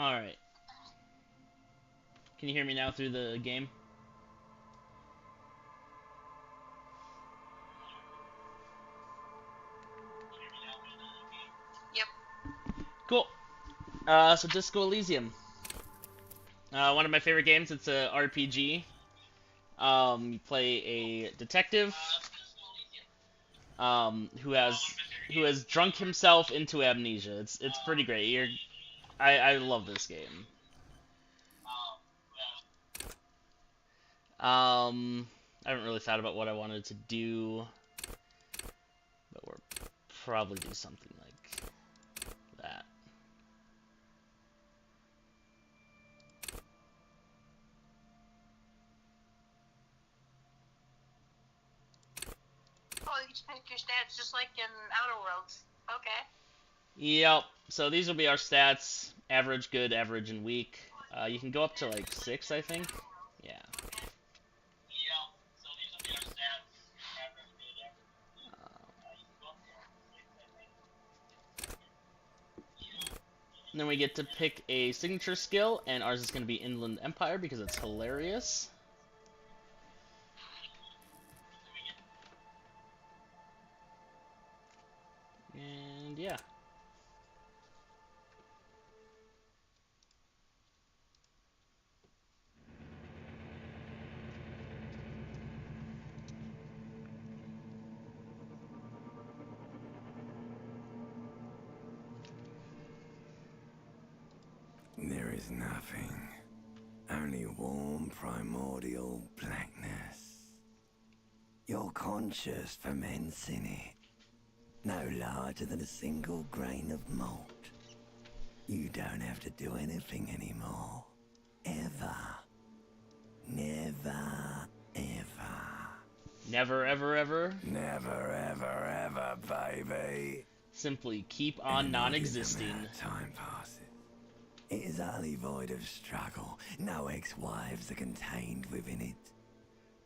Alright. Can you hear me now through the game? Yep. Cool. So Disco Elysium. One of my favorite games. It's a RPG. You play a detective who has drunk himself into amnesia. It's pretty great. I love this game. I haven't really thought about what I wanted to do, but we'll probably do something like that. Oh, you just pick your stats just like in Outer Worlds. Okay. Yep. So these will be our stats: average, good, average, and weak. You can go up to like 6, I think. Yeah. And then we get to pick a signature skill, and ours is going to be Inland Empire because it's hilarious. And yeah. There is nothing. Only warm primordial blackness. Your conscious ferments in it. No larger than a single grain of malt. You don't have to do anything anymore. Ever. Never, ever. Never, ever, ever. Never, ever, ever, baby. Simply keep In on an infinite non-existing. amount of time passes. It is utterly void of struggle. No ex-wives are contained within it.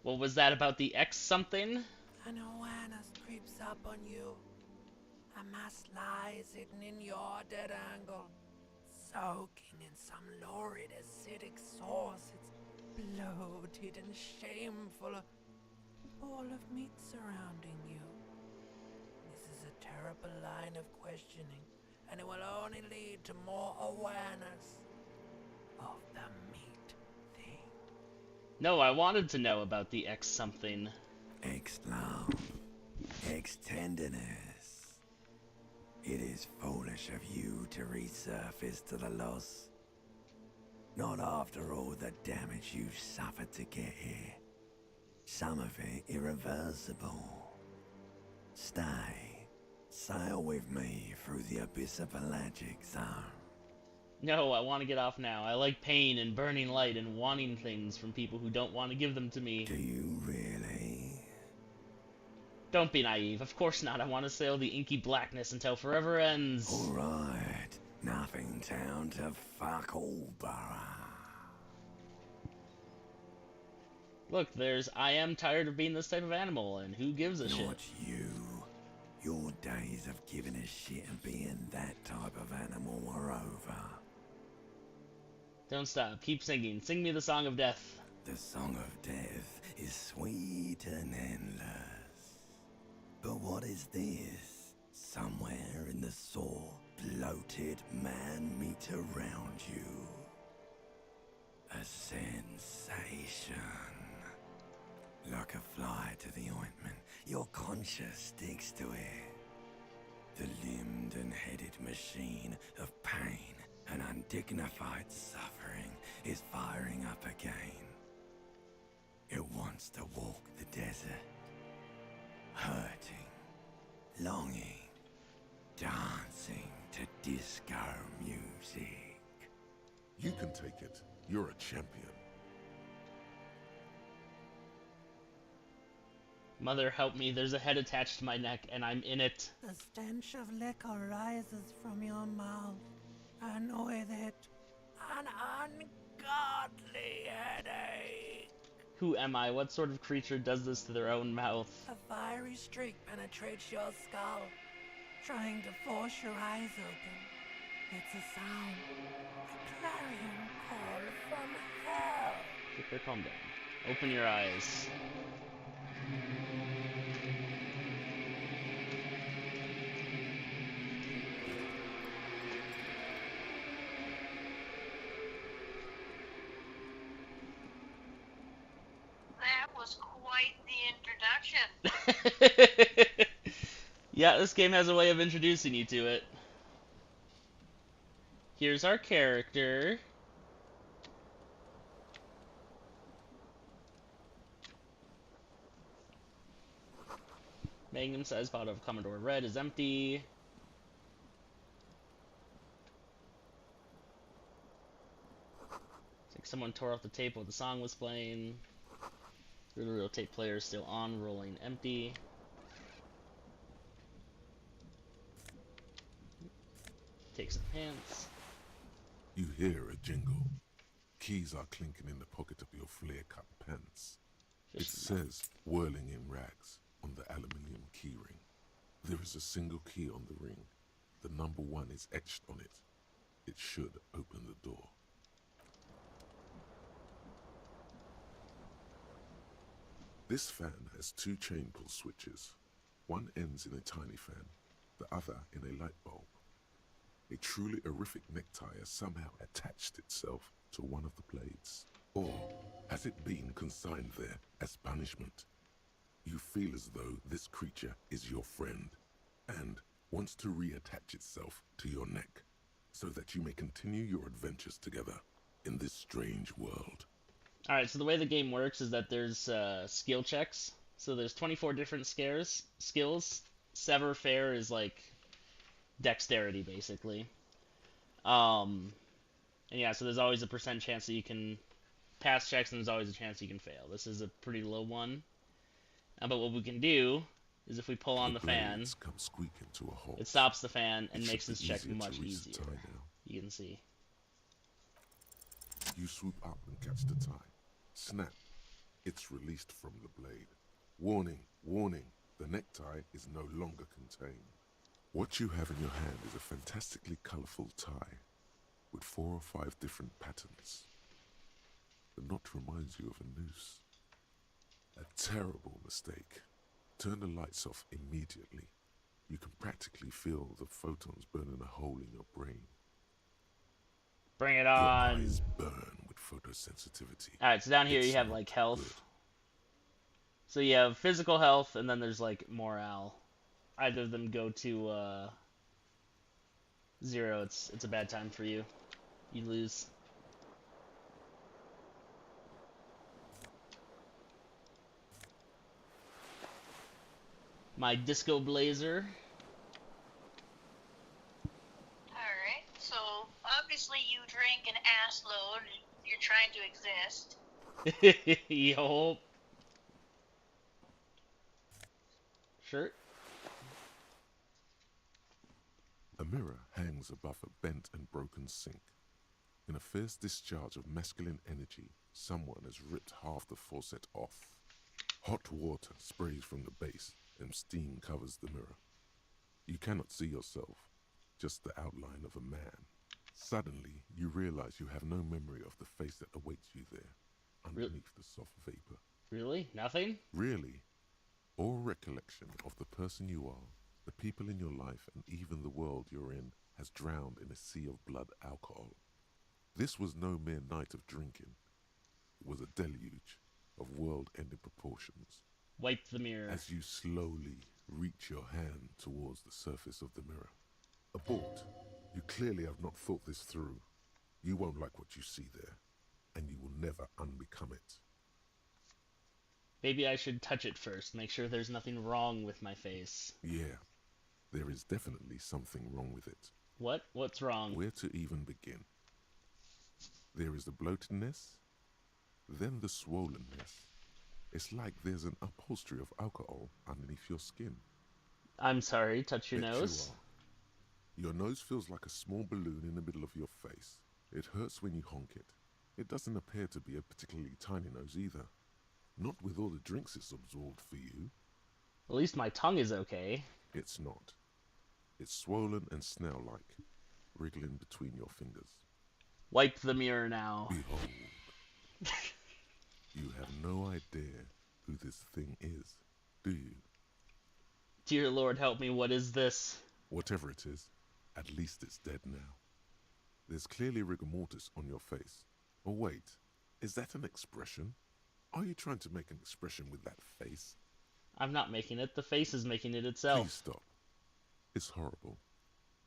What was that about the X something? An awareness creeps up on you. A mass lies hidden in your dead angle, soaking in some lurid acidic sauce. It's bloated and shameful, a ball of meat surrounding you. This is a terrible line of questioning, and it will only lead to more awareness of the meat thing. No, I wanted to know about the X something. Ex-love. Ex-tenderness. It is foolish of you to resurface to the loss. Not after all the damage you've suffered to get here. Some of it irreversible. Stay. Sail with me through the abyss of pelagic zone. No, I want to get off now. I like pain and burning light and wanting things from people who don't want to give them to me. Do you really? Don't be naive. Of course not. I want to sail the inky blackness until forever ends. Alright. Nothing down to fuck all, Borough. Look, there's I am tired of being this type of animal, and who gives a shit? Not you. Your days of giving a shit and being that type of animal are over. Don't stop. Keep singing. Sing me the song of death. The song of death is sweet and endless. But what is this? Somewhere in the sore, bloated man-meat around you. A sensation. Like a fly to the ointment, your conscience sticks to it. The limbed and headed machine of pain and undignified suffering is firing up again. It wants to walk the desert, hurting, longing, dancing to disco music. You can take it. You're a champion. Mother, help me. There's a head attached to my neck, and I'm in it. The stench of liquor rises from your mouth, and with it, an ungodly headache. Who am I? What sort of creature does this to their own mouth? A fiery streak penetrates your skull, trying to force your eyes open. It's a sound. A clarion call from hell. Skipper, calm down. Open your eyes. That was quite the introduction. Yeah, this game has a way of introducing you to it. Here's our character. Magnum-sized bottle of Commodore Red is empty. It's like someone tore off the tape while the song was playing. The real tape player is still on, rolling empty. Take some pants. You hear a jingle. Keys are clinking in the pocket of your flare-cut pants. It says, whirling in rags, on the aluminium keyring. There is a single key on the ring. The number 1 is etched on it. It should open the door. This fan has 2 chain pull switches. One ends in a tiny fan, the other in a light bulb. A truly horrific necktie has somehow attached itself to one of the blades. Or has it been consigned there as punishment? You feel as though this creature is your friend and wants to reattach itself to your neck so that you may continue your adventures together in this strange world. Alright, so the way the game works is that there's skill checks. So there's 24 different skills. Sever Fair is like dexterity, basically. And yeah, so there's always a % chance that you can pass checks, and there's always a chance you can fail. This is a pretty low one. But what we can do is if we pull on the fan, come squeaking to a halt. it stops the fan and It makes should this be check easier to much reach the easier. tie now. You can see. You swoop up and catch the tie. Snap. It's released from the blade. Warning, warning, the necktie is no longer contained. What you have in your hand is a fantastically colorful tie with 4 or 5 different patterns. The knot reminds you of a noose. A terrible mistake. Turn the lights off immediately. You can practically feel the photons burning a hole in your brain. Bring it Your on. eyes burn with photosensitivity. Alright, so down here It's you have not like health. good. So you have physical health, and then there's like morale. Either of them go to 0, it's a bad time for you. You lose. My disco blazer. Alright, so obviously you drank an ass load. You're trying to exist. Yo. Shirt. A mirror hangs above a bent and broken sink. In a fierce discharge of masculine energy, someone has ripped half the faucet off. Hot water sprays from the base and steam covers the mirror. You cannot see yourself, just the outline of a man. Suddenly, you realize you have no memory of the face that awaits you there, underneath the soft vapor. Really? Nothing? Really, all recollection of the person you are, the people in your life, and even the world you're in has drowned in a sea of blood alcohol. This was no mere night of drinking. It was a deluge of world-ending proportions. Wipe the mirror. As you slowly reach your hand towards the surface of the mirror. Abort. You clearly have not thought this through. You won't like what you see there, and you will never unbecome it. Maybe I should touch it first, make sure there's nothing wrong with my face. Yeah, there is definitely something wrong with it. What? What's wrong? Where to even begin? There is the bloatedness, then the swollenness. It's like there's an upholstery of alcohol underneath your skin. I'm sorry, touch your Bet you nose. are. Your nose feels like a small balloon in the middle of your face. It hurts when you honk it. It doesn't appear to be a particularly tiny nose either. Not with all the drinks it's absorbed for you. At least my tongue is okay. It's not. It's swollen and snail-like. wriggling between your fingers. Wipe the mirror now. Behold, you have no idea who this thing is, do you? Dear Lord, help me. What is this? Whatever it is, at least it's dead now. There's clearly rigor mortis on your face. Oh wait, is that an expression? Are you trying to make an expression with that face? I'm not making it. The face is making it Please itself. stop. It's horrible.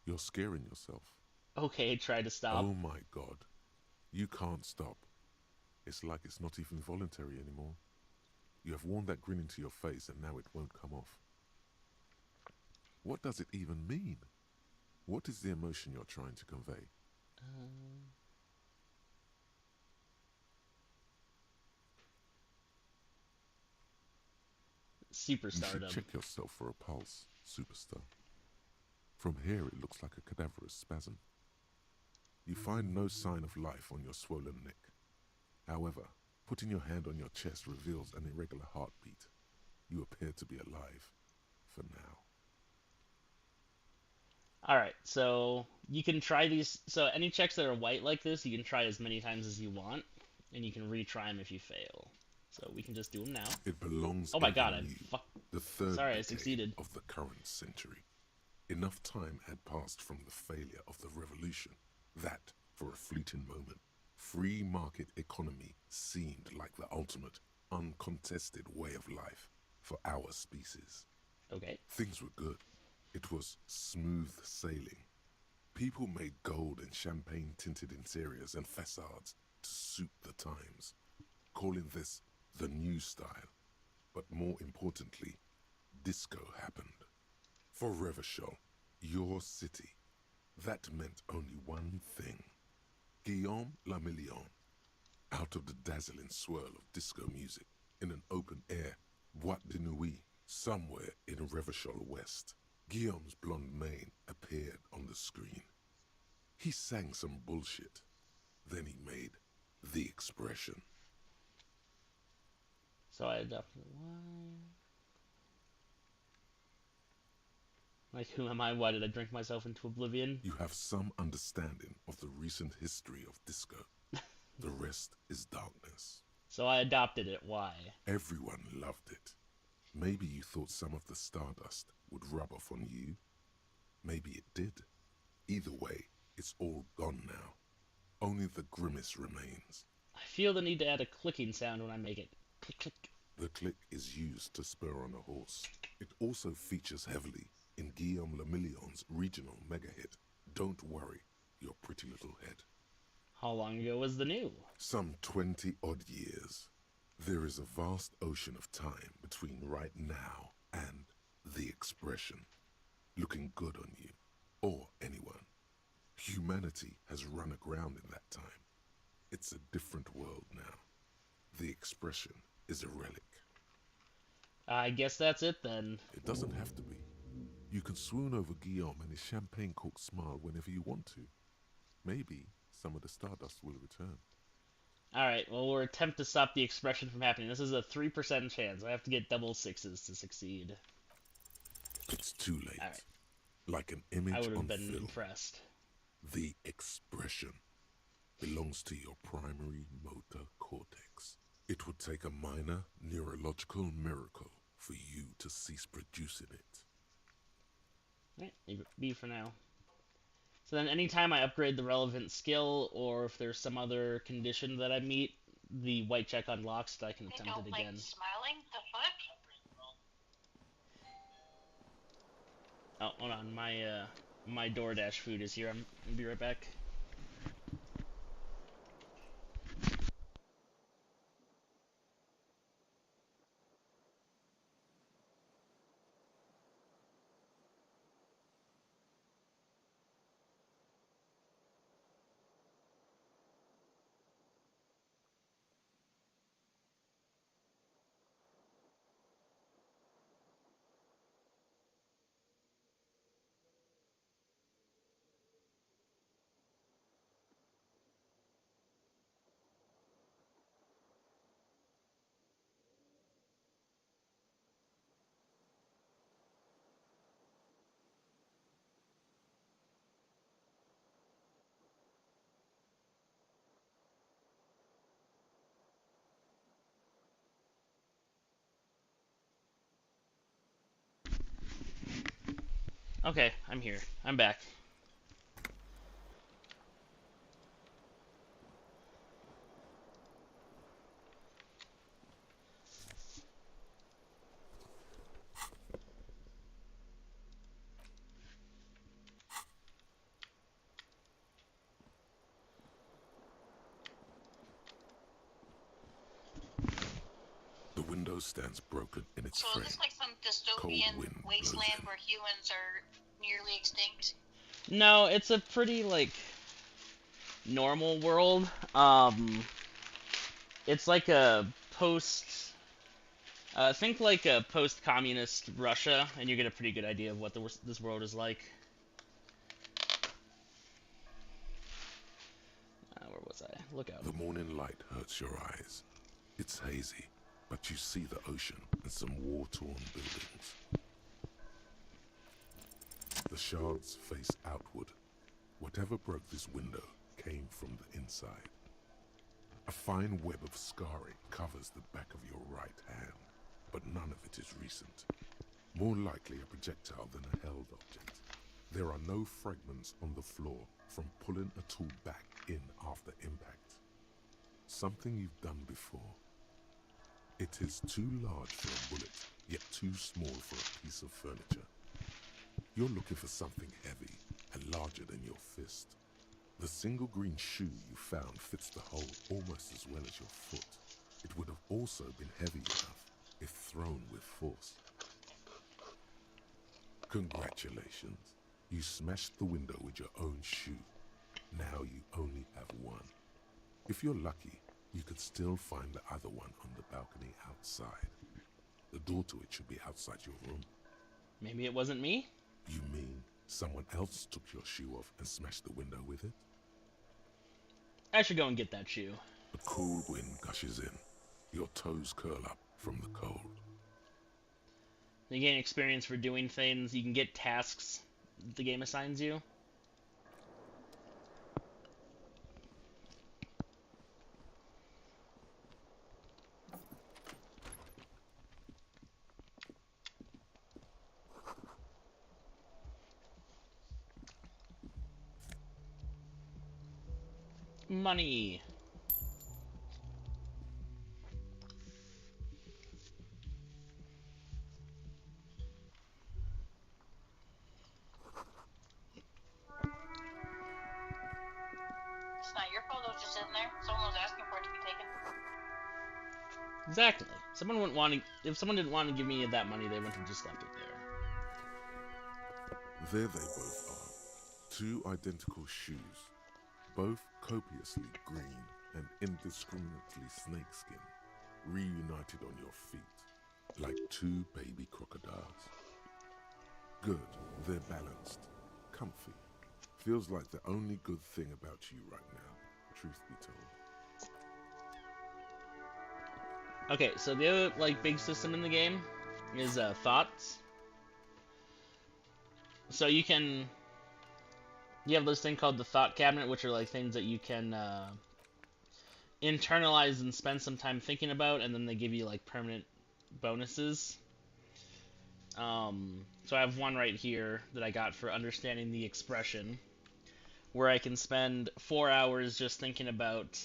You're scaring yourself. Okay, try to stop. Oh my god. You can't stop. It's like it's not even voluntary anymore. You have worn that grin into your face and now it won't come off. What does it even mean? What is the emotion you're trying to convey? You Superstardom. should check yourself for a pulse, superstar. From here it looks like a cadaverous spasm. You find no sign of life on your swollen neck. However, putting your hand on your chest reveals an irregular heartbeat. You appear to be alive. For now. Alright, so you can try these. So any checks that are white like this, you can try as many times as you want, and you can retry them if you fail. So we can just do them now. It belongs Oh my in god, the I new, fuck. the third Sorry, I decade succeeded. of the current century. Enough time had passed from the failure of the revolution that, for a fleeting moment, free market economy seemed like the ultimate, uncontested way of life for our species. Okay. Things were good. It was smooth sailing. People made gold and champagne-tinted interiors and facades to suit the times, calling this the new style. But more importantly, disco happened. For Revachol, your city, that meant only one thing. Guillaume Lamillion. Out of the dazzling swirl of disco music, in an open-air boîte de nuit, somewhere in Revachol West, Guillaume's blonde mane appeared on the screen. He sang some bullshit. Then he made the expression. So I adopted why? Like, who am I? Why did I drink myself into oblivion? You have some understanding of the recent history of disco. The rest is darkness. So I adopted it. Why? Everyone loved it. Maybe you thought some of the stardust would rub off on you. Maybe it did. Either way, it's all gone now. Only the grimace remains. I feel the need to add a clicking sound when I make it. Click, click. The click is used to spur on a horse. It also features heavily in Guillaume Lamillion's regional mega hit, Don't Worry, Your Pretty Little Head. How long ago was the new? Some 20-odd years. There is a vast ocean of time between right now and the expression. Looking good on you, or anyone. Humanity has run aground in that time. It's a different world now. The expression is a relic. I guess that's it then. It doesn't have to be. You can swoon over Guillaume and his champagne-corked smile whenever you want to. Maybe some of the stardust will return. Alright, well, we'll attempt to stop the expression from happening. This is a 3% chance. I have to get double sixes to succeed. It's too late. Alright. Like an image I would have on been film. impressed. The expression belongs to your primary motor cortex. It would take a minor neurological miracle for you to cease producing it. Alright, leave it be for now. So then anytime I upgrade the relevant skill, or if there's some other condition that I meet, the white check unlocks so I can They attempt don't it like again. smiling? The fuck? Oh, hold on, my DoorDash food is here. I'll be right back. Okay, I'm here. I'm back. The window stands broken in its So frame. is this like some Cold dystopian wind blows wasteland in. where humans are nearly extinct? No, it's a pretty like normal world. It's like a post. Think like a post-communist Russia, and you get a pretty good idea of what this world is like. Where was I? Look out. The morning light hurts your eyes. It's hazy, but you see the ocean and some war-torn buildings. The shards face outward. Whatever broke this window came from the inside. A fine web of scarring covers the back of your right hand, but none of it is recent. More likely a projectile than a held object. There are no fragments on the floor from pulling a tool back in after impact. Something you've done before. It is too large for a bullet, yet too small for a piece of furniture. You're looking for something heavy and larger than your fist. The single green shoe you found fits the hole almost as well as your foot. It would have also been heavy enough if thrown with force. Congratulations. You smashed the window with your own shoe. Now you only have one. If you're lucky, you could still find the other one on the balcony outside. The door to it should be outside your room. Maybe it wasn't me? You mean someone else took your shoe off and smashed the window with it? I should go and get that shoe. A cool wind gushes in. Your toes curl up from the cold. You gain experience for doing things. You can get tasks the game assigns you. Money. It's not your fault, it was just sitting there. Someone was asking for it to be taken. Exactly. Someone wouldn't want to. If someone didn't want to give me that money, they wouldn't have just left it there. There they both are. Two identical shoes. Both copiously green and indiscriminately snakeskin. Reunited on your feet. Like two baby crocodiles. Good. They're balanced. Comfy. Feels like the only good thing about you right now, truth be told. Okay, so the other like big system in the game is thoughts. So you have this thing called the thought cabinet, which are like things that you can internalize and spend some time thinking about, and then they give you like permanent bonuses. So I have one right here that I got for understanding the expression, where I can spend 4 hours just thinking about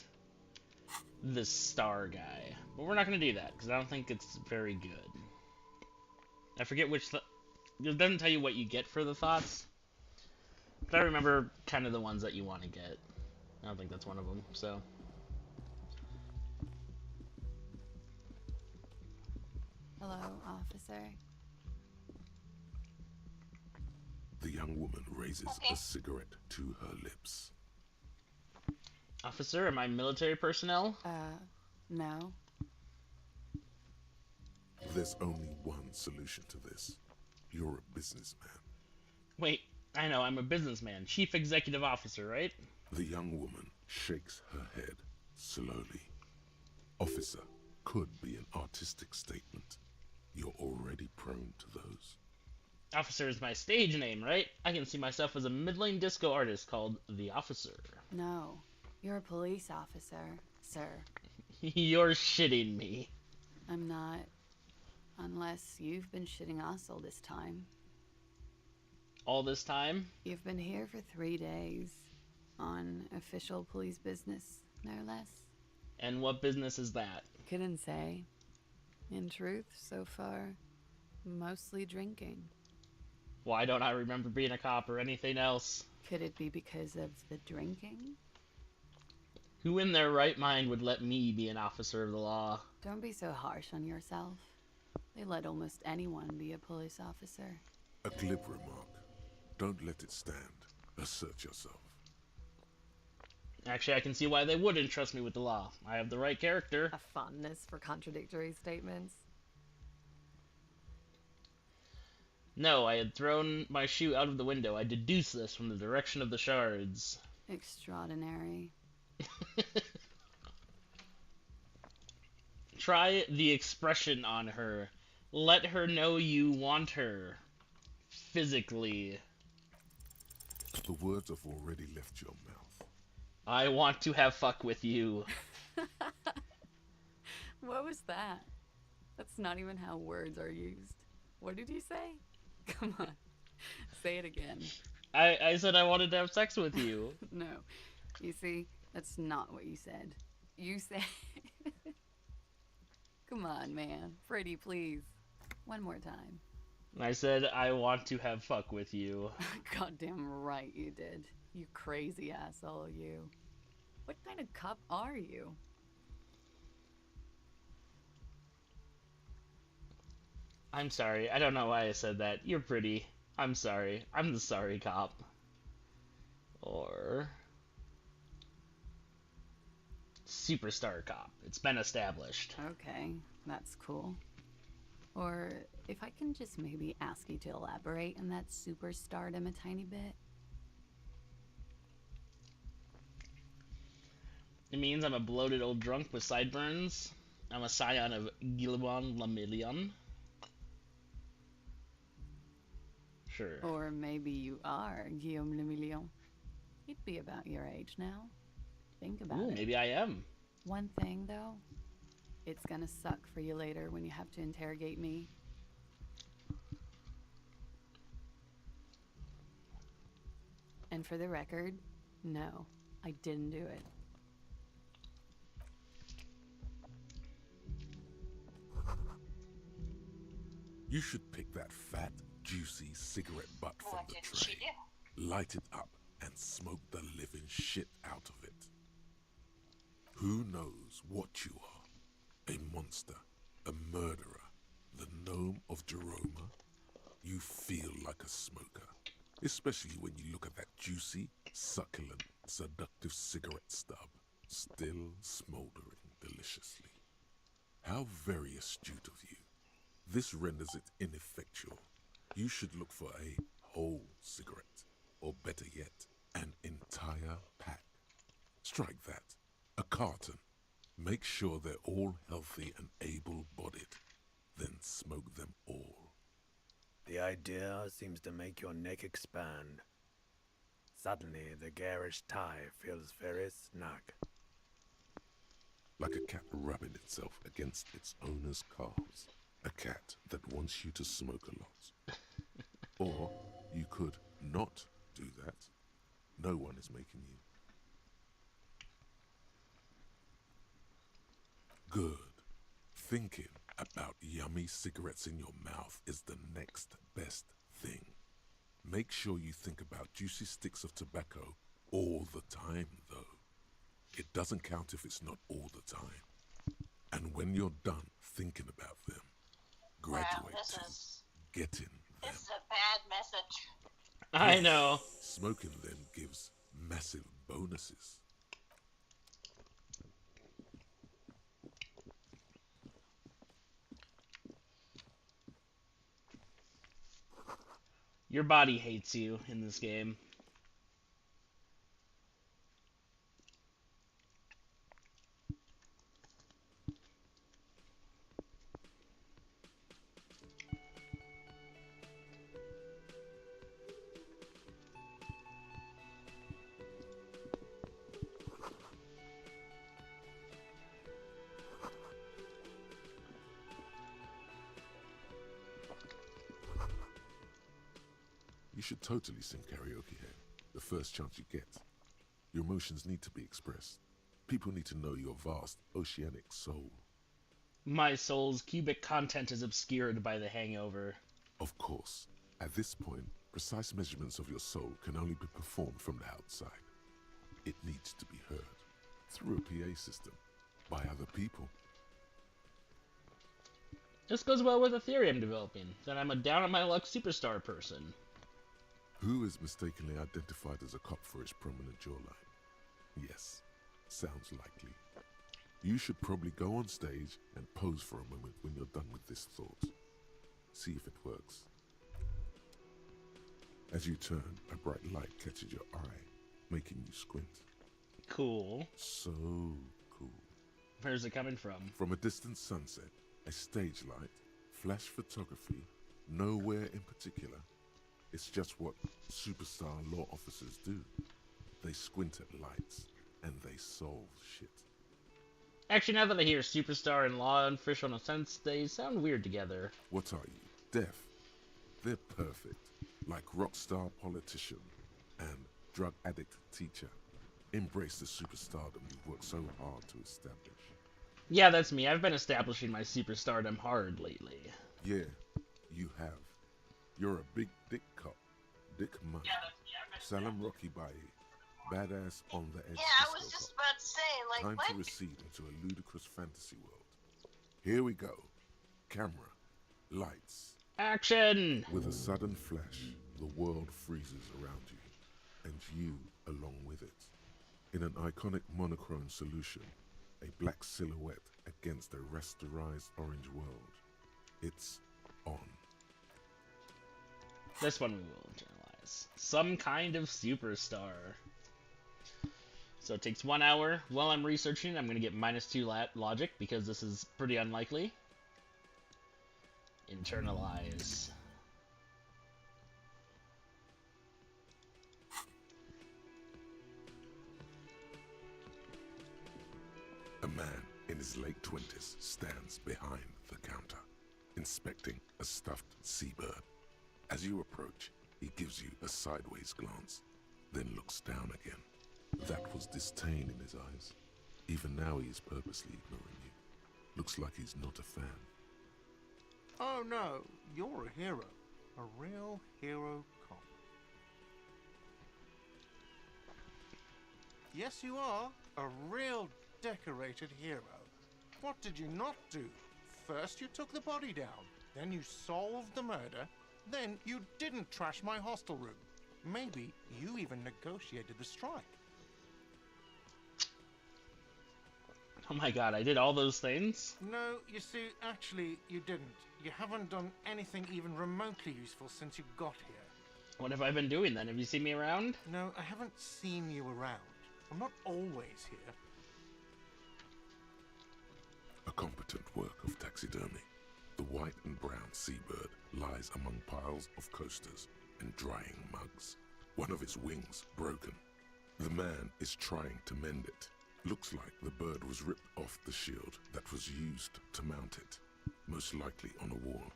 this star guy. But we're not going to do that, because I don't think it's very good. I forget which... It doesn't tell you what you get for the thoughts. But I remember kind of the ones that you want to get. I don't think that's one of them, so... Hello, officer. The young woman raises a cigarette to her lips. Officer, am I military personnel? No. There's only one solution to this. You're a businessman. Wait, I know, I'm a businessman. Chief Executive Officer, right? The young woman shakes her head slowly. Officer could be an artistic statement. You're already prone to those. Officer is my stage name, right? I can see myself as a middling disco artist called The Officer. No. You're a police officer, sir. You're shitting me. I'm not. Unless you've been shitting us all this time. all this time. You've been here for 3 days. On official police business, no less. And what business is that? Couldn't say. In truth, so far, mostly drinking. Why don't I remember being a cop or anything else? Could it be because of the drinking? Who in their right mind would let me be an officer of the law? Don't be so harsh on yourself. They let almost anyone be a police officer. A glib remark. Don't let it stand. Assert yourself. Actually, I can see why they wouldn't trust me with the law. I have the right character. A fondness for contradictory statements. No, I had thrown my shoe out of the window. I deduced this from the direction of the shards. Extraordinary. Try the expression on her. Let her know you want her. Physically. The words have already left your mouth. I want to have fuck with you. What was that? That's not even how words are used. What did you say? Come on. Say it again. I said I wanted to have sex with you. No. You see, that's not what you said. You said... Come on, man. Pretty, please. One more time. I said I want to have fuck with you. Goddamn right you did. You crazy asshole, you. What kind of cop are you? I'm sorry. I don't know why I said that. You're pretty. I'm sorry. I'm the sorry cop. Or... superstar cop. It's been established. Okay, that's cool. Or if I can just maybe ask you to elaborate on that superstardom a tiny bit. It means I'm a bloated old drunk with sideburns. I'm a scion of Guillaume Lamillion. Sure. Or maybe you are Guillaume Le Million. You'd be about your age now. Think about Ooh, it. maybe I am. One thing, though. It's gonna suck for you later when you have to interrogate me. And for the record, no, I didn't do it. You should pick that fat, juicy cigarette butt from What the did she tray, do? light it up, and smoke the living shit out of it. Who knows what you are? A monster, a murderer, the gnome of Jeroma? You feel like a smoker, especially when you look at that juicy, succulent, seductive cigarette stub, still smoldering deliciously. How very astute of you. This renders it ineffectual. You should look for a whole cigarette, or better yet, an entire pack. Strike that. A carton. Make sure they're all healthy and able-bodied. Then smoke them all. The idea seems to make your neck expand. Suddenly, the garish tie feels very snug. Like a cat rubbing itself against its owner's calves. A cat that wants you to smoke a lot. Or you could not do that. No one is making you. Good. Thinking about yummy cigarettes in your mouth is the next best thing. Make sure you think about juicy sticks of tobacco all the time, though. It doesn't count if it's not all the time. And when you're done thinking about them, graduate to getting them. This is a bad message. I know. Smoking them gives massive bonuses. Your body hates you in this game. You should totally sing karaoke here, the first chance you get. Your emotions need to be expressed. People need to know your vast, oceanic soul. My soul's cubic content is obscured by the hangover. Of course, at this point, precise measurements of your soul can only be performed from the outside. It needs to be heard through a PA system by other people. This goes well with the theory I'm developing, that I'm a down-on-my-luck superstar person. Who is mistakenly identified as a cop for his prominent jawline? Yes, sounds likely. You should probably go on stage and pose for a moment when you're done with this thought. See if it works. As you turn, a bright light catches your eye, making you squint. Cool. So cool. Where's it coming from? From a distant sunset, a stage light, flash photography, nowhere in particular. It's just what superstar law officers do. They squint at lights, and they solve shit. Actually, now that I hear superstar and law and fish on a sense, they sound weird together. What are you, deaf? They're perfect, like rock star politician and drug addict teacher. Embrace the superstardom you've worked so hard to establish. Yeah, that's me. I've been establishing my superstardom hard lately. Yeah, you have. You're a big dick cop. Dick Money. Salam Rocky Baye. Badass on the edge. Yeah, I was just about to say, like, Time what? to recede into a ludicrous fantasy world. Here we go. Camera. Lights. Action! With a sudden flash, the world freezes around you, and you along with it. In an iconic monochrome solution, a black silhouette against a rasterized orange world. It's on. This one we will internalize. Some kind of superstar. So it takes 1 hour. While I'm researching, I'm going to get -2 logic because this is pretty unlikely. Internalize. A man in his late 20s stands behind the counter, inspecting a stuffed seabird. As you approach, he gives you a sideways glance, then looks down again. That was disdain in his eyes. Even now he is purposely ignoring you. Looks like he's not a fan. Oh no, you're a hero. A real hero cop. Yes, you are. A real decorated hero. What did you not do? First you took the body down, then you solved the murder, then you didn't trash my hostel room. Maybe you even negotiated the strike. Oh my god, I did all those things? No, you see, actually, you didn't. You haven't done anything even remotely useful since you got here. What have I been doing then? Have you seen me around? No, I haven't seen you around. I'm not always here. A competent work of taxidermy. The white and brown seabird lies among piles of coasters and drying mugs. One of its wings broken. The man is trying to mend it. Looks like the bird was ripped off the shield that was used to mount it, most likely on a wall.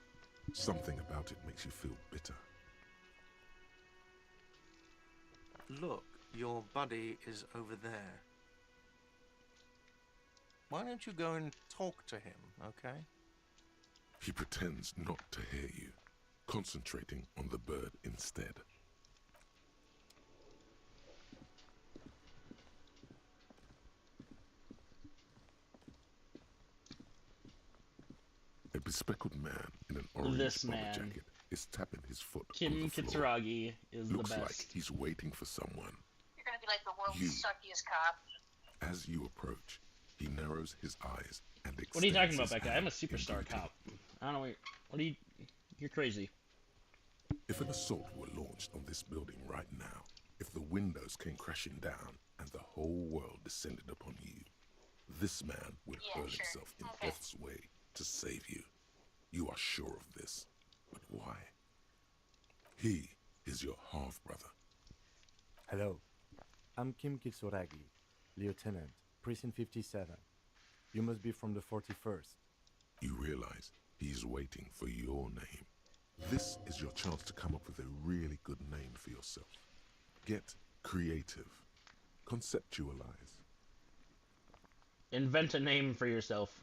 Something about it makes you feel bitter. Look, your buddy is over there. Why don't you go and talk to him, okay? He pretends not to hear you, concentrating on the bird instead. A bespeckled man in an orange bomber jacket is tapping his foot Kim on the floor. Kitsuragi is Looks the best. like he's waiting for someone. You're gonna be like the world's You. suckiest cop. As you approach, he narrows his eyes and extends What are you talking about, his Becca? I'm a hand superstar in greeting. cop. I don't know what are you... You're crazy. If an assault were launched on this building right now, if the windows came crashing down and the whole world descended upon you, this man would Yeah, hurl sure. himself in Okay. death's way to save you. You are sure of this, but why? He is your half-brother. Hello, I'm Kim Kitsuragi, Lieutenant, Precinct 57. You must be from the 41st. You realize he is waiting for your name. This is your chance to come up with a really good name for yourself. Get creative. Conceptualize. Invent a name for yourself.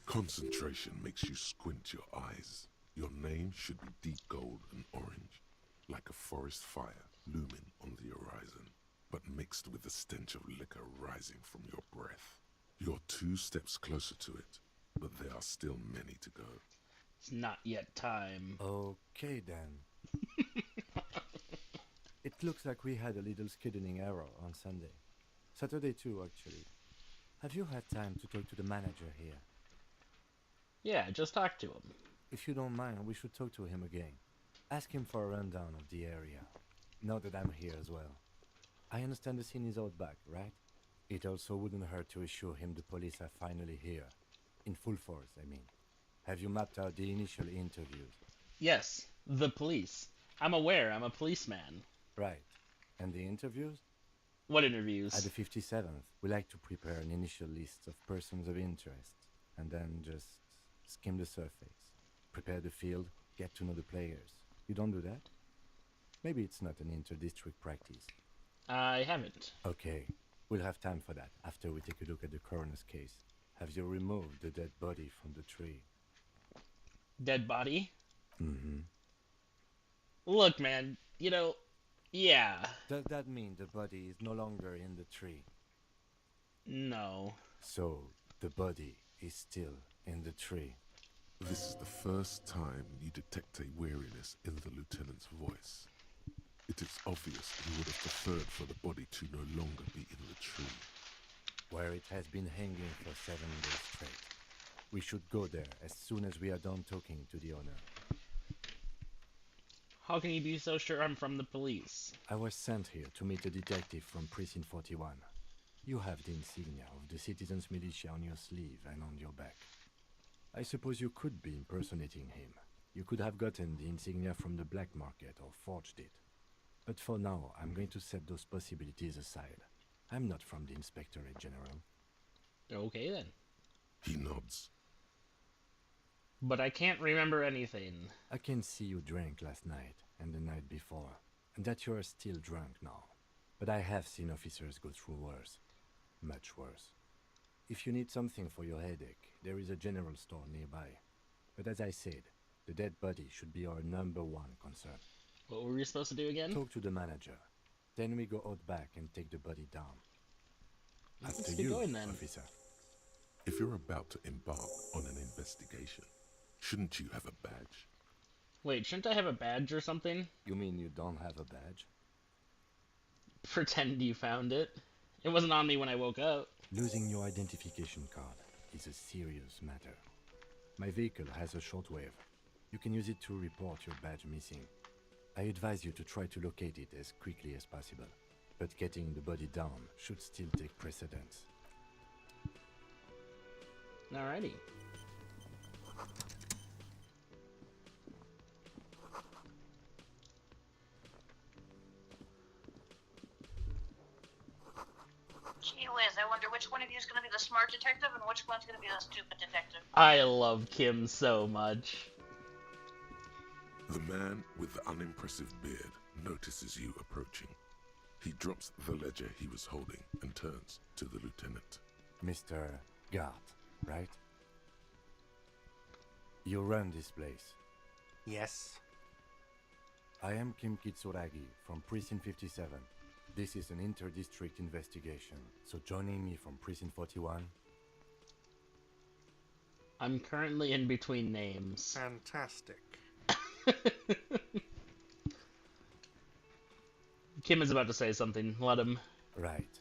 Concentration makes you squint your eyes. Your name should be deep gold and orange, like a forest fire looming on the horizon, but mixed with the stench of liquor rising from your breath. You're 2 steps closer to it, but there are still many to go. It's not yet time. Okay then. It looks like we had a little scheduling error on Sunday. Saturday too, actually. Have you had time to talk to the manager here? Yeah, just talk to him. If you don't mind, we should talk to him again. Ask him for a rundown of the area. Now that I'm here as well. I understand the scene is out back, right? It also wouldn't hurt to assure him the police are finally here. In full force, I mean. Have you mapped out the initial interviews? Yes, the police. I'm aware, I'm a policeman. Right. And the interviews? What interviews? At the 57th, we like to prepare an initial list of persons of interest, and then just skim the surface. Prepare the field, get to know the players. You don't do that? Maybe it's not an inter-district practice. I haven't. Okay, we'll have time for that after we take a look at the coroner's case. Have you removed the dead body from the tree? Dead body? Mm-hmm. Look, man, yeah. Does that mean the body is no longer in the tree? No. So, the body is still in the tree. This is the first time you detect a weariness in the lieutenant's voice. It is obvious he would have preferred for the body to no longer be in the tree. Where it has been hanging for 7 days straight. We should go there as soon as we are done talking to the owner. How can you be so sure I'm from the police? I was sent here to meet a detective from Precinct 41. You have the insignia of the Citizens Militia on your sleeve and on your back. I suppose you could be impersonating him. You could have gotten the insignia from the black market or forged it. But for now, I'm going to set those possibilities aside. I'm not from the Inspectorate General. Okay then. He nods. But I can't remember anything. I can see you drank last night and the night before, and that you are still drunk now. But I have seen officers go through worse. Much worse. If you need something for your headache, there is a general store nearby. But as I said, the dead body should be our #1 concern. What were we supposed to do again? Talk to the manager. Then we go out back and take the body down. Let's After get you, going then. officer. If you're about to embark on an investigation, shouldn't you have a badge? Wait, shouldn't I have a badge or something? You mean you don't have a badge? Pretend you found it. It wasn't on me when I woke up. Losing your identification card is a serious matter. My vehicle has a shortwave. You can use it to report your badge missing. I advise you to try to locate it as quickly as possible, but getting the body down should still take precedence. Alrighty. Gee whiz, I wonder which one of you is going to be the smart detective and which one's going to be the stupid detective. I love Kim so much. The man with the unimpressive beard notices you approaching. He drops the ledger he was holding and turns to the lieutenant. Mr. Gart, right? You run this place. Yes. I am Kim Kitsuragi from Precinct 57. This is an inter-district investigation, so joining me from Precinct 41... I'm currently in between names. Fantastic. Kim is about to say something. Let him. Right.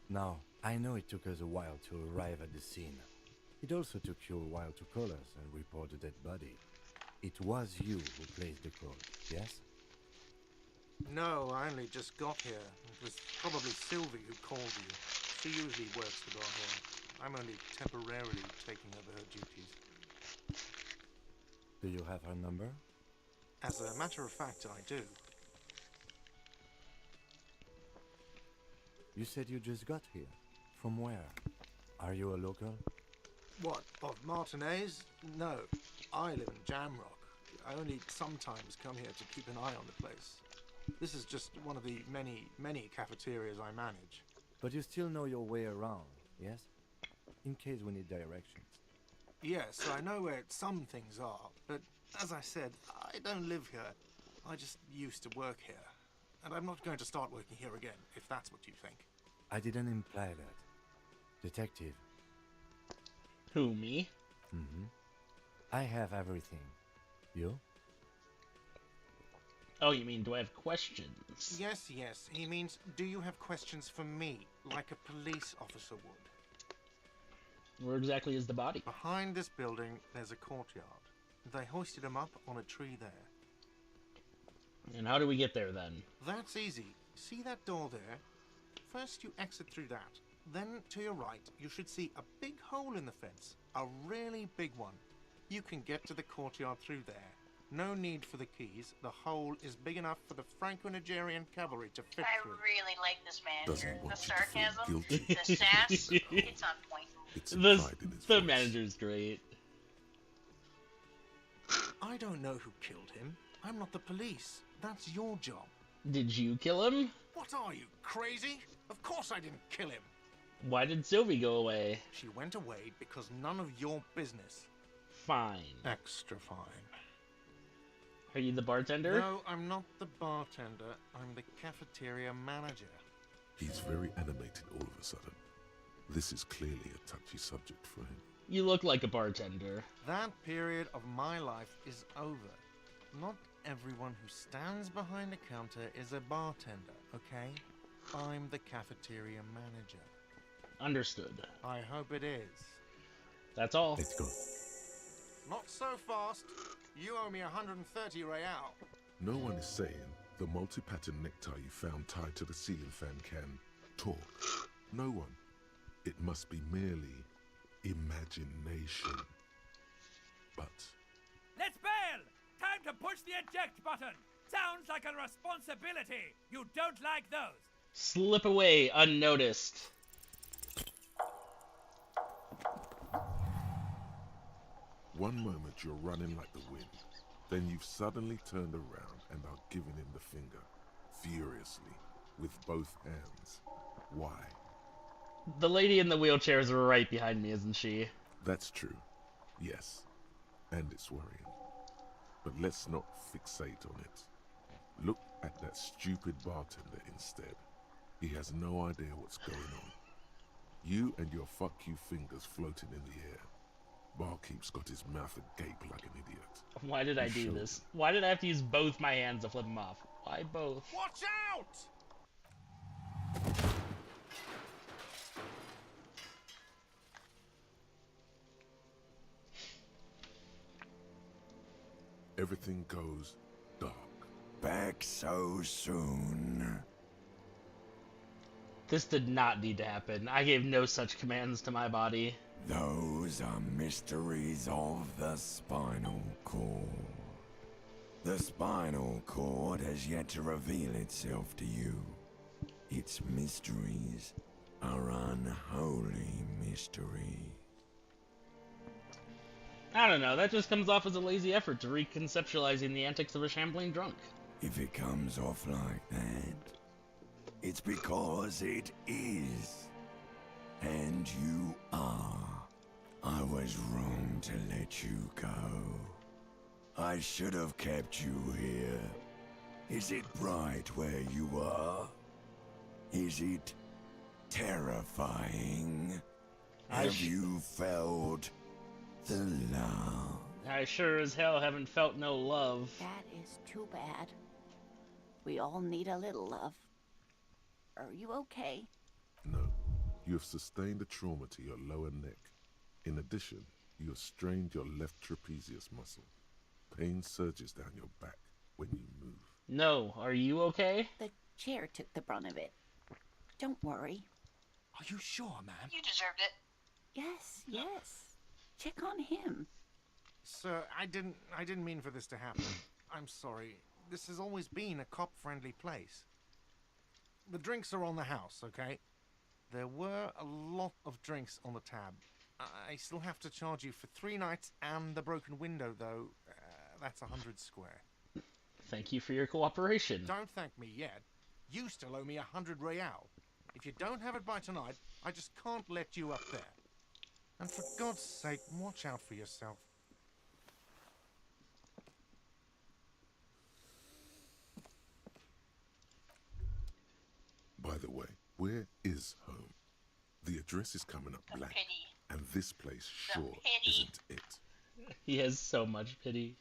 Now, I know it took us a while to arrive at the scene. It also took you a while to call us and report the dead body. It was you who placed the call, yes? No, I only just got here. It was probably Sylvie who called you. She usually works the bar here. I'm only temporarily taking over her duties. Do you have her number? As a matter of fact, I do. You said you just got here. From where? Are you a local? What, of Martinez? No. I live in Jamrock. I only sometimes come here to keep an eye on the place. This is just one of the many cafeterias I manage. But you still know your way around, yes? In case we need directions. Yes, I know where some things are, but as I said, I don't live here. I just used to work here. And I'm not going to start working here again, if that's what you think. I didn't imply that. Detective. Who, me? Mm-hmm. I have everything. You? Oh, you mean, do I have questions? Yes, yes. He means, do you have questions for me, like a police officer would? Where exactly is the body? Behind this building, there's a courtyard. They hoisted him up on a tree there. And how do we get there, then? That's easy. See that door there? First you exit through that. Then, to your right, you should see a big hole in the fence. A really big one. You can get to the courtyard through there. No need for the keys. The hole is big enough for the Franco-Nigerian cavalry to fit I through. really like this manager. Doesn't The want you to feel sarcasm, guilty. the sass, it's on point. It's The, implied in his the voice. manager's great. I don't know who killed him. I'm not the police. That's your job. Did you kill him? What are you, crazy? Of course I didn't kill him. Why did Sylvie go away? She went away because none of your business. Fine. Extra fine. Are you the bartender? No, I'm not the bartender. I'm the cafeteria manager. He's very animated all of a sudden. This is clearly a touchy subject for him. You look like a bartender. That period of my life is over. Not everyone who stands behind the counter is a bartender, okay? I'm the cafeteria manager. Understood. I hope it is. That's all. Let's go. Not so fast. You owe me 130 real. No one is saying the multi-pattern necktie you found tied to the ceiling fan can talk. No one. It must be merely imagination. But Let's bail! Time to push the eject button! Sounds like a responsibility! You don't like those! Slip away unnoticed. one moment you're running like the wind, then you've suddenly turned around and are giving him the finger, furiously, with both hands. Why? The lady in the wheelchair is right behind me, isn't she? That's true. Yes. And it's worrying. But let's not fixate on it. Look at that stupid bartender instead. He has no idea what's going on. You and your fuck you fingers floating in the air. Barkeep's got his mouth agape like an idiot. Why did I do this? Why did I have to use both my hands to flip him off? Why both? Watch out! Everything goes dark. Back so soon. This did not need to happen. I gave no such commands to my body. Those are mysteries of the spinal cord. The spinal cord has yet to reveal itself to you. Its mysteries are unholy mysteries. I don't know, that just comes off as a lazy effort to reconceptualizing the antics of a shambling drunk. If it comes off like that, it's because it is. And you are. I was wrong to let you go. I should have kept you here. Is it bright where you are? Is it terrifying? Have you felt the love? I sure as hell haven't felt no love. That is too bad. We all need a little love. Are you okay? No, you have sustained a trauma to your lower neck. In addition, you have strained your left trapezius muscle. Pain surges down your back when you move. No, are you okay? The chair took the brunt of it. Don't worry. Are you sure, ma'am? You deserved it. Yes, yes. Check on him. Sir, I didn't mean for this to happen. I'm sorry. This has always been a cop-friendly place. The drinks are on the house, okay? There were a lot of drinks on the tab. I still have to charge you for 3 nights and the broken window, though. That's 100 square. Thank you for your cooperation. Don't thank me yet. You still owe me 100 real. If you don't have it by tonight, I just can't let you up there. And for God's sake, watch out for yourself. By the way, where is home? The address is coming up The blank, pity. and this place The sure pity. isn't it. He has so much pity.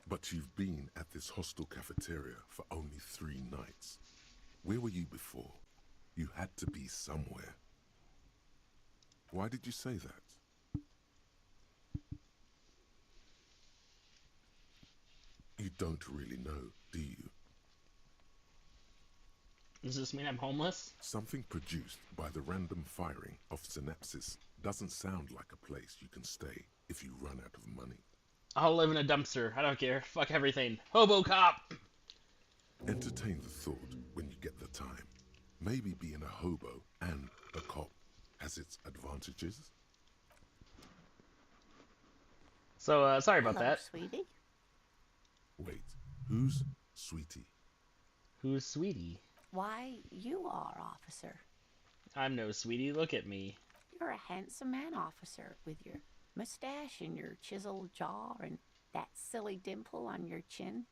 But you've been at this hostel cafeteria for only 3 nights. Where were you before? You had to be somewhere. Why did you say that? You don't really know, do you? Does this mean I'm homeless? Something produced by the random firing of synapses doesn't sound like a place you can stay if you run out of money. I'll live in a dumpster. I don't care. Fuck everything. Hobo cop! Entertain the thought when you get the time. Maybe being a hobo and a cop has its advantages. So, sorry about Hello, that. sweetie. Wait, who's Sweetie? Who's Sweetie? Why, you are, officer. I'm no Sweetie. Look at me. You're a handsome man, officer, with your mustache and your chiseled jaw and that silly dimple on your chin.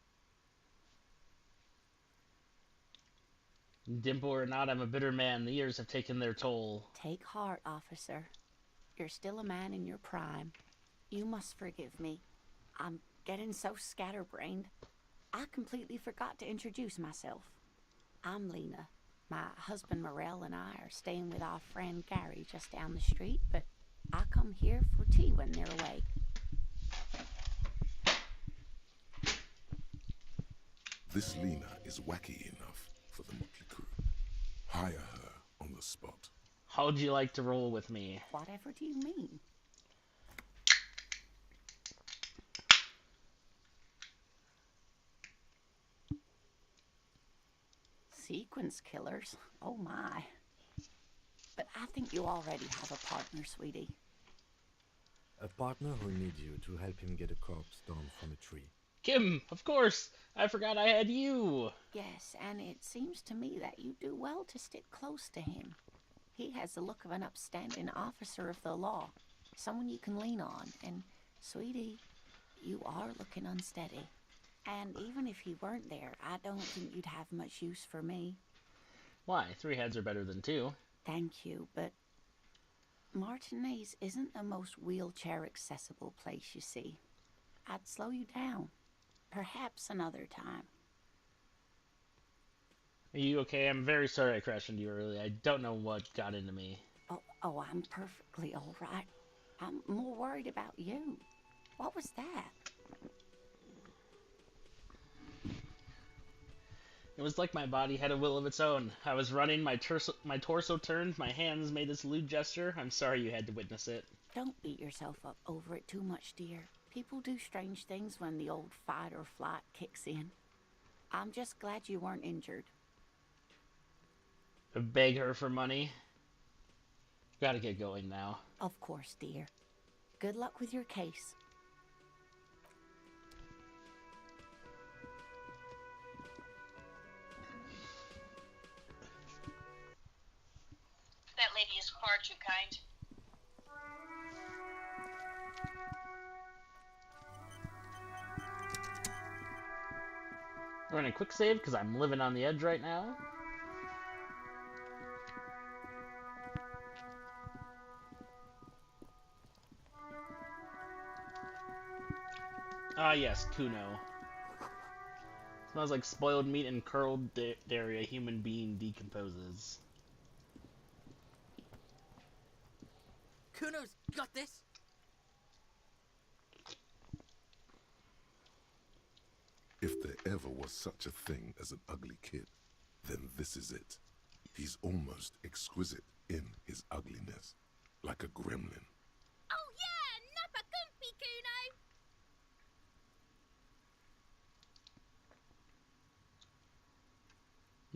Dimple or not, I'm a bitter man. The years have taken their toll. Take heart, officer. You're still a man in your prime. You must forgive me. I'm getting so scatterbrained. I completely forgot to introduce myself. I'm Lena. My husband Morel and I are staying with our friend Gary just down the street, but I come here for tea when they're away. This Lena is wacky enough for the Motley Crew. Hire her on the spot. How'd you like to roll with me? Whatever do you mean? Sequence killers? Oh my. But I think you already have a partner, sweetie. A partner who needs you to help him get a corpse down from a tree. Kim, of course! I forgot I had you! Yes, and it seems to me that you do well to stick close to him. He has the look of an upstanding officer of the law, someone you can lean on, and, sweetie, you are looking unsteady. And even if he weren't there, I don't think you'd have much use for me. Why? 3 heads are better than 2. Thank you, but Martinez isn't the most wheelchair-accessible place, you see. I'd slow you down. Perhaps another time. Are you okay? I'm very sorry I crashed into you early. I don't know what got into me. Oh, I'm perfectly all right. I'm more worried about you. What was that? It was like my body had a will of its own. I was running, my torso turned, my hands made this lewd gesture. I'm sorry you had to witness it. Don't beat yourself up over it too much, dear. People do strange things when the old fight or flight kicks in. I'm just glad you weren't injured. Beg her for money. Gotta get going now. Of course, dear. Good luck with your case. That lady is far too kind. We're gonna quick save because I'm living on the edge right now. Ah yes, Kuno. Smells like spoiled meat and curled dairy a human being decomposes. Kuno's got this. If there ever was such a thing as an ugly kid, then this is it. He's almost exquisite in his ugliness, like a gremlin. Oh yeah, Nappa Gumpy, Kuno.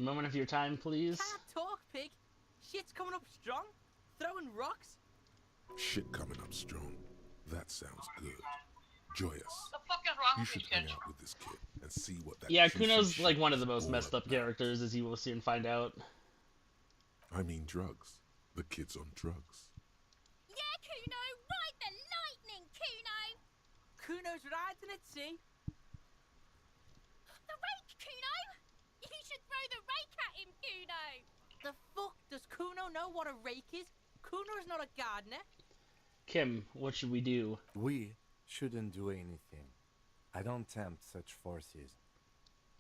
Moment of your time, please. Can't talk, pig. Shit's coming up strong. Throwing rocks. Shit coming up strong. That sounds good. Joyous. What the fuck is wrong You with should these hang kids? out with this kid and see what that Yeah, juicy Kuno's like shit one of is the most all messed up about. characters, as you will soon find out. I mean drugs. The kid's on drugs. Yeah, Kuno, ride the lightning, Kuno! Kuno's riding it, see? The rake, Kuno! You should throw the rake at him, Kuno! The fuck? Does Kuno know what a rake is? Kuno's not a gardener. Kim, what should we do? We shouldn't do anything. I don't tempt such forces.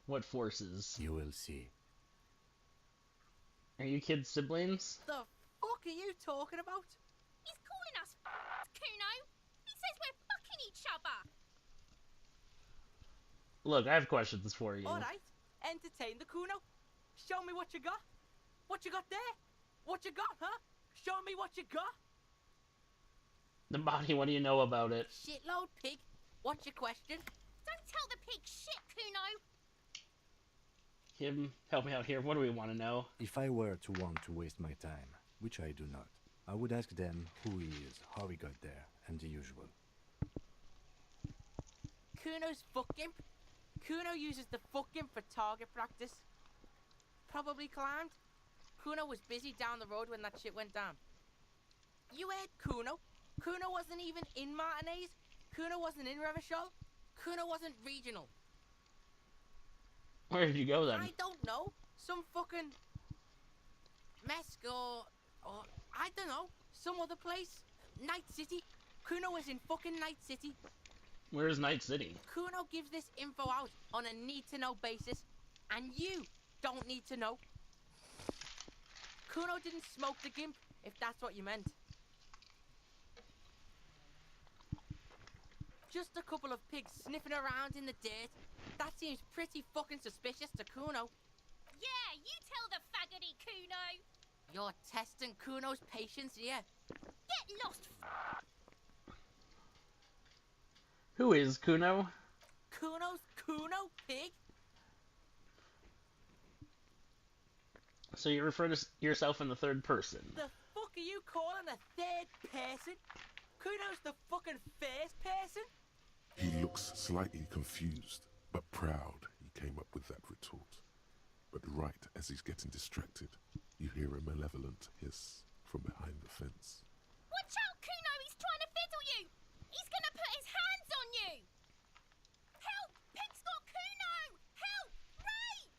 What forces? You will see. Are you kids siblings? The fuck are you talking about? He's calling us Kuno! He says we're fucking each other! Look, I have questions for you. Alright, entertain the Kuno. Show me what you got. What you got there? What you got, huh? Show me what you got. The body, what do you know about it? Shitload pig. What's your question? Don't tell the pig shit, Kuno! Kim, help me out here. What do we want to know? If I were to want to waste my time, which I do not, I would ask them who he is, how he got there, and the usual. Kuno's fucking. Kuno uses the fucking for target practice. Probably climbed. Kuno was busy down the road when that shit went down. You heard Kuno. Kuno wasn't even in Martinez. Kuno wasn't in Revachol. Kuno wasn't regional. Where did you go then? I don't know. Some fucking Mesk or I don't know. Some other place. Night City. Kuno was in fucking Night City. Where's Night City? Kuno gives this info out on a need-to-know basis, and you don't need to know. Kuno didn't smoke the gimp, if that's what you meant. Just a couple of pigs sniffing around in the dirt. That seems pretty fucking suspicious to Kuno. Yeah, you tell the faggoty, Kuno! You're testing Kuno's patience here. Get lost, Who is Kuno? Kuno's Kuno, pig? So you refer to yourself in the third person. The fuck are you calling a third person? Kuno's the fucking first person? He looks slightly confused, but proud he came up with that retort. But right as he's getting distracted, you hear a malevolent hiss from behind the fence. Watch out, Kuno! He's trying to fiddle you! He's gonna put his hands on you! Help! Pig's got Kuno! Help! Rape!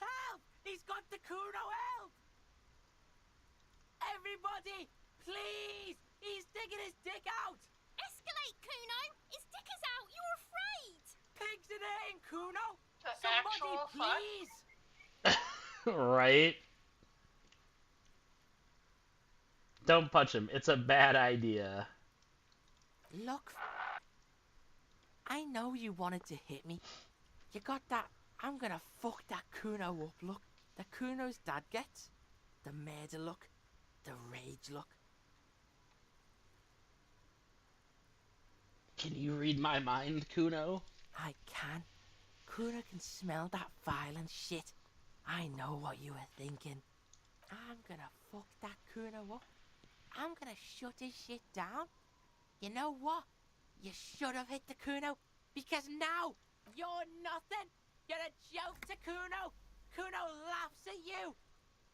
Help! He's got the Kuno, help! Everybody, please! He's digging his dick out! Escalate, Kuno! His dick is out! You're afraid! Pigs in here, Kuno! The Somebody, actual fuck? please! Right? Don't punch him. It's a bad idea. Look, I know you wanted to hit me. You got that, I'm gonna fuck that Kuno up look. The Kuno's dad gets. The murder look. The rage look. Can you read my mind, Kuno? I can. Kuno can smell that violent shit. I know what you were thinking. I'm gonna fuck that Kuno up. I'm gonna shut his shit down. You know what? You should have hit the Kuno, because now you're nothing. You're a joke to Kuno. Kuno laughs at you.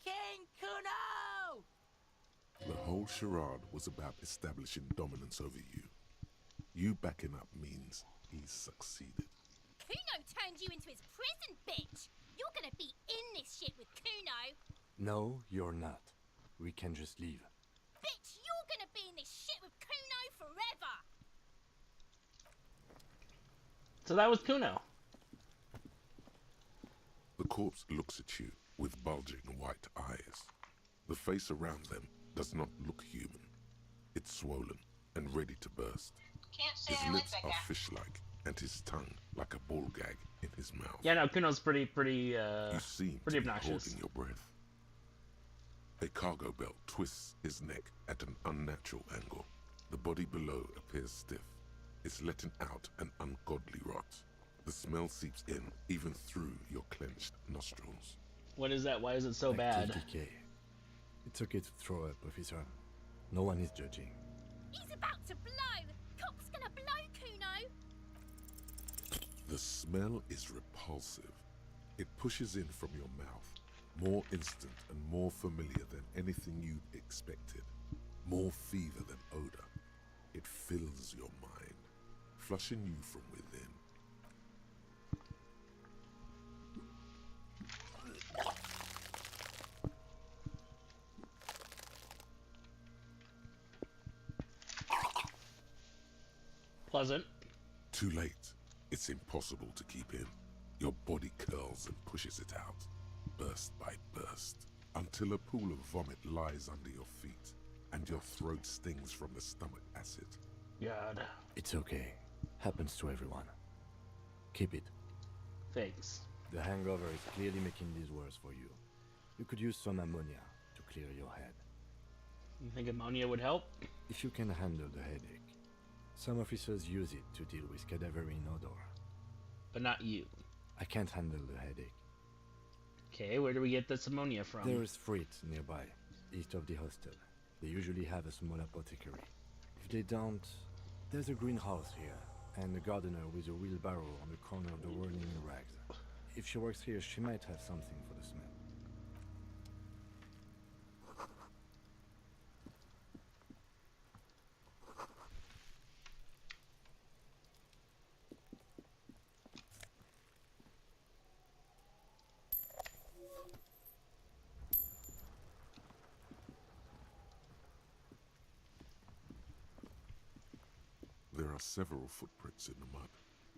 King Kuno! The whole charade was about establishing dominance over you. You backing up means he's succeeded. Kuno turned you into his prison, bitch! You're gonna be in this shit with Kuno! No, you're not. We can just leave. Bitch, you're gonna be in this shit with Kuno forever! So that was Kuno. The corpse looks at you with bulging white eyes. The face around them does not look human. It's swollen and ready to burst. Can't say His I like lips that are guy. fish-like, and his tongue like a ball gag in his mouth. Yeah, no, Kuno's pretty You seem pretty to be obnoxious. holding your breath. A cargo belt twists his neck at an unnatural angle. The body below appears stiff. It's letting out an ungodly rot. The smell seeps in, even through your clenched nostrils. What is that? Why is it so Like bad? TTK. It's okay to throw up, officer. No one is judging. He's about to blow. Cock's gonna blow, Kuno. The smell is repulsive. It pushes in from your mouth, more instant and more familiar than anything you'd expected. More fever than odor. It fills your mind, flushing you from within. Pleasant. Too late. It's impossible to keep in. Your body curls and pushes it out, burst by burst, until a pool of vomit lies under your feet, and your throat stings from the stomach acid. God. It's okay. Happens to everyone. Keep it. Thanks. The hangover is clearly making this worse for you. You could use some ammonia to clear your head. You think ammonia would help? If you can handle the headache. Some officers use it to deal with cadaverine odor. But not you. I can't handle the headache. Okay, where do we get this ammonia from? There is Frit nearby, east of the hostel. They usually have a small apothecary. If they don't, there's a greenhouse here, and a gardener with a wheelbarrow on the corner of the whirling rags. If she works here, she might have something for the smell. There are several footprints in the mud,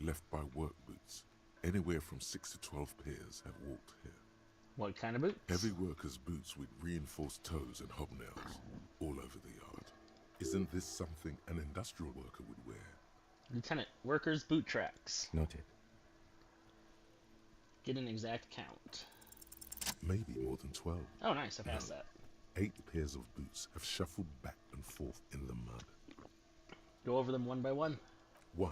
left by work boots. Anywhere from 6 to 12 pairs have walked here. What kind of boots? Heavy workers' boots with reinforced toes and hobnails, all over the yard. Isn't this something an industrial worker would wear? Lieutenant, workers' boot tracks. Noted. Get an exact count. Maybe more than 12. Oh, nice. I passed that. 8 pairs of boots have shuffled back and forth in the mud. Go over them one by one. 1.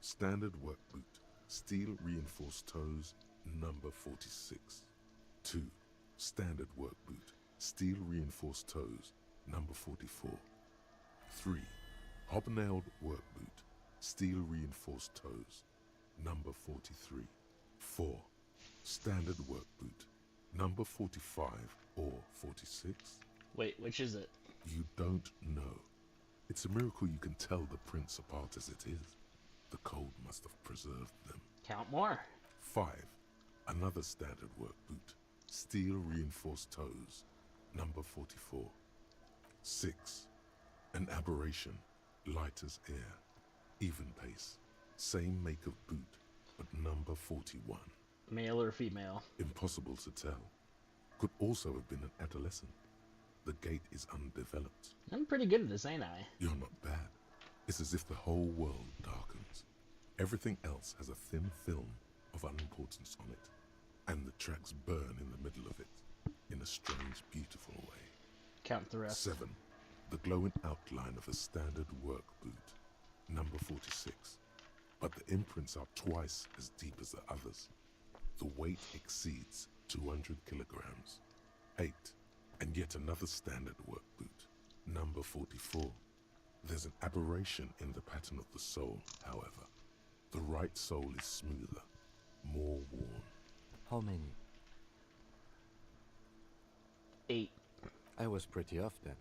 Standard work boot. Steel reinforced toes, number 46. 2. Standard work boot. Steel reinforced toes, number 44. 3. Hobnailed work boot. Steel reinforced toes, number 43. 4. Standard work boot. Number 45 or 46. Wait, which is it? You don't know. It's a miracle you can tell the prints apart as it is. The cold must have preserved them. Count more. 5. Another standard work boot. Steel reinforced toes. Number 44. 6. An aberration. Light as air. Even pace. Same make of boot, but number 41. Male or female? Impossible to tell. Could also have been an adolescent. The gait is undeveloped. I'm pretty good at this, ain't I? You're not bad. It's as if the whole world darkens. Everything else has a thin film of unimportance on it, and the tracks burn in the middle of it, in a strange, beautiful way. Count the rest. 7. The glowing outline of a standard work boot, number 46. But the imprints are twice as deep as the others. The weight exceeds 200 kilograms. 8. And yet another standard work boot, number 44. There's an aberration in the pattern of the sole, however. The right sole is smoother, more worn. How many? 8. I was pretty off then.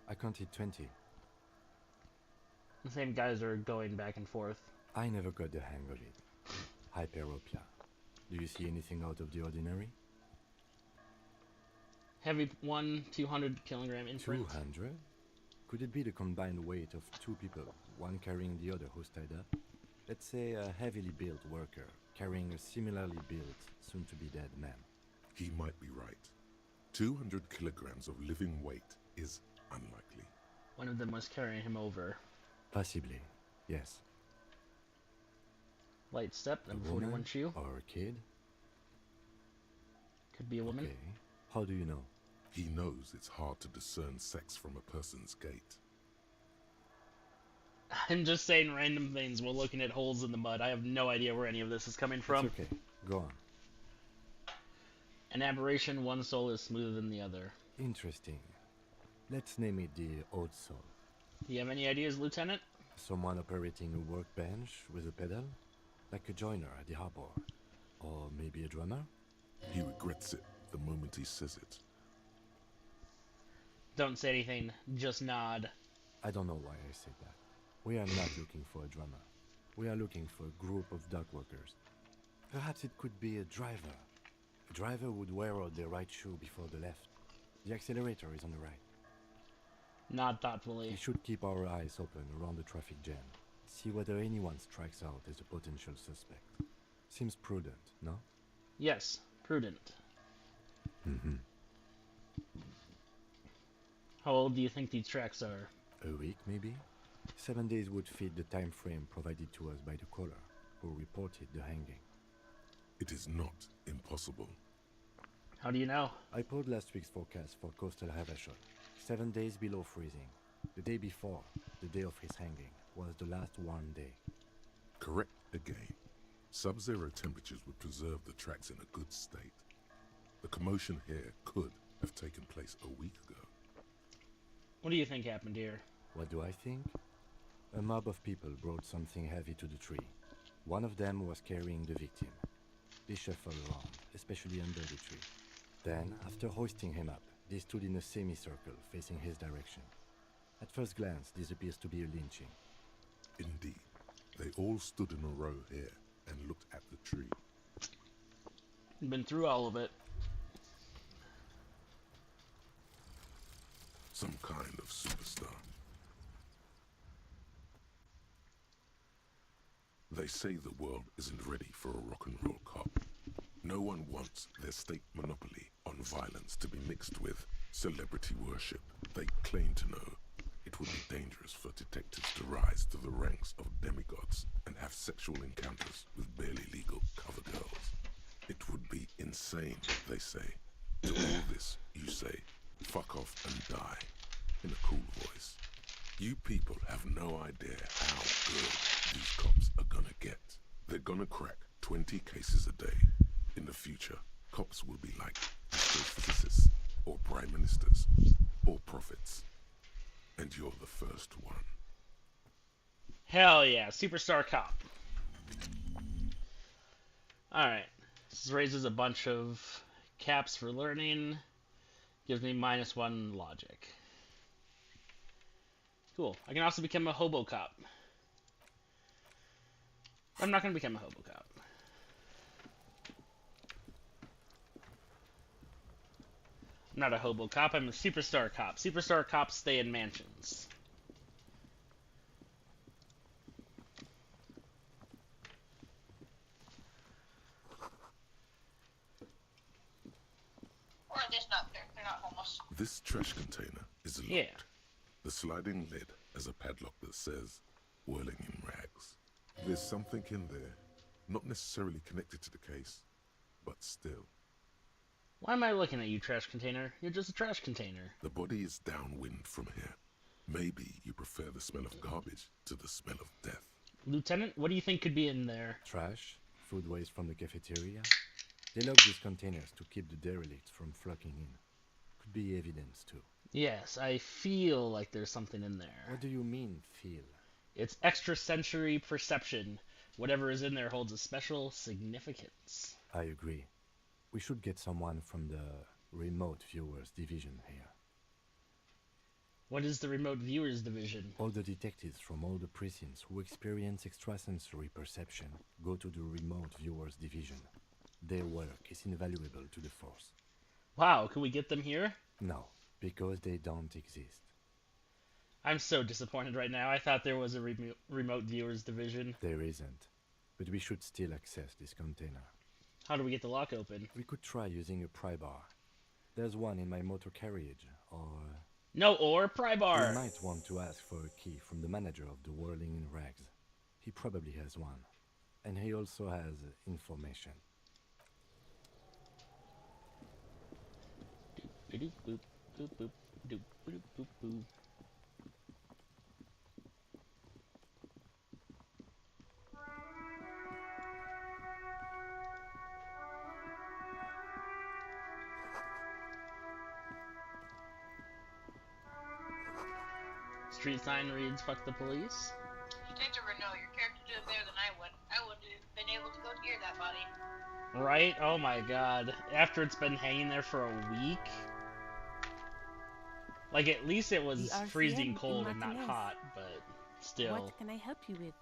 I counted 20. The same guys are going back and forth. I never got the hang of it. Hyperopia. Do you see anything out of the ordinary? Heavy one, 200 kilogram imprint. 200? Could it be the combined weight of 2 people, one carrying the other who's tied up? Let's say a heavily built worker carrying a similarly built, soon-to-be-dead man. He might be right. 200 kilograms of living weight is unlikely. One of them was carrying him over. Possibly, yes. Light step, number A woman 41 shoe. or a kid? Could be a woman. Okay. How do you know? He knows it's hard to discern sex from a person's gait. I'm just saying random things while looking at holes in the mud. I have no idea where any of this is coming from. It's okay. Go on. An aberration, one sole is smoother than the other. Interesting. Let's name it the Old Soul. Do you have any ideas, Lieutenant? Someone operating a workbench with a pedal? Like a joiner at the harbor. Or maybe a drummer? He regrets it the moment he says it. Don't say anything, just nod. I don't know why I said that. We are not looking for a drummer. We are looking for a group of dock workers. Perhaps it could be a driver. A driver would wear out their right shoe before the left. The accelerator is on the right. Nod thoughtfully. We should keep our eyes open around the traffic jam. See whether anyone strikes out as a potential suspect. Seems prudent, no? Yes, prudent. Mm-hmm. How old do you think these tracks are? A week, maybe? 7 days would fit the time frame provided to us by the caller, who reported the hanging. It is not impossible. How do you know? I pulled last week's forecast for coastal Havashot. 7 days below freezing. The day before, the day of his hanging, was the last warm day. Correct again. Sub-zero temperatures would preserve the tracks in a good state. The commotion here could have taken place a week ago. What do you think happened here? What do I think? A mob of people brought something heavy to the tree. One of them was carrying the victim. They shuffled around, especially under the tree. Then, after hoisting him up, they stood in a semicircle facing his direction. At first glance, this appears to be a lynching. Indeed. They all stood in a row here and looked at the tree. Been through all of it. Some kind of superstar. They say the world isn't ready for a rock and roll cop. No one wants their state monopoly on violence to be mixed with celebrity worship. They claim to know it would be dangerous for detectives to rise to the ranks of demigods and have sexual encounters with barely legal cover girls. It would be insane, they say. To all this, you say, fuck off and die, in a cool voice. You people have no idea how good these cops are gonna get. They're gonna crack 20 cases a day. In the future, cops will be like astrophysicists, or prime ministers, or prophets. And you're the first one. Hell yeah, superstar cop. Alright. This raises a bunch of caps for learning. Gives me -1 logic. Cool. I can also become a hobo cop. I'm not going to become a hobo cop. I'm not a hobo cop, I'm a superstar cop. Superstar cops stay in mansions. Or at least not, they're not homeless. This trash container is locked. Yeah. The sliding lid has a padlock that says, whirling in rags. There's something in there, not necessarily connected to the case, but still. Why am I looking at you, trash container? You're just a trash container. The body is downwind from here. Maybe you prefer the smell of garbage to the smell of death. Lieutenant, what do you think could be in there? Trash? Food waste from the cafeteria? They lock these containers to keep the derelicts from flocking in. Could be evidence, too. Yes, I feel like there's something in there. What do you mean, feel? It's extrasensory perception. Whatever is in there holds a special significance. I agree. We should get someone from the remote viewers division here. What is the remote viewers division? All the detectives from all the precincts who experience extrasensory perception go to the remote viewers division. Their work is invaluable to the force. Wow, can we get them here? No, because they don't exist. I'm so disappointed right now. I thought there was a remote viewers division. There isn't. But we should still access this container. How do we get the lock open? We could try using a pry bar. There's one in my motor carriage, or... Or pry bar! We might want to ask for a key from the manager of the Whirling in Rags. He probably has one. And he also has information. Doop boop boop boop doop boop boop boop. street sign reads "Fuck the police." Detective Renault, your character did it better than I would. I wouldn't have been able to go near that body. Right? Oh my god. After it's been hanging there for a week? Like, at least it was The freezing RCM cold in and not Martinez. hot, but still. What can I help you with?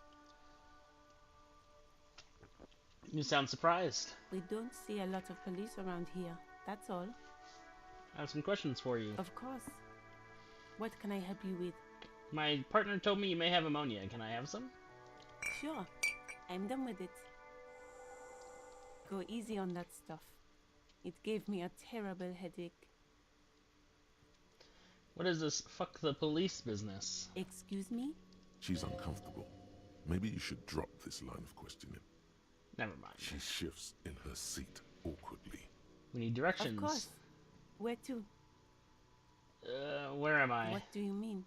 You sound surprised. We don't see a lot of police around here. That's all. I have some questions for you. Of course. What can I help you with? My partner told me you may have ammonia. Can I have some? Sure. I'm done with it. Go easy on that stuff. It gave me a terrible headache. What is this "fuck the police" business? Excuse me? She's uncomfortable. Maybe you should drop this line of questioning. Never mind. She shifts in her seat awkwardly. We need directions. Of course. Where to? Where am I? What do you mean?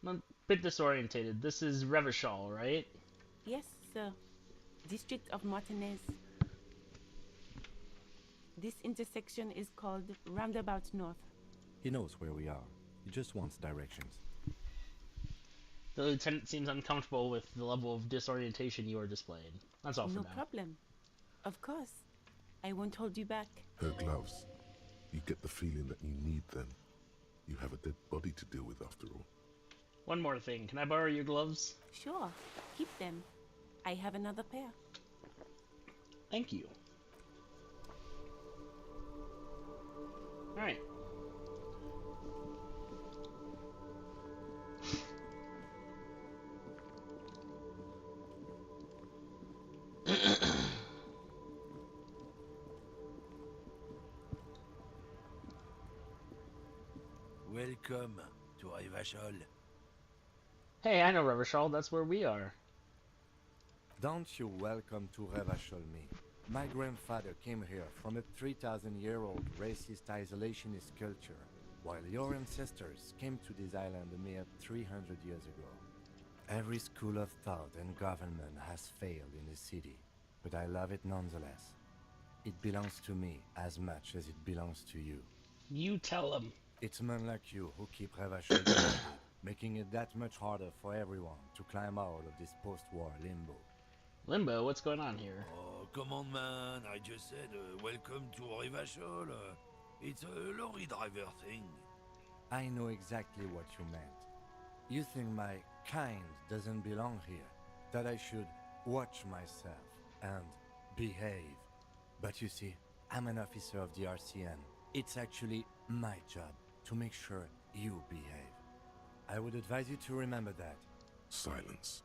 I'm a bit disorientated. This is Revachol, right? Yes, sir. District of Martinez. This intersection is called Roundabout North. He knows where we are. He just wants directions. The lieutenant seems uncomfortable with the level of disorientation you are displaying. That's all for No now. problem. Of course. I won't hold you back. Her gloves. You get the feeling that you need them. You have a dead body to deal with after all. One more thing. Can I borrow your gloves? Sure. Keep them. I have another pair. Thank you. Alright. Welcome to Revachol. Hey, I know Revachol. That's where we are. Don't you welcome to Revachol me. My grandfather came here from a 3,000-year-old racist isolationist culture, while your ancestors came to this island a mere 300 years ago. Every school of thought and government has failed in the city, but I love it nonetheless. It belongs to me as much as it belongs to you. You tell him. It's men like you who keep Revachol divided, making it that much harder for everyone to climb out of this post-war limbo. Limbo, what's going on here? Oh, come on, man. I just said welcome to Revachol. It's a lorry driver thing. I know exactly what you meant. You think my kind doesn't belong here, that I should watch myself and behave. But you see, I'm an officer of the RCN. It's actually my job to make sure you behave. I would advise you to remember that. Silence.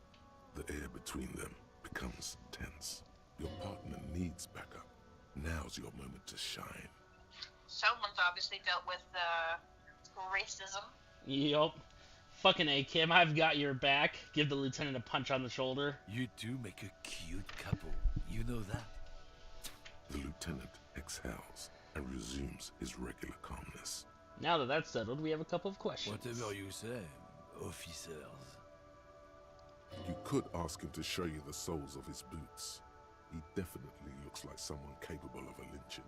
The air between them becomes tense. Your partner needs backup. Now's your moment to shine. Someone's obviously dealt with racism. Yup. Fucking A, Kim, I've got your back. Give the lieutenant a punch on the shoulder. You two make a cute couple. You know that? The lieutenant exhales and resumes his regular calmness. Now that that's settled, we have a couple of questions. Whatever you say, officers. You could ask him to show you the soles of his boots. He definitely looks like someone capable of a lynching.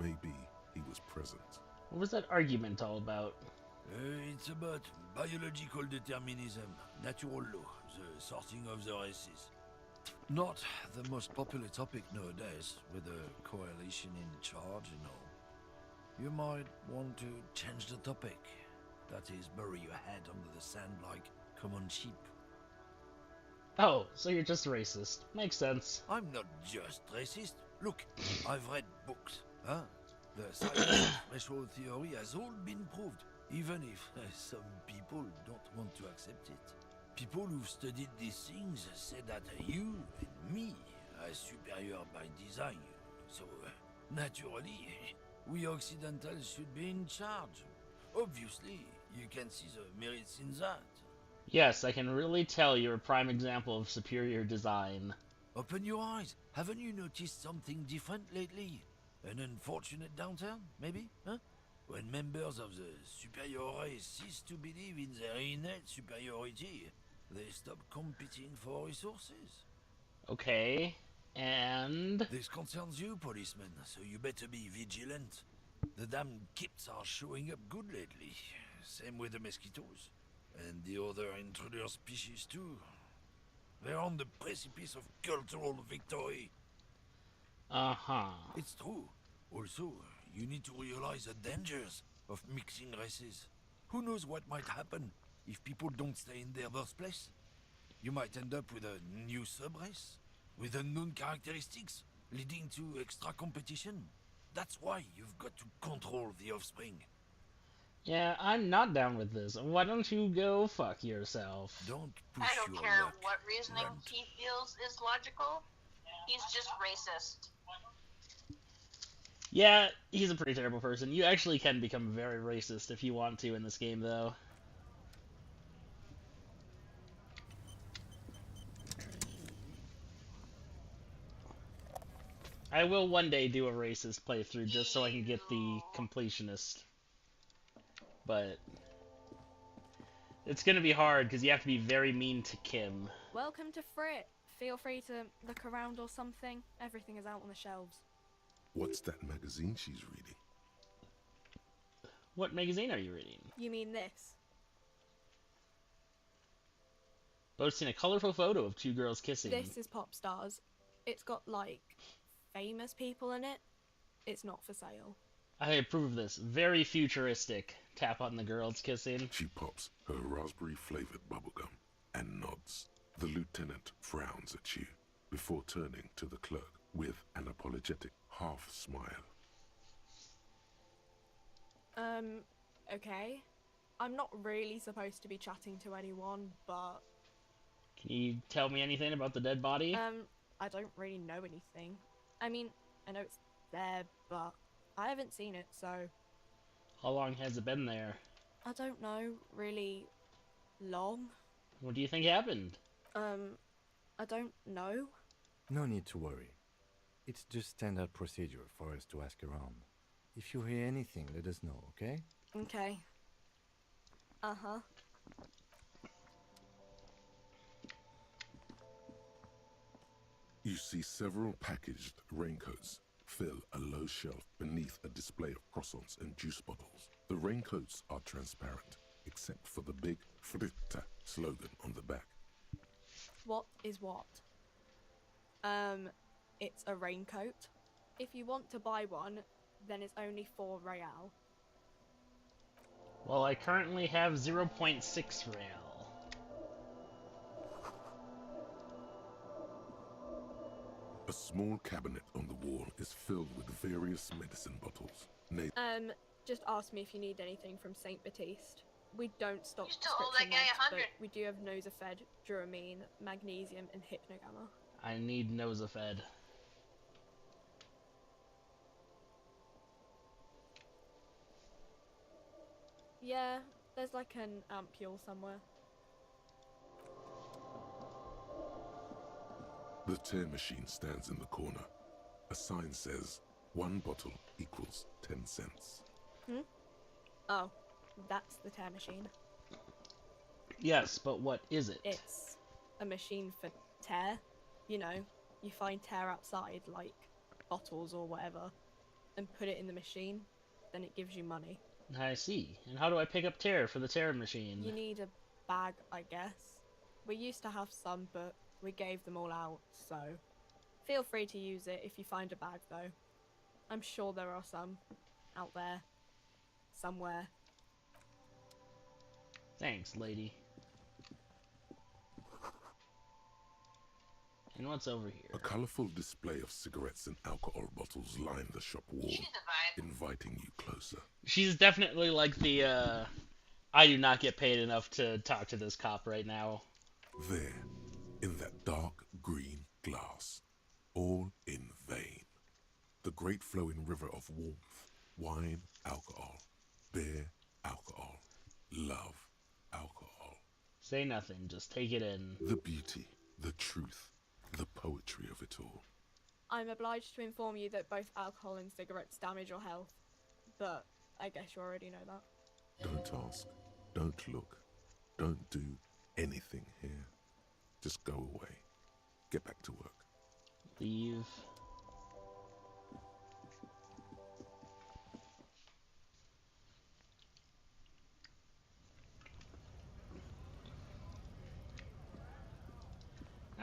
Maybe he was present. What was that argument all about? It's about biological determinism, natural law, the sorting of the races. Not the most popular topic nowadays, with the coalition in charge and all. You might want to change the topic. That is, bury your head under the sand like common sheep. Oh, so you're just racist. Makes sense. I'm not just racist. Look, I've read books. Huh? The science of racial theory has all been proved, even if some people don't want to accept it. People who've studied these things say that you and me are superior by design. So, naturally, we Occidentals should be in charge. Obviously, you can see the merits in that. Yes, I can really tell you're a prime example of superior design. Open your eyes. Haven't you noticed something different lately? An unfortunate downturn, maybe? Huh? When members of the superior race cease to believe in their innate superiority, they stop competing for resources. Okay, and... This concerns you, policeman, so you better be vigilant. The damn kips are showing up good lately. Same with the mosquitoes. And the other intruder species too. They're on the precipice of cultural victory. Uh-huh. It's true. Also, you need to realize the dangers of mixing races. Who knows what might happen if people don't stay in their birthplace? You might end up with a new sub-race, with unknown characteristics, leading to extra competition. That's why you've got to control the offspring. Yeah, I'm not down with this. Why don't you go fuck yourself? Don't I push don't your care luck, what reasoning runt. he feels is logical. He's just racist. Yeah, he's a pretty terrible person. You actually can become very racist if you want to in this game, though. I will one day do a racist playthrough just so I can get the completionist. But it's gonna be hard because you have to be very mean to Kim. Welcome to Frit. Feel free to look around or something. Everything is out on the shelves. What's that magazine she's reading? What magazine are you reading? You mean this? Boasting a colorful photo of two girls kissing. This is Pop Stars. It's got, like, famous people in it. It's not for sale. I approve of this. Very futuristic. Tap on the girls kissing. She pops her raspberry-flavored bubblegum and nods. The lieutenant frowns at you before turning to the clerk with an apologetic half-smile. Okay. I'm not really supposed to be chatting to anyone, but... Can you tell me anything about the dead body? I don't really know anything. I mean, I know it's there, but I haven't seen it, so... How long has it been there? I don't know, really long. What do you think happened? I don't know. No need to worry. It's just standard procedure for us to ask around. If you hear anything, let us know, okay? Okay. Uh-huh. You see several packaged raincoats fill a low shelf beneath a display of croissants and juice bottles. The raincoats are transparent, except for the big Fritta slogan on the back. What is what? It's a raincoat. If you want to buy one, then it's only 4 real. Well, I currently have 0.6 real. A small cabinet on the wall is filled with various medicine bottles. Just ask me if you need anything from Saint Baptiste. We don't stock You still owe that prescription guy meds, 100. but we do have Nosafed, Duramine, Magnesium, and Hypnogamma. I need Nosafed. Yeah, there's like an ampule somewhere. The tear machine stands in the corner. A sign says, 1 bottle equals 10 cents. Oh, that's the tear machine. Yes, but what is it? It's a machine for tear. You know, you find tear outside, like bottles or whatever, and put it in the machine, then it gives you money. I see. And how do I pick up tear for the tear machine? You need a bag, I guess. We used to have some, but we gave them all out, so feel free to use it if you find a bag, though. I'm sure there are some out there, somewhere. Thanks, lady. And what's over here? A colorful display of cigarettes and alcohol bottles line the shop wall, inviting you closer. She's definitely like the, I do not get paid enough to talk to this cop right now. There, in that dark green glass, all in vain. The great flowing river of warmth, wine, alcohol, beer, alcohol, love, alcohol. Say nothing, just take it in. The beauty, the truth, the poetry of it all. I'm obliged to inform you that both alcohol and cigarettes damage your health, but I guess you already know that. Don't ask, don't look, don't do anything here. Just go away. Get back to work. Leave.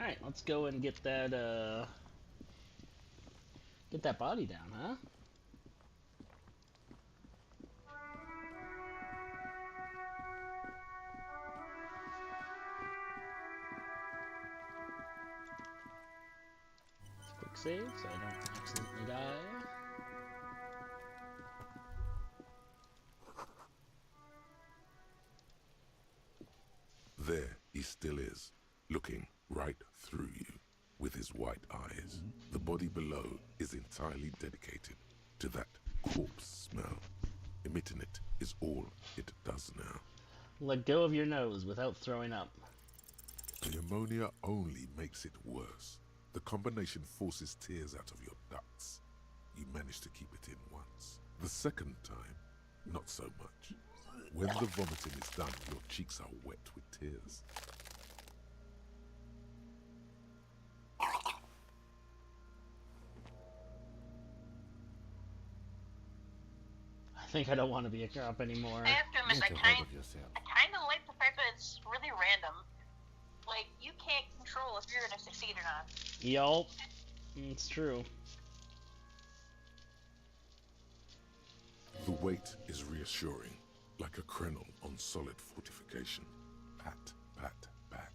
Alright, let's go and get that body down, huh? Quick save so I don't accidentally die. There he still is, looking right through you with his white eyes. The body below is entirely dedicated to that corpse smell. Emitting it is all it does now. Let go of your nose without throwing up. The ammonia only makes it worse. The combination forces tears out of your ducts. You manage to keep it in once. The second time, not so much. When the vomiting is done, your cheeks are wet with tears. I think I don't want to be a cop anymore. I have to admit, Get ahead of yourself. I kind of like the fact that it's really random. Like, you can't control if you're going to succeed or not. Yup. It's true. The weight is reassuring, like a crenel on solid fortification. Pat, pat, pat.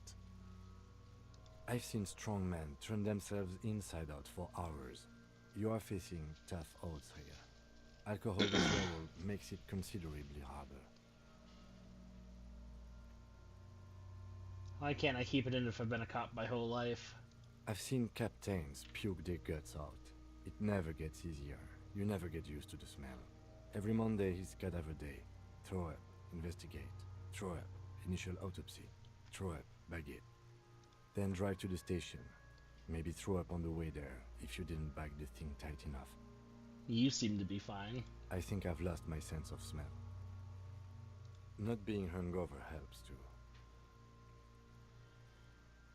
I've seen strong men turn themselves inside out for hours. You are facing tough odds here. Alcohol withdrawal makes it considerably harder. Why can't I keep it in if I've been a cop my whole life? I've seen captains puke their guts out. It never gets easier. You never get used to the smell. Every Monday is cadaver day. Throw up, investigate. Throw up, initial autopsy. Throw up, bag it. Then drive to the station. Maybe throw up on the way there if you didn't bag the thing tight enough. You seem to be fine. I think I've lost my sense of smell. Not being hungover helps too.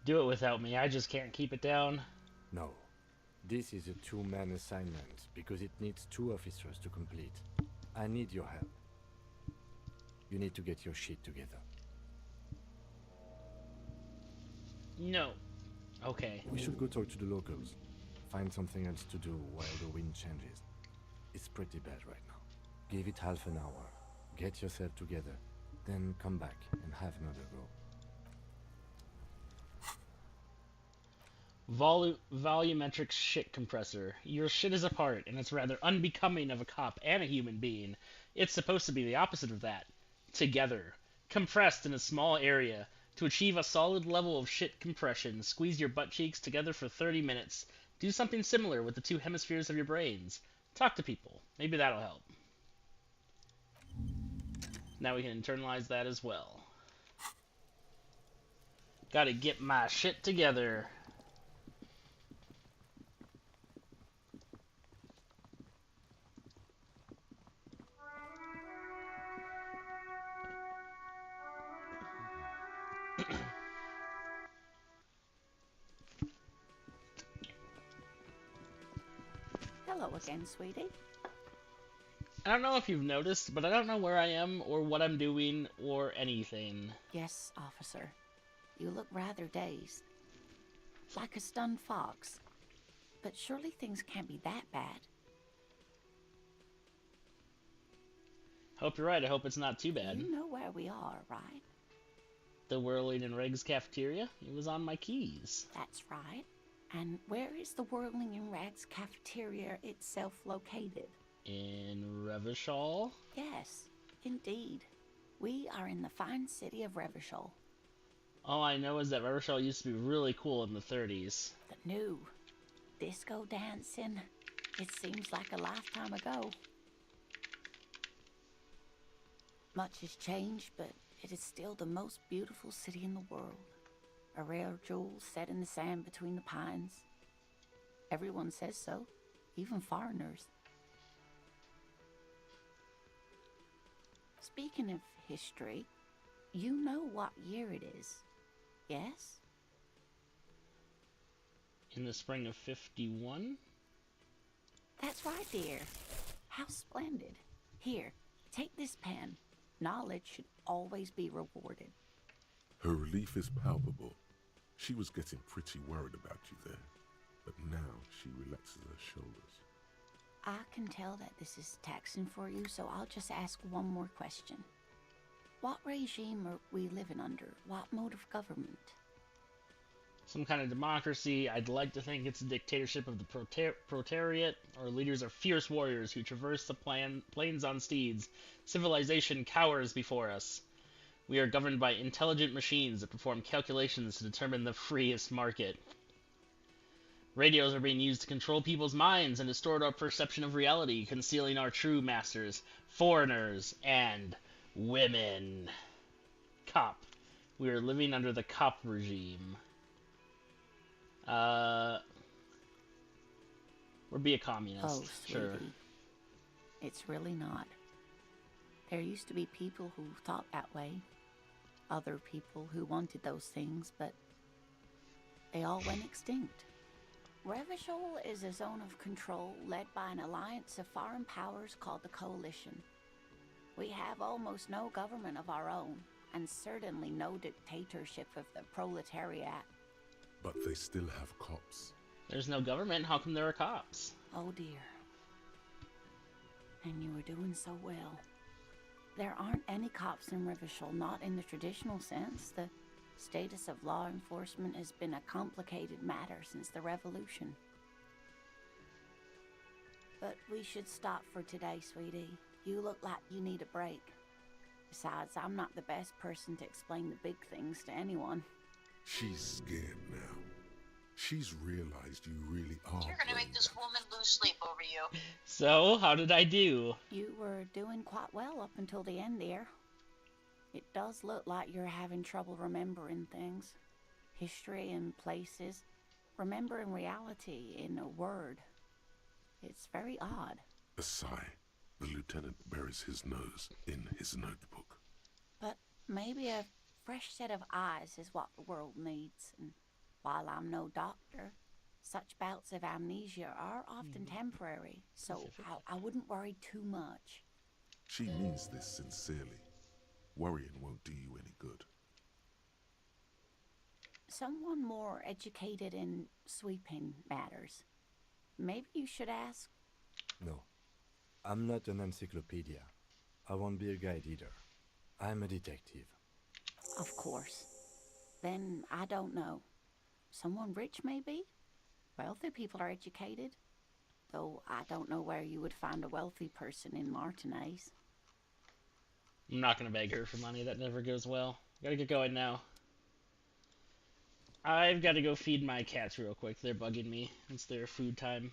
Do it without me, I just can't keep it down. No. This is a two-man assignment because it needs 2 officers to complete. I need your help. You need to get your shit together. No. Okay. We should go talk to the locals. Find something else to do while the wind changes. It's pretty bad right now. Give it half an hour. Get yourself together. Then come back and have another go. Volumetric shit compressor. Your shit is apart, and it's rather unbecoming of a cop and a human being. It's supposed to be the opposite of that. Together. Compressed in a small area. To achieve a solid level of shit compression, squeeze your butt cheeks together for 30 minutes. Do something similar with the 2 hemispheres of your brains. Talk to people. Maybe that'll help. Now we can internalize that as well. Gotta get my shit together. Hello again, sweetie. I don't know if you've noticed, but I don't know where I am or what I'm doing or anything. Yes, officer. You look rather dazed. Like a stunned fox. But surely things can't be that bad. Hope you're right. I hope it's not too bad. You know where we are, right? The Whirling in Reg's cafeteria? It was on my keys. That's right. And where is the Whirling in Rags cafeteria itself located? In Revachol? Yes, indeed. We are in the fine city of Revachol. All I know is that Revachol used to be really cool in the 30s. The new disco dancing. It seems like a lifetime ago. Much has changed, but it is still the most beautiful city in the world. A rare jewel set in the sand between the pines. Everyone says so, even foreigners. Speaking of history, you know what year it is, yes? In the spring of 51? That's right, dear. How splendid. Here, take this pen. Knowledge should always be rewarded. Her relief is palpable. She was getting pretty worried about you there, but now she relaxes her shoulders. I can tell that this is taxing for you, so I'll just ask one more question. What regime are we living under? What mode of government? Some kind of democracy. I'd like to think it's a dictatorship of the proletariat. Our leaders are fierce warriors who traverse the plains on steeds. Civilization cowers before us. We are governed by intelligent machines that perform calculations to determine the freest market. Radios are being used to control people's minds and distort our perception of reality, concealing our true masters, foreigners, and women. Cop. We are living under the cop regime. Or be a communist. Oh, sweetie. Sure. It's really not. There used to be people who thought that way. Other people who wanted those things, but they all went extinct. Revachol is a zone of control led by an alliance of foreign powers called the Coalition. We have almost no government of our own, and certainly no dictatorship of the proletariat. But they still have cops. There's no government. How come there are cops? Oh dear. And you were doing so well. There aren't any cops in Revachol, not in the traditional sense. The status of law enforcement has been a complicated matter since the revolution. But we should stop for today, sweetie. You look like you need a break. Besides, I'm not the best person to explain the big things to anyone. She's scared now. She's realized you really are. You're gonna make this woman lose sleep over you. So, how did I do? You were doing quite well up until the end there. It does look like you're having trouble remembering things. History and places. Remembering reality in a word. It's very odd. A sigh. The lieutenant buries his nose in his notebook. But maybe a fresh set of eyes is what the world needs. And while I'm no doctor, such bouts of amnesia are often temporary, so I wouldn't worry too much. She means this sincerely. Worrying won't do you any good. Someone more educated in sweeping matters. Maybe you should ask. No. I'm not an encyclopedia. I won't be a guide either. I'm a detective. Of course. Then I don't know. Someone rich, maybe? Wealthy people are educated. Though I don't know where you would find a wealthy person in Martinez. I'm not gonna beg her for money. That never goes well. Gotta get going now. I've got to go feed my cats real quick. They're bugging me. It's their food time.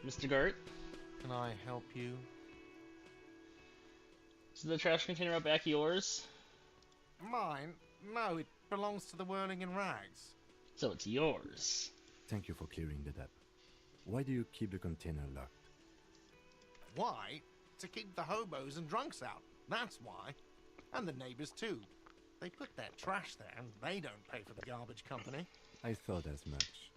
Mr. Gart? Can I help you? Is the trash container out back yours? Mine? No, it belongs to the Whirling in Rags. So it's yours. Thank you for clearing that up. Why do you keep the container locked? Why? To keep the hobos and drunks out. That's why. And the neighbors too. They put their trash there and they don't pay for the garbage company. I thought as much.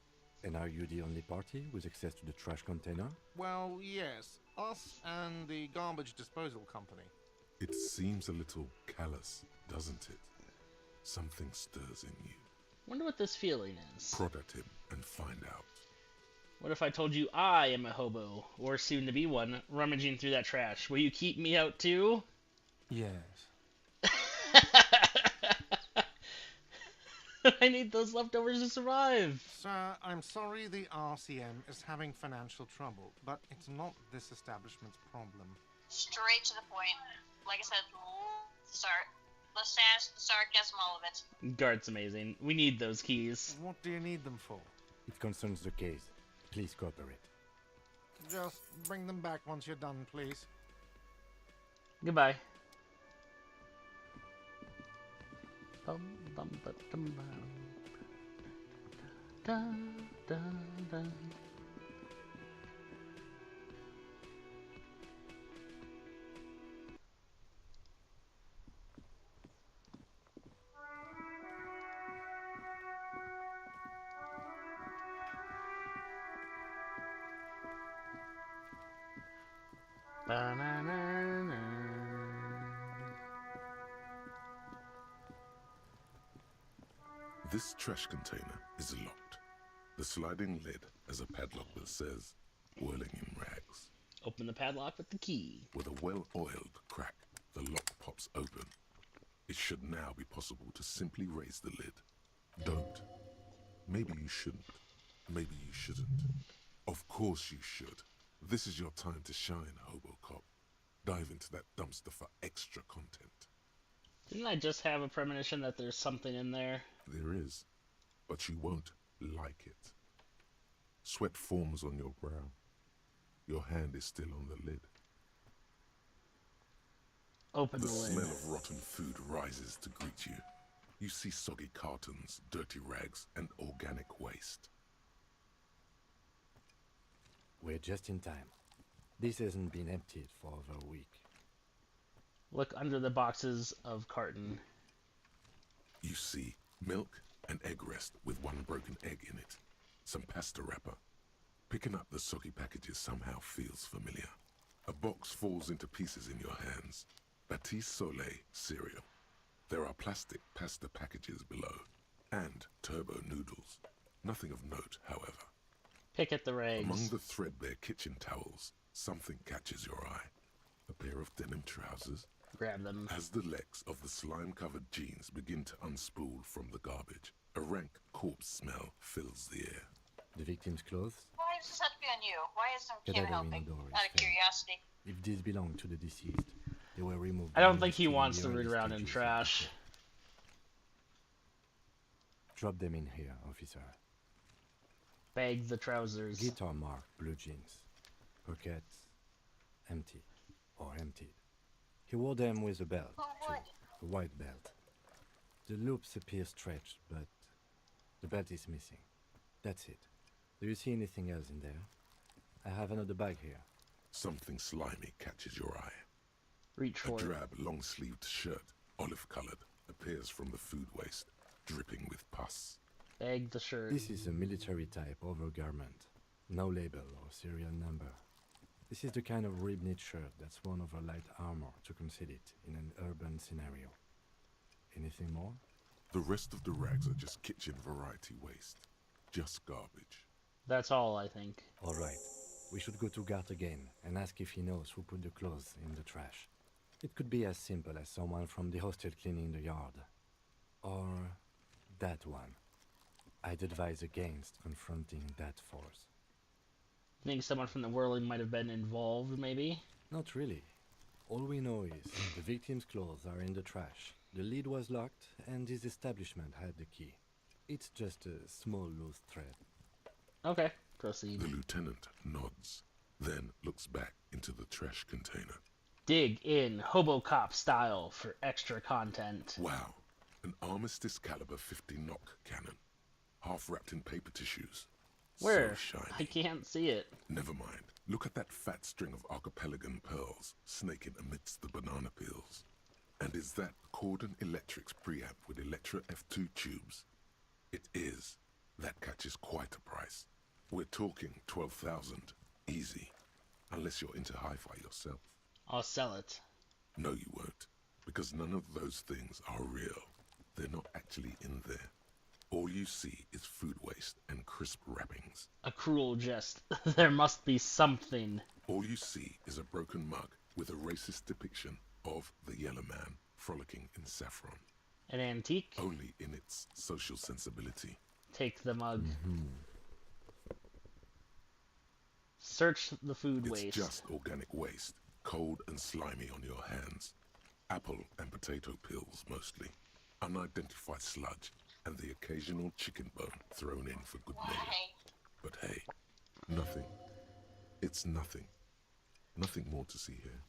And are you the only party with access to the trash container? Well, yes. Us and the garbage disposal company. It seems a little callous, doesn't it? Something stirs in you. Wonder what this feeling is. Prod at him and find out. What if I told you I am a hobo, or soon to be one, rummaging through that trash? Will you keep me out too? Yes. I need those leftovers to survive. Sir, I'm sorry the RCM is having financial trouble, but it's not this establishment's problem. Straight to the point. Like I said, the sass, the sarcasm, all of it. Guard's amazing. We need those keys. What do you need them for? It concerns the case. Please cooperate. Just bring them back once you're done, please. Goodbye. Bum, bum, ba, dum, bum. Da, da, da. Ba-na-na-na. This trash container is locked. The sliding lid has a padlock that says, Whirling in Rags. Open the padlock with the key. With a well-oiled crack, the lock pops open. It should now be possible to simply raise the lid. Don't. Maybe you shouldn't. Maybe you shouldn't. Of course you should. This is your time to shine, Hobocop. Dive into that dumpster for extra content. Didn't I just have a premonition that there's something in there? There is, but you won't like it. Sweat forms on your brow. Your hand is still on the lid. Open The the lid. smell of rotten food rises to greet you. You see soggy cartons, dirty rags, and organic waste. We're just in time. This hasn't been emptied for over a week. Look under the boxes of carton. You see milk and egg rest with one broken egg in it. Some pasta wrapper. Picking up the soggy packages somehow feels familiar. A box falls into pieces in your hands. Batiste Soleil cereal. There are plastic pasta packages below. And turbo noodles. Nothing of note, however. Pick at the rags. Among the threadbare kitchen towels, something catches your eye. A pair of denim trousers. Grab them. As the legs of the slime-covered jeans begin to unspool from the garbage, a rank corpse smell fills the air. The victim's clothes? Why does this have to be on you? Why isn't Kim Cadaver helping? inodor is Out of fair. curiosity. If these belong to the deceased, they were removed. I don't by think he investigating wants the to root early around in stages of trash. the death. Drop them in here, officer. Bag the trousers. Guitar mark, blue jeans. Pockets empty or emptied. He wore them with a belt, too. A white belt. The loops appear stretched, but the belt is missing. That's it. Do you see anything else in there? I have another bag here. Something slimy catches your eye. Reach A for it. drab, long-sleeved shirt, olive-colored, appears from the food waste, dripping with pus. Bag the shirt. This is a military type overgarment. No label or serial number. This is the kind of rib-knit shirt that's worn over light armor to conceal it in an urban scenario. Anything more? The rest of the rags are just kitchen variety waste. Just garbage. That's all, I think. Alright. We should go to Gart again and ask if he knows who put the clothes in the trash. It could be as simple as someone from the hostel cleaning the yard. Or that one. I'd advise against confronting that force. Think someone from the Whirling might have been involved, maybe? Not really. All we know is the victim's clothes are in the trash. The lid was locked and his establishment had the key. It's just a small loose thread. Okay, proceed. The lieutenant nods. then looks back into the trash container. Dig in Hobocop style for extra content. Wow, an Armistice caliber 50 knock cannon, half wrapped in paper tissues. Where? So shiny. I can't see it. Never mind. Look at that fat string of archipelagon pearls snaking amidst the banana peels. And is that Cordon Electric's preamp with Electra F2 tubes? It is. That catches quite a price. We're talking 12,000, easy. Unless you're into hi-fi yourself. I'll sell it. No, you won't. Because none of those things are real. They're not actually in there. All you see is food waste and crisp wrappings. A cruel jest. There must be something. All you see is a broken mug with a racist depiction of the Yellow Man frolicking in saffron. An antique? Only in its social sensibility. Take the mug. Search the food waste. It's just organic waste, cold and slimy on your hands. Apple and potato peels mostly. Unidentified sludge and the occasional chicken bone thrown in for good measure. But hey, nothing. It's nothing. Nothing more to see here.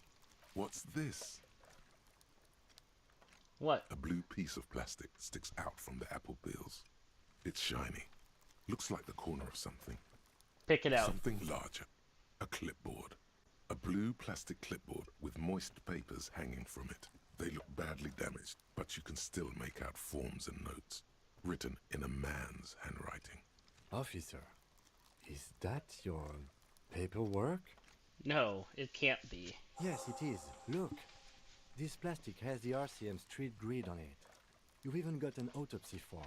What's this? What? A blue piece of plastic sticks out from the apple peels. It's shiny. Looks like the corner of something. Pick it out. Something larger. A clipboard. A blue plastic clipboard with moist papers hanging from it. They look badly damaged, but you can still make out forms and notes, written in a man's handwriting. Officer, is that your paperwork? No, it can't be. Yes, it is. Look. This plastic has the RCM street grid on it. You've even got an autopsy form.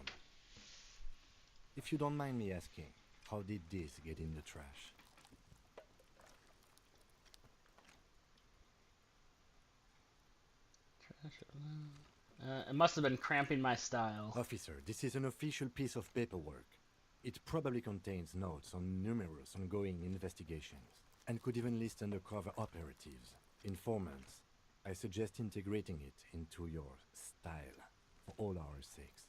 If you don't mind me asking, how did this get in the trash? It must have been cramping my style. Officer, this is an official piece of paperwork. It probably contains notes on numerous ongoing investigations, and could even list undercover operatives, informants. I suggest integrating it into your style, for all our sakes.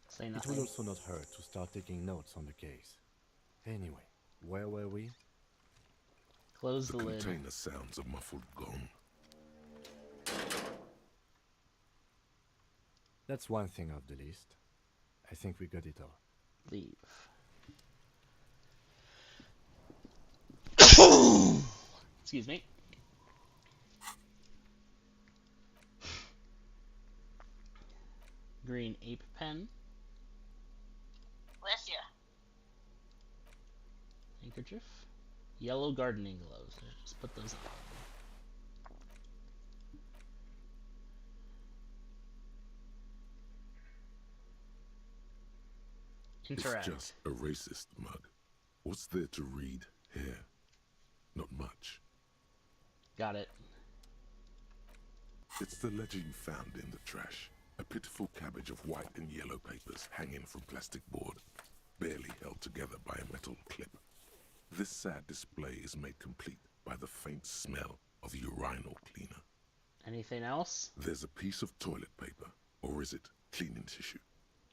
Say It nothing. will also not hurt to start taking notes on the case. Anyway, where were we? Close the The lid. container sounds a muffled gong. That's one thing off the list. I think we got it all. Leave. Excuse me. Green ape pen. Bless ya. Handkerchief. Yellow gardening gloves. Just put those on. Interact. It's just a racist mug. What's there to read here? Not much. Got it. It's the ledger you found in the trash. A pitiful cabbage of white and yellow papers hanging from plastic board, barely held together by a metal clip. This sad display is made complete by the faint smell of urinal cleaner. Anything else? There's a piece of toilet paper, or is it cleaning tissue?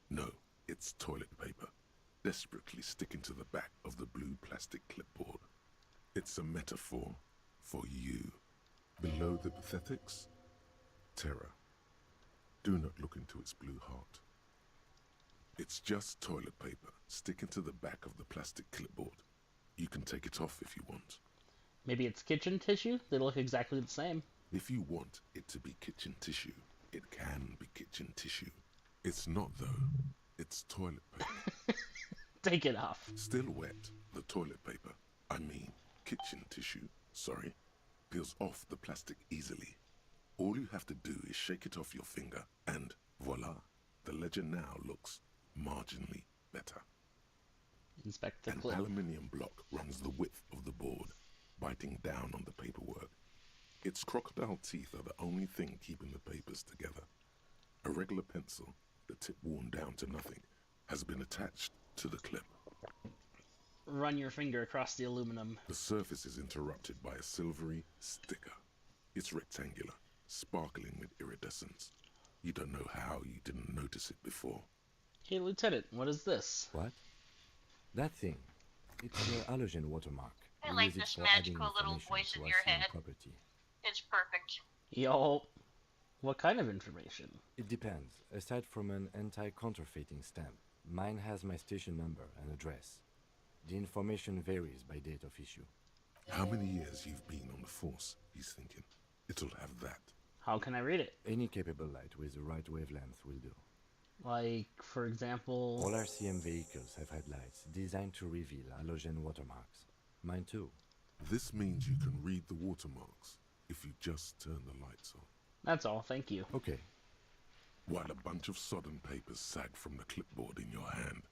No, it's toilet paper, desperately sticking to the back of the blue plastic clipboard. It's a metaphor for you. Below the pathetics, terror. Do not look into its blue heart. It's just toilet paper sticking to the back of the plastic clipboard. You can take it off if you want. Maybe it's kitchen tissue? They look exactly the same. If you want it to be kitchen tissue, it can be kitchen tissue. It's not though. It's toilet paper. Take it off. Still wet, the toilet paper, I mean kitchen tissue, sorry, peels off the plastic easily. All you have to do is shake it off your finger and voila, the ledger now looks marginally better. Inspect the An clip. aluminium block runs the width of the board, biting down on the paperwork. Its crocodile teeth are the only thing keeping the papers together. A regular pencil, the tip worn down to nothing, has been attached to the clip. Run your finger across the aluminum. The surface is interrupted by a silvery sticker. It's rectangular, sparkling with iridescence. You don't know how you didn't notice it before. Hey, Lieutenant, what is this? What? That thing. It's an halogen watermark. I We like use it this for adding magical little information voice to in your RCM head. property. It's perfect. Yo, what kind of information? It depends. Aside from an anti-counterfeiting stamp, mine has my station number and address. The information varies by date of issue. How many years you've been on the force, he's thinking. It'll have that. How can I read it? Any capable light with the right wavelength will do. Like, for example... All RCM vehicles have headlights designed to reveal halogen watermarks. Mine too. This means you can read the watermarks if you just turn the lights on. That's all, thank you. Okay. While a bunch of sodden papers sag from the clipboard in your hand,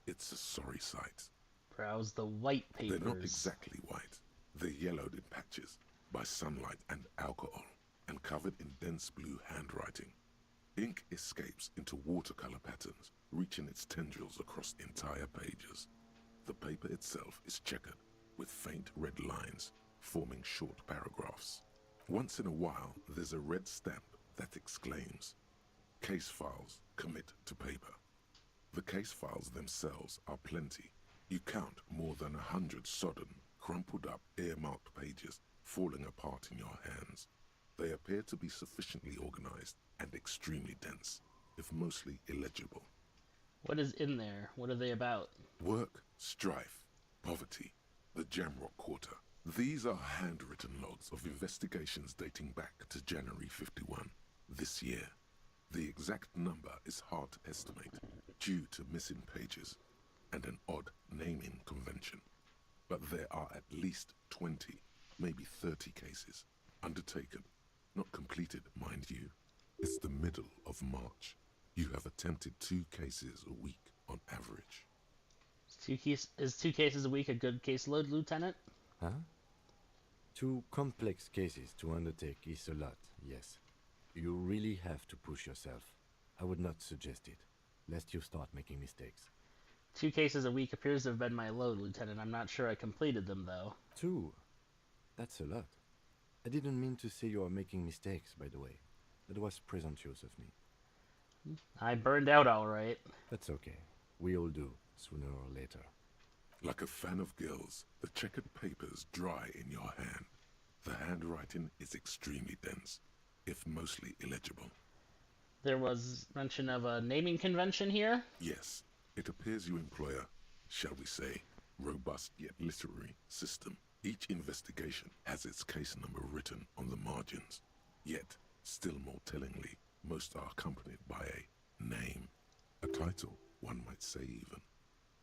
it's a sorry sight. Browse the white papers. They're not exactly white. They're yellowed in patches by sunlight and alcohol, and covered in dense blue handwriting. Ink escapes into watercolor patterns, reaching its tendrils across entire pages. The paper itself is checkered, with faint red lines, forming short paragraphs. Once in a while, there's a red stamp that exclaims, "Case files commit to paper." The case files themselves are plenty. You count more than 100 sodden, crumpled up, earmarked pages falling apart in your hands. They appear to be sufficiently organized and extremely dense, if mostly illegible. What is in there? What are they about? Work, strife, poverty, the Jamrock Quarter. These are handwritten logs of investigations dating back to January 51, this year. The exact number is hard to estimate due to missing pages and an odd naming convention. But there are at least 20, maybe 30 cases undertaken, not completed, mind you. It's the middle of March. You have attempted 2 cases a week on average. Is 2 cases a week a good caseload, Lieutenant? Huh? 2 complex cases to undertake is a lot, yes. You really have to push yourself. I would not suggest it, lest you start making mistakes. 2 cases a week appears to have been my load, Lieutenant. I'm not sure I completed them, though. 2? That's a lot. I didn't mean to say you are making mistakes, by the way. That was presumptuous of me. I burned out all right. That's okay. We all do, sooner or later. Like a fan of gills, the checkered papers dry in your hand. The handwriting is extremely dense, if mostly illegible. There was mention of a naming convention here? Yes, it appears you employ a, shall we say, robust yet literary system. Each investigation has its case number written on the margins. Yet, still more tellingly, most are accompanied by a name. A title, one might say even.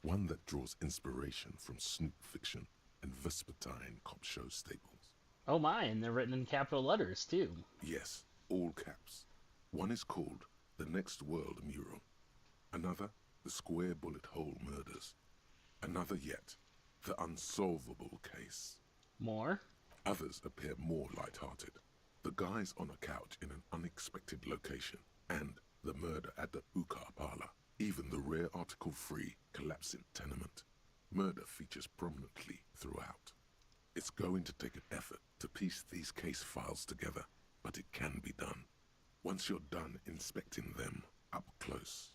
One that draws inspiration from snoop fiction and vespertine cop show staples. Oh my, and they're written in capital letters, too. Yes, all caps. One is called The Next World Mural. Another, The Square Bullet Hole Murders. Another yet, The Unsolvable Case. More? Others appear more light-hearted. The guys on a couch in an unexpected location, and the murder at the Ukar Parlor. Even the rare article-free collapsing tenement. Murder features prominently throughout. It's going to take an effort to piece these case files together, but it can be done. Once you're done inspecting them up close.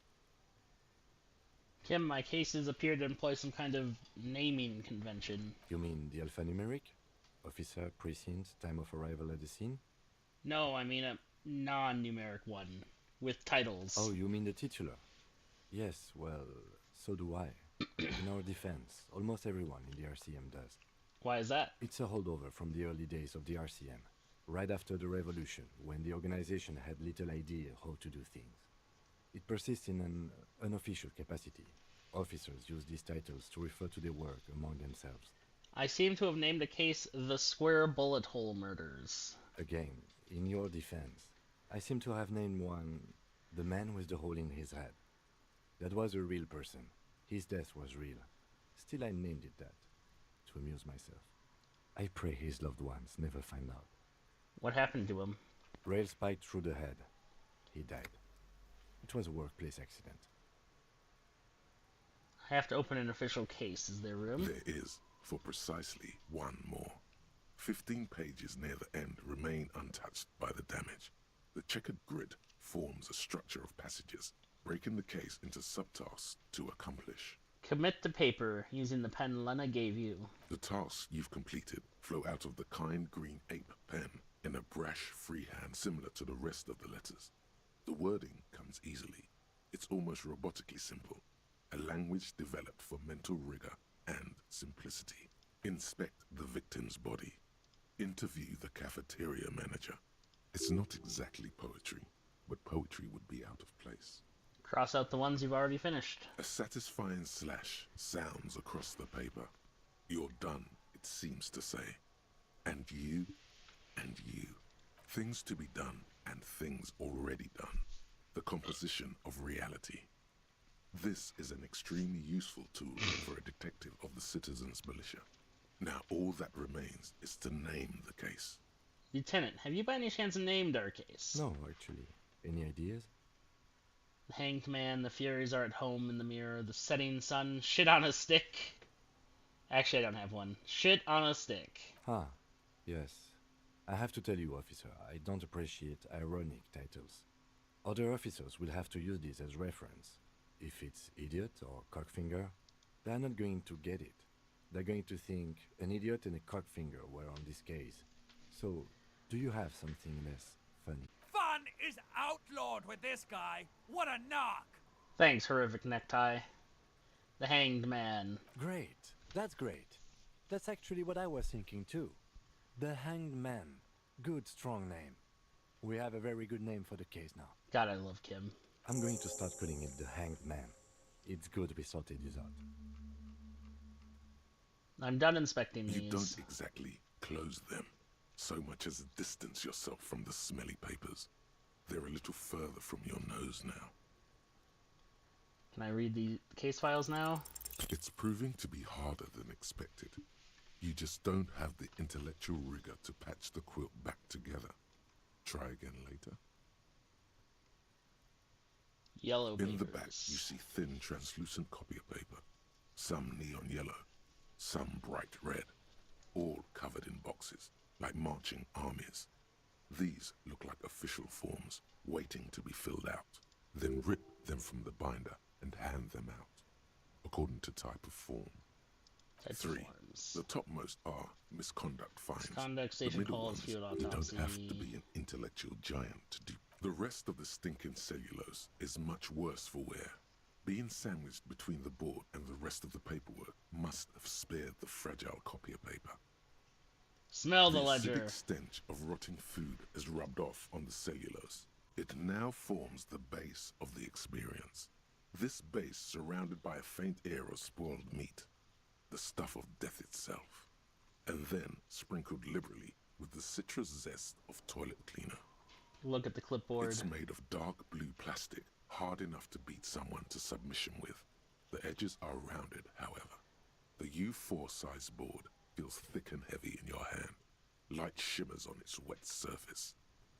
Kim, my cases appear to employ some kind of naming convention. You mean the alphanumeric? Officer, precinct, time of arrival at the scene? No, I mean a non-numeric one, with titles. Oh, you mean the titular? Yes, well, so do I. In our defense, almost everyone in the RCM does. Why is that? It's a holdover from the early days of the RCM, right after the revolution, when the organization had little idea how to do things. It persists in an unofficial capacity. Officers use these titles to refer to their work among themselves. I seem to have named a case The Square Bullet Hole Murders. Again, in your defense, I seem to have named one The Man with the Hole in His Head. That was a real person. His death was real. Still, I named it that, to amuse myself. I pray his loved ones never find out. What happened to him? Rail spiked through the head. He died. It was a workplace accident. I have to open an official case. Is there room? There is, for precisely one more. 15 pages near the end remain untouched by the damage. The checkered grid forms a structure of passages, breaking the case into subtasks to accomplish. Commit to paper using the pen Lena gave you. The tasks you've completed flow out of the kind green ape pen in a brash freehand similar to the rest of the letters. The wording comes easily. It's almost robotically simple, a language developed for mental rigor and simplicity. Inspect the victim's body. Interview the cafeteria manager. It's not exactly poetry, but poetry would be out of place. Cross out the ones you've already finished. A satisfying slash sounds across the paper. You're done, it seems to say. And you, and you. Things to be done and things already done. The composition of reality. This is an extremely useful tool for a detective of the Citizens Militia. Now all that remains is to name the case. Lieutenant, have you by any chance named our case? No, actually. Any ideas? The Hanged Man, the Furies are at home in the mirror, the setting sun, shit on a stick. Actually, I don't have one. Shit on a stick. Ah, yes. I have to tell you, officer, I don't appreciate ironic titles. Other officers will have to use this as reference. If it's idiot or cockfinger, they're not going to get it. They're going to think an idiot and a cockfinger were on this case. So, do you have something less funny? Fun is outlawed with this guy. What a knock! Thanks, horrific necktie. The Hanged Man. Great. That's great. That's actually what I was thinking too. The Hanged Man. Good, strong name. We have a very good name for the case now. God, I love Kim. I'm going to start calling it the Hanged Man. It's good we sorted this out. I'm done inspecting these. You don't exactly close them, so much as distance yourself from the smelly papers. They're a little further from your nose now. Can I read the case files now? It's proving to be harder than expected. You just don't have the intellectual rigor to patch the quilt back together. Try again later. Yellow papers. In the back, you see thin, translucent copy of paper. Some neon yellow, some bright red, all covered in boxes, like marching armies. These look like official forms, waiting to be filled out. Then rip them from the binder and hand them out, according to type of form. Type 3. forms. The topmost are misconduct fines. Misconduct, The station middle calls, ones, field you autopsy. don't have to be an intellectual giant to do. The rest of the stinking cellulose is much worse for wear. Being sandwiched between the board and the rest of the paperwork must have spared the fragile copy of paper. Smell the The ledger. acidic stench of rotting food is rubbed off on the cellulose. It now forms the base of the experience. This base surrounded by a faint air of spoiled meat, the stuff of death itself, and then sprinkled liberally with the citrus zest of toilet cleaner. Look at the clipboard. It's made of dark blue plastic, hard enough to beat someone to submission with. The edges are rounded, however. The U4 size board feels thick and heavy in your hand. Light shimmers on its wet surface.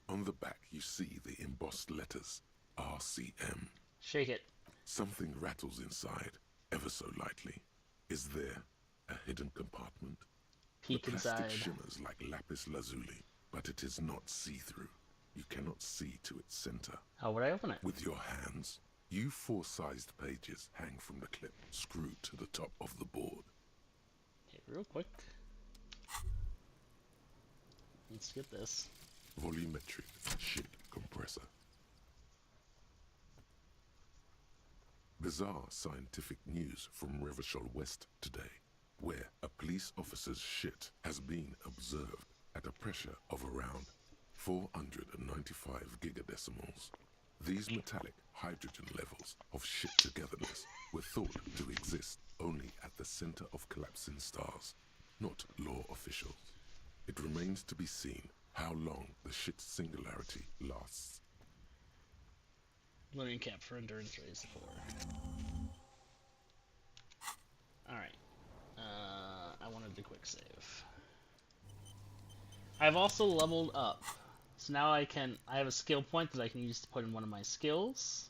On the back you see the embossed letters, RCM. Shake it. Something rattles inside, ever so lightly. Is there a hidden compartment? Peek the plastic inside. shimmers like lapis lazuli, but it is not see-through. You cannot see to its center. How would I open it? With your hands, U4-sized pages hang from the clip, screwed to the top of the board. Okay, real quick. Let's get this. Volumetric shit compressor. Bizarre scientific news from Revachol West today, where a police officer's shit has been observed at a pressure of around 495 gigadecimals. These metallic hydrogen levels of shit togetherness were thought to exist only at the center of collapsing stars, not law officials. It remains to be seen how long the shit singularity lasts. Learning cap for endurance raise 4. Alright. I wanted the quick save. I've also leveled up. So now I have a skill point that I can use to put in one of my skills.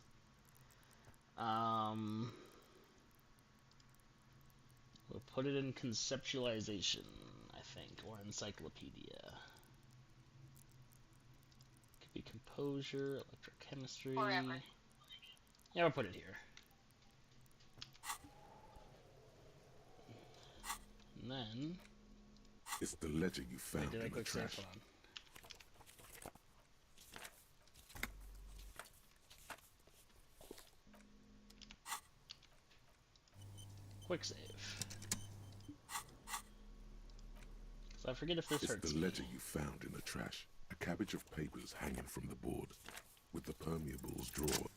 We'll put it in conceptualization, I think, or encyclopedia. Could be composure, electrochemistry. Forever. Yeah, we'll put it here. And then... It's the ledger you found did I in the quick save? trash. Hold on. Quick save. So I forget if this It's hurts the me. ledger you found in the trash. A cabbage of papers hanging from the board, with the permeables drawer.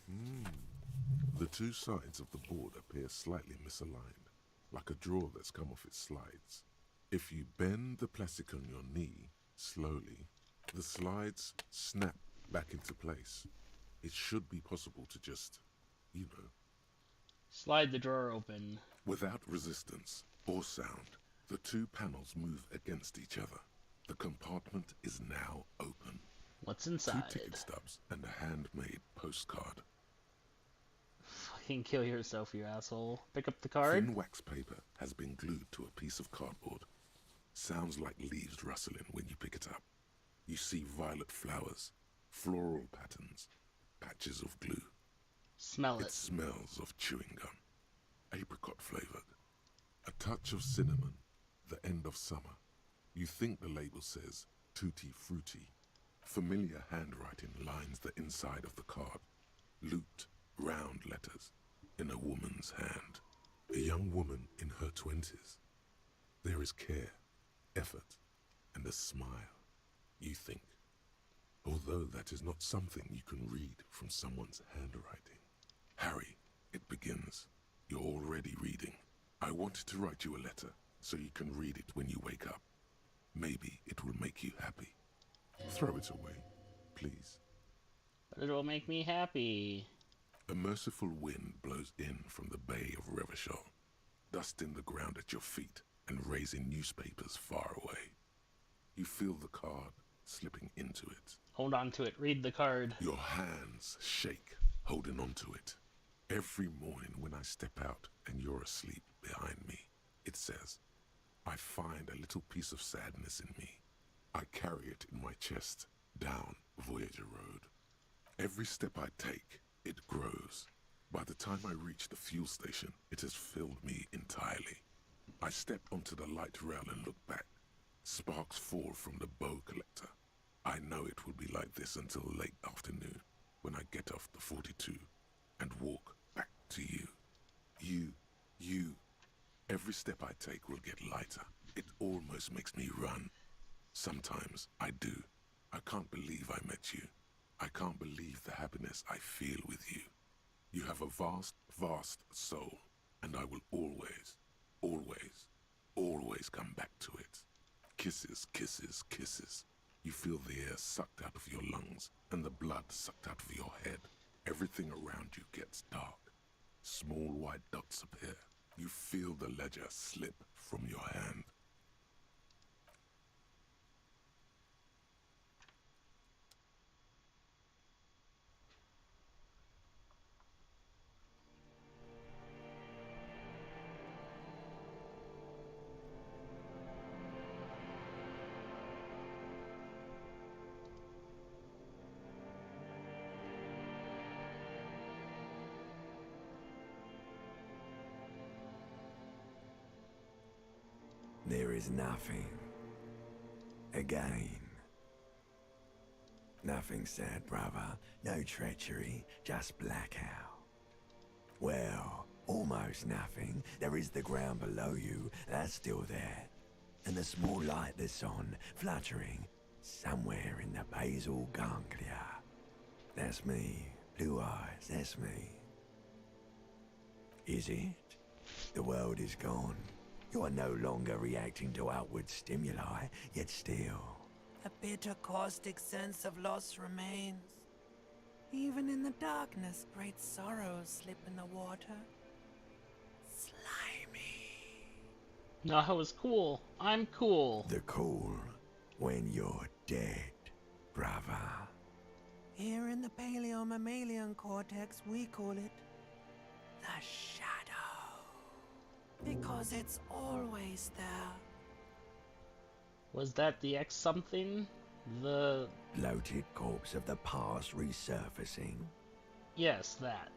The two sides of the board appear slightly misaligned, like a drawer that's come off its slides. If you bend the plastic on your knee slowly, the slides snap back into place. It should be possible to just, you know, Slide the drawer open. without resistance or sound. The two panels move against each other. The compartment is now open. What's 2 inside? ticket stubs and a handmade postcard. Fucking kill yourself, you asshole. Pick up the card. Thin wax paper has been glued to a piece of cardboard. Sounds like leaves rustling when you pick it up. You see violet flowers, floral patterns, patches of glue. Smell It it. smells of chewing gum, apricot flavored. A touch of cinnamon, the end of summer. You think the label says tutti frutti. Familiar handwriting lines the inside of the card. Looped, round letters in a woman's hand. A young woman in her 20s. There is care, effort, and a smile, you think. Although that is not something you can read from someone's handwriting. Harry, it begins. You're already reading. I wanted to write you a letter so you can read it when you wake up. Maybe it will make you happy. Throw it away, please. But it will make me happy. A merciful wind blows in from the Bay of Revachol, dusting the ground at your feet and raising newspapers far away. You feel the card slipping into it. Hold on to it. Read the card. Your hands shake, holding onto it. Every morning when I step out and you're asleep behind me, it says, I find a little piece of sadness in me. I carry it in my chest down Voyager Road. Every step I take, it grows. By the time I reach the fuel station, it has filled me entirely. I step onto the light rail and look back. Sparks fall from the bow collector. I know it will be like this until late afternoon, when I get off the 42 and walk back to you. You. Every step I take will get lighter. It almost makes me run. Sometimes I do. I can't believe I met you. I can't believe the happiness I feel with you. You have a vast, vast soul, and I will always, always, always come back to it. Kisses, kisses, kisses. You feel the air sucked out of your lungs and the blood sucked out of your head. Everything around you gets dark. Small white dots appear. You feel the ledger slip from your hand. There is nothing. Again. Nothing sad, brother. No treachery, just blackout. Well, almost nothing. There is the ground below you, that's still there. And the small light that's on, fluttering, somewhere in the basal ganglia. That's me. Blue eyes, that's me. Is it? The world is gone. You are no longer reacting to outward stimuli, yet still. A bitter, caustic sense of loss remains. Even in the darkness, great sorrows slip in the water. Slimy. No, I was cool. I'm cool. The cool when you're dead, brother. Here in the paleo-mammalian cortex, we call it the shadow. Because it's always there. Was that the X something? The... Bloated corpse of the past resurfacing. Yes, that.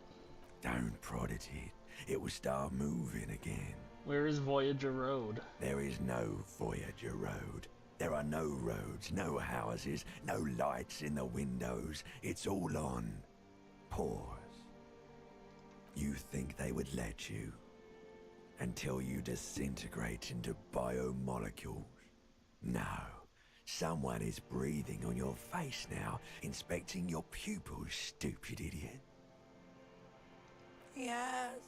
Don't prod at it. It will start moving again. Where is Voyager Road? There is no Voyager Road. There are no roads, no houses, no lights in the windows. It's all on pause. You think they would let you? Until you disintegrate into biomolecules? No. Someone is breathing on your face now, inspecting your pupils, stupid idiot. Yes,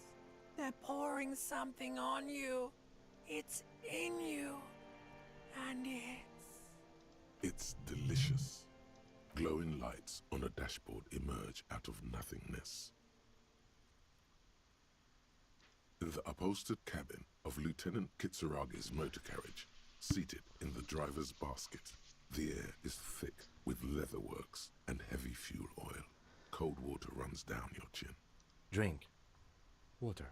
they're pouring something on you. It's in you. And It's delicious. Glowing lights on a dashboard emerge out of nothingness. In the upholstered cabin of Lieutenant Kitsuragi's motor carriage, seated in the driver's basket, the air is thick with leatherworks and heavy fuel oil. Cold water runs down your chin. Drink. Water.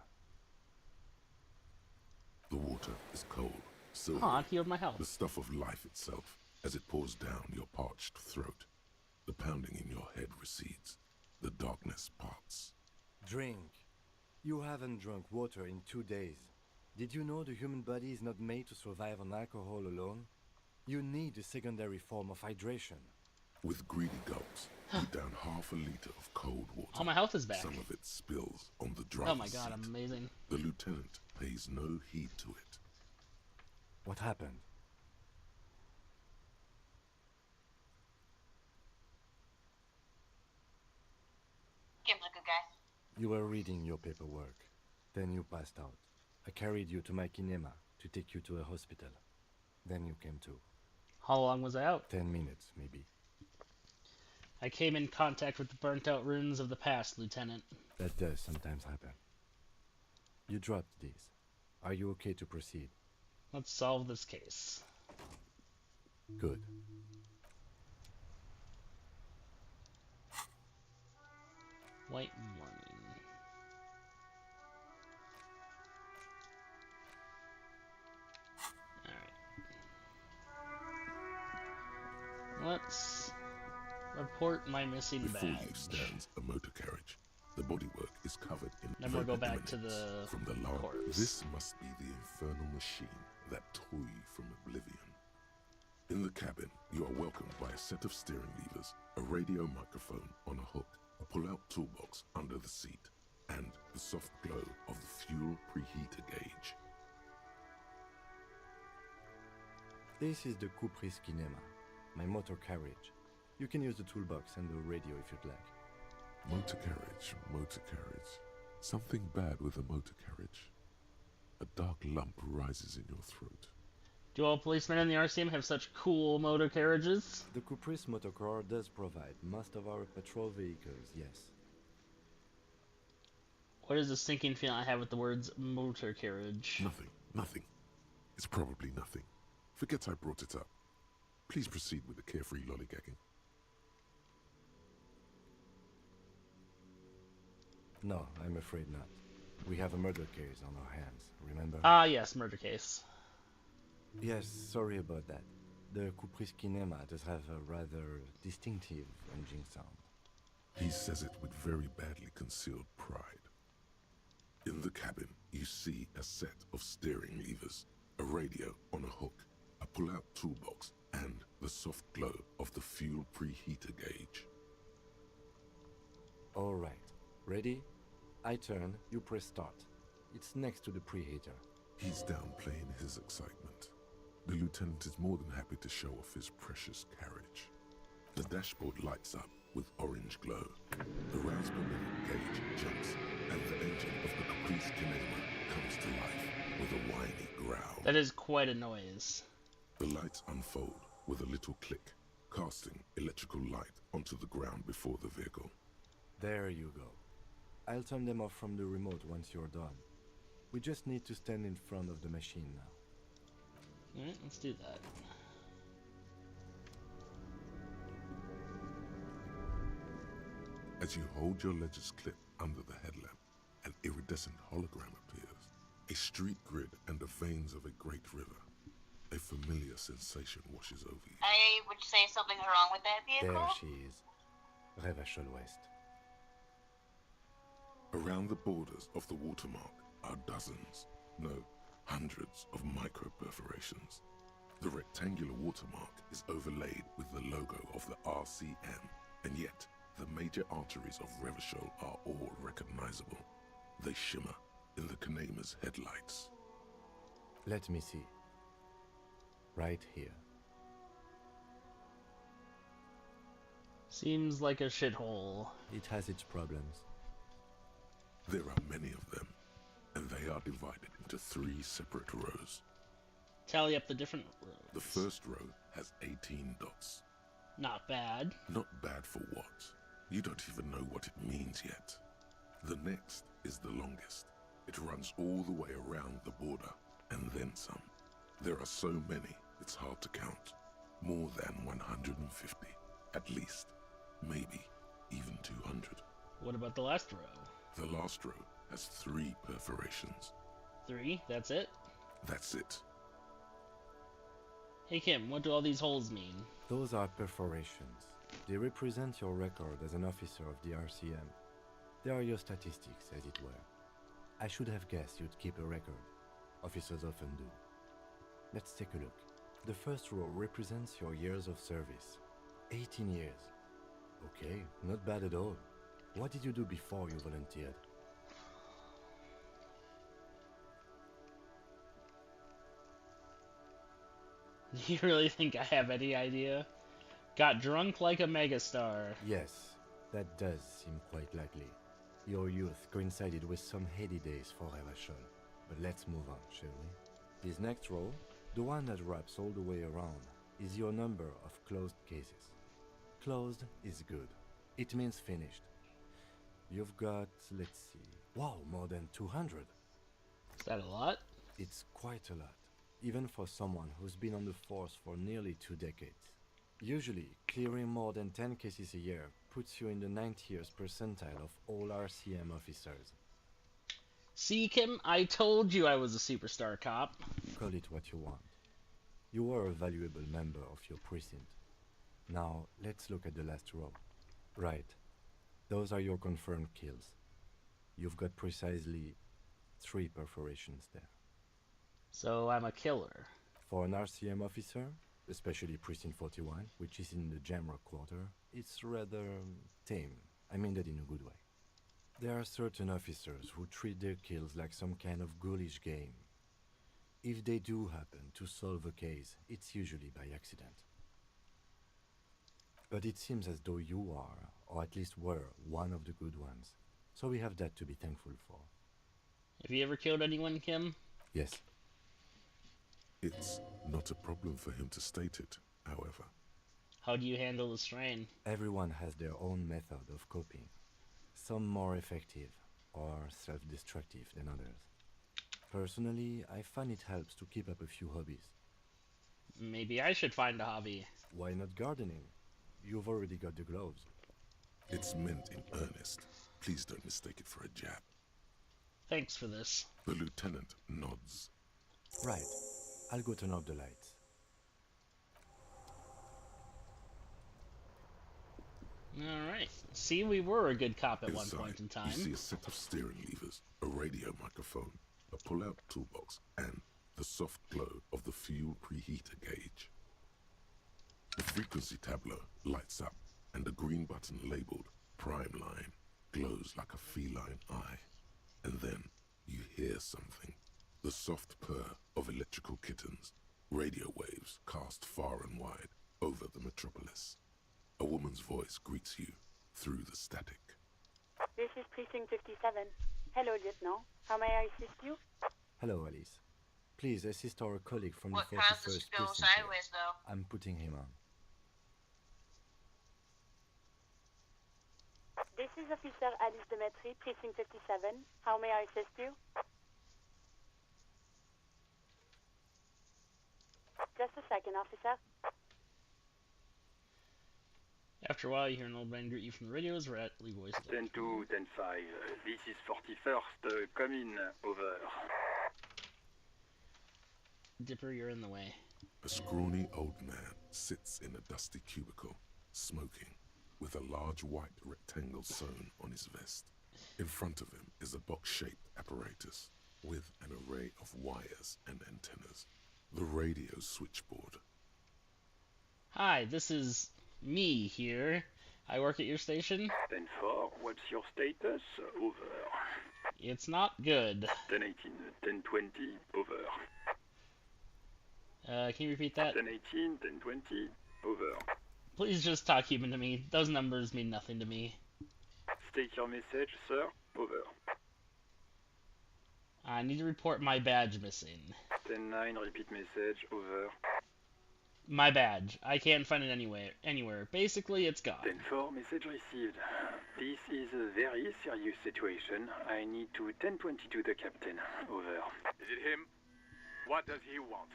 The water is cold, silvery, Huh, he of my house. the stuff of life itself, as it pours down your parched throat. The pounding in your head recedes. The darkness parts. Drink. You haven't drunk water in 2 days. Did you know the human body is not made to survive on alcohol alone? You need a secondary form of hydration. With greedy gulps, you down half a liter of cold water. Oh, my health is back. Some of it spills on the driver's Oh my god, seat. amazing. The lieutenant pays no heed to it. What happened? Kim's a good guy. You were reading your paperwork. Then you passed out. I carried you to my kinema to take you to a hospital. Then you came to. How long was I out? 10 minutes, maybe. I came in contact with the burnt out ruins of the past, Lieutenant. That does sometimes happen. You dropped these. Are you okay to proceed? Let's solve this case. Good. White morning. Alright. Let's report my missing Before badge. you stands a motor carriage. The bodywork is covered in Then we'll go back purple to the emanates from the lava. corpse. This must be the infernal machine that tore you from oblivion. In the cabin, you are welcomed by a set of steering levers, a radio microphone on a hook, a pull-out toolbox under the seat, and the soft glow of the fuel preheater gauge. This is the Kupris Kinema, my motor carriage. You can use the toolbox and the radio if you'd like. Motor carriage, motor carriage. Something bad with a motor carriage. A dark lump rises in your throat. Do all policemen in the RCM have such cool motor carriages? The Kupris Motorcar does provide most of our patrol vehicles, yes. What is the sinking feeling I have with the words motor carriage? Nothing, nothing. It's probably nothing. Forget I brought it up. Please proceed with the carefree lollygagging. No, I'm afraid not. We have a murder case on our hands, remember? Ah, yes, murder case. Yes, sorry about that. The Kupris Kinema does have a rather distinctive engine sound. He says it with very badly concealed pride. In the cabin, you see a set of steering levers, a radio on a hook, a pull-out toolbox, and the soft glow of the fuel preheater gauge. All right, ready? I turn, you press start. It's next to the preheater. He's downplaying his excitement. The lieutenant is more than happy to show off his precious carriage. The dashboard lights up with orange glow. The rounds per minute gauge jumps, and the engine of the Caprice Kinema comes to life with a whiny growl. That is quite a noise. The lights unfold with a little click, casting electrical light onto the ground before the vehicle. There you go. I'll turn them off from the remote once you're done. We just need to stand in front of the machine now. Alright, let's do that. As you hold your ledger's clip under the headlamp, an iridescent hologram appears. A street grid and the veins of a great river. A familiar sensation washes over you. I would say something's wrong with that vehicle. There she is. Revachol West. Around the borders of the watermark are dozens, no, hundreds of micro-perforations. The rectangular watermark is overlaid with the logo of the RCM, and yet the major arteries of Revachol are all recognizable. They shimmer in the Kanema's headlights. Let me see. Right here. Seems like a shithole. It has its problems. There are many of them, and they are divided into 3 separate rows. Tally up the different rows. The first row has 18 dots. Not bad. Not bad for what? You don't even know what it means yet. The next is the longest. It runs all the way around the border, and then some. There are so many, it's hard to count. More than 150, at least. Maybe even 200. What about the last row? The last row has 3 perforations. 3? That's it? That's it. Hey Kim, what do all these holes mean? Those are perforations. They represent your record as an officer of the RCM. They are your statistics, as it were. I should have guessed you'd keep a record. Officers often do. Let's take a look. The first row represents your years of service. 18 years. Okay, not bad at all. What did you do before you volunteered? Do you really think I have any idea? Got drunk like a megastar. Yes, that does seem quite likely. Your youth coincided with some heady days for Revachol. But let's move on, shall we? This next row, the one that wraps all the way around, is your number of closed cases. Closed is good. It means finished. You've got, let's see, wow, more than 200. Is that a lot? It's quite a lot, even for someone who's been on the force for nearly 2 decades. Usually, clearing more than 10 cases a year puts you in the 90th percentile of all RCM officers. See, Kim, I told you I was a superstar cop. Call it what you want. You were a valuable member of your precinct. Now, let's look at the last row. Right. Those are your confirmed kills. You've got precisely 3 perforations there. So I'm a killer. For an RCM officer, especially Precinct 41, which is in the Jamrock quarter, it's rather tame. I mean that in a good way. There are certain officers who treat their kills like some kind of ghoulish game. If they do happen to solve a case, it's usually by accident. But it seems as though you are, or at least were, one of the good ones. So we have that to be thankful for. Have you ever killed anyone, Kim? Yes. It's not a problem for him to state it, however. How do you handle the strain? Everyone has their own method of coping. Some more effective or self-destructive than others. Personally, I find it helps to keep up a few hobbies. Maybe I should find a hobby. Why not gardening? You've already got the gloves. It's meant in earnest. Please don't mistake it for a jab. Thanks for this. The lieutenant nods. Right. I'll go turn off the lights. Alright. See, we were a good cop at Inside, one point in time. You see a set of steering levers, a radio microphone, a pull-out toolbox, and the soft glow of the fuel preheater gauge. The frequency tableau lights up, and a green button labeled Prime Line glows like a feline eye. And then you hear something. The soft purr of electrical kittens, radio waves cast far and wide over the metropolis. A woman's voice greets you through the static. This is Precinct 57. Hello, Lieutenant. How may I assist you? Hello, Alice. Please assist our colleague from What the caused the 41st spill precinct. sideways, though? I'm putting him on. This is Officer Alice Demetri, Precinct 57. How may I assist you? Just a second, officer. After a while, you hear an old man greet you from the radio as rattly voice. 10-2, 10-5. This is 41st. Come in. Over. Dipper, you're in the way. A scrawny old man sits in a dusty cubicle, smoking, with a large white rectangle sewn on his vest. In front of him is a box-shaped apparatus. with an array of wires and antennas. The radio switchboard. Hi, this is me here. I work at your station. 10-4, what's your status? Over. It's not good. 10-18, 10-20, over. Can you repeat that? 10-18, 10-20, over. Please just talk human to me. Those numbers mean nothing to me. State your message, sir. Over. I need to report my badge missing. 10-9, repeat message. Over. My badge. I can't find it anywhere. Basically, it's gone. 10-4, message received. This is a very serious situation. I need to 10-22 the captain. Over. Is it him? What does he want?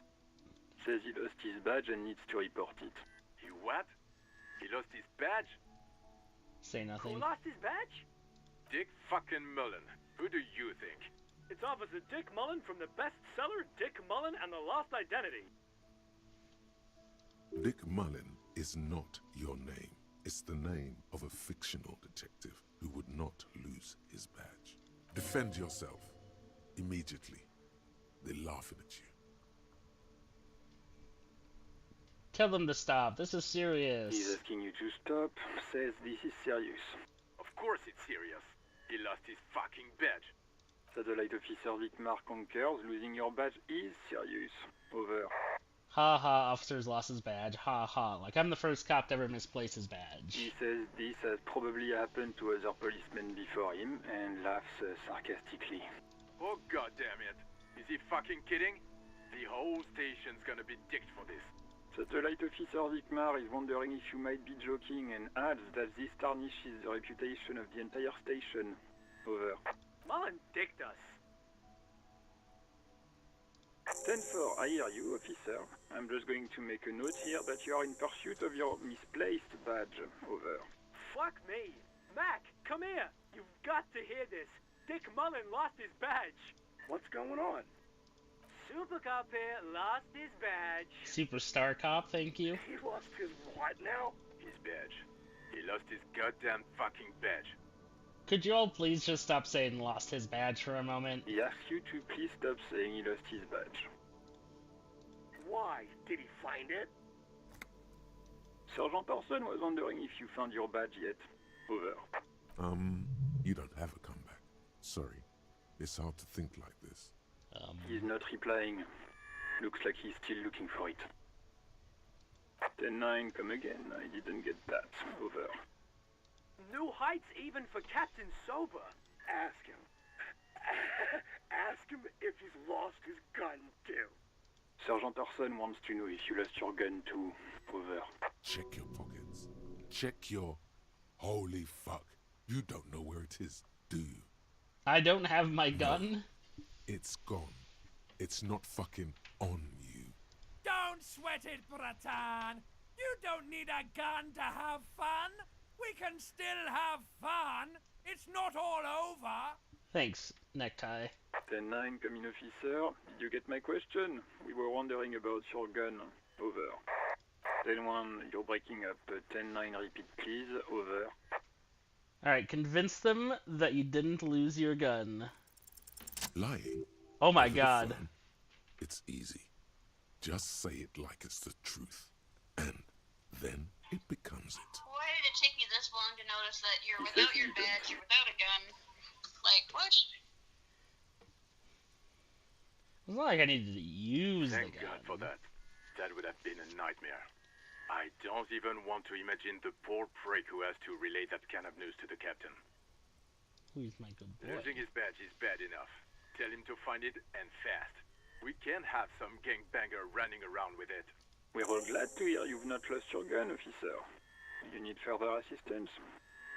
Says he lost his badge and needs to report it. He what? He lost his badge? Say nothing. Who lost his badge? Dick fucking Mullen. Who do you think? It's Officer Dick Mullen from the bestseller Dick Mullen and the Lost Identity. Dick Mullen is not your name. It's the name of a fictional detective who would not lose his badge. Defend yourself. Immediately. They're laughing at you. Tell them to stop. This is serious. He's asking you to stop. Says this is serious. Of course it's serious. He lost his fucking badge. Satellite Officer Vicmar concurs. Losing your badge is serious. Over. Ha ha, officer's lost his badge. Ha ha. Like I'm the first cop to ever misplace his badge. He says this has probably happened to other policemen before him and laughs sarcastically. Oh god damn it. Is he fucking kidding? The whole station's gonna be dicked for this. Satellite Officer Vicmar is wondering if you might be joking and adds that this tarnishes the reputation of the entire station. Over. Mullen dicked us. 10-4, I hear you, officer. I'm just going to make a note here that you are in pursuit of your misplaced badge. Over. Fuck me. Mac, come here. You've got to hear this. Dick Mullen lost his badge. What's going on? Super Cop here lost his badge. Superstar cop, thank you. He lost his what now? His badge. He lost his goddamn fucking badge. Could you all please just stop saying lost his badge for a moment? He asks you to please stop saying he lost his badge. Why? Did he find it? Sergeant Person was wondering if you found your badge yet. Over. You don't have a comeback. Sorry. It's hard to think like this. He's not replying. Looks like he's still looking for it. 10-9, come again. I didn't get that. Over. New heights even for Captain Sober. Ask him. Ask him if he's lost his gun, too. Sergeant Orson wants to know if you lost your gun, too. Over. Check your pockets. Check your... Holy fuck. You don't know where it is, do you? I don't have my gun? It's gone. It's not fucking on you. Don't sweat it, Bratan. You don't need a gun to have fun. We can still have fun. It's not all over. Thanks, Necktie. 10-9, come in, officer. Did you get my question? We were wondering about your gun. Over. 10-1, you're breaking up. 10-9, repeat, please. Over. Alright, convince them that you didn't lose your gun. Lying? Oh my over the god. phone? It's easy. Just say it like it's the truth. And then it becomes it. Why did it take you this long to notice that you're without your badge, you're without a gun? Like, what? It's not like I needed to use Thank the gun. God for that. That would have been a nightmare. I don't even want to imagine the poor prick who has to relay that kind of news to the captain. Who's my good boy? Losing his badge is bad enough. Tell him to find it, and fast. We can't have some gangbanger running around with it. We're all glad to hear you've not lost your gun, officer. You need further assistance.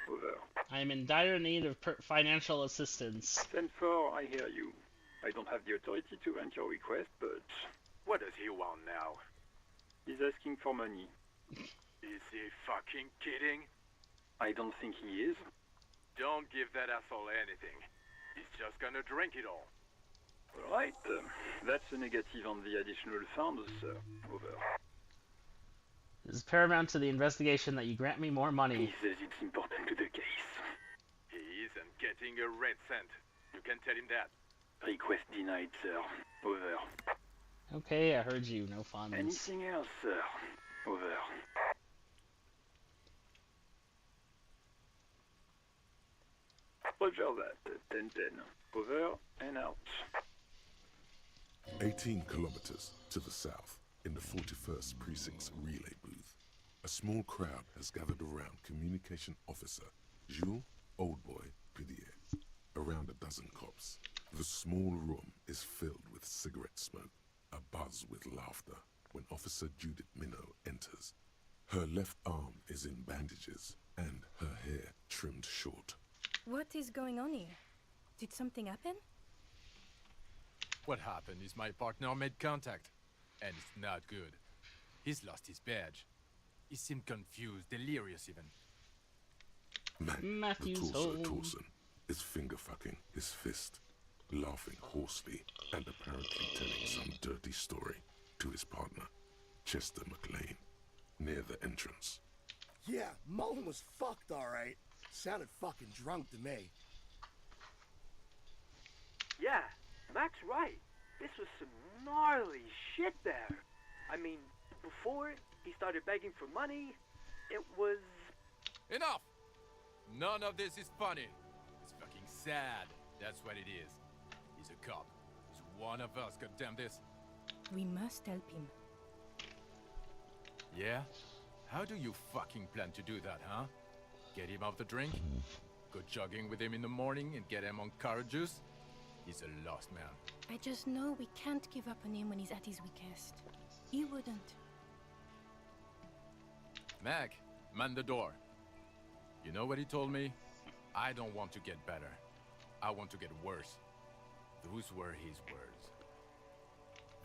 Over. I am in dire need of financial assistance. 10-4, I hear you. I don't have the authority to grant your request, but... What does he want now? He's asking for money. Is he fucking kidding? I don't think he is. Don't give that asshole anything. He's just gonna drink it all. Alright, that's a negative on the additional funds, sir. Over. It is paramount to the investigation that you grant me more money. He says it's important to the case. He isn't getting a red cent. You can tell him that. Request denied, sir. Over. Okay, I heard you. No funds. Anything else, sir? Over. Roger that. 10-10. Over and out. 18 kilometers to the south, in the 41st Precinct's relay booth, a small crowd has gathered around Communication Officer Jules Oldboy Pidier. Around a dozen cops. The small room is filled with cigarette smoke, a buzz with laughter, when Officer Judith Minot enters. Her left arm is in bandages, and her hair trimmed short. What is going on here? Did something happen? What happened is my partner made contact, and it's not good. He's lost his badge. He seemed confused, delirious even. Matthew's Torsen is finger-fucking his fist, laughing hoarsely and apparently telling some dirty story to his partner, Chester McLean, near the entrance. Yeah, Mullen was fucked, alright. Sounded fucking drunk to me. Yeah, Mac's right. This was some gnarly shit there. I mean, before he started begging for money, it was... Enough! None of this is funny. It's fucking sad. That's what it is. He's a cop. He's one of us, goddamn this. We must help him. Yeah? How do you fucking plan to do that, huh? Get him off the drink? Go jogging with him in the morning and get him on carrot juice? He's a lost man. I just know we can't give up on him when he's at his weakest. You wouldn't. Mac, man the door. You know what he told me? I don't want to get better. I want to get worse. Those were his words.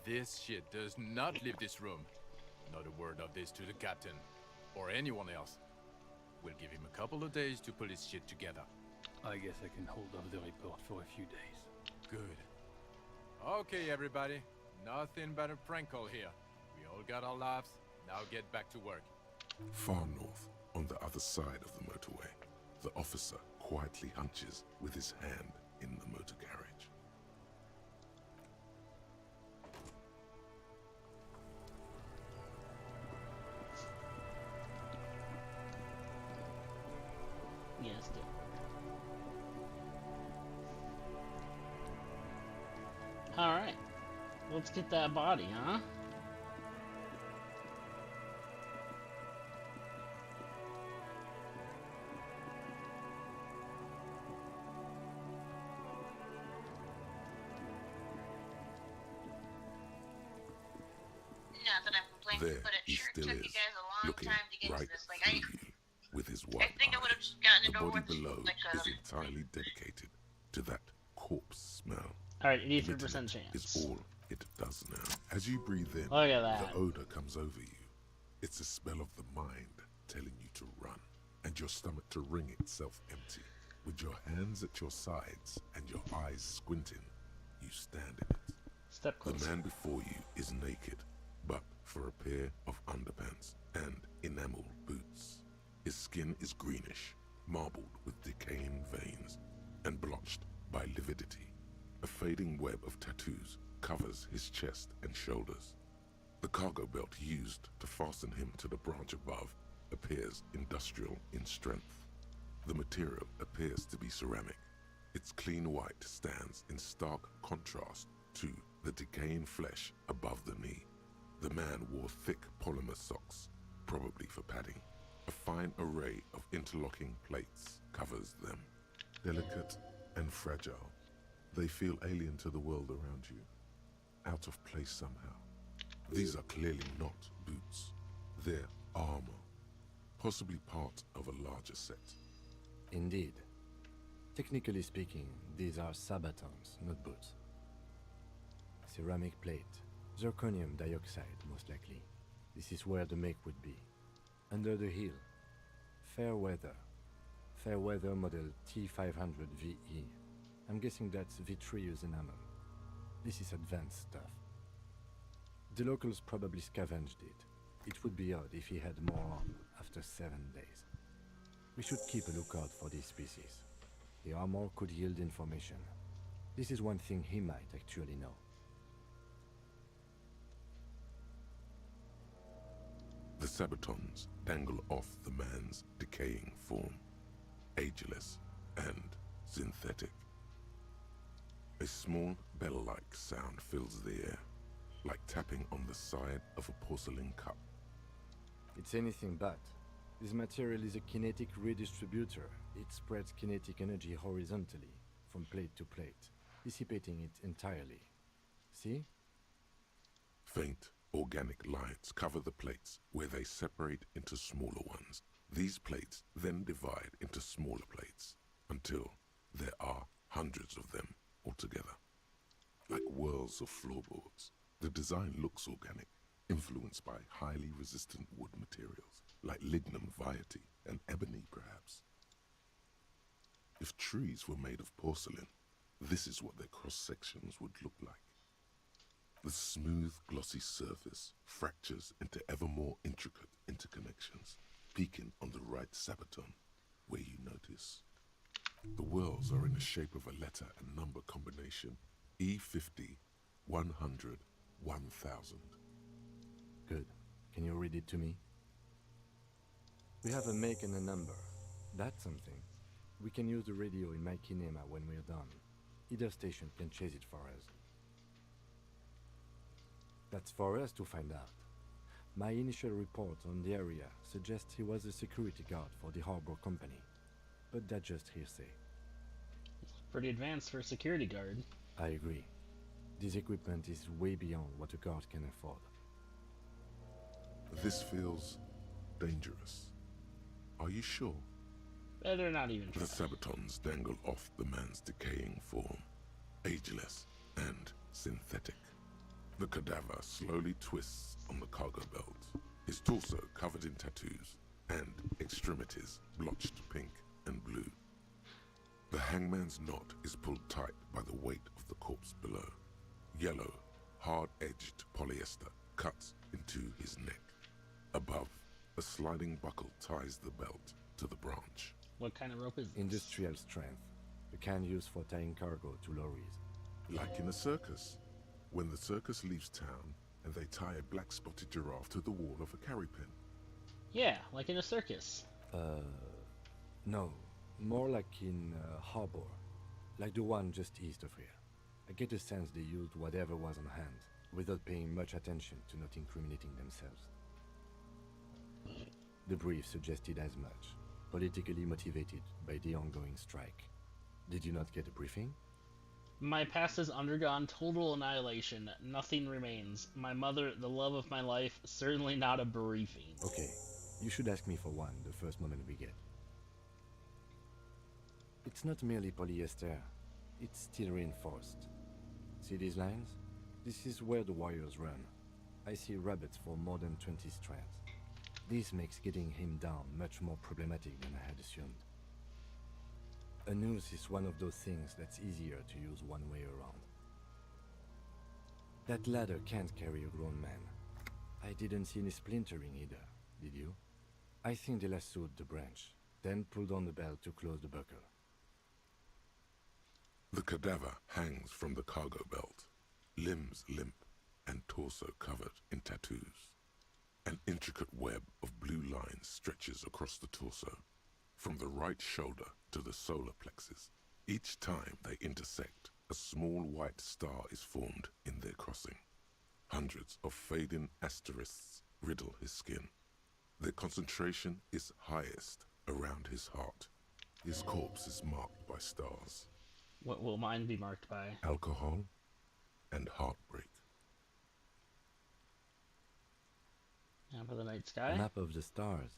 This shit does not leave this room. Not a word of this to the captain, or anyone else. We'll give him a couple of days to pull his shit together. I guess I can hold off the report for a few days. Good. Okay, everybody. Nothing but a prank call here. We all got our laughs. Now get back to work. Far north, on the other side of the motorway, the officer quietly hunches with his hand in the motor garage. Yes, do. Alright. Let's get that body, huh? Not that I'm complaining, There but it he sure still took is, you guys a long looking time to get right to this. Like, through you with his I white think I eye. would have just gotten The it over body with below like is entirely dedicated to that corpse smell. Alright, 83% Emitting chance. is all it does now. As you breathe in, Look at that. the odor comes over you. It's the smell of the mind telling you to run, and your stomach to wring itself empty. With your hands at your sides and your eyes squinting, you stand in it. Step closer. The man before you is naked, but for a pair of underpants and enamel boots. His skin is greenish, marbled with decaying veins, and blotched by lividity. A fading web of tattoos covers his chest and shoulders. The cargo belt used to fasten him to the branch above appears industrial in strength. The material appears to be ceramic. Its clean white stands in stark contrast to the decaying flesh above the knee. The man wore thick polymer socks, probably for padding. A fine array of interlocking plates covers them. Delicate and fragile, they feel alien to the world around you, out of place somehow. These are clearly not boots. They're armor, possibly part of a larger set. Indeed. Technically speaking, these are sabatons, not boots. Ceramic plate. Zirconium dioxide, most likely. This is where the make would be. Under the heel. Fair weather. Fair weather model T500VE. I'm guessing that's vitreous enamel. This is advanced stuff. The locals probably scavenged it. It would be odd if he had more on after 7 days. We should keep a lookout for this species. The armor could yield information. This is one thing he might actually know. The Sabatons dangle off the man's decaying form, ageless and synthetic. A small bell-like sound fills the air, like tapping on the side of a porcelain cup. It's anything but. This material is a kinetic redistributor. It spreads kinetic energy horizontally, from plate to plate, dissipating it entirely. See? Faint organic lines cover the plates where they separate into smaller ones. These plates then divide into smaller plates until there are hundreds of them altogether. Like whirls of floorboards, the design looks organic, influenced by highly resistant wood materials, like lignum vitae and ebony perhaps. If trees were made of porcelain, this is what their cross-sections would look like. The smooth, glossy surface fractures into ever more intricate interconnections, peaking on the right Sabaton, where you notice. The whirls are in the shape of a letter and number combination, E50, 100, 1000. Good. Can you read it to me? We have a make and a number. That's something. We can use the radio in my kinema when we're done. Either station can chase it for us. That's for us to find out. My initial report on the area suggests he was a security guard for the harbor company. But that's just hearsay. Pretty advanced for a security guard. I agree. This equipment is way beyond what a guard can afford. This feels dangerous. Are you sure? They're not even The Sabatons dangle off the man's decaying form, ageless and synthetic. The cadaver slowly twists on the cargo belt, his torso covered in tattoos, and extremities blotched pink and blue. The hangman's knot is pulled tight by the weight of the corpse below. Yellow, hard-edged polyester cuts into his neck. Above, a sliding buckle ties the belt to the branch. What kind of rope is this? Industrial strength. The kind used for tying cargo to lorries. Like in a circus. When the circus leaves town and they tie a black-spotted giraffe to the wall of a carry pen. Yeah, like in a circus. No. More like in harbor. Like the one just east of here. I get the sense they used whatever was on hand, without paying much attention to not incriminating themselves. The brief suggested as much, politically motivated by the ongoing strike. Did you not get a briefing? My past has undergone total annihilation. Nothing remains. My mother, the love of my life, certainly not a briefing. Okay, you should ask me for one the first moment we get. It's not merely polyester, it's steel reinforced. See these lines? This is where the wires run. I see rabbits for more than 20 strands. This makes getting him down much more problematic than I had assumed. A noose is one of those things that's easier to use one way around. That ladder can't carry a grown man. I didn't see any splintering either, did you? I think they lassoed the branch, then pulled on the belt to close the buckle. The cadaver hangs from the cargo belt, limbs limp and torso covered in tattoos. An intricate web of blue lines stretches across the torso, from the right shoulder to the solar plexus. Each time they intersect, a small white star is formed in their crossing. Hundreds of fading asterisks riddle his skin. Their concentration is highest around his heart. His corpse is marked by stars. What will mine be marked by? Alcohol and heartbreak. Map of the night sky? Map of the stars.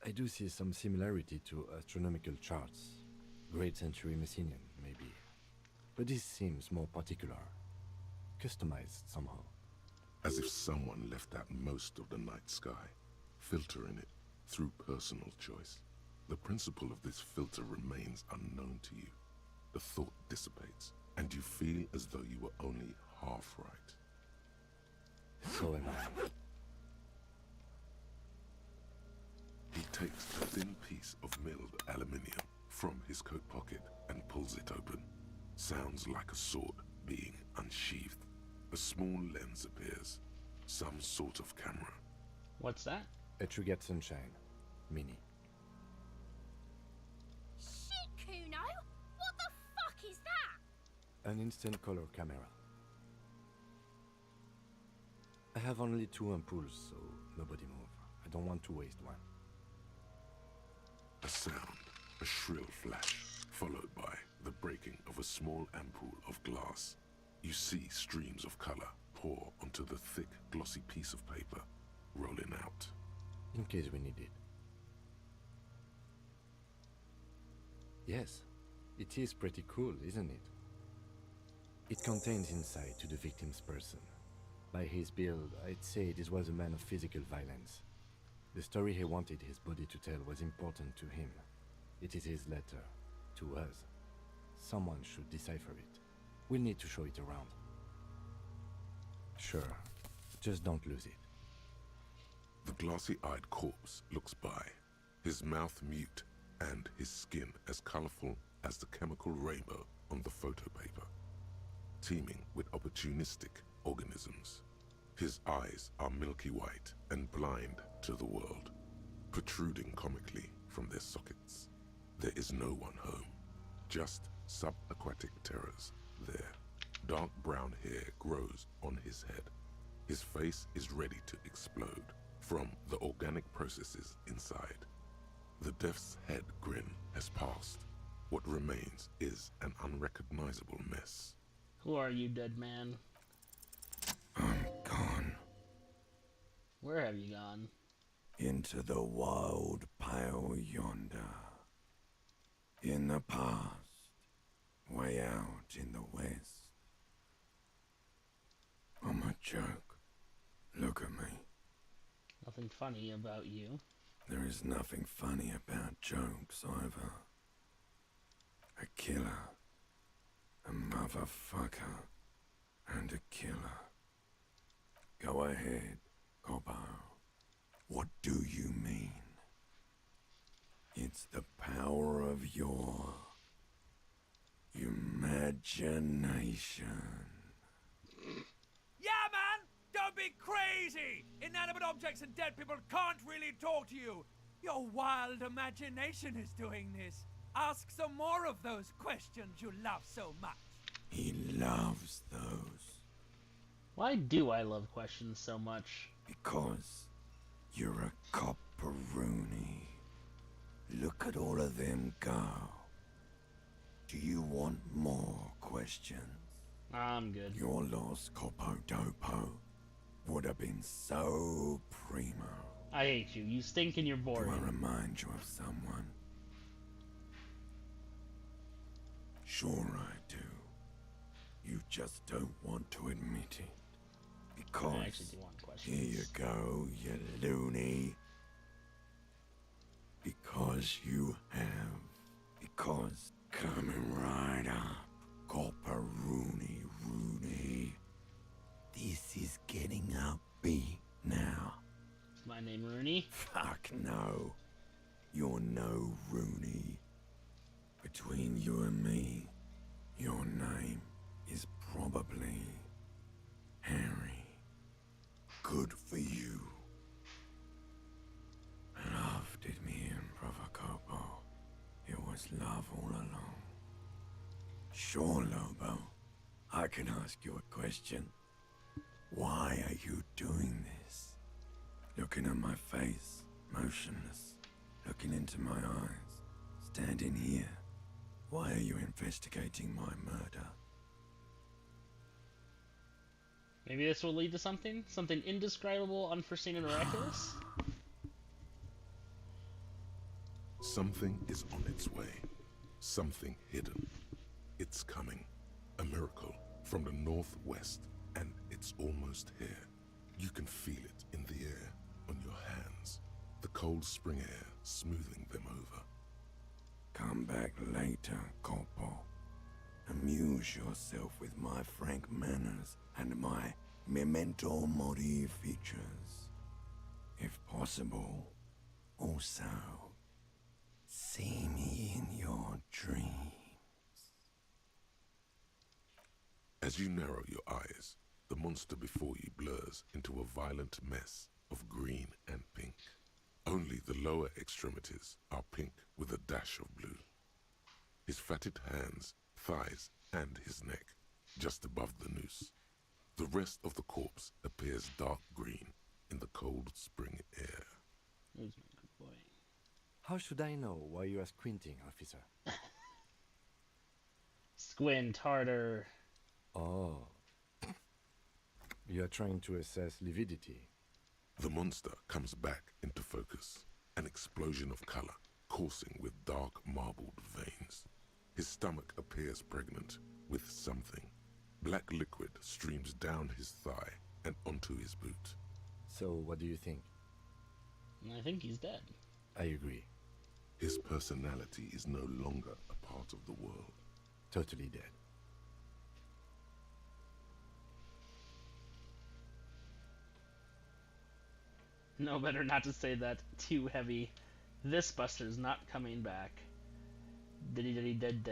I do see some similarity to astronomical charts. Great Century Messinian, maybe. But this seems more particular. Customized somehow. As if someone left out most of the night sky, filtering it through personal choice. The principle of this filter remains unknown to you. The thought dissipates, and you feel as though you were only half right. So am I. He takes a thin piece of milled aluminium from his coat pocket and pulls it open. Sounds like a sword being unsheathed. A small lens appears. Some sort of camera. What's that? A Trigger Sunshine. Mini. Shit, Kuno! What the fuck is that? An instant color camera. I have only 2 ampoules, so nobody move. I don't want to waste one. A sound, a shrill flash, followed by the breaking of a small ampoule of glass. You see streams of color pour onto the thick, glossy piece of paper, rolling out. In case we need it. Yes, it is pretty cool, isn't it? It contains insight to the victim's person. By his build, I'd say this was a man of physical violence. The story he wanted his body to tell was important to him. It is his letter, to us. Someone should decipher it. We'll need to show it around. Sure, just don't lose it. The glassy-eyed corpse looks by, his mouth mute and his skin as colorful as the chemical rainbow on the photo paper, teeming with opportunistic organisms. His eyes are milky white and blind to the world, protruding comically from their sockets. There is no one home, just subaquatic terrors there. Dark brown hair grows on his head. His face is ready to explode from the organic processes inside. The death's head grin has passed. What remains is an unrecognizable mess. Who are you, dead man? I'm gone. Where have you gone? Into the wild pale yonder. In the past, way out in the west. I'm a joke. Look at me. Nothing funny about you. There is nothing funny about jokes either. A killer, a motherfucker, and a killer. Go ahead, Coppo. What do you mean? It's the power of your imagination. Yeah, man! Don't be crazy! Inanimate objects and dead people can't really talk to you. Your wild imagination is doing this. Ask some more of those questions you love so much. He loves those. Why do I love questions so much? Because you're a copperoonie. Look at all of them go. Do you want more questions? I'm good. Your lost Coppo-Dopo would have been so primo. I hate you. You stink and you're boring. Do I remind you of someone? Sure I do. You just don't want to admit it. Because I actually do want questions. here you go, you loony. Because you have. Because coming right up, Copperoonie Rooney. This is getting upbeat now. Is my name Rooney? Fuck no. You're no Rooney. Between you and me, your name is probably Harry. Good for you. Love did me in, Brother Copo. It was love all along. Sure, Lobo. I can ask you a question. Why are you doing this? Looking at my face, motionless. Looking into my eyes. Standing here. Why are you investigating my murder? Maybe this will lead to something? Something indescribable, unforeseen, and miraculous? Something is on its way. Something hidden. It's coming. A miracle from the northwest, and it's almost here. You can feel it in the air, on your hands. The cold spring air smoothing them over. Come back later, Corpo. Amuse yourself with my frank manners and my memento mori features. If possible, also See me in your dreams. As you narrow your eyes, the monster before you blurs into a violent mess of green and pink. Only the lower extremities are pink with a dash of blue. His fatted hands, thighs, and his neck, just above the noose. The rest of the corpse appears dark green in the cold spring air. Who's my good boy? How should I know why you are squinting, officer? Squint harder. Oh. You are trying to assess lividity. The monster comes back into focus, an explosion of color coursing with dark marbled veins. His stomach appears pregnant with something. Black liquid streams down his thigh and onto his boot. So, what do you think? I think he's dead. I agree. His personality is no longer a part of the world. Totally dead. No, better not to say that. Too heavy. This Buster's not coming back. Diddy dead.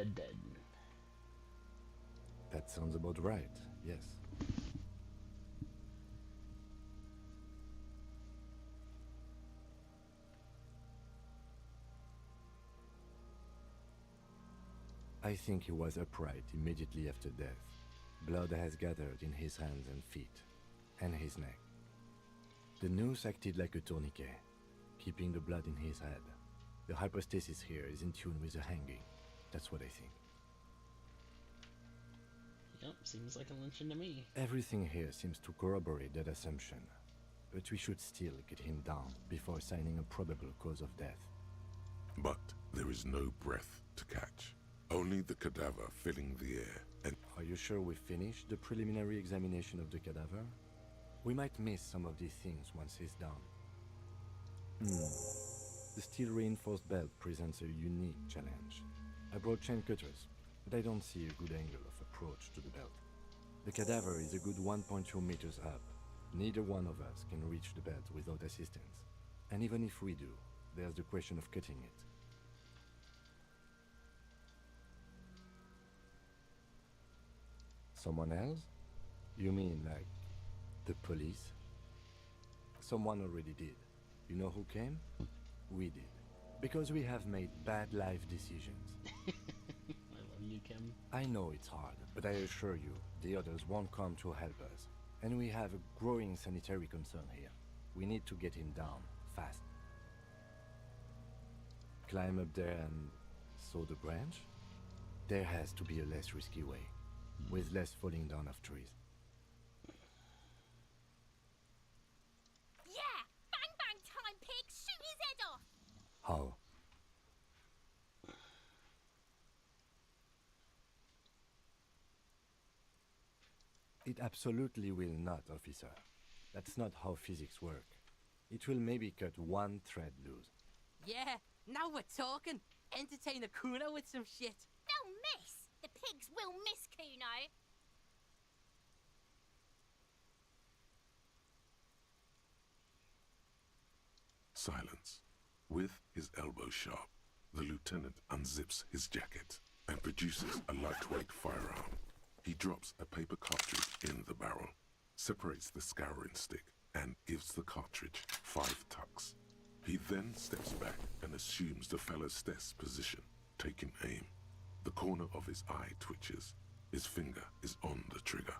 That sounds about right, yes. I think he was upright immediately after death. Blood has gathered in his hands and feet, and his neck. The noose acted like a tourniquet, keeping the blood in his head. The hypostasis here is in tune with the hanging. That's what I think. Yep, seems like a lynching to me. Everything here seems to corroborate that assumption, but we should still get him down before assigning a probable cause of death. But there is no breath to catch. Only the cadaver filling the air and... Are you sure we finished the preliminary examination of the cadaver? We might miss some of these things once he's down. The steel-reinforced belt presents a unique challenge. I brought chain cutters, but I don't see a good angle of approach to the belt. The cadaver is a good 1.2 meters up. Neither one of us can reach the belt without assistance. And even if we do, there's the question of cutting it. Someone else? You mean like the police? Someone already did. You know who came? We did. Because we have made bad life decisions. I love you, Kim. I know it's hard, but I assure you, the others won't come to help us. And we have a growing sanitary concern here. We need to get him down, fast. Climb up there and saw the branch? There has to be a less risky way, with less falling down of trees. Yeah! Bang bang time, pig! Shoot his head off! How? It absolutely will not, officer. That's not how physics work. It will maybe cut one thread loose. Yeah, now we're talking. Entertain the Kuno with some shit. They'll miss! The pigs will miss Kuno! Silence. With his elbow sharp, the lieutenant unzips his jacket and produces a lightweight firearm. He drops a paper cartridge in the barrel, separates the scouring stick, and gives the cartridge 5 tucks. He then steps back and assumes the fellow's stess position, taking aim. The corner of his eye twitches. His finger is on the trigger.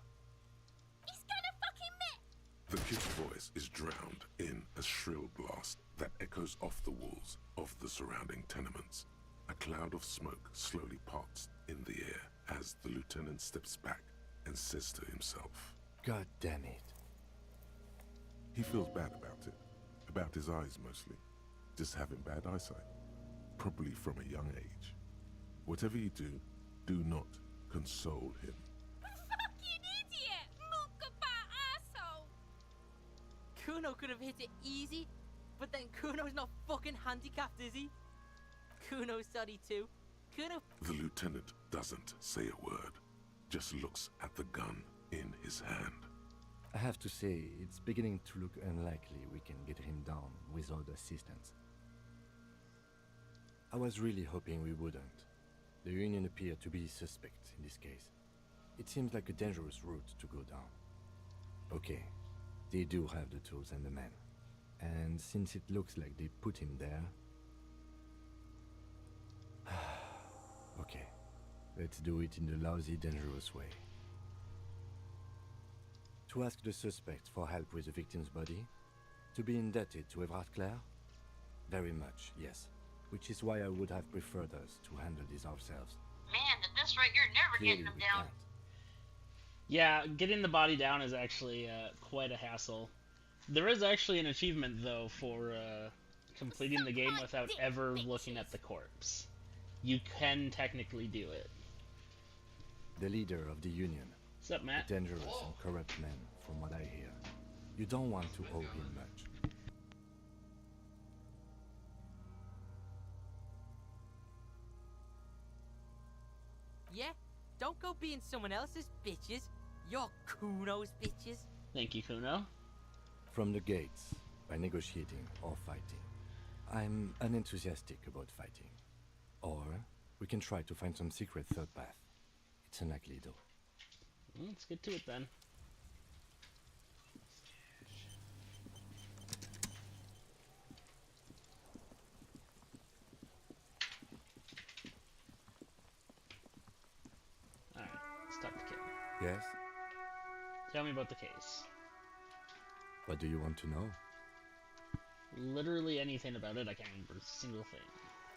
He's gonna fucking miss! The kid's voice is drowned in a shrill blast that echoes off the walls of the surrounding tenements. A cloud of smoke slowly parts in the air as the lieutenant steps back and says to himself, God damn it. He feels bad about his eyes mostly, just having bad eyesight, probably from a young age. Whatever you do, do not console him. Fucking idiot! Mookabat asshole! Kuno could have hit it easy, but then Kuno's not fucking handicapped, is he? Kuno's sorry too. Kuno... The lieutenant doesn't say a word, just looks at the gun in his hand. I have to say, it's beginning to look unlikely we can get him down without assistance. I was really hoping we wouldn't. The Union appeared to be suspect in this case. It seems like a dangerous route to go down. Okay, they do have the tools and the men. And since it looks like they put him there... Okay, let's do it in the lousy, dangerous way. To ask the suspect for help with the victim's body? To be indebted to Everard Clare? Very much, yes. Which is why I would have preferred us to handle this ourselves. Man, at this rate, you're never Clearly getting them we down. can't. Yeah, getting the body down is actually quite a hassle. There is actually an achievement, though, for completing the game without ever looking at the corpse. You can technically do it. The leader of the Union. What's up, Matt? A dangerous and corrupt man, from what I hear. You don't want to owe him much. Yeah? Don't go being someone else's bitches. You're Kuno's bitches. Thank you, Kuno. From the gates, by negotiating or fighting. I'm unenthusiastic about fighting. Or we can try to find some secret third path. It's unlikely though. Let's get to it then. Alright, let's talk to Kim. Yes? Tell me about the case. What do you want to know? Literally anything about it, I can't remember a single thing.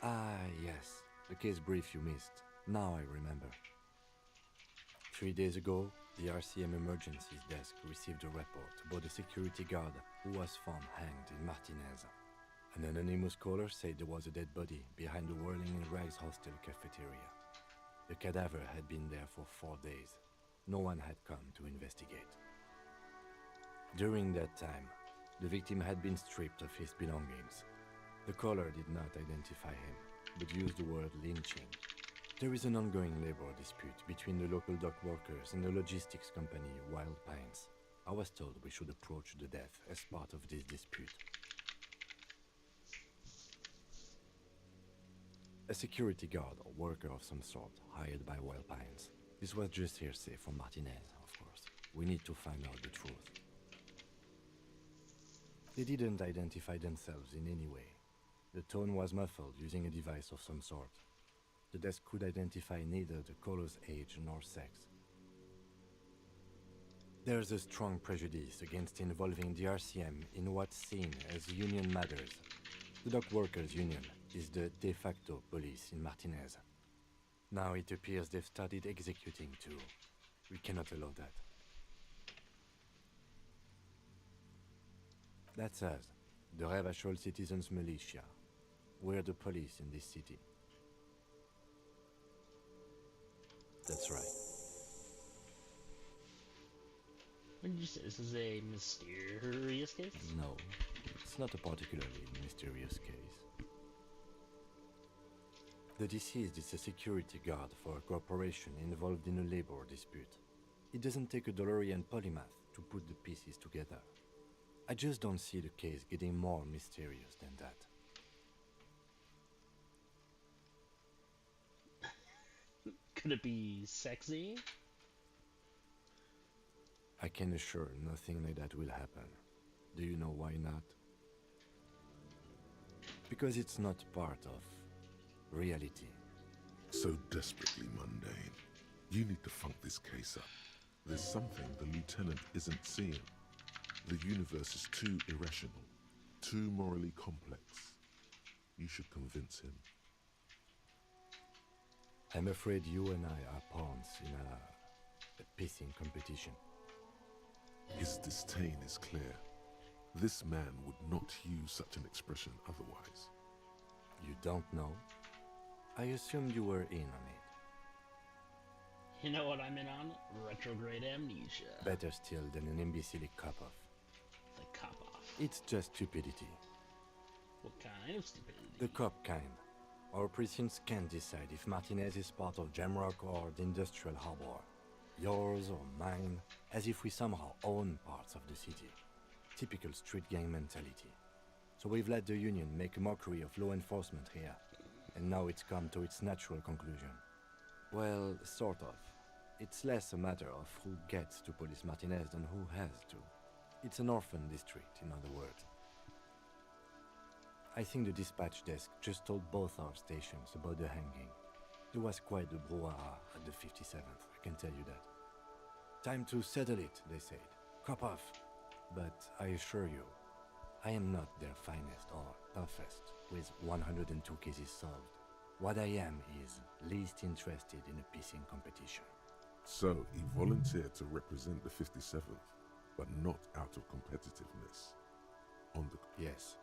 Ah, yes. The case brief you missed. Now I remember. 3 days ago, the RCM Emergencies Desk received a report about a security guard who was found hanged in Martinez. An anonymous caller said there was a dead body behind the Whirling in Rags hostel cafeteria. The cadaver had been there for 4 days. No one had come to investigate. During that time, the victim had been stripped of his belongings. The caller did not identify him, but used the word lynching. There is an ongoing labor dispute between the local dock workers and the logistics company Wild Pines. I was told we should approach the death as part of this dispute. A security guard or worker of some sort hired by Wild Pines. This was just hearsay from Martinez, of course. We need to find out the truth. They didn't identify themselves in any way. The tone was muffled using a device of some sort. The desk could identify neither the caller's age nor sex. There's a strong prejudice against involving the RCM in what's seen as union matters. The dock workers' union is the de facto police in Martinez. Now it appears they've started executing too. We cannot allow that. That's us, the Revachol Citizens Militia. We're the police in this city. That's right. What did you say? This is a mysterious case? No, it's not a particularly mysterious case. The deceased is a security guard for a corporation involved in a labor dispute. It doesn't take a DeLorean polymath to put the pieces together. I just don't see the case getting more mysterious than that. Could it be sexy? I can assure nothing like that will happen. Do you know why not? Because it's not part of reality. So desperately mundane. You need to funk this case up. There's something the lieutenant isn't seeing. The universe is too irrational, too morally complex. You should convince him. I'm afraid you and I are pawns in a pissing competition. His disdain is clear. This man would not use such an expression otherwise. You don't know? I assumed you were in on it. You know what I'm in on? Retrograde amnesia. Better still than an imbecilic cop-off. The cop-off. It's just stupidity. What kind of stupidity? The cop kind. Our precincts can't decide if Martinez is part of Jamrock or the Industrial Harbor. Yours or mine, as if we somehow own parts of the city. Typical street gang mentality. So we've let the Union make a mockery of law enforcement here. and now it's come to its natural conclusion. Well, sort of. It's less a matter of who gets to police Martinez than who has to. It's an orphan district, in other words. I think the dispatch desk just told both our stations about the hanging. There was quite the brouhaha at the 57th, I can tell you that. Time to settle it, they said. Cop off. But I assure you, I am not their finest or toughest, with 102 cases solved. What I am is least interested in a pissing competition. So, he volunteered to represent the 57th, but not out of competitiveness. On the... Yes.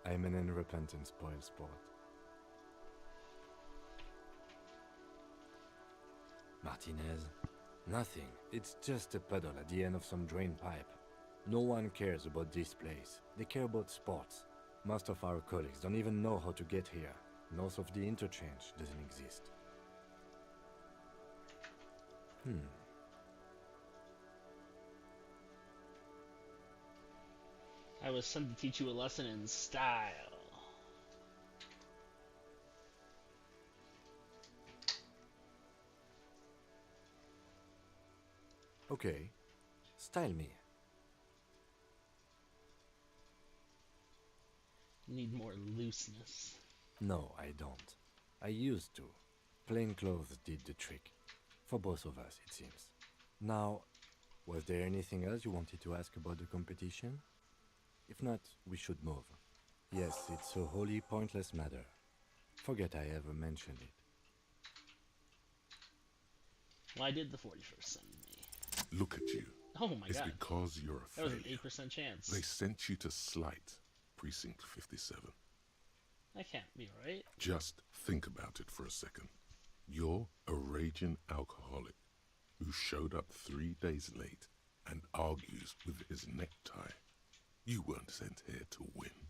I am an unrepentant spoil sport. Martinez? Nothing. It's just a puddle at the end of some drain pipe. No one cares about this place. They care about sports. Most of our colleagues don't even know how to get here. North of the interchange doesn't exist. I was sent to teach you a lesson in style. Okay. Style me. Need more looseness. No, I don't. I used to. Plain clothes did the trick. For both of us, it seems. Now, was there anything else you wanted to ask about the competition? If not, we should move. Yes, it's a wholly pointless matter. Forget I ever mentioned it. Why did the 41st send me? Look at you. Oh my It's god. because you're a That was an failure. 8% chance. They sent you to Slight, Precinct 57. That can't be right. Just think about it for a second. You're a raging alcoholic who showed up 3 days late and argues with his necktie. You weren't sent here to win.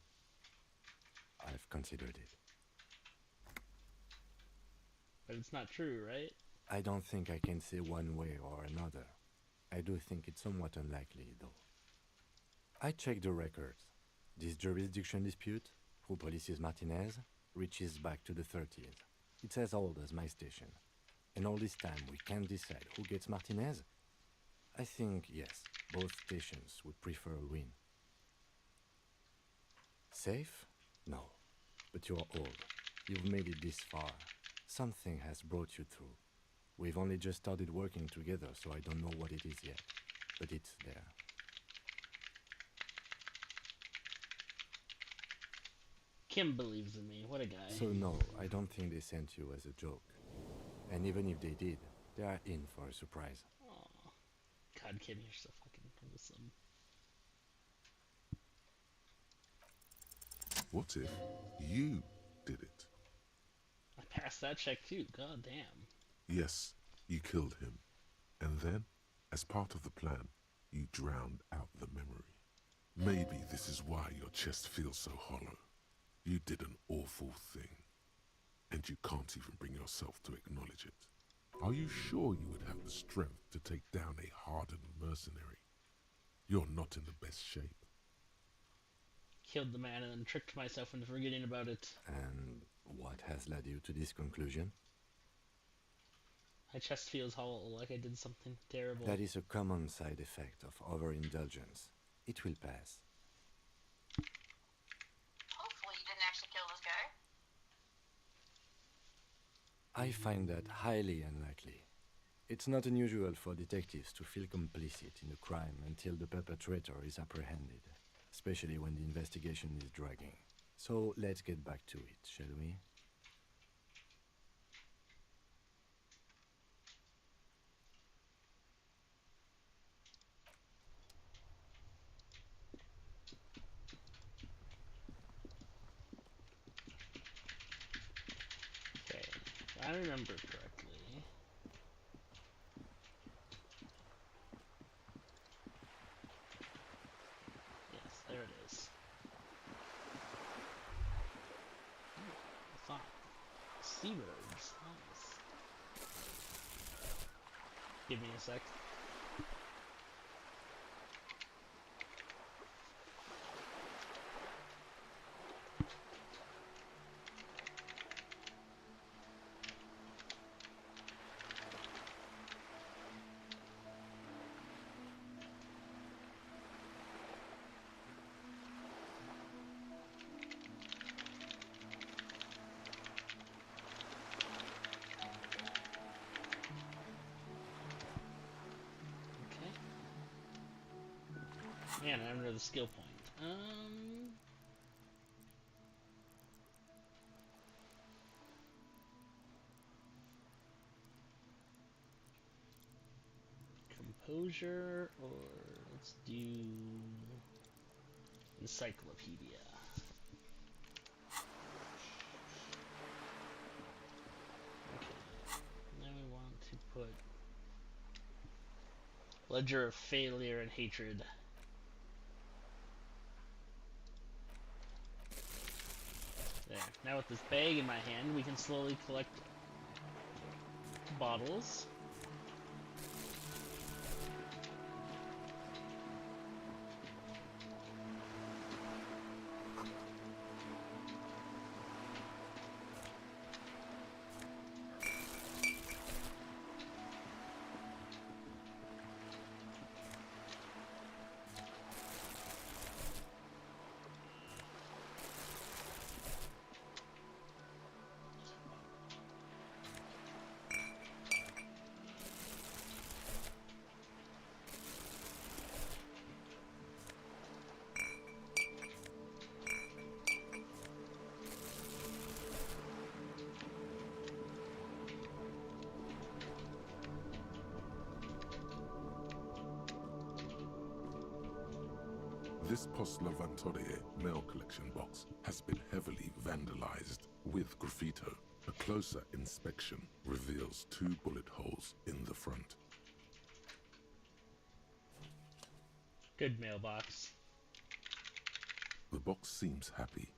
I've considered it. But it's not true, right? I don't think I can say one way or another. I do think it's somewhat unlikely, though. I checked the records. This jurisdiction dispute, who polices Martinez, reaches back to the 30s. It's as old as my station. And all this time we can't decide who gets Martinez? I think, yes, both stations would prefer a win. Safe? No. But you're old. You've made it this far. Something has brought you through. We've only just started working together, so I don't know what it is yet. But it's there. Kim believes in me. What a guy. So no, I don't think they sent you as a joke. And even if they did, they are in for a surprise. Aw. God, Kim, you're so fucking wholesome. What if you did it? I passed that check too. God damn. Yes, you killed him. And then, as part of the plan, you drowned out the memory. Maybe this is why your chest feels so hollow. You did an awful thing. And you can't even bring yourself to acknowledge it. Are you sure you would have the strength to take down a hardened mercenary? You're not in the best shape. Killed the man and then tricked myself into forgetting about it. And what has led you to this conclusion? My chest feels hollow, like I did something terrible. That is a common side effect of overindulgence. It will pass. Hopefully you didn't actually kill this guy. I find that highly unlikely. It's not unusual for detectives to feel complicit in a crime until the perpetrator is apprehended, especially when the investigation is dragging. So let's get back to it, shall we? Okay, if I remember correctly. Yes, there it is. Fine. Seabirds. Nice. Give me a sec. Man, I under the skill point. Composure, or let's do encyclopedia. Okay. Then we want to put ledger of failure and hatred. There. Now with this bag in my hand, we can slowly collect bottles. This Post Lavantorie mail collection box has been heavily vandalized with graffito. A closer inspection reveals 2 bullet holes in the front. Good mailbox. The box seems happy.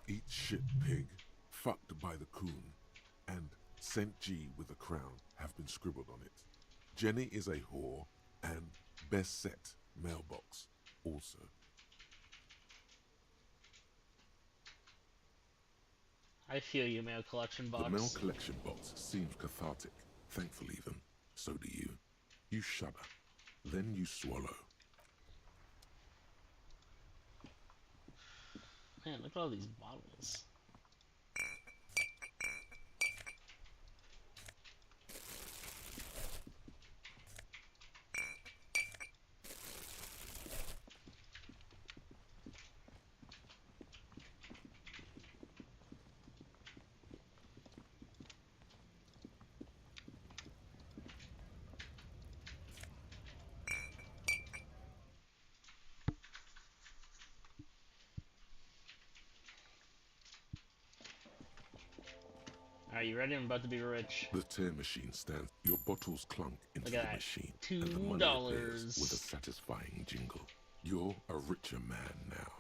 Eat shit, pig, fucked by the coon, and St. G with a crown have been scribbled on it. Jenny is a whore, and best set mailbox also. I feel you, mail collection box. The mail collection box seems cathartic. Thankfully then, so do you. You shudder, then you swallow. Man, look at all these bottles. Alright, you ready? I'm about to be rich. The tear machine stands. Your bottles clunk into Look the at that. machine, and the money appears $2. with a satisfying jingle. You're a richer man now.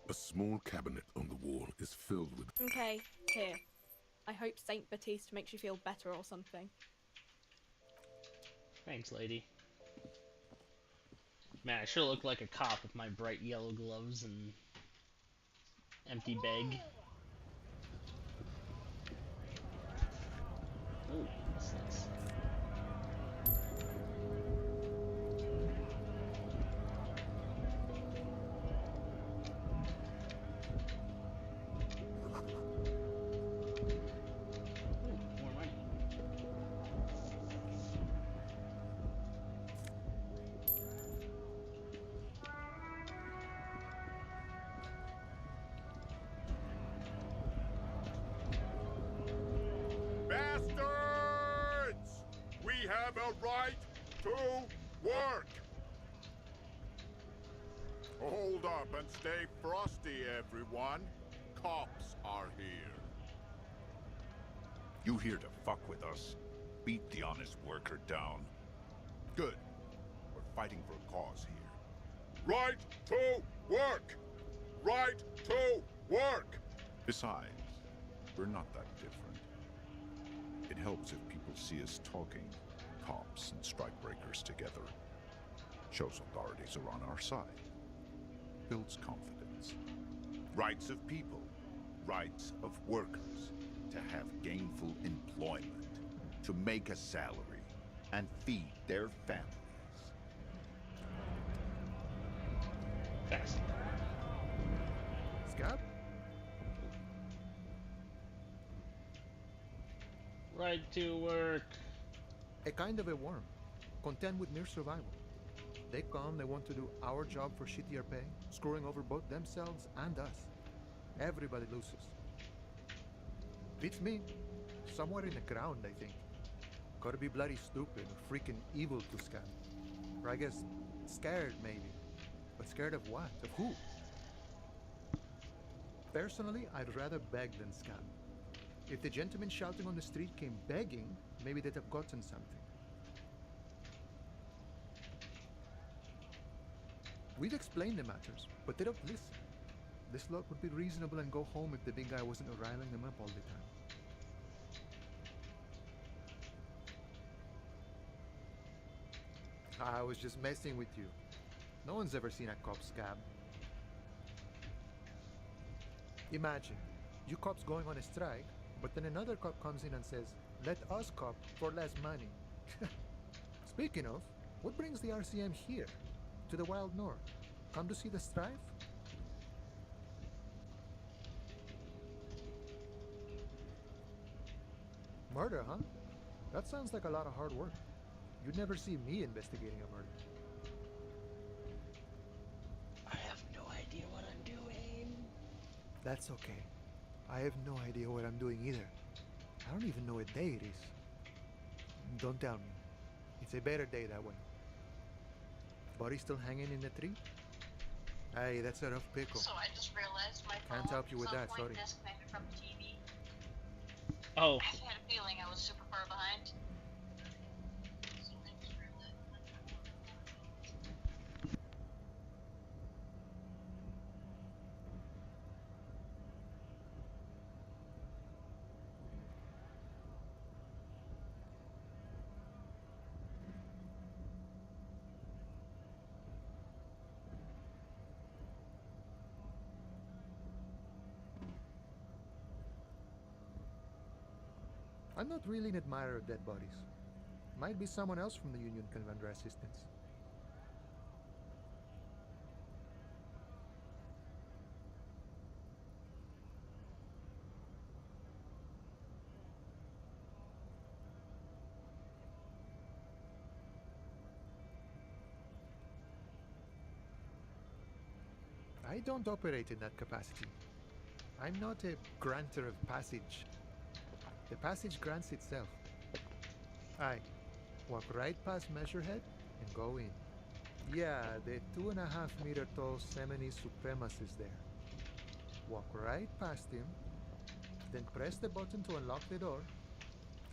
A small cabinet on the wall is filled with... Okay, here. I hope Saint Baptiste makes you feel better or something. Thanks, lady. Man, I sure look like a cop with my bright yellow gloves and empty bag. Ooh, what's this? Ooh, more money. Bastards! We have a right to work! Hold up and stay frosty, everyone. Cops are here. You here to fuck with us? Beat the honest worker down. Good. We're fighting for a cause here. Right to work! Right to work! Besides, we're not that different. It helps if people see us talking, cops and strikebreakers together. Shows authorities are on our side. Builds confidence. Rights of people. Rights of workers. To have gainful employment. To make a salary. And feed their families. Fast. Scab? Right to work. A kind of a worm, content with mere survival. They come, they want to do our job for shittier pay, screwing over both themselves and us. Everybody loses. Beats me. Somewhere in the ground, I think. Gotta be bloody stupid or freaking evil to scam. Or I guess scared, maybe. But scared of what? Of who? Personally, I'd rather beg than scam. If the gentleman shouting on the street came begging, maybe they'd have gotten something. We've explained the matters, but they don't listen. This lot would be reasonable and go home if the big guy wasn't riling them up all the time. I was just messing with you. No one's ever seen a cop scab. Imagine, you cops going on a strike, but then another cop comes in and says, let us cop for less money. Speaking of, what brings the RCM here? To the wild north? Come to see the strife? Murder, huh? That sounds like a lot of hard work. You'd never see me investigating a murder. I have no idea what I'm doing. That's okay. I have no idea what I'm doing either. I don't even know what day it is. Don't tell me. It's a better day that way. Body still hanging in the tree? Hey, that's a rough pickle. So I just realized my phone Can't help you with at some that, point sorry. disconnected from the TV. Oh. I had a feeling I was super far behind. So I just realized. I'm not really an admirer of dead bodies. Might be someone else from the Union can render assistance. I don't operate in that capacity. I'm not a granter of passage. The passage grants itself. Aye. Walk right past Measurehead and go in. Yeah, the 2.5-meter tall Semini Supremus is there. Walk right past him, then press the button to unlock the door,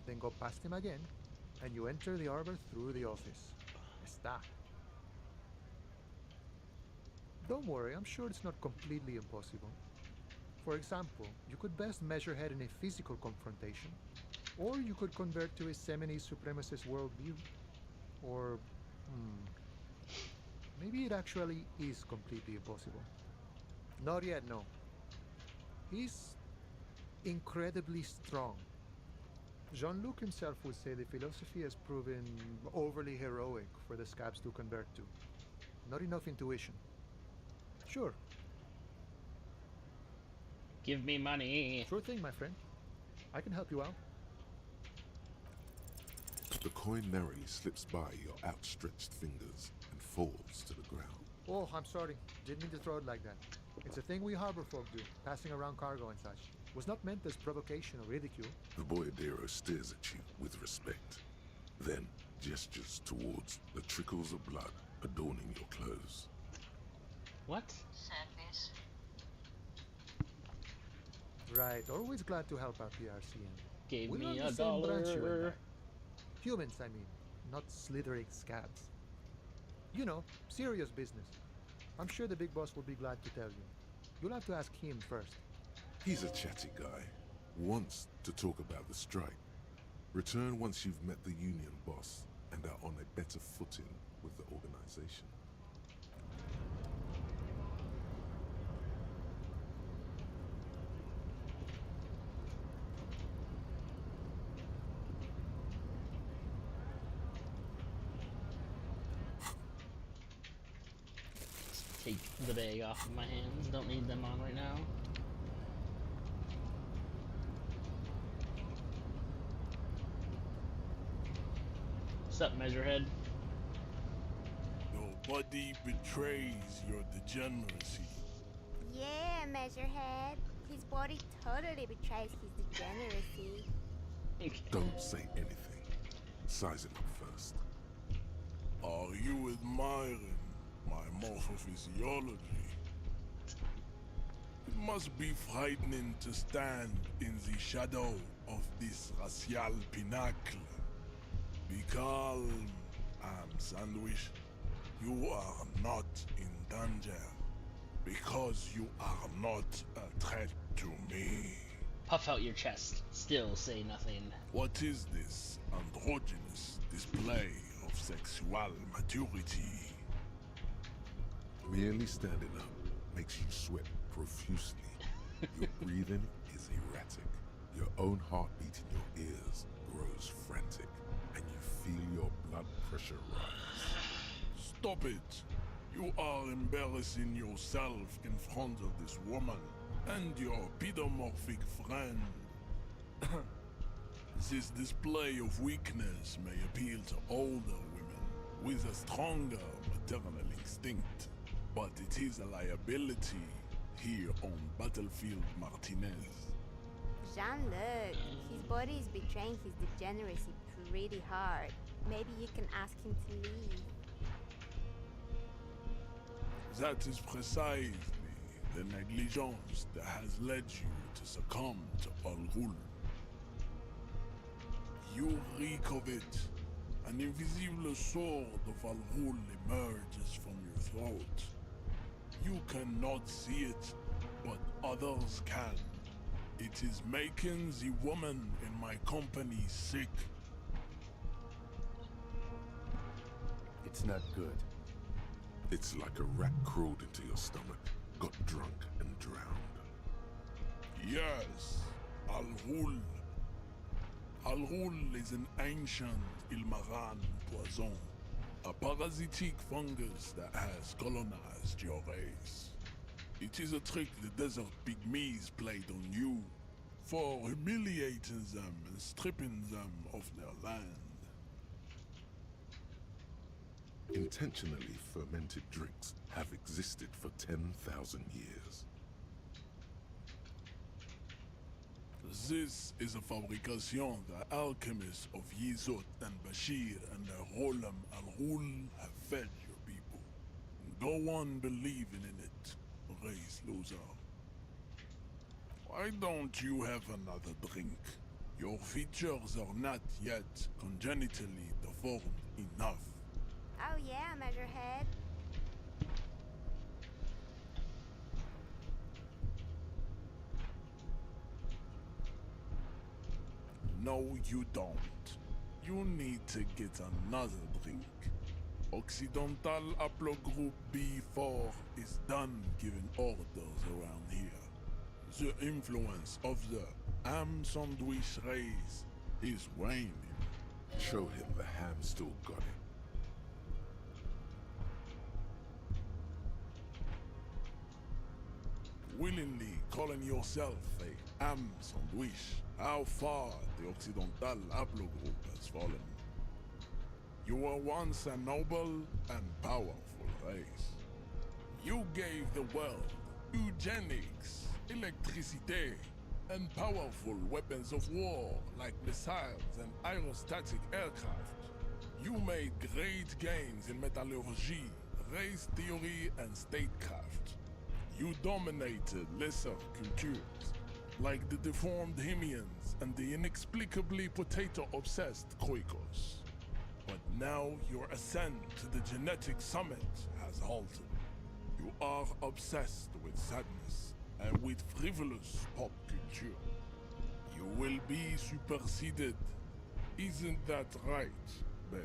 then go past him again, and you enter the arbor through the office. Está. Don't worry, I'm sure it's not completely impossible. For example, you could best measure head in a physical confrontation, or you could convert to a Semini supremacist worldview. Or, maybe it actually is completely impossible. Not yet, no. He's incredibly strong. Jean-Luc himself would say the philosophy has proven overly heroic for the scabs to convert to. Not enough intuition. Sure. Give me money. Sure thing, my friend. I can help you out. The coin narrowly slips by your outstretched fingers and falls to the ground. Oh, I'm sorry. Didn't mean to throw it like that. It's a thing we harbor folk do, passing around cargo and such. Was not meant as provocation or ridicule. The boyadero stares at you with respect, then gestures towards the trickles of blood adorning your clothes. What? Sad face. Right, always glad to help out the RCM. Gave We're me on the a same branch you and I. dollar. Humans, I mean, not slithering scabs. You know, serious business. I'm sure the big boss will be glad to tell you. You'll have to ask him first. He's a chatty guy. Wants to talk about the strike. Return once you've met the union boss and are on a better footing with the organization. Take the bag off of my hands. Don't need them on right now. Sup, Measurehead? Your body betrays your degeneracy. Yeah, Measurehead. His body totally betrays his degeneracy. Don't say anything. Size him up first. Are you admiring my morphophysiology? It must be frightening to stand in the shadow of this racial pinnacle. Be calm, Sandwich. You are not in danger because you are not a threat to me. Puff out your chest. Still say nothing. What is this androgynous display of sexual maturity? Merely standing up makes you sweat profusely. Your breathing is erratic. Your own heartbeat in your ears grows frantic, and you feel your blood pressure rise. Stop it! You are embarrassing yourself in front of this woman and your pedomorphic friend. This display of weakness may appeal to older women with a stronger maternal instinct, but it is a liability here on Battlefield Martinez. Jean-Luc, his body is betraying his degeneracy pretty hard. Maybe you can ask him to leave. That is precisely the negligence that has led you to succumb to Al Ghul. You reek of it. An invisible sword of Al Ghul emerges from your throat. You cannot see it, but others can. It is making the woman in my company sick. It's not good. It's like a rat crawled into your stomach, got drunk and drowned. Yes, Al Ghul. Al Ghul is an ancient Ilmaran poison, a parasitic fungus that has colonized your race. It is a trick the desert pygmies played on you for humiliating them and stripping them of their land. Intentionally fermented drinks have existed for 10,000 years. This is a fabrication the alchemists of Yizot and Bashir and the Rolam Al Ghul have fed your people. Go on believing in it, race loser. Why don't you have another drink? Your features are not yet congenitally deformed enough. Oh yeah, Measurehead. No, you don't. You need to get another drink. Occidental Haplogroup B4 is done giving orders around here. The influence of the ham sandwich race is waning. Show him the ham still got it. Willingly calling yourself a ham sandwich, how far the Occidental Haplogroup has fallen. You were once a noble and powerful race. You gave the world eugenics, electricity, and powerful weapons of war like missiles and aerostatic aircraft. You made great gains in metallurgy, race theory, and statecraft. You dominated lesser cultures, like the deformed Hemians and the inexplicably potato-obsessed Kroikos. But now your ascent to the genetic summit has halted. You are obsessed with sadness and with frivolous pop culture. You will be superseded. Isn't that right, babe?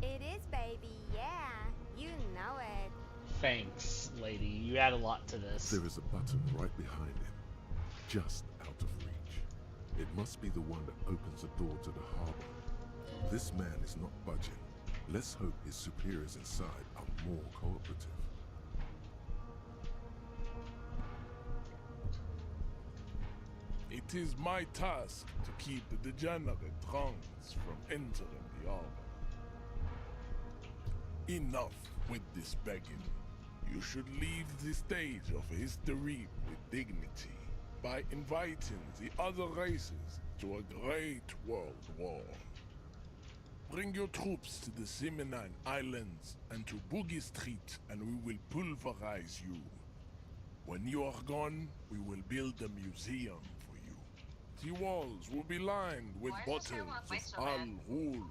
It is, baby, yeah. You know it. Thanks, lady. You add a lot to this. There is a button right behind him, just out of reach. It must be the one that opens the door to the harbor. This man is not budging. Let's hope his superiors inside are more cooperative. It It is my task to keep the degenerate tongues from entering the arbor. Enough with this begging. You should leave the stage of history with dignity by inviting the other races to a great world war. Bring your troops to the Simonine Islands and to Boogie Street, and we will pulverize you. When you are gone, we will build a museum for you. The walls will be lined with bottles of Al Ghul.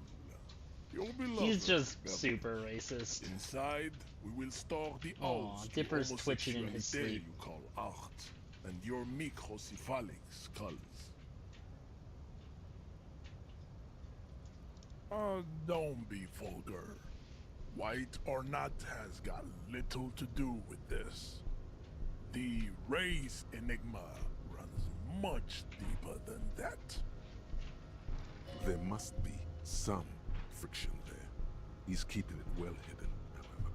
Your beloved He's just beverage. super racist. Inside, we will store the Aw, odes to Dipper's twitching in his homosexuality sleep. you call art, and your microcephalic skulls. Don't be vulgar. White or not has got little to do with this. The race enigma runs much deeper than that. There must be some friction there. He's keeping it well hidden, however.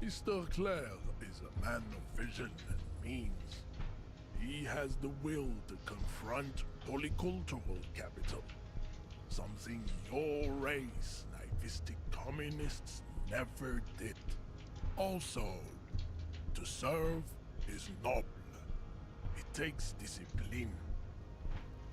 Mr. Clare is a man of vision and means. He has the will to confront polycultural capital. Something your race, naivistic communists, never did. Also, to serve is noble. It takes discipline.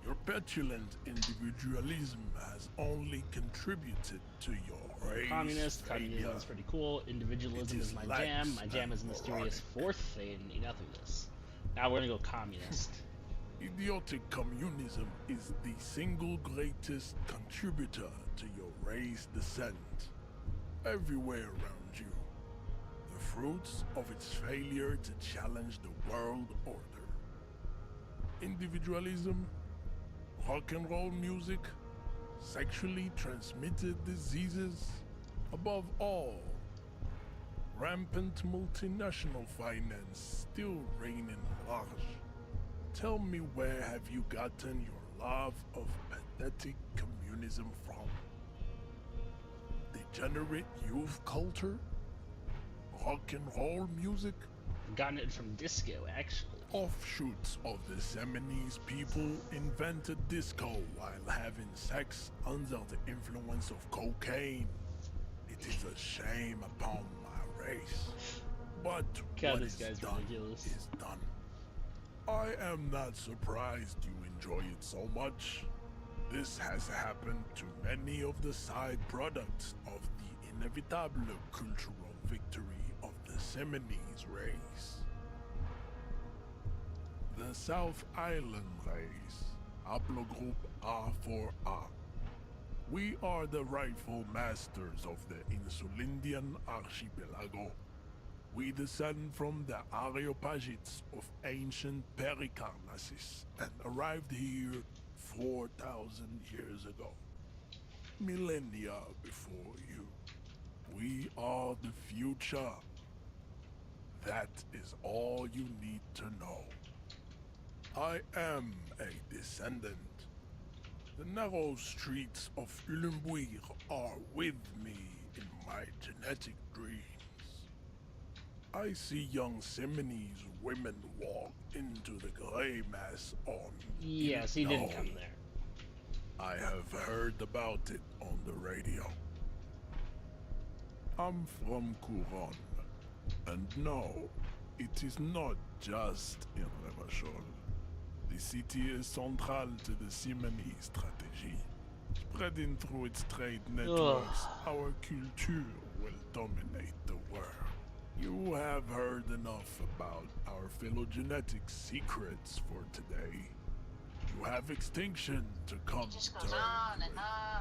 Your petulant individualism has only contributed to your race. Communism failure. is pretty cool. Individualism is my jam. My jam is mysterious fourth. They didn't need nothing of this. Now we're gonna go communist. Idiotic communism is the single greatest contributor to your race descent. Everywhere around you. The fruits of its failure to challenge the world order. Individualism, rock and roll music, sexually transmitted diseases, above all, rampant multinational finance still reigning large. Tell me, where have you gotten your love of pathetic communism from? Degenerate youth culture? Rock and roll music? Gotten it from disco, actually. Offshoots of the Seminoles people invented disco while having sex under the influence of cocaine. It is a shame upon my race. But God, what this is guy's done ridiculous. is done. I am not surprised you enjoy it so much. This has happened to many of the side products of the inevitable cultural victory of the Seminoles race. The South Island race, haplogroup A4A. We are the rightful masters of the Insulindian archipelago. We descend from the Areopagites of ancient Pericarnassus and arrived here 4,000 years ago. Millennia before you. We are the future. That is all you need to know. I am a descendant. The narrow streets of Ulumbuir are with me in my genetic dreams. I see young Seminoles women walk into the gray mass on Yes, he didn't come there. I have heard about it on the radio. I'm from Couronne, and no, it is not just in Revachol. The city is central to the Simony strategy. Spreading through its trade networks, our culture will dominate the world. You have heard enough about our phylogenetic secrets for today. You have extinction to come to terms with,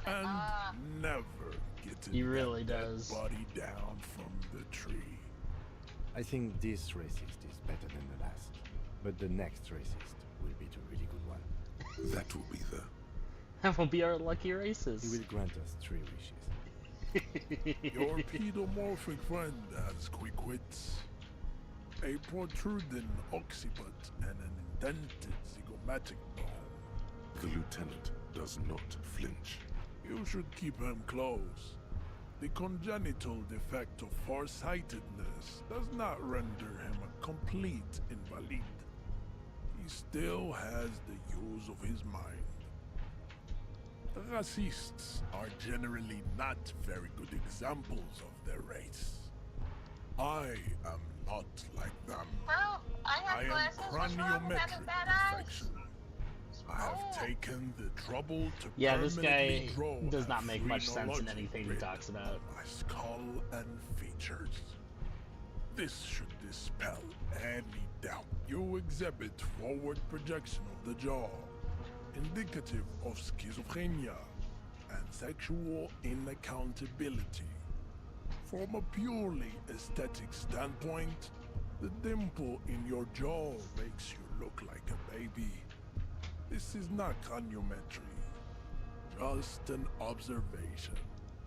and never getting He really that does. body down from the tree. I think this racist is better than the last, but the next racist will be the really good one. That will be the... That will be our lucky races. He will grant us 3 wishes. Your pedomorphic friend has quick wits, a protruding occiput, and an indented zygomatic bone. The lieutenant does not flinch. You should keep him close. The congenital defect of farsightedness does not render him a complete invalid. he still has the use of his mind. Racists are generally not very good examples of their race. I am not like them. Well, I have am glasses. What's wrong with having craniometric bad perfection. I have taken the trouble to Yeah, this permanently guy draw does a not make much sense in phrenological anything he grid talks about. on my skull and features. This should dispel any doubt. You exhibit forward projection of the jaw, indicative of schizophrenia and sexual inaccountability. From a purely aesthetic standpoint, the dimple in your jaw makes you look like a baby. This is not craniometry, just an observation.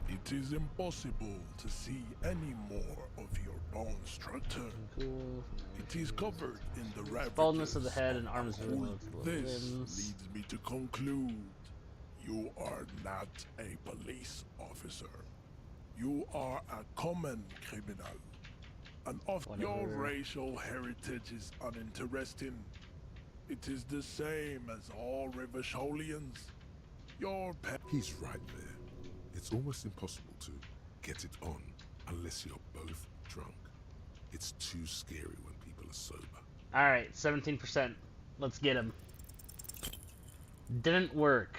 It is impossible to see any more of your bone structure. It is covered in the ravages. Baldness of the head and arms relative to the This limbs. leads me to conclude you are not a police officer. You are a common criminal. And of your racial heritage is uninteresting. It is the same as all Rivasholians. Your He's right there. It's almost impossible to get it on unless you're both drunk. It's too scary when people are sober. Alright, 17%. Let's get him. Didn't work.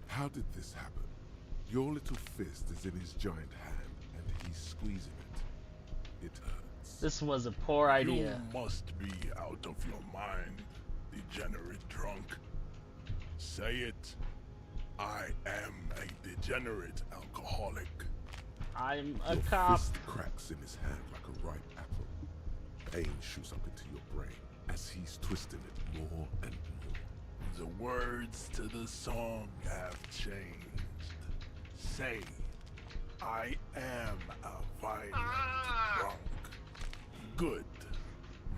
How did this happen? Your little fist is in his giant hand, and he's squeezing it. It hurts. This was a poor idea. You must be out of your mind, degenerate drunk. Say it. I am a degenerate alcoholic. I'm a your cop. Fist cracks in his hand like a ripe apple. Pain shoots up into your brain as he's twisting it more and more. The words to the song have changed. Say, I am a violent drunk. Good.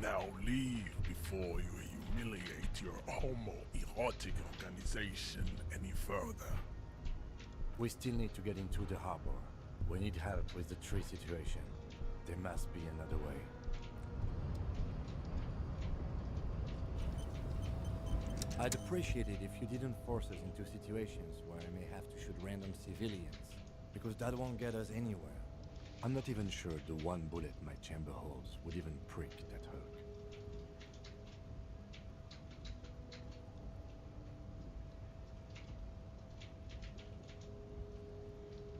Now leave before you humiliate your homoerotic organization any further. We still need to get into the harbor. We need help with the tree situation. There must be another way. I'd appreciate it if you didn't force us into situations where I may have to shoot random civilians, because that won't get us anywhere. I'm not even sure the one bullet my chamber holds would even prick that hook.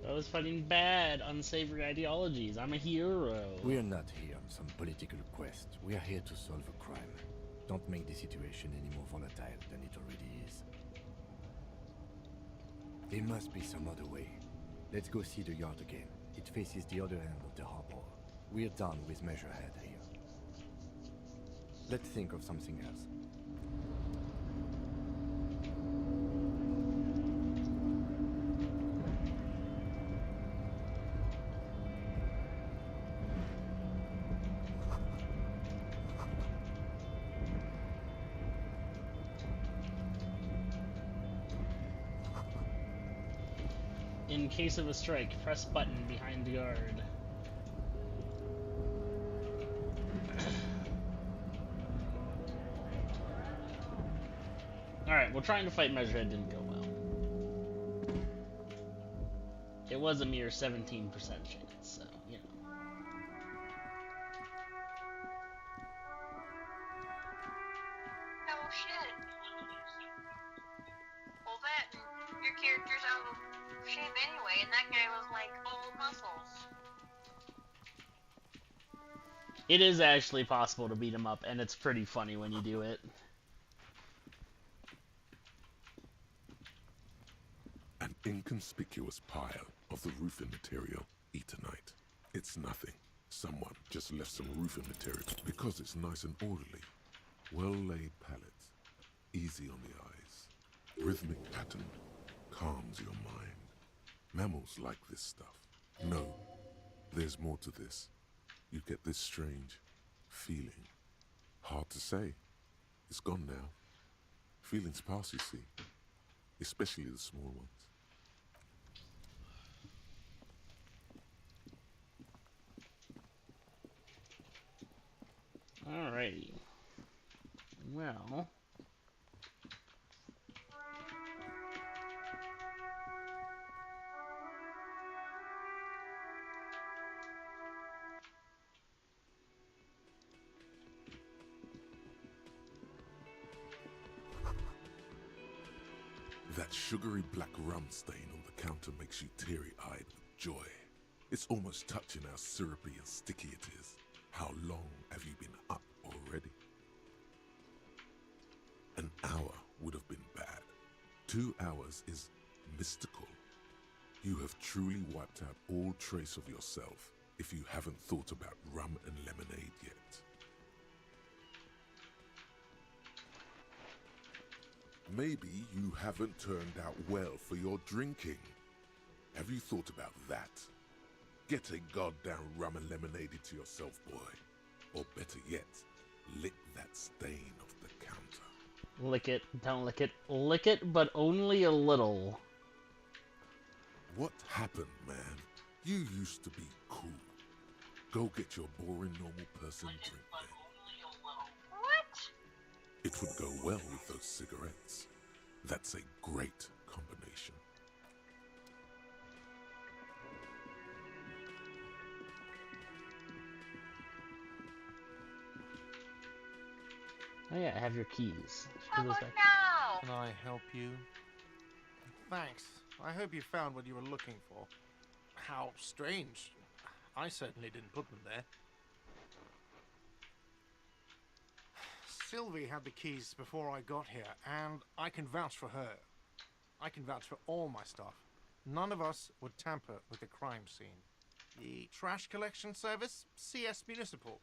I was fighting bad, unsavory ideologies. I'm a hero. We are not here on some political quest. We are here to solve a crime. Don't make the situation any more volatile than it already is. There must be some other way. Let's go see the yard again. It faces the other end of the harbor. We're done with Measurehead here. Let's think of something else. In case of a strike, press button behind the guard. Alright, well, trying to fight Measurehead didn't go well. It was a mere 17% chance, so, you know. Oh shit. Well, your character's out of shape anyway, and that guy was like all muscles. It is actually possible to beat him up, and it's pretty funny when you do it. An inconspicuous pile of the roofing material, Eternite. It's nothing. Someone just left some roofing material because it's nice and orderly. Well-laid pallets, easy on the eyes. Rhythmic pattern calms your mind. Mammals like this stuff. No, there's more to this. You get this strange feeling. Hard to say. It's gone now. Feelings pass, you see. Especially the small ones. Alrighty. Well. That sugary black rum stain on the counter makes you teary-eyed with joy. It's almost touching how syrupy and sticky it is. How long have you been up already? An hour would have been bad. 2 hours is mystical. You have truly wiped out all trace of yourself if you haven't thought about rum and lemonade yet. Maybe you haven't turned out well for your drinking. Have you thought about that? Get a goddamn rum and lemonade into yourself, boy. Or better yet, lick that stain off the counter. Lick it, don't lick it. Lick it, but only a little. What happened, man? You used to be cool. Go get your boring normal person drink then. What? It would go well with those cigarettes. That's a great combination. Oh yeah, I have your keys. How about now? Can I help you? Thanks. I hope you found what you were looking for. How strange. I certainly didn't put them there. Sylvie had the keys before I got here, and I can vouch for her. I can vouch for all my stuff. None of us would tamper with the crime scene. The trash collection service, CS Municipal.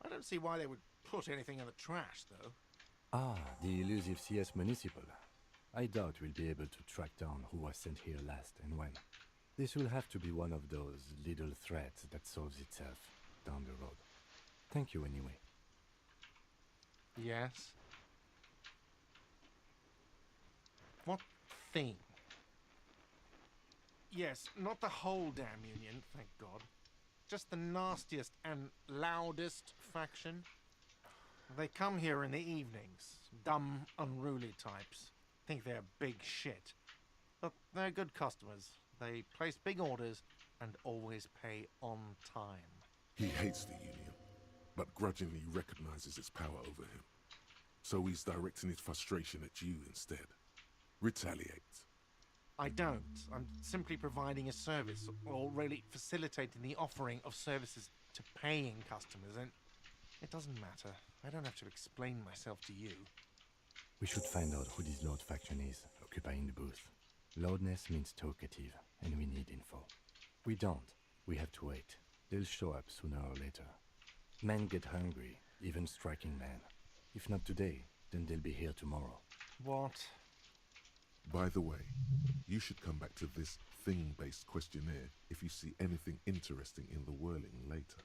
I don't see why they would put anything in the trash, though. Ah, the elusive CS Municipal. I doubt we'll be able to track down who was sent here last and when. This will have to be one of those little threats that solves itself down the road. Thank you anyway. Yes? What thing? Yes, not the whole damn union, thank God. Just the nastiest and loudest faction. They come here in the evenings. Dumb, unruly types. Think they're big shit. But they're good customers. They place big orders and always pay on time. He hates the union, but grudgingly recognizes its power over him. So he's directing his frustration at you instead. Retaliate. I don't. I'm simply providing a service, or really facilitating the offering of services to paying customers, and it doesn't matter. I don't have to explain myself to you. We should find out who this Lord faction is, occupying the booth. Loudness means talkative, and we need info. We don't. We have to wait. They'll show up sooner or later. Men get hungry, even striking men. If not today, then they'll be here tomorrow. What? By the way, you should come back to this thing-based questionnaire if you see anything interesting in the whirling later.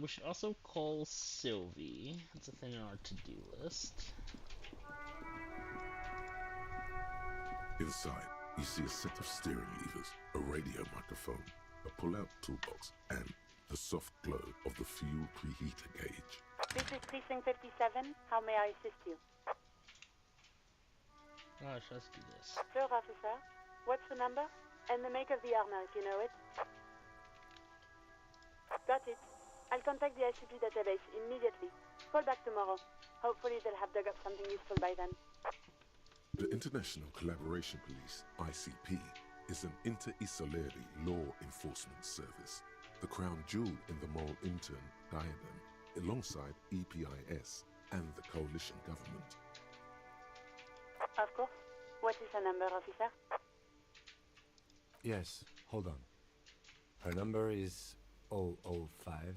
We should also call Sylvie. That's a thing on our to-do list. Inside, you see a set of steering levers, a radio microphone, a pull-out toolbox, and the soft glow of the fuel preheater gauge. This is Precinct 57. How may I assist you? Gosh, let's do this. Sure, officer. What's the number? And the make of the armor, if you know it. Got it. I'll contact the ICP database immediately. Call back tomorrow. Hopefully they'll have dug up something useful by then. The International Collaboration Police, ICP, is an inter-Isoleri law enforcement service, the crown jewel in the moral intern diadem, alongside EPIS and the coalition government. Of course. What is her number, officer? Yes, hold on. Her number is 005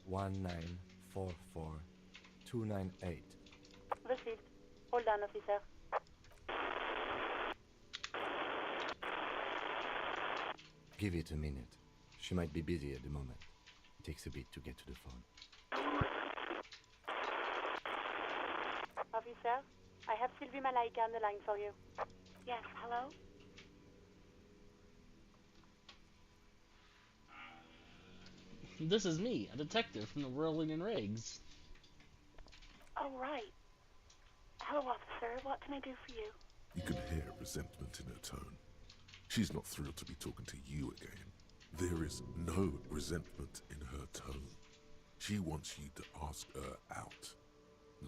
1944 298. Received. Hold on, officer. Give it a minute. She might be busy at the moment. Takes a bit to get to the phone. Officer, I have Sylvie Malaika on the line for you. Yes, hello? This is me, a detective from the Whirling and Rigs. Oh, right. Hello, officer. What can I do for you? You can hear resentment in her tone. She's not thrilled to be talking to you again. There is no resentment in her tone. She wants you to ask her out.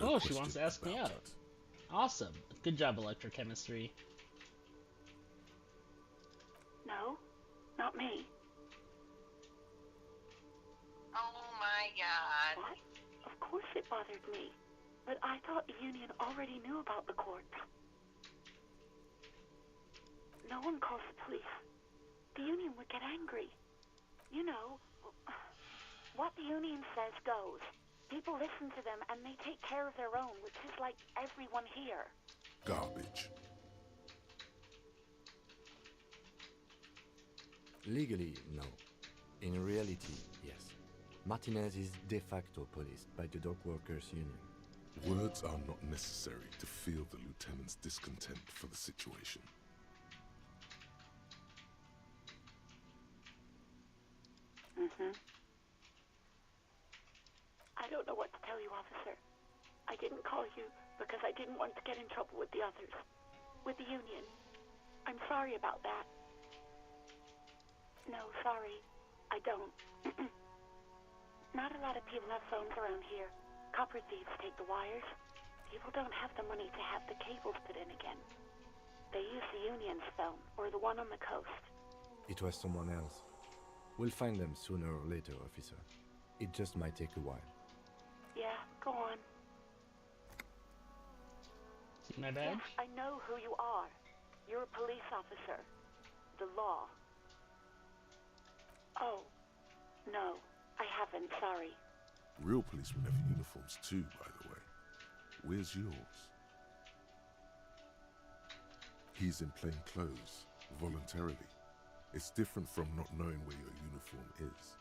No Oh, she wants to ask me about out. it. Awesome. Good job, electrochemistry. No, not me. Oh my god. What? Of course it bothered me. But I thought the Union already knew about the court. No one calls the police. The Union would get angry. You know, what the Union says goes. People listen to them and they take care of their own, which is like everyone here. Garbage. Legally, no. In reality, yes. Martinez is de facto policed by the Dock Workers Union. Words are not necessary to feel the lieutenant's discontent for the situation. Mm-hmm. I don't know what to tell you, officer. I didn't call you because I didn't want to get in trouble with the others. With the Union. I'm sorry about that. No, sorry. I don't. Not a lot of people have phones around here. Copper thieves take the wires. People don't have the money to have the cables put in again. They use the Union's phone, or the one on the coast. It was someone else. We'll find them sooner or later, officer. It just might take a while. Yeah, go on. See my badge? Yes, I know who you are. You're a police officer. The law. Oh, no, I haven't, sorry. Real policemen have uniforms too, by the way. Where's yours? He's in plain clothes, voluntarily. It's different from not knowing where your uniform is.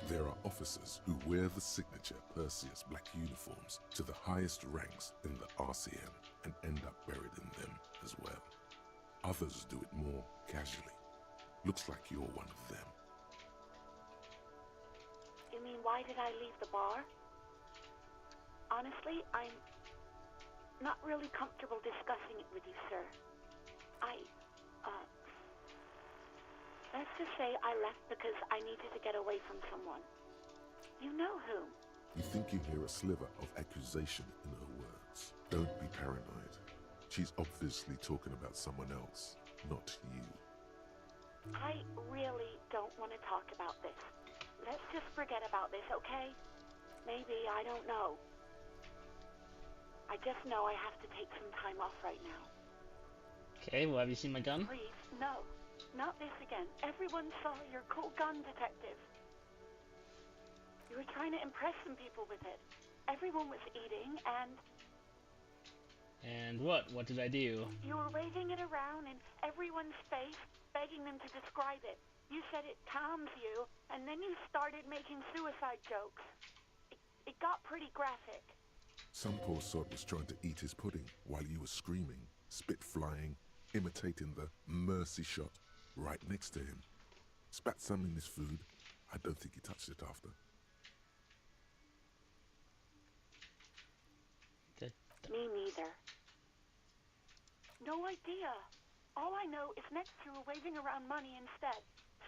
There are officers who wear the signature Perseus black uniforms to the highest ranks in the RCM and end up buried in them as well. Others do it more casually. Looks like you're one of them. You mean, why did I leave the bar? Honestly, I'm not really comfortable discussing it with you, sir. Let's just say I left because I needed to get away from someone. You know who. You think you hear a sliver of accusation in her words. Don't be paranoid. She's obviously talking about someone else, not you. I really don't want to talk about this. Let's just forget about this, okay? Maybe, I don't know. I just know I have to take some time off right now. Okay, well, have you seen my gun? Please, no. Not this again. Everyone saw your cool gun, detective. You were trying to impress some people with it. Everyone was eating, and... And what? What did I do? you were waving it around in everyone's face, begging them to describe it. You said it calms you, and then you started making suicide jokes. It got pretty graphic. Some poor sod was trying to eat his pudding while you were screaming, spit flying, imitating the mercy shot right next to him. Spat some in his food. I don't think he touched it after. Me neither. No idea. All I know is next you were waving around money instead,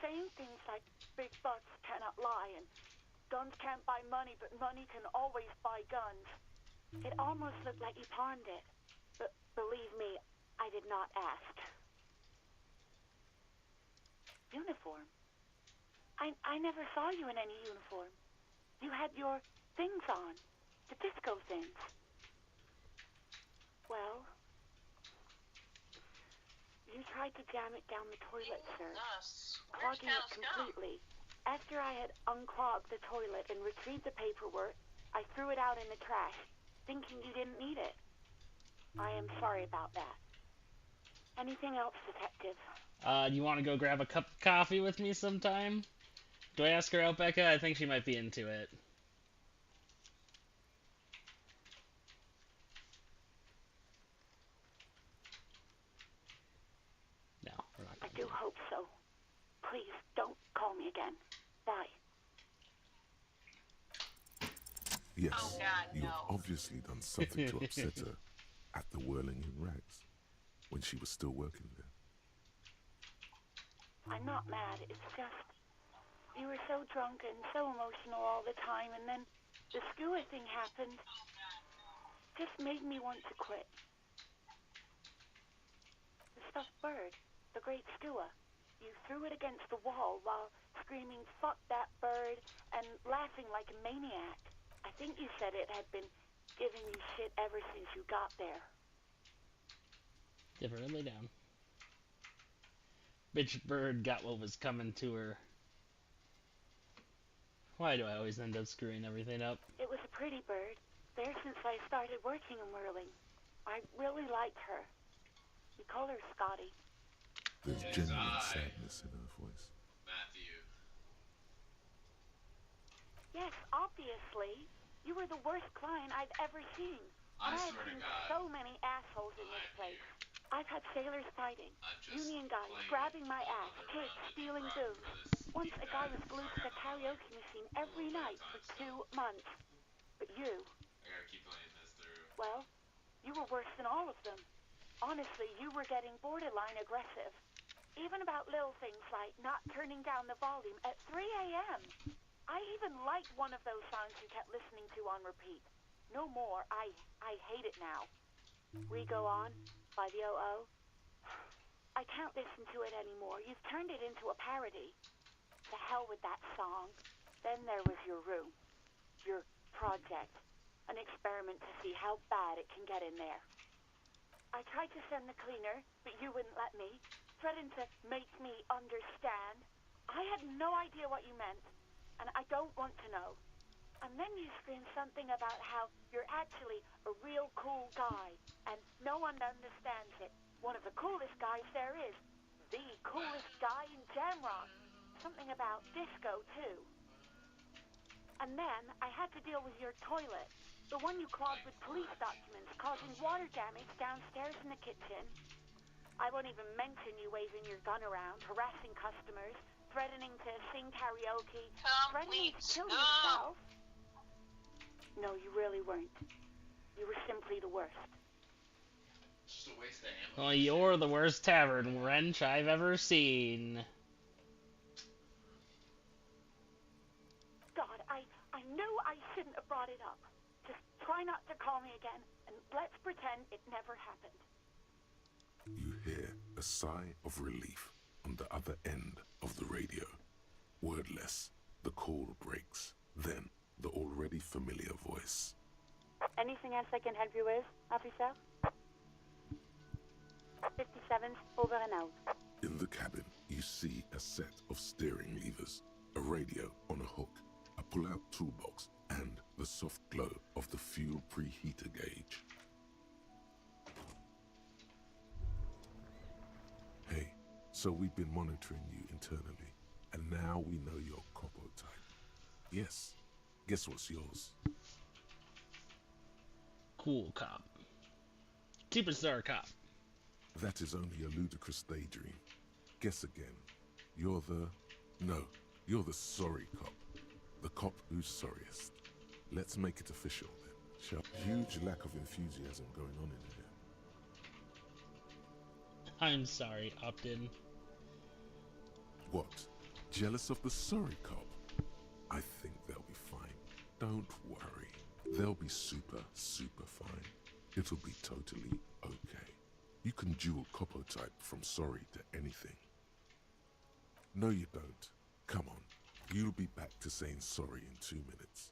saying things like big butts cannot lie and guns can't buy money, but money can always buy guns. It almost looked like you pawned it. But believe me, I did not ask. Uniform? I never saw you in any uniform. You had your things on. The disco things. Well, you tried to jam it down the toilet, sir. Clogging it completely. After I had unclogged the toilet and retrieved the paperwork, I threw it out in the trash, thinking you didn't need it. I am sorry about that. Anything else, detective? You want to go grab a cup of coffee with me sometime? Do I ask her out, Becca? I think she might be into it. please don't call me again. Bye. Yes, Oh God, you no. have obviously done something to upset her at the Whirling in Rags when she was still working there. I'm not mad, it's just... You were so drunk and so emotional all the time, and then the skewer thing happened. Just made me want to quit. The stuffed bird, the great skua. You threw it against the wall while screaming, "Fuck that bird," and laughing like a maniac. I think you said it had been giving you shit ever since you got there. Differently down. Bitch bird got what was coming to her. Why do I always end up screwing everything up? It was a pretty bird. There since I started working in whirling. I really liked her. We call her Scotty. There's genuine sadness in her voice. Matthew. Yes, obviously. You were the worst client I've ever seen. I I've swear to seen God. so many assholes in this place. I've had sailors fighting, union guys grabbing my ass, kids stealing booze. Once a guy was glued to the karaoke machine every night for 2 months. But you... I gotta keep playing this through. Well, you were worse than all of them. Honestly, you were getting borderline aggressive. Even about little things like not turning down the volume at 3 a.m. I even liked one of those songs you kept listening to on repeat. No more. I hate it now. We Go On by the O.O. I can't listen to it anymore. You've turned it into a parody. To hell with that song. Then there was your room. Your project. An experiment to see how bad it can get in there. I tried to send the cleaner, but you wouldn't let me. Threatened to make me understand. I had no idea what you meant, and I don't want to know. And then you screamed something about how you're actually a real cool guy, and no one understands it. One of the coolest guys there is. The coolest guy in Jamrock. Something about disco, too. And then I had to deal with your toilet. The one you clogged with police documents, causing water damage downstairs in the kitchen. I won't even mention you waving your gun around, harassing customers, threatening to sing karaoke, threatening to kill yourself. No, you really weren't. You were simply the worst. It's just a waste of ammo. Well, you're the worst tavern wench I've ever seen. God, I knew I shouldn't have brought it up. Just try not to call me again, and let's pretend it never happened. You hear a sigh of relief on the other end of the radio. Wordless, the call breaks. Then, the already familiar voice. Anything else I can help you with, officer? 57, over and out. In the cabin, you see a set of steering levers, a radio on a hook, a pull-out toolbox, and the soft glow of the fuel preheater gauge. Hey, so we've been monitoring you internally, and now we know your Copo type. Yes, guess what's yours? Cool cop. Superstar cop. That is only a ludicrous daydream. Guess again. You're the... No, you're the sorry cop. The cop who's sorriest. Let's make it official then. Shall... Huge lack of enthusiasm going on in here. I'm sorry, Upton. What? Jealous of the sorry cop? I think they'll be fine. Don't worry. They'll be super, super fine. It'll be totally okay. You can dual Copo type from sorry to anything. No, you don't. Come on. You'll be back to saying sorry in 2 minutes.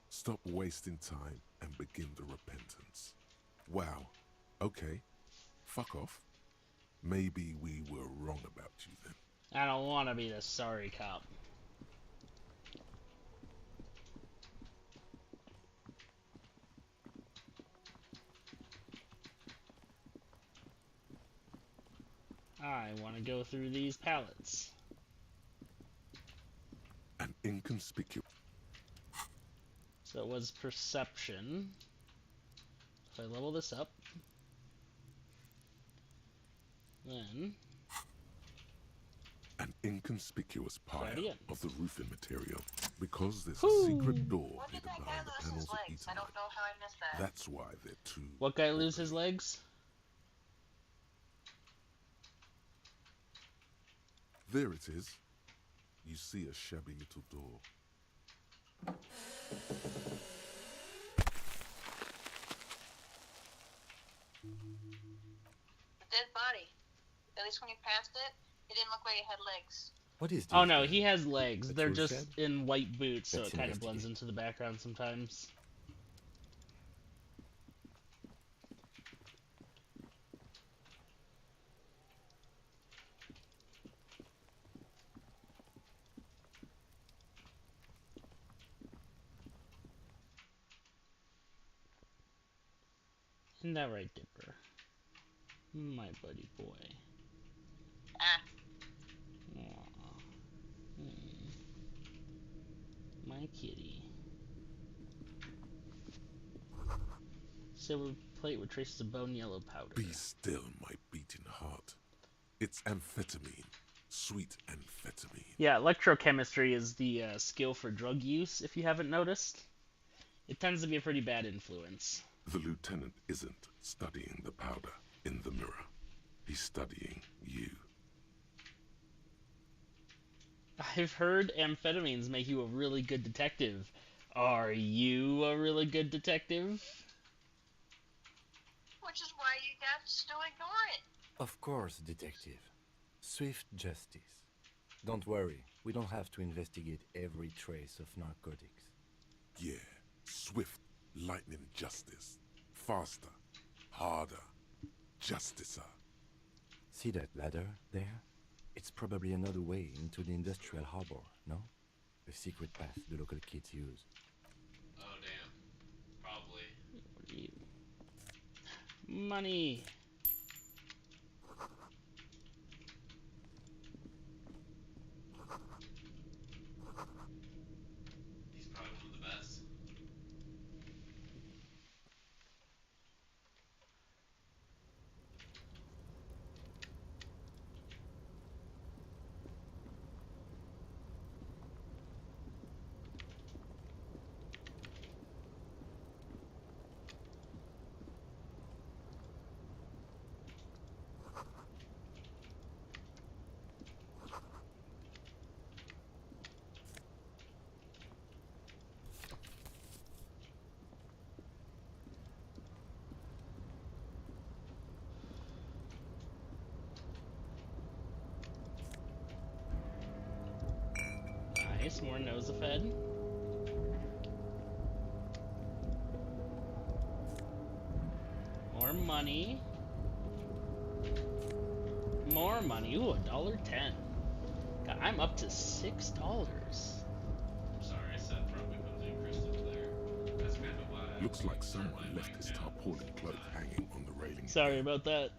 Stop wasting time and begin the repentance. Wow. Okay. Fuck off. Maybe we were wrong about you then. I don't want to be the sorry cop. I want to go through these pallets. An inconspicuous... So it was perception. If I level this up, then... An inconspicuous... conspicuous pile Guardians. of the roofing material because there's a secret door hidden behind the panels of eternite. I don't know how I missed that. That's why they're too... What guy lose his legs? There it is. You see a shabby little door. The dead body. At least when you passed it, it didn't look like it had legs. What is this? Oh no, he has legs. A They're tool just shed? in white boots, so Let's it kind of investigate. blends into the background sometimes. Isn't that right, Dipper? My buddy boy. Ah. Aw. My kitty. Silver plate with traces of bone yellow powder. Be still, my beating heart. It's amphetamine. Sweet amphetamine. Yeah, electrochemistry is the skill for drug use, if you haven't noticed. It tends to be a pretty bad influence. The lieutenant isn't studying the powder in the mirror. He's studying you. I've heard amphetamines make you a really good detective. Are you a really good detective? Which is why you got to ignore it. Of course, detective. Swift justice. Don't worry, we don't have to investigate every trace of narcotics. Yeah, swift, lightning justice. Faster, harder, justicer. See that ladder there? It's probably another way into the industrial harbor, no? A secret path the local kids use. Oh, damn. Probably. Money. He's probably one of the best. Nice, more Nosafed. More money. More money. Ooh, $1.10. God, I'm up to $6. I'm sorry, I said probably put the crystals there. That's kind of why. Looks like someone left his tarpaulin cloak hanging on the railing. Sorry about that.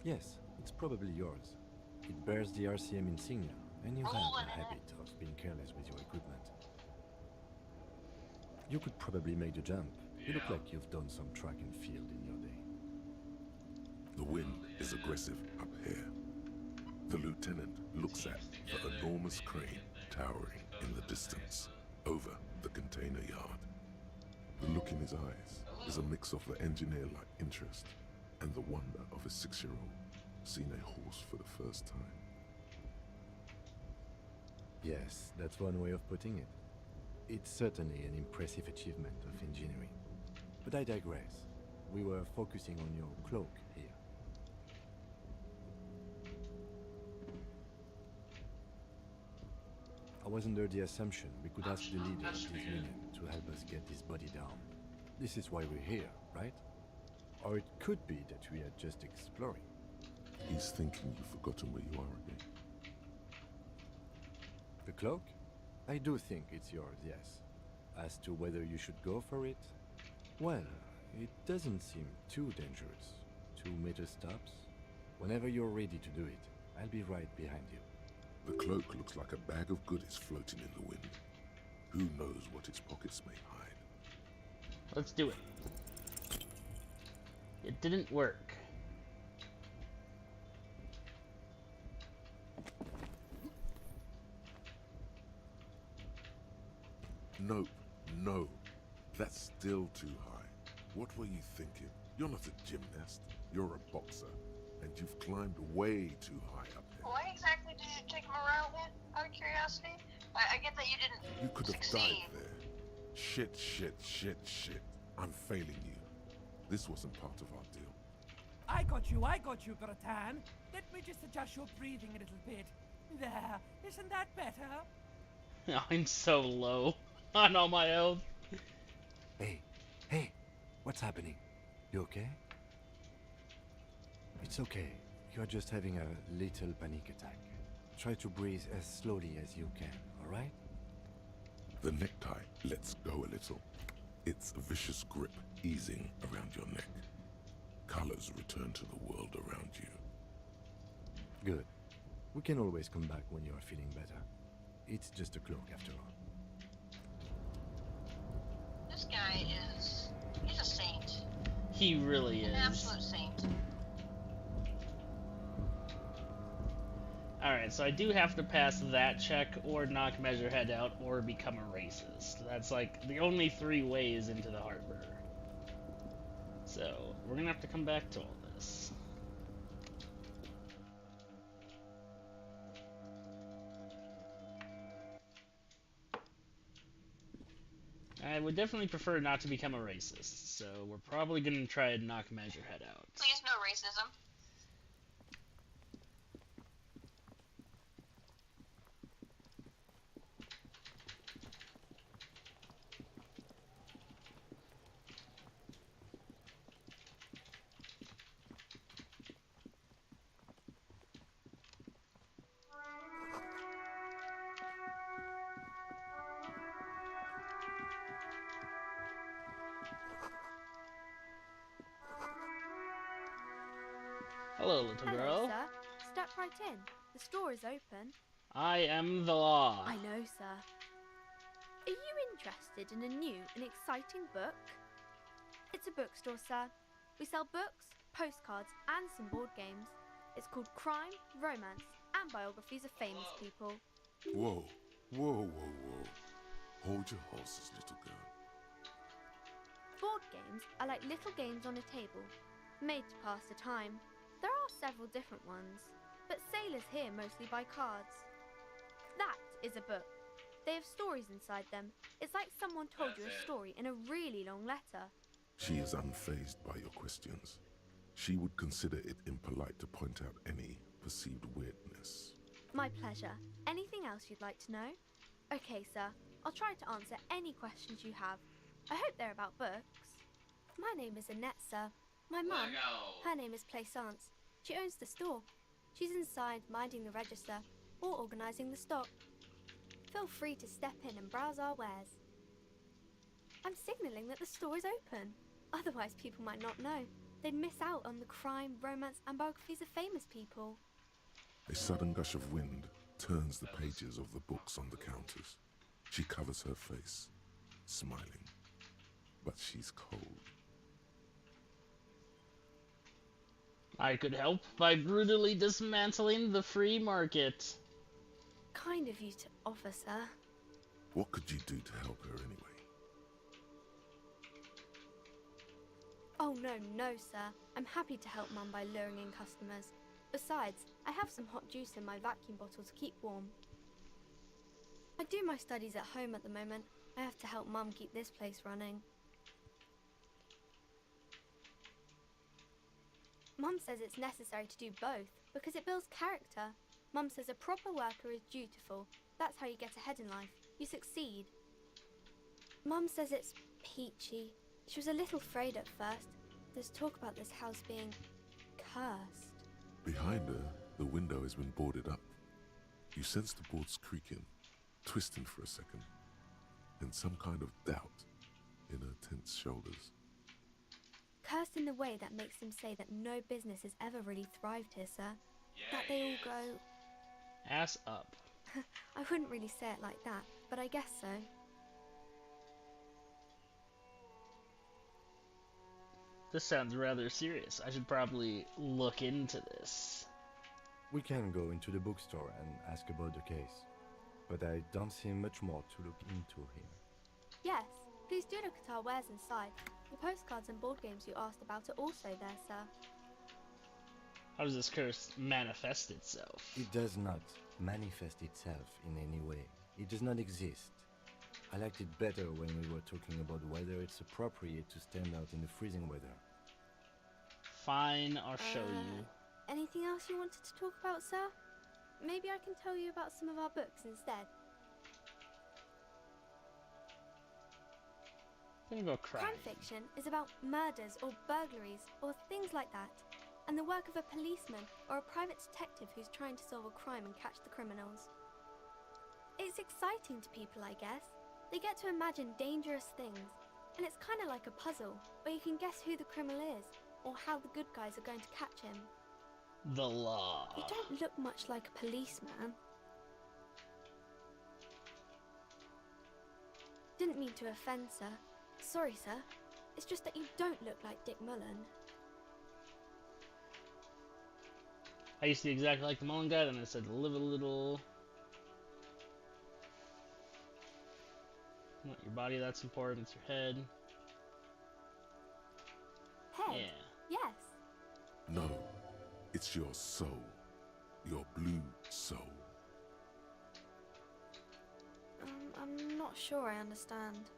Yes, it's probably yours. It bears the RCM insignia, and you have a habit of being careless with your equipment. You could probably make the jump. You look like you've done some track and field in your day. The wind is aggressive up here. The lieutenant looks at the enormous crane towering in the distance over the container yard. The look in his eyes is a mix of the engineer-like interest and the wonder of a 6-year-old seeing a horse for the first time. Yes, that's one way of putting it. It's certainly an impressive achievement of engineering. But I digress. We were focusing on your cloak here. I was under the assumption we could ask the leader of this union to help us get this body down. This is why we're here, right? Or it could be that we are just exploring. He's thinking you've forgotten where you are again. The cloak? I do think it's yours, yes. As to whether you should go for it, well, it doesn't seem too dangerous. 2-meter stops. Whenever you're ready to do it, I'll be right behind you. The cloak looks like a bag of goodies floating in the wind. Who knows what its pockets may hide? Let's do it. It didn't work. Nope, no. That's still too high. What were you thinking? You're not a gymnast. You're a boxer. And you've climbed way too high up there. Why exactly did you take him around then, out of curiosity? I get that you didn't You could have succeed. died there. Shit. I'm failing you. This wasn't part of our deal. I got you, Gratan. Let me just adjust your breathing a little bit. There, isn't that better? I'm so low on all my health. Hey, what's happening? You okay? It's okay. You're just having a little panic attack. Try to breathe as slowly as you can, alright? The necktie lets go a little. Its vicious grip easing around your neck. Colors return to the world around you. Good. We can always come back when you're feeling better. It's just a cloak after all. This guy he's a saint. He really is. An absolute saint. Alright, so I do have to pass that check, or knock Measurehead out, or become a racist. That's like the only 3 ways into the Heartburner. So, we're gonna have to come back to all this. I would definitely prefer not to become a racist, so we're probably gonna try and knock Measurehead out. Please, no racism. Hello, little girl. Hello, sir. Step right in. The store is open. I am the law. I know, sir. Are you interested in a new and exciting book? It's a bookstore, sir. We sell books, postcards, and some board games. It's called Crime, Romance, and Biographies of Famous People. Whoa. Hold your horses, little girl. Board games are like little games on a table, made to pass the time. There are several different ones, but sailors here mostly buy cards. That is a book. They have stories inside them. It's like someone told you a story in a really long letter. She is unfazed by your questions. She would consider it impolite to point out any perceived weirdness. My pleasure. Anything else you'd like to know? Okay, sir. I'll try to answer any questions you have. I hope they're about books. My name is Annette, sir. My mum, her name is Plaisance. She owns the store. She's inside minding the register or organising the stock. Feel free to step in and browse our wares. I'm signalling that the store is open. Otherwise people might not know. They'd miss out on the crime, romance and biographies of famous people. A sudden gush of wind turns the pages of the books on the counters. She covers her face, smiling. But she's cold. I could help by brutally dismantling the free market. Kind of you to offer, sir. What could you do to help her anyway? Oh no, sir. I'm happy to help Mum by luring in customers. Besides, I have some hot juice in my vacuum bottle to keep warm. I do my studies at home at the moment. I have to help Mum keep this place running. Mum says it's necessary to do both because it builds character. Mum says a proper worker is dutiful. That's how you get ahead in life. You succeed. Mum says it's peachy. She was a little afraid at first. There's talk about this house being cursed. Behind her, the window has been boarded up. You sense the boards creaking, twisting for a second, and some kind of doubt in her tense shoulders. Cursed in the way that makes them say that no business has ever really thrived here, sir. That they all go... Ass up. I wouldn't really say it like that, but I guess so. This sounds rather serious. I should probably look into this. We can go into the bookstore and ask about the case, but I don't see much more to look into here. Yes, please do look at our wares inside. The postcards and board games you asked about are also there, sir. How does this curse manifest itself? It does not manifest itself in any way. It does not exist. I liked it better when we were talking about whether it's appropriate to stand out in the freezing weather. Fine, I'll show you. Anything else you wanted to talk about, sir? Maybe I can tell you about some of our books instead. I'm gonna go crime. Crime fiction is about murders or burglaries or things like that, and the work of a policeman or a private detective who's trying to solve a crime and catch the criminals. It's exciting to people, I guess. They get to imagine dangerous things, and it's kind of like a puzzle, where you can guess who the criminal is, or how the good guys are going to catch him. The law. You don't look much like a policeman. Didn't mean to offend, sir. Sorry, sir. It's just that you don't look like Dick Mullen. I used to be exactly like the Mullen guy, then I said live a little. Not your body that's important, it's your head. Head? Yeah. Yes. No, it's your soul. Your blue soul. I'm not sure I understand.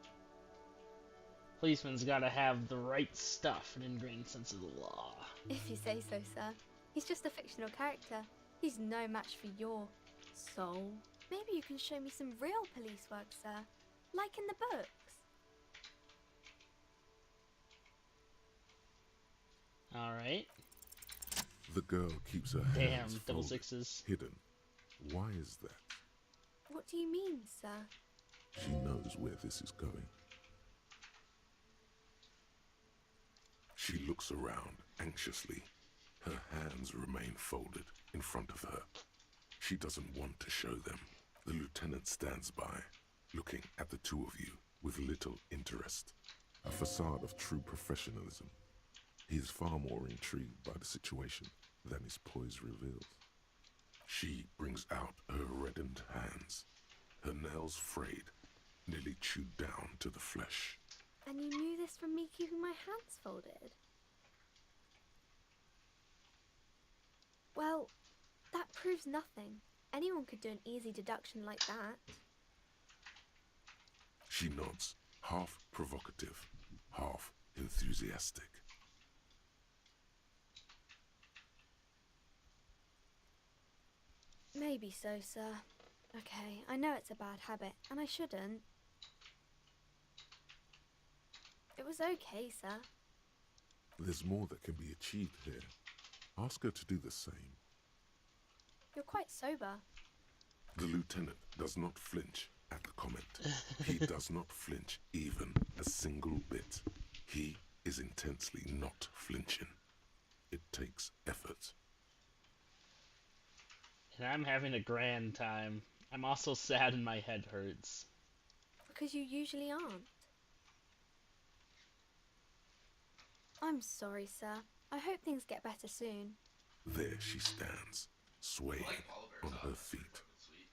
Policeman's gotta have the right stuff, an ingrained sense of the law. If you say so, sir. He's just a fictional character. He's no match for your soul. Maybe you can show me some real police work, sir. Like in the books. Alright. The girl keeps her Damn, hands double folded, sixes. hidden. Why is that? What do you mean, sir? She knows where this is going. She looks around anxiously. Her hands remain folded in front of her. She doesn't want to show them. The lieutenant stands by, looking at the two of you with little interest. A facade of true professionalism. He is far more intrigued by the situation than his poise reveals. She brings out her reddened hands, her nails frayed, nearly chewed down to the flesh. And you knew this from me keeping my hands folded? Well, that proves nothing. Anyone could do an easy deduction like that. She nods, half provocative, half enthusiastic. Maybe so, sir. Okay, I know it's a bad habit, and I shouldn't. It was okay, sir. There's more that can be achieved here. Ask her to do the same. You're quite sober. The lieutenant does not flinch at the comment. He does not flinch even a single bit. He is intensely not flinching. It takes effort. And I'm having a grand time. I'm also sad and my head hurts. Because you usually aren't. I'm sorry, sir. I hope things get better soon. There she stands, swaying on her feet,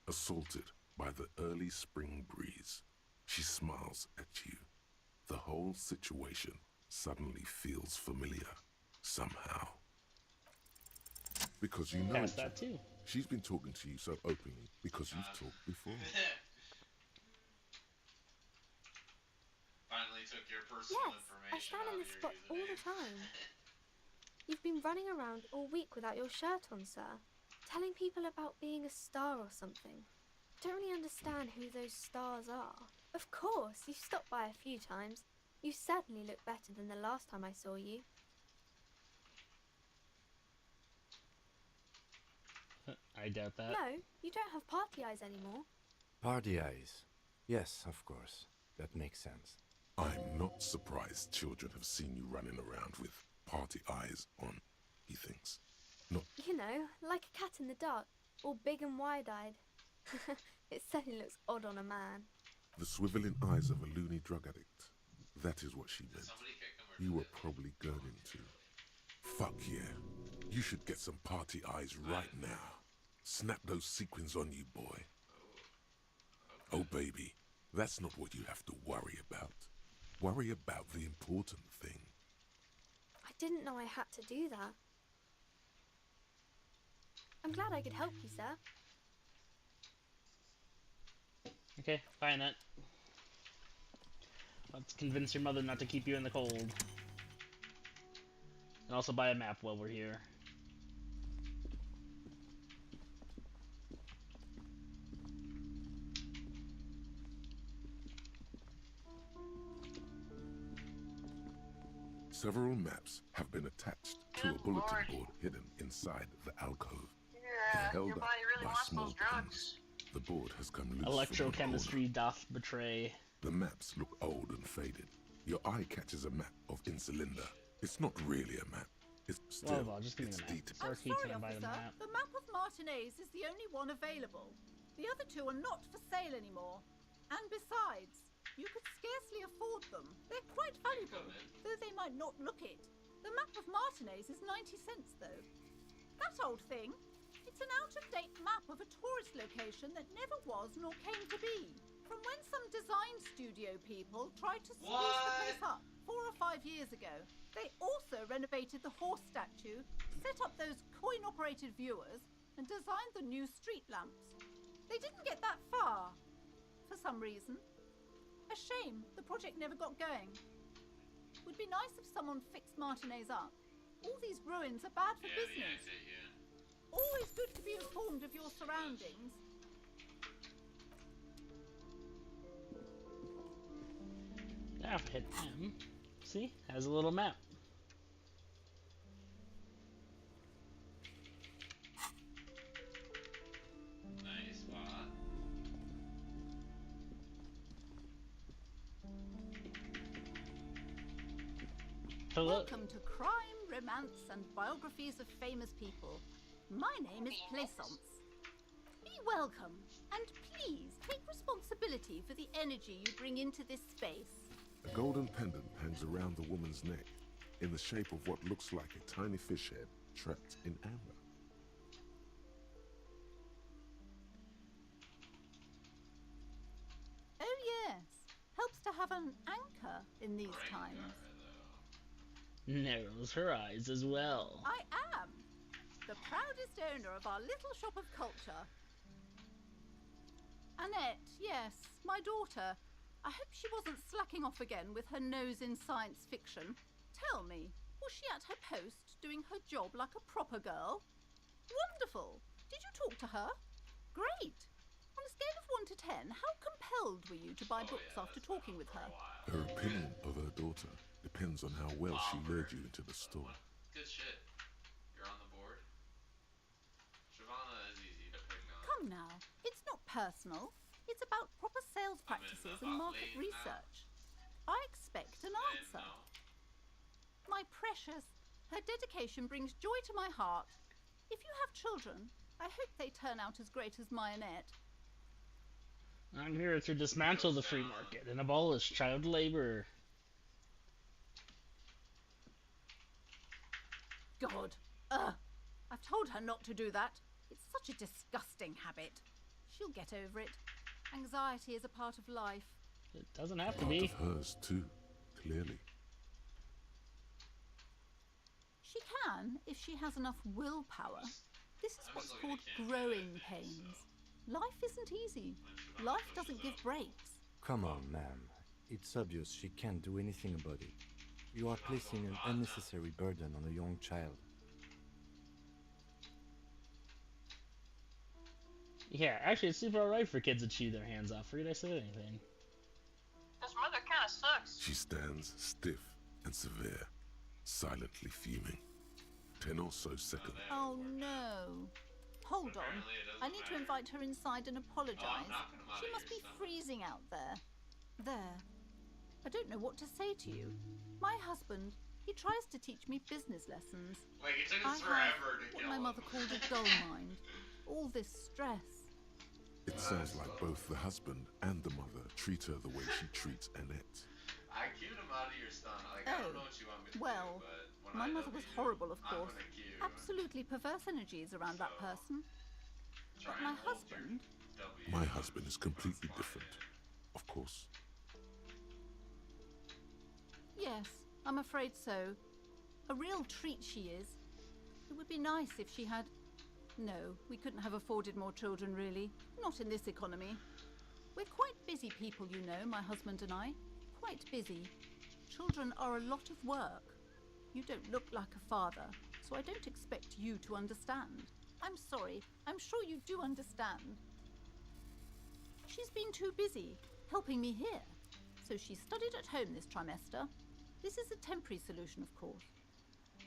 assaulted by the early spring breeze. She smiles at you. The whole situation suddenly feels familiar, somehow. Because you know Past that too. She's been talking to you so openly because you've talked before. Finally took your personal Yes, I information stand in this spot all the time. You've been running around all week without your shirt on, sir. Telling people about being a star or something. Don't really understand who those stars are. Of course, you've stopped by a few times. You certainly look better than the last time I saw you. I doubt that. No, you don't have party eyes anymore. Party eyes. Yes, of course. That makes sense. I'm not surprised children have seen you running around with party eyes on, he thinks. Not You know, like a cat in the dark, all big and wide-eyed. It certainly looks odd on a man. the swiveling eyes of a loony drug addict. That is what she meant. You were probably gurning too. Fuck yeah. You should get some party eyes right now. Snap those sequins on you, boy. Oh baby, That's not what you have to worry about. Worry about the important thing. I didn't know I had to do that. I'm glad I could help you, sir. Okay, bye, Annette. Let's convince your mother not to keep you in the cold. And also buy a map while we're here. Several maps have been attached to a bulletin board hidden inside the alcove. They're held up by small pins. The board has come loose. Electrochemistry doth betray. The maps look old and faded. Your eye catches a map of Insulinda. It's not really a map. It's still, just give me the map. I'm sorry, officer. The map of Martinez is the only one available. The other two are not for sale anymore. And besides, you could scarcely afford them. They're quite valuable, though they might not look it. The map of Martinez is 90 cents, though. That old thing? It's an out-of-date map of a tourist location that never was nor came to be. From when some design studio people tried to spruce the place up 4 or 5 years ago. They also renovated the horse statue, set up those coin-operated viewers, and designed the new street lamps. They didn't get that far, for some reason. A shame the project never got going. Would be nice if someone fixed Martinez up. All these ruins are bad for business. Always good to be informed of your surroundings. Now hit M. See? Has a little map. Nice spot. Hello. Welcome to Crime, Romance, and Biographies of Famous People. My name is Plaisance. Be welcome, and please take responsibility for the energy you bring into this space. A golden pendant hangs around the woman's neck in the shape of what looks like a tiny fish head trapped in amber. Oh yes, helps to have an anchor in these times. Narrows her eyes as well. I am the proudest owner of our little shop of culture. Annette, yes, my daughter. I hope she wasn't slacking off again with her nose in science fiction. Tell me, was she at her post doing her job like a proper girl? Wonderful! Did you talk to her? Great! On a scale of 1 to 10, how compelled were you to buy books after talking with her? Her opinion of her daughter depends on how well she lured you into the store. Good shit. You're on the board. Shavana is easy to pick on. Come now, it's not personal. It's about proper sales practices and market research. I expect an answer. My precious, her dedication brings joy to my heart. If you have children, I hope they turn out as great as my Annette. I'm here to dismantle the free market and abolish child labor. God, I've told her not to do that. It's such a disgusting habit. She'll get over it. Anxiety is a part of life. It doesn't have to be. Part of hers too, clearly. She can, if she has enough willpower. This is what's called growing pains. Life isn't easy. Life doesn't give breaks. Come on, ma'am. It's obvious she can't do anything about it. You are placing an unnecessary burden on a young child. Yeah, actually, it's super alright for kids to chew their hands off. Forget I said anything. His mother kind of sucks. She stands stiff and severe, silently fuming. 10 or so seconds. Oh no. Hold on. I need to invite her inside and apologize. She must be freezing out there. There. I don't know what to say to you. My husband, he tries to teach me business lessons. Like, it took us I forever have to what kill my him. mother called a dull mind. All this stress. It sounds like both the husband and the mother treat her the way she treats Annette. I cued him out of your stun. Like, I don't know what you want me to Well, do, but when my I mother was horrible, of I'm course. gonna cue. Absolutely perverse energies around that person. But my husband, My husband is completely different. of course. Yes, I'm afraid so. A real treat she is. It would be nice if she had... No, we couldn't have afforded more children, really. Not in this economy. We're quite busy people, you know, my husband and I. Quite busy. Children are a lot of work. You don't look like a father, so I don't expect you to understand. I'm sorry. I'm sure you do understand. She's been too busy helping me here, so she studied at home this trimester. This is a temporary solution, of course.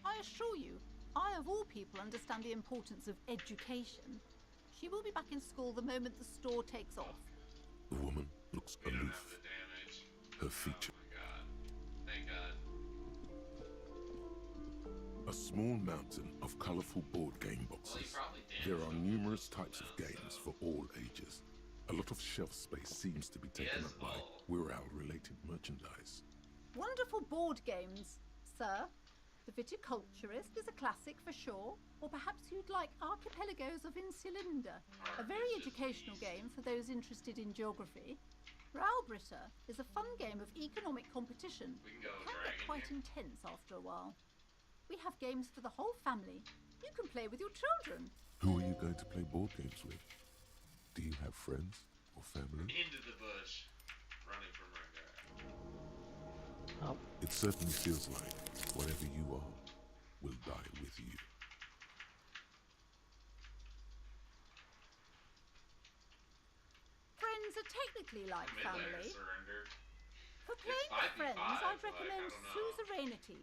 I assure you, I of all people understand the importance of education. She will be back in school the moment the store takes off. The woman looks aloof. Her feature. Thank God. A small mountain of colourful board game boxes. There are numerous types of games for all ages. A lot of shelf space seems to be taken up by Wirral-related merchandise. Wonderful board games, sir. The Viticulturist is a classic for sure, or perhaps you'd like Archipelagos of Insulinde, a very educational game for those interested in geography. Raubritter is a fun game of economic competition. It can get quite intense after a while. We have games for the whole family. You can play with your children. Who are you going to play board games with? Do you have friends or family? Into the bush. Running from our guy. Oh. It certainly feels like whatever you are will die with you. Friends are technically like family. Surrendered. For playing with friends, I'd recommend Suzerainty.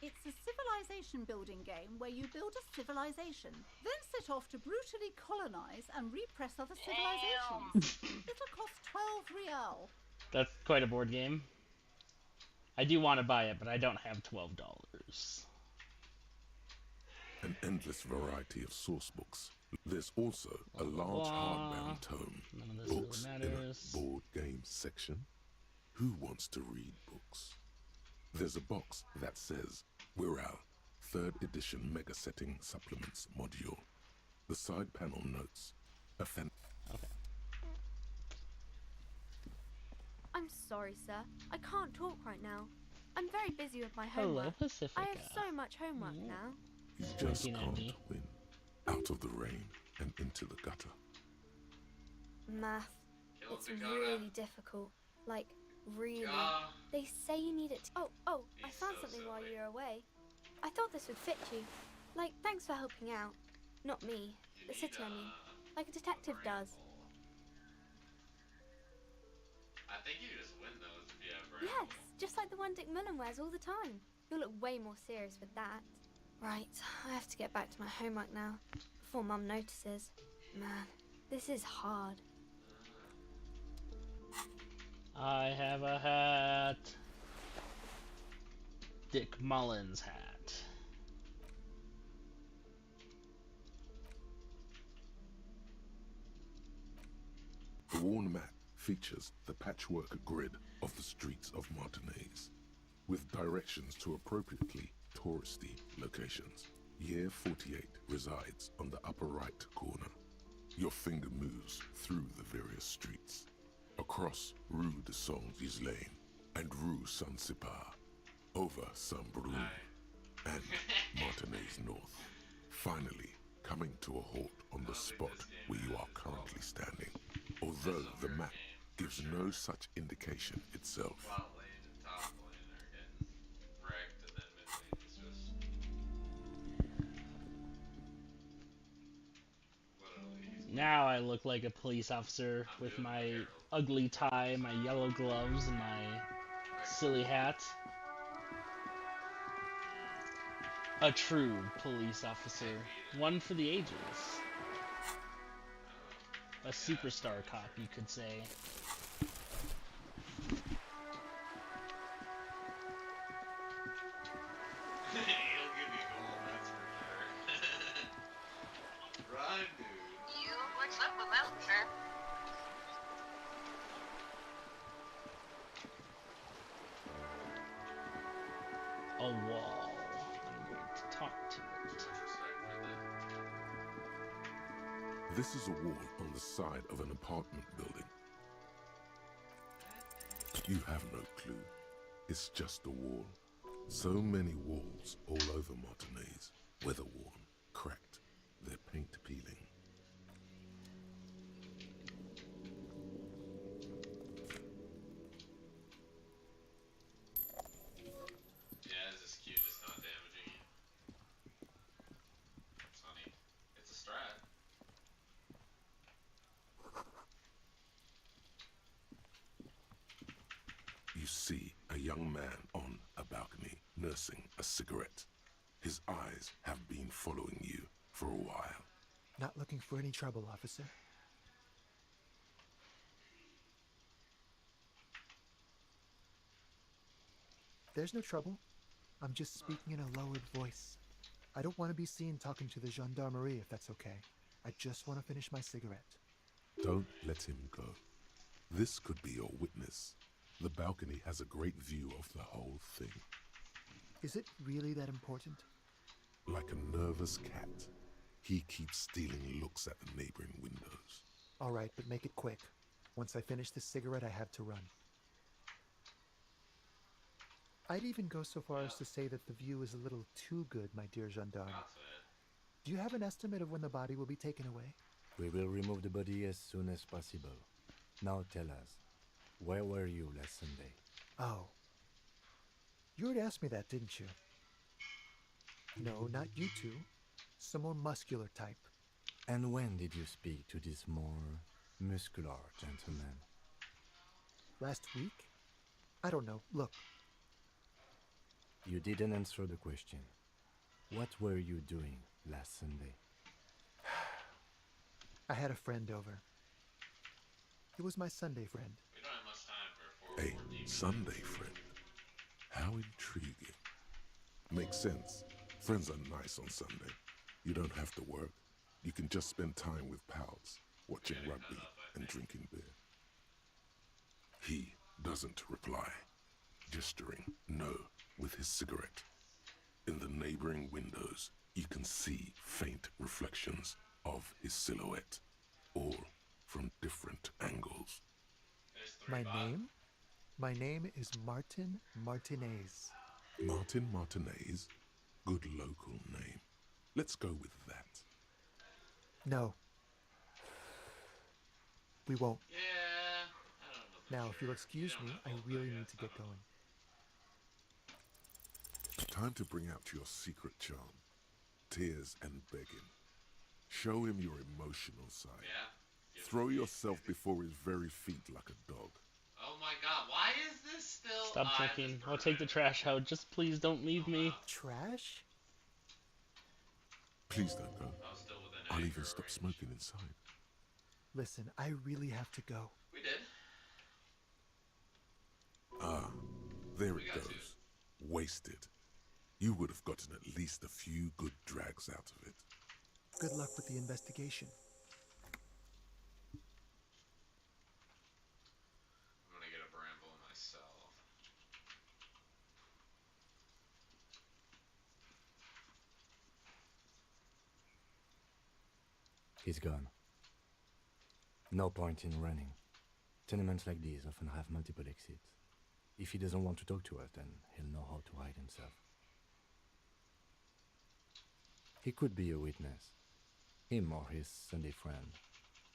It's a civilization building game where you build a civilization, then set off to brutally colonize and repress other civilizations. It'll cost 12 real. That's quite a board game. I do want to buy it, but I don't have $12. An endless variety of source books. There's also a large hardbound tome. Books really in a board game section. Who wants to read books? There's a box that says Wirral 3rd edition mega setting supplements module. The side panel notes Okay. I'm sorry, sir. I can't talk right now. I'm very busy with my Hello, homework. Pacifica. I have so much homework now. You just can't win. Out of the rain and into the gutter. Math. It's really difficult. Like, really. They say you need it to... Oh, I found something while you were away. I thought this would fit you. Like, thanks for helping out. Not me. The city, I mean. Like a detective does. I think you just win those if you have brains. Yes, just like the one Dick Mullen wears all the time. You'll look way more serious with that. Right, I have to get back to my homework now, before Mum notices. Man, this is hard. I have a hat. Dick Mullins hat. The worn map features the patchwork grid of the streets of Martinez, with directions to appropriately touristy locations. Year 48 resides on the upper right corner. Your finger moves through the various streets, across Rue de Saint-Ghislain and Rue Saint-Sipar, over Saint-Brun and Martinez North, finally coming to a halt on the spot where you are currently standing, although the map gives no such indication itself. Now I look like a police officer with my ugly tie, my yellow gloves, and my silly hat. A true police officer. One for the ages. A superstar cop, you could say. He'll give you gold, that's for sure. Run, dude. You what's up with that, sure. A wall. I'm going to talk to it. This is a wall on the side of an apartment building. You have no clue. It's just a wall. So many walls all over Martinez, weather-worn, cracked, their paint peeling. Yeah, this is cute. It's not damaging you. It's funny. It's a strat. You see a young man on a balcony nursing a cigarette. His eyes have been following you for a while. Not looking for any trouble, officer. There's no trouble. I'm just speaking in a lowered voice. I don't want to be seen talking to the gendarmerie if that's okay. I just want to finish my cigarette. Don't let him go. This could be your witness. The balcony has a great view of the whole thing. Is it really that important? Like a nervous cat, he keeps stealing looks at the neighboring windows. All right, but make it quick. Once I finish this cigarette, I have to run. I'd even go so far as to say that the view is a little too good, my dear gendarme. Do you have an estimate of when the body will be taken away? We will remove the body as soon as possible. Now tell us, where were you last Sunday? Oh. You already asked me that, didn't you? No, not you two. Some more muscular type. And when did you speak to this more muscular gentleman? Last week? I don't know. Look. You didn't answer the question. What were you doing last Sunday? I had a friend over. It was my Sunday friend. We don't have much time for 4 A Sunday friend. How intriguing. Makes sense. Friends are nice on Sunday. You don't have to work. You can just spend time with pals, watching rugby and drinking beer. He doesn't reply, gesturing no with his cigarette. In the neighboring windows, you can see faint reflections of his silhouette, all from different angles. My name? My name is Martin Martinez. Martin Martinez? Good local name. Let's go with that. No. We won't. Yeah, I don't know. Now, if you'll excuse me, I really need to get going. Time to bring out your secret charm. Tears and begging. Show him your emotional side. Yeah. Throw yourself before his very feet like a dog. Oh my god, why is this still... Stop drinking. I'll take the trash out. Just please don't leave me. Trash? Please don't go. I was still within I'll anger even stop range. smoking inside. Listen, I really have to go. We did. Ah, there We it got goes. Wasted. You would have gotten at least a few good drags out of it. Good luck with the investigation. I'm gonna get a bramble myself. He's gone. No point in running. Tenements like these often have multiple exits. If he doesn't want to talk to us, then he'll know how to hide himself. He could be a witness. Him or his Sunday friend.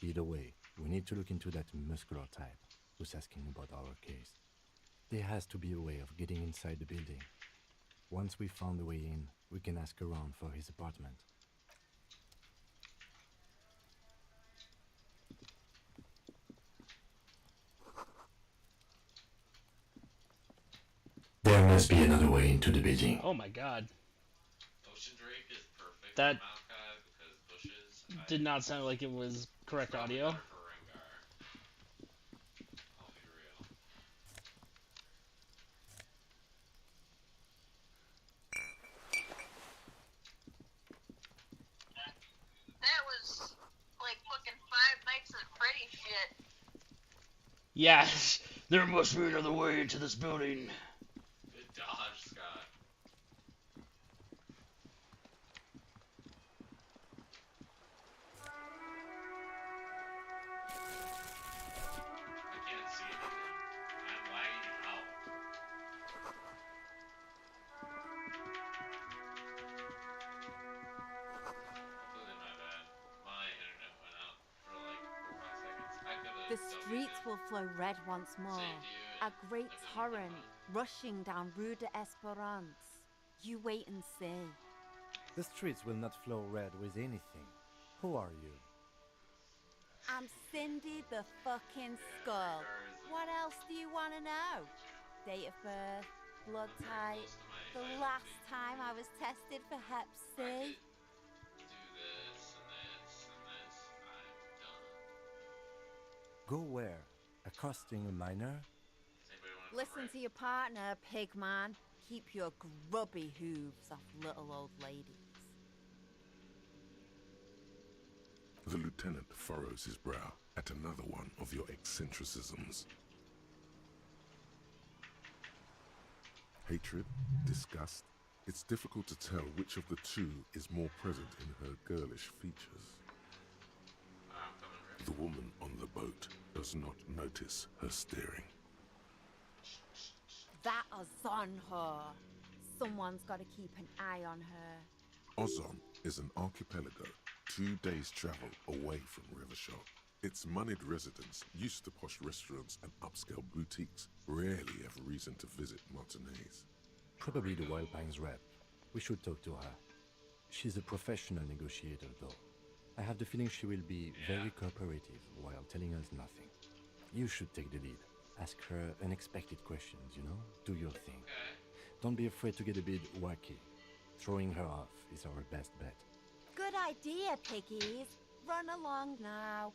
Either way, we need to look into that muscular type who's asking about our case. There has to be a way of getting inside the building. Once we've found a way in, we can ask around for his apartment. There must be another way into the building. Oh my god. Ocean Drake is perfect That for Maokai because bushes... did not sound like it was correct audio. Better for Rengar. I'll be real. That was like fucking Five Nights at Freddy's shit. Yes, there must be another way into this building. Good dodge, Scott. I can't see anything. I'm lagging The streets will flow red once more. A great torrent rushing down Rue de Esperance. You wait and see. The streets will not flow red with anything. Who are you? I'm Cindy the fucking Skull. What else do you want to know? Date of birth, blood type, the last time I was tested for Hep C. Do this and this and this. I'm done. Go where? Accosting a minor? Listen to your partner, pig man. Keep your grubby hooves off little old ladies. The lieutenant furrows his brow at another one of your eccentricisms. Hatred, disgust, it's difficult to tell which of the two is more present in her girlish features. The woman on the boat does not notice her staring. That Ozon whore. Someone's got to keep an eye on her. Ozon is an archipelago 2 days' travel away from Rivershaw. Its moneyed residents, used to posh restaurants and upscale boutiques, rarely have reason to visit Martinez. Probably the Wild Pines rep. We should talk to her. She's a professional negotiator, though. I have the feeling she will be very cooperative while telling us nothing. You should take the lead. Ask her unexpected questions, you know? Do your thing. Don't be afraid to get a bit wacky. Throwing her off is our best bet. Good idea, piggies. Run along now.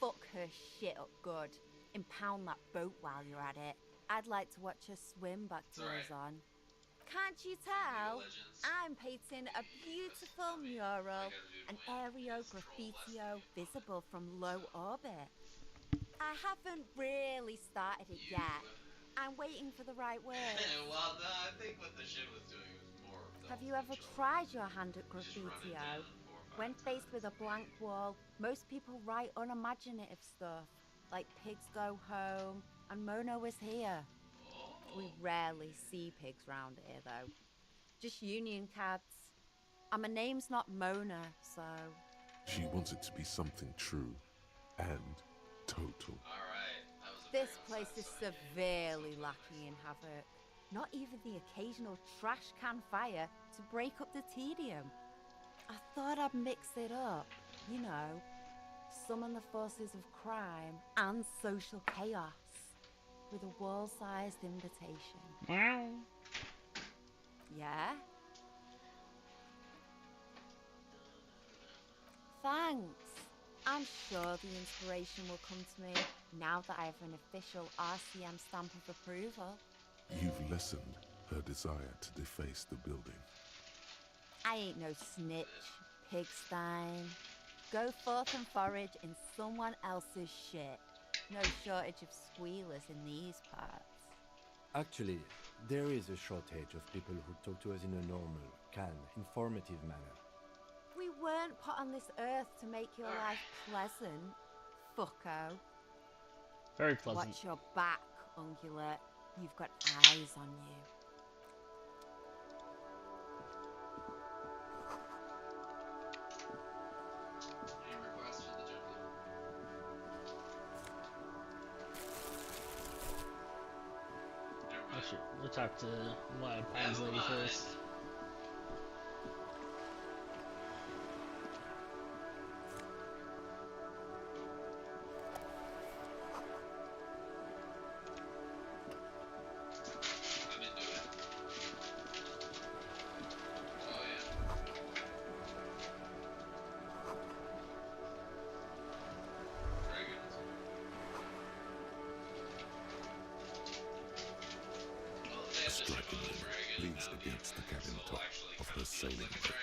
Fuck her shit up good. Impound that boat while you're at it. I'd like to watch her swim back to Ozon. Can't you tell? I'm painting a beautiful mural, an aereo graffitio visible from low orbit. I haven't really started it yet. I'm waiting for the right word. Well, no, I think what the ship was doing was more. Have you ever tried your hand at graffitio? When faced with a blank wall, most people write unimaginative stuff, like pigs go home and Mona was here. We rarely see pigs round here, though. Just union cabs. And my name's not Mona, so... She wants it to be something true and total. This place is severely lacking in havoc. Not even the occasional trash can fire to break up the tedium. I thought I'd mix it up, you know, summon the forces of crime and social chaos with a wall-sized invitation. Wow. Yeah? Thanks. I'm sure the inspiration will come to me now that I have an official RCM stamp of approval. You've lessened her desire to deface the building. I ain't no snitch, pigstein. Go forth and forage in someone else's shit. No shortage of squealers in these parts. Actually, there is a shortage of people who talk to us in a normal, calm, informative manner. We weren't put on this earth to make your life pleasant, fucko. Very pleasant. Watch your back, ungulate. You've got eyes on you. Any requests for the gentleman? Actually, we'll talk to Wild Pines lady first. I'm into it. Oh yeah. Dragons. A striking woman leans against the cabin top of her sailing boat,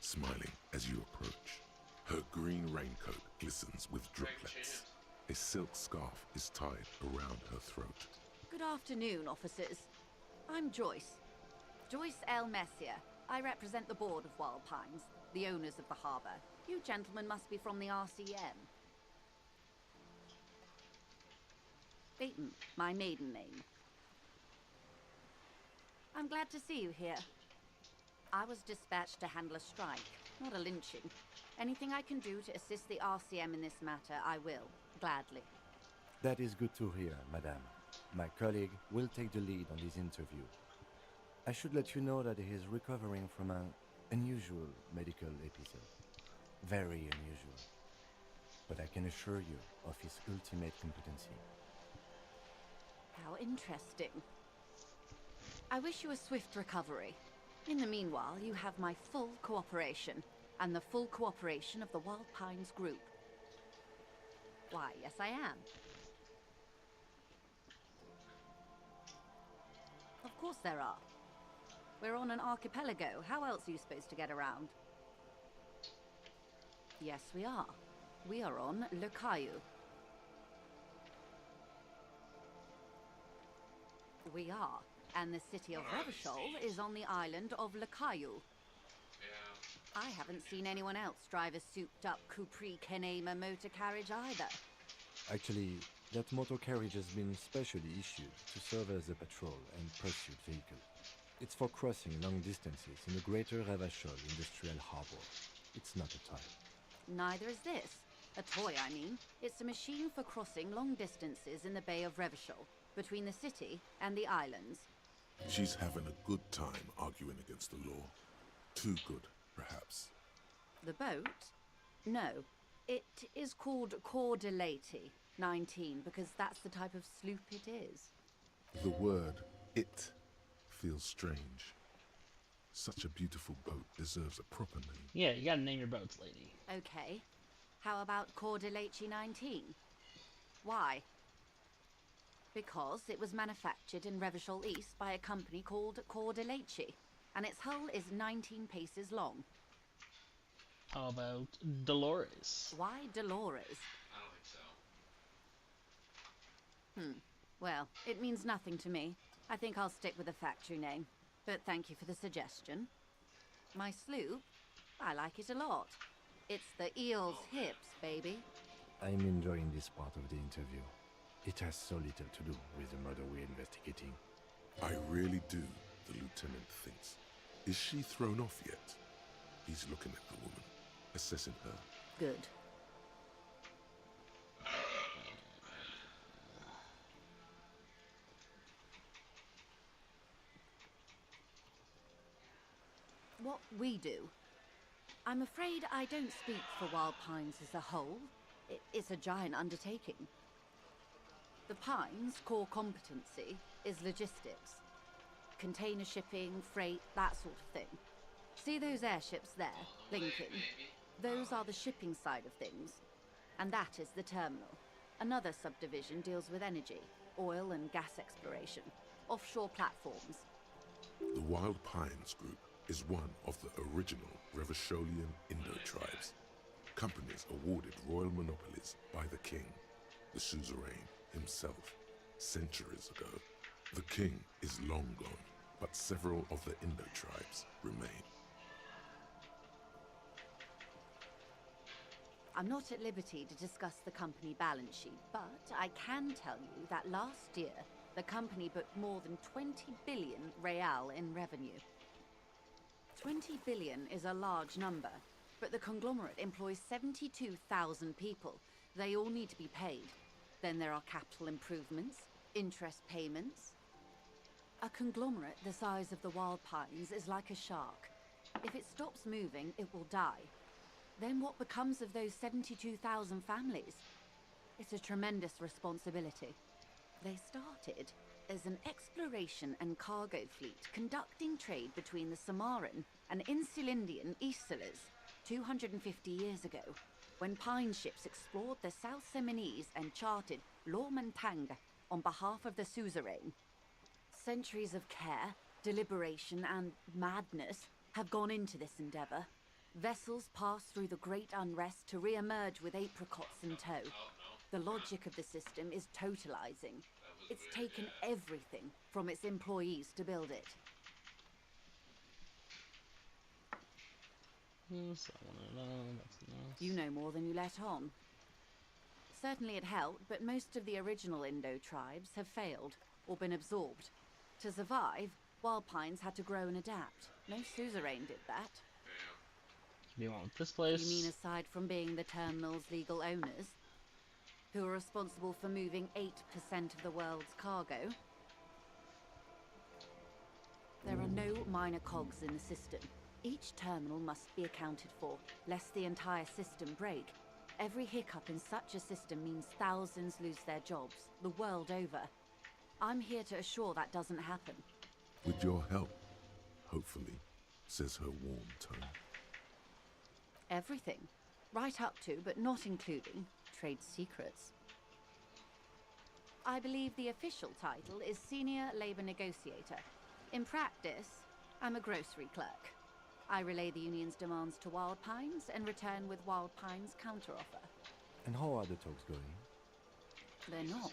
smiling as you approach. Her green raincoat glistens with driplets. A silk scarf is tied around her throat. Good afternoon, officers. I'm Joyce. Joyce L. Messier. I represent the board of Wild Pines, the owners of the harbour. You gentlemen must be from the RCM. Dayton, my maiden name. I'm glad to see you here. I was dispatched to handle a strike, not a lynching. Anything I can do to assist the RCM in this matter, I will, gladly. That is good to hear, madame. My colleague will take the lead on this interview. I should let you know that he is recovering from an unusual medical episode. Very unusual. But I can assure you of his ultimate competency. How interesting. I wish you a swift recovery. In the meanwhile, you have my full cooperation, and the full cooperation of the Wild Pines group. Why, yes I am. Of course there are. We're on an archipelago. How else are you supposed to get around? Yes, we are. We are on Le Caillou. We are. And the city of Revachol is on the island of Le Caillou. Yeah. I haven't seen anyone else drive a souped-up Capri Kenema motor carriage either. Actually, that motor carriage has been specially issued to serve as a patrol and pursuit vehicle. It's for crossing long distances in the greater Revachol industrial harbor. It's not a toy. Neither is this. A toy, I mean. It's a machine for crossing long distances in the Bay of Revachol, between the city and the islands. She's having a good time arguing against the law. Too good, perhaps. The boat? No. It is called Cordelati 19 because that's the type of sloop it is. The word "it" feels strange. Such a beautiful boat deserves a proper name. Yeah, you gotta name your boats, lady. Okay. How about Cordelati 19? Why? Because it was manufactured in Revachol East by a company called Cordelati, and its hull is 19 paces long. How about Dolores? Why Dolores? I don't think so. Well, it means nothing to me. I think I'll stick with the factory name. But thank you for the suggestion. My sloop? I like it a lot. It's the eel's hips, baby. I'm enjoying this part of the interview. It has so little to do with the murder we're investigating. I really do, the lieutenant thinks. Is she thrown off yet? He's looking at the woman, assessing her. Good. What we do. I'm afraid I don't speak for Wild Pines as a whole. It's a giant undertaking. The Pines' core competency is logistics. Container shipping, freight, that sort of thing. See those airships there, blinking? Those are the shipping side of things. And that is the terminal. Another subdivision deals with energy, oil and gas exploration, offshore platforms. The Wild Pines Group is one of the original Revacholian Indo-tribes. Companies awarded royal monopolies by the king, the suzerain himself, centuries ago. The king is long gone, but several of the Indo-tribes remain. I'm not at liberty to discuss the company balance sheet, but I can tell you that last year, the company booked more than 20 billion real in revenue. 20 billion is a large number, but the conglomerate employs 72,000 people. They all need to be paid. Then there are capital improvements, interest payments. A conglomerate the size of the Wild Pines is like a shark. If it stops moving, it will die. Then what becomes of those 72,000 families? It's a tremendous responsibility. They started as an exploration and cargo fleet conducting trade between the Samaran and Insulindian Isolas 250 years ago, when pine ships explored the South Seminese and charted Lormantang on behalf of the suzerain. Centuries of care, deliberation, and madness have gone into this endeavor. Vessels pass through the great unrest to re-emerge with apricots in tow. The logic of the system is totalizing. It's taken everything from its employees to build it. You know more than you let on. Certainly it helped, but most of the original Indo tribes have failed or been absorbed. To survive, Wild Pines had to grow and adapt. No suzerain did that. Do you want this place? You mean aside from being the terminal's legal owners? who are responsible for moving 8% of the world's cargo. There are no minor cogs in the system. Each terminal must be accounted for, lest the entire system break. Every hiccup in such a system means thousands lose their jobs, the world over. I'm here to assure that doesn't happen. With your help, hopefully, says her warm tone. Everything. Right up to, but not including, trade secrets. I believe the official title is Senior Labor Negotiator. In practice, I'm a grocery clerk. I relay the union's demands to Wild Pines and return with Wild Pines' counteroffer. And how are the talks going? They're not.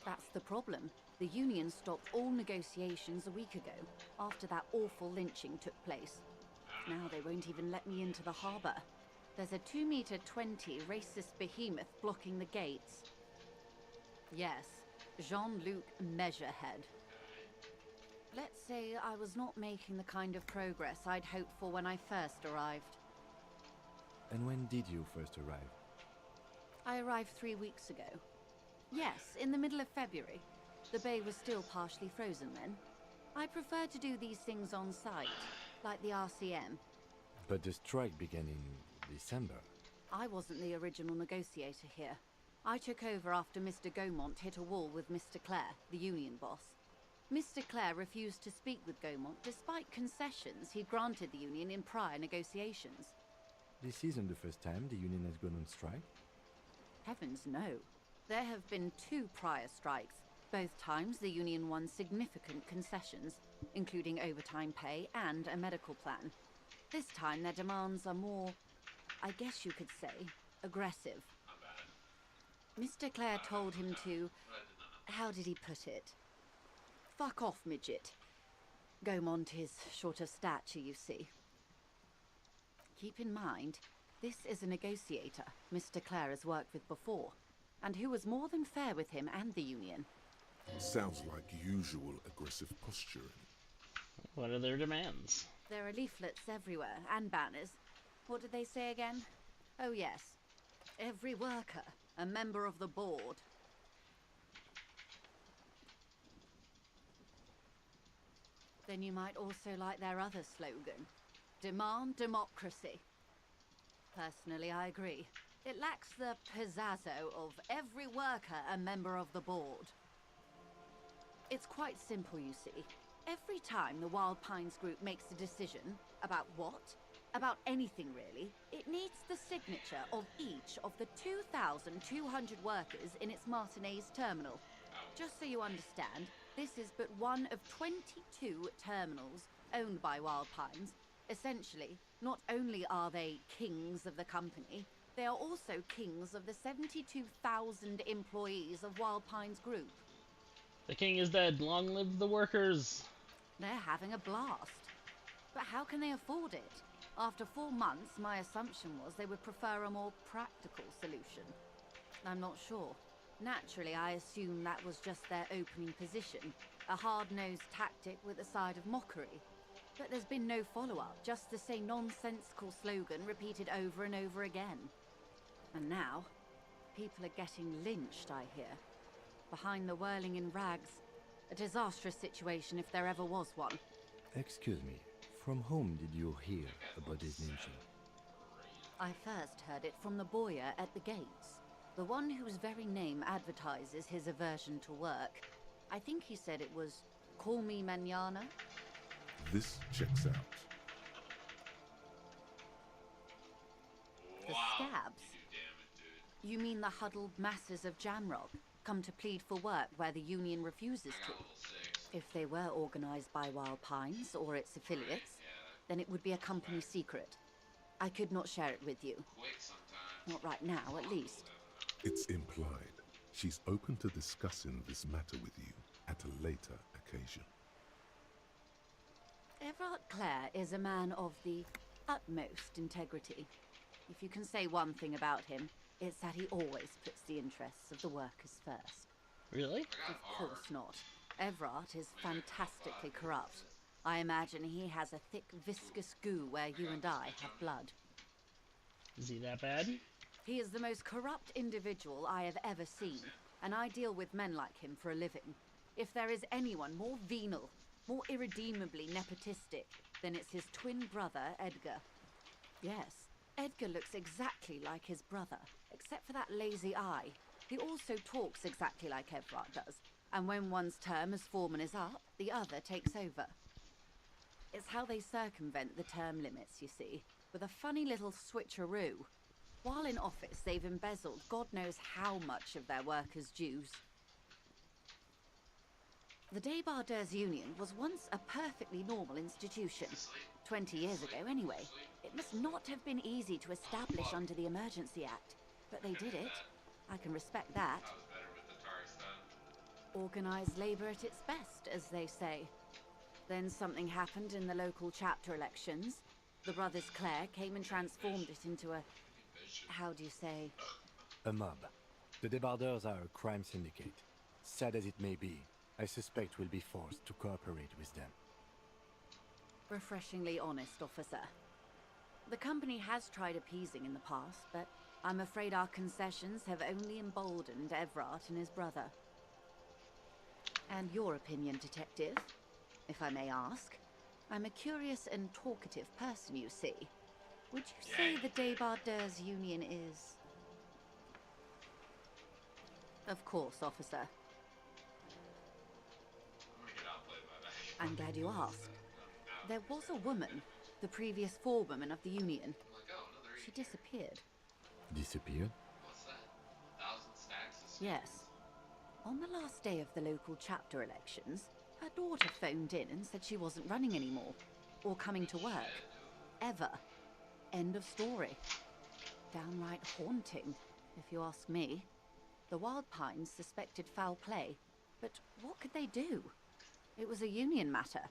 That's the problem. The union stopped all negotiations a week ago, after that awful lynching took place. Now they won't even let me into the harbour. There's a 2-meter 20 racist behemoth blocking the gates. Yes, Jean-Luc Measurehead. Let's say I was not making the kind of progress I'd hoped for when I first arrived. And when did you first arrive? I arrived 3 weeks ago. Yes, in the middle of February. The bay was still partially frozen then. I prefer to do these things on site, like the RCM. But the strike began in December. I wasn't the original negotiator here. I took over after Mr. Gaumont hit a wall with Mr. Clare, the union boss. Mr. Clare refused to speak with Gaumont despite concessions he'd granted the union in prior negotiations. This isn't the first time the union has gone on strike? Heavens no. There have been 2 prior strikes. Both times the union won significant concessions, including overtime pay and a medical plan. This time their demands are more, I guess you could say, aggressive. Mr. Clare told him to, how did he put it? Fuck off, midget. Gaumont is short of stature, you see. Keep in mind, this is a negotiator Mr. Clare has worked with before, and who was more than fair with him and the union. Sounds like usual aggressive posturing. What are their demands? There are leaflets everywhere, and banners. What did they say again? Oh yes. Every worker, a member of the board. Then you might also like their other slogan. Demand democracy. Personally, I agree. It lacks the pizzazzo of every worker a member of the board. It's quite simple, you see. Every time the Wild Pines Group makes a decision about what? About anything really, it needs the signature of each of the 2,200 workers in its Martinez terminal. Just so you understand, this is but one of 22 terminals owned by Wild Pines. Essentially, not only are they kings of the company, they are also kings of the 72,000 employees of Wild Pines Group. The king is dead. Long live the workers. They're having a blast. But how can they afford it? After 4 months, my assumption was they would prefer a more practical solution. I'm not sure. Naturally, I assumed that was just their opening position, a hard-nosed tactic with a side of mockery. But there's been no follow-up, just the same nonsensical slogan repeated over and over again. And now, people are getting lynched, I hear. Behind the whirling in rags, a disastrous situation if there ever was one. Excuse me, from whom did you hear about this lynching? I first heard it from the bowyer at the gates, the one whose very name advertises his aversion to work. I think he said it was, "Call me mañana." This checks out. The scabs? You mean the huddled masses of Jamrock, come to plead for work where the union refuses to? If they were organized by Wild Pines or its affiliates, then it would be a company secret. I could not share it with you. Not right now, at least. It's implied. She's open to discussing this matter with you at a later occasion. Everard Clare is a man of the utmost integrity. If you can say one thing about him, it's that he always puts the interests of the workers first. Really? Of course not. Everard is fantastically corrupt. I imagine he has a thick, viscous goo where you and I have blood. Is he that bad? He is the most corrupt individual I have ever seen, and I deal with men like him for a living. If there is anyone more venal, more irredeemably nepotistic, then it's his twin brother, Edgar. Yes, Edgar looks exactly like his brother, except for that lazy eye. He also talks exactly like Evrart does, and when one's term as foreman is up, the other takes over. It's how they circumvent the term limits, you see, with a funny little switcheroo. While in office, they've embezzled God knows how much of their workers' dues. The Débardeurs Union was once a perfectly normal institution. 20 years ago, anyway. It must not have been easy to establish under the Emergency Act, but they did it. I can respect that. I was better with the Tari stuff. Organised labour at its best, as they say. Then something happened in the local chapter elections. The brothers Clare came and transformed it into a... how do you say? A mob. The Débardeurs are a crime syndicate. Sad as it may be, I suspect we'll be forced to cooperate with them. Refreshingly honest, officer. The company has tried appeasing in the past, but I'm afraid our concessions have only emboldened Evrart and his brother. And your opinion, detective, if I may ask? I'm a curious and talkative person, you see. Would you say the Débardeurs Union is... Of course, officer. I'm glad you asked. There was a woman, the previous forewoman of the Union. She disappeared. Disappeared? What's that? 1,000 stacks? Yes. On the last day of the local chapter elections, her daughter phoned in and said she wasn't running anymore, or coming to work. Ever. End of story. Downright haunting, if you ask me. The Wild Pines suspected foul play, but what could they do? It was a union matter.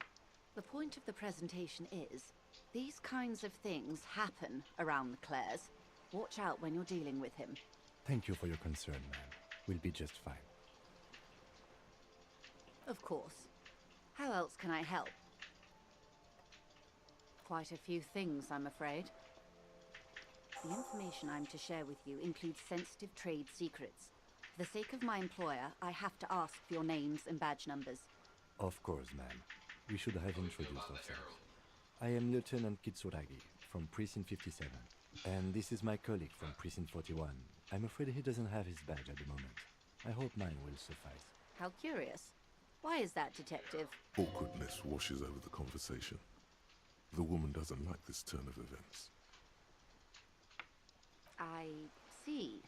The point of the presentation is, these kinds of things happen around the Clares. Watch out when you're dealing with him. Thank you for your concern, ma'am. We'll be just fine. Of course. How else can I help? Quite a few things, I'm afraid. The information I'm to share with you includes sensitive trade secrets. For the sake of my employer, I have to ask for your names and badge numbers. Of course, ma'am. We should have introduced ourselves. I am Lieutenant Kitsuragi, from Precinct 57. And this is my colleague from Precinct 41. I'm afraid he doesn't have his badge at the moment. I hope mine will suffice. How curious. Why is that, Detective? Awkwardness washes over the conversation. The woman doesn't like this turn of events. I see.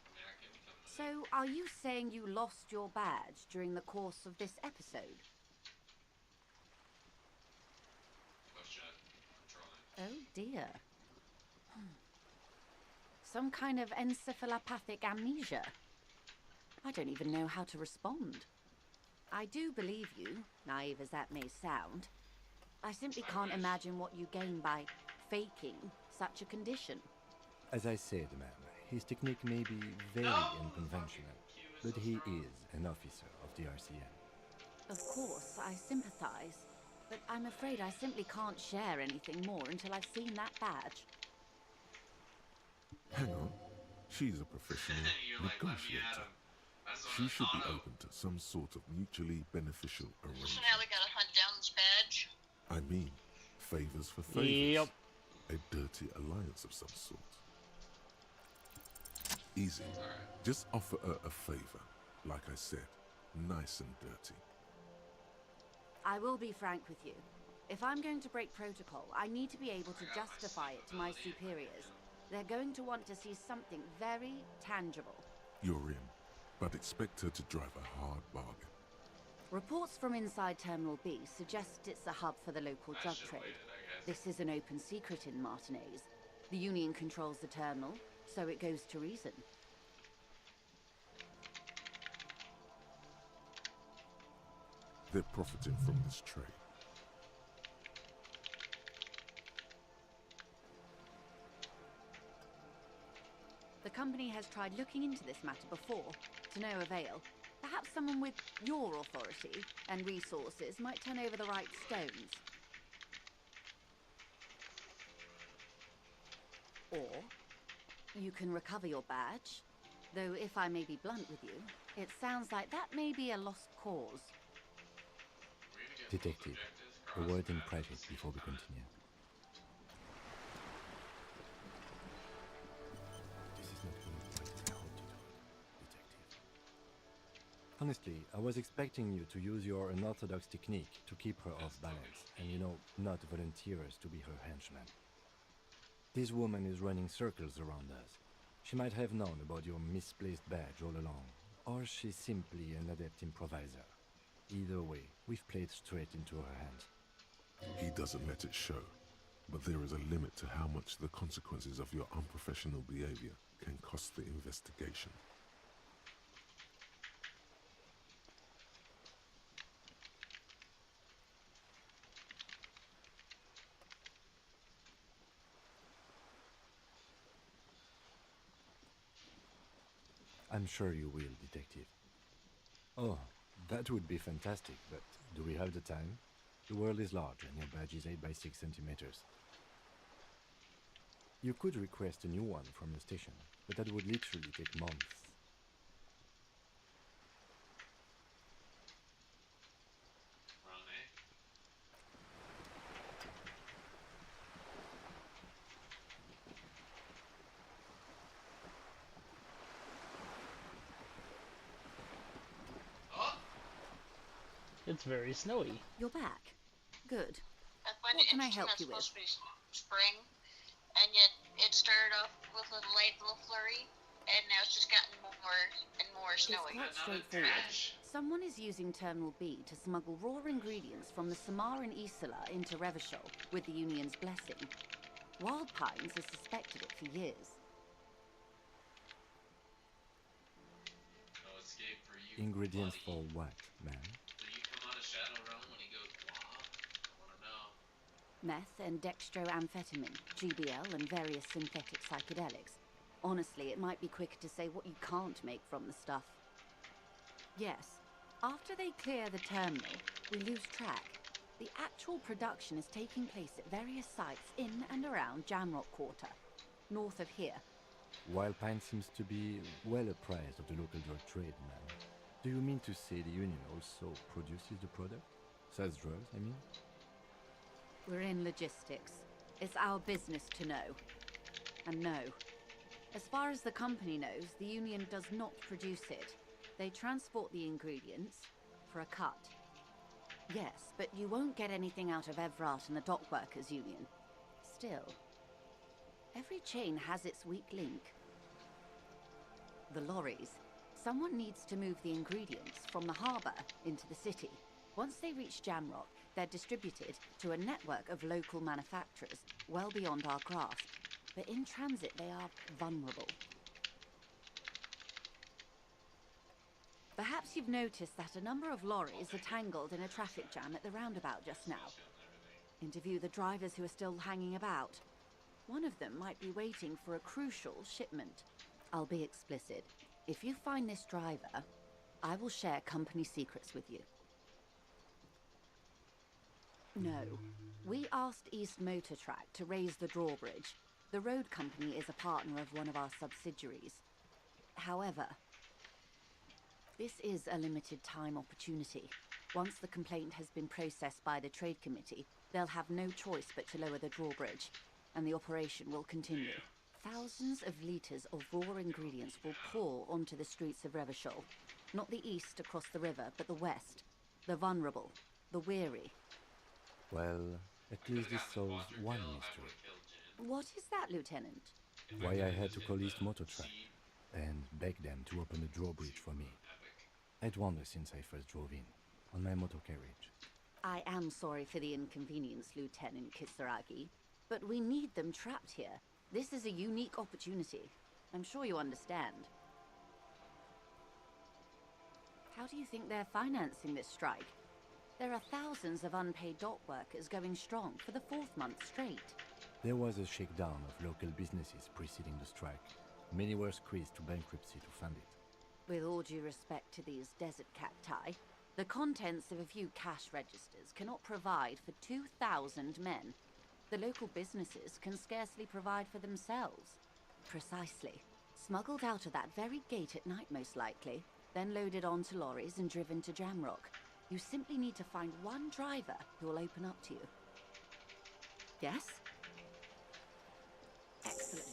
So, are you saying you lost your badge during the course of this episode? Oh dear. Some kind of encephalopathic amnesia. I don't even know how to respond. I do believe you, naive as that may sound. I simply can't imagine what you gain by faking such a condition. As I said, ma'am, his technique may be very unconventional, but he is an officer of the RCM. Of course, I sympathize, but I'm afraid I simply can't share anything more until I've seen that badge. Hang on. She's a professional negotiator. She should be open to some sort of mutually beneficial So arrangement. now we gotta hunt down this badge. I mean, favors for favors. Yep. A dirty alliance of some sort. Easy. Just offer her a favor. Like I said, nice and dirty. I will be frank with you. If I'm going to break protocol, I need to be able to justify it to my superiors. They're going to want to see something very tangible. You're in, but expect her to drive a hard bargain. Reports from inside Terminal B suggest it's a hub for the local drug trade. This is an open secret in Martinez. The Union controls the terminal, so it goes to reason. They're profiting from this trade. The company has tried looking into this matter before, to no avail. Perhaps someone with your authority and resources might turn over the right stones. Or You can recover your badge. Though, if I may be blunt with you, it sounds like that may be a lost cause. Detective, a word in private before we continue. This is not going quite as I hoped it would, Detective. Honestly, I was expecting you to use your unorthodox technique to keep her off balance and, not volunteer us to be her henchman. This woman is running circles around us. She might have known about your misplaced badge all along, or she's simply an adept improviser. Either way, we've played straight into her hands. He doesn't let it show, but there is a limit to how much the consequences of your unprofessional behavior can cost the investigation. I'm sure you will, Detective. Oh, that would be fantastic, but do we have the time? The world is large and your badge is 8 by 6 centimeters. You could request a new one from the station, but that would literally take months. It's very snowy. You're back. Good. I find What it can I interesting help that's you with? supposed to be spring, and yet it started off with a light little flurry, and now it's just gotten more and more snowy. It's quite straightforward. Someone is using Terminal B to smuggle raw ingredients from the Samaran Isola into Revachol with the Union's blessing. Wild Pines has suspected it for years. No escape for you. Ingredients for what, ma'am? Do you come out of Shadowrun when he goes blah? I wanna know. Meth and dextroamphetamine, GBL, and various synthetic psychedelics. Honestly, it might be quicker to say what you can't make from the stuff. Yes, after they clear the terminal, we lose track. The actual production is taking place at various sites in and around Jamrock Quarter, north of here. Wild Pine seems to be well apprised of the local drug trade, ma'am. Do you mean to say the Union also produces the product? Sells drugs, I mean? We're in logistics. It's our business to know. And no. As far as the company knows, the Union does not produce it. They transport the ingredients for a cut. Yes, but you won't get anything out of Evrat and the Dockworkers Union. Still, every chain has its weak link. The lorries. Someone needs to move the ingredients from the harbour into the city. Once they reach Jamrock, they're distributed to a network of local manufacturers well beyond our grasp. But in transit, they are vulnerable. Perhaps you've noticed that a number of lorries are tangled in a traffic jam at the roundabout just now. Interview the drivers who are still hanging about. One of them might be waiting for a crucial shipment. I'll be explicit. If you find this driver, I will share company secrets with you. No. We asked East Motor Track to raise the drawbridge. The road company is a partner of one of our subsidiaries. However, this is a limited time opportunity. Once the complaint has been processed by the Trade Committee, they'll have no choice but to lower the drawbridge, and the operation will continue. Thousands of litres of raw ingredients will pour onto the streets of Revachol. Not the east across the river, but the west. The vulnerable, the weary. Well, at least this solves one mystery. What is that, Lieutenant? Why I had to call East Motor Track and beg them to open the drawbridge for me. I'd wondered since I first drove in, on my motor carriage. I am sorry for the inconvenience, Lieutenant Kisaragi, but we need them trapped here. This is a unique opportunity. I'm sure you understand. How do you think they're financing this strike? There are thousands of unpaid dock workers going strong for the 4th month straight. There was a shakedown of local businesses preceding the strike. Many were squeezed to bankruptcy to fund it. With all due respect to these desert cacti, the contents of a few cash registers cannot provide for 2,000 men. The local businesses can scarcely provide for themselves. Precisely. Smuggled out of that very gate at night, most likely, then loaded onto lorries and driven to Jamrock. You simply need to find one driver who will open up to you. Yes? Excellent.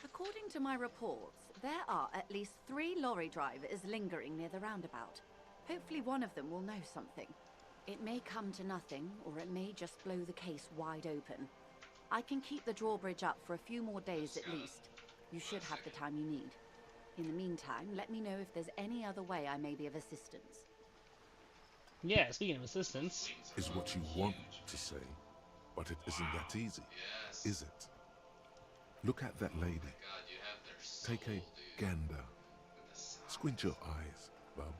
According to my reports, there are at least 3 lorry drivers lingering near the roundabout. Hopefully one of them will know something. It may come to nothing, or it may just blow the case wide open. I can keep the drawbridge up for a few more days at least. You should have the time you need. In the meantime, let me know if there's any other way I may be of assistance. Yeah, speaking of assistance... Is what you want to say, but it isn't that easy, is it? Look at that lady. Take a gander. Squint your eyes, bub.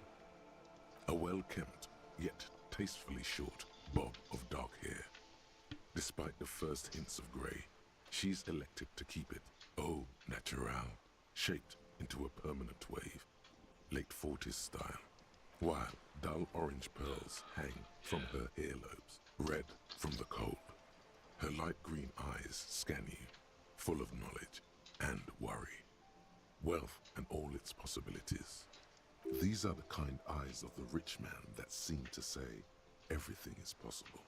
A well-kempt, yet tastefully short bob of dark hair. Despite the first hints of grey, she's elected to keep it au naturel, shaped into a permanent wave, late 40s style, while dull orange pearls hang from her earlobes, red from the cold. Her light green eyes scan you, full of knowledge and worry, wealth and all its possibilities. These are the kind eyes of the rich man that seem to say everything is possible.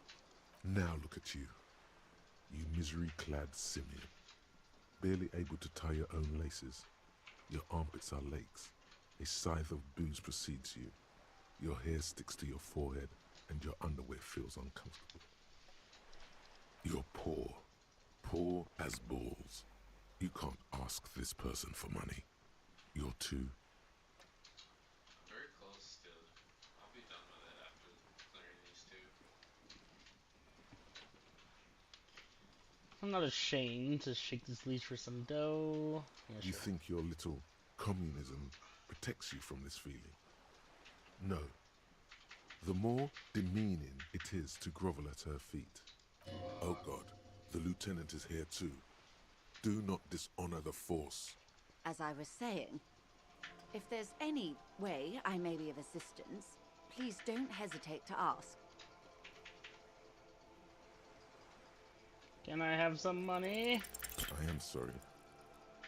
Now look at you, you misery-clad simian, barely able to tie your own laces. Your armpits are lakes. A scythe of booze precedes you. Your hair sticks to your forehead, and your underwear feels uncomfortable. You're poor, poor as balls. You can't ask this person for money. You're too... Very close still. I'll be done with it after clearing these 2. I'm not ashamed to shake this leash for some dough. Yeah, You sure. think your little communism protects you from this feeling? No. The more demeaning it is to grovel at her feet. Oh God, the lieutenant is here too. Do not dishonor the force. As I was saying, if there's any way I may be of assistance, please don't hesitate to ask. Can I have some money? I am sorry.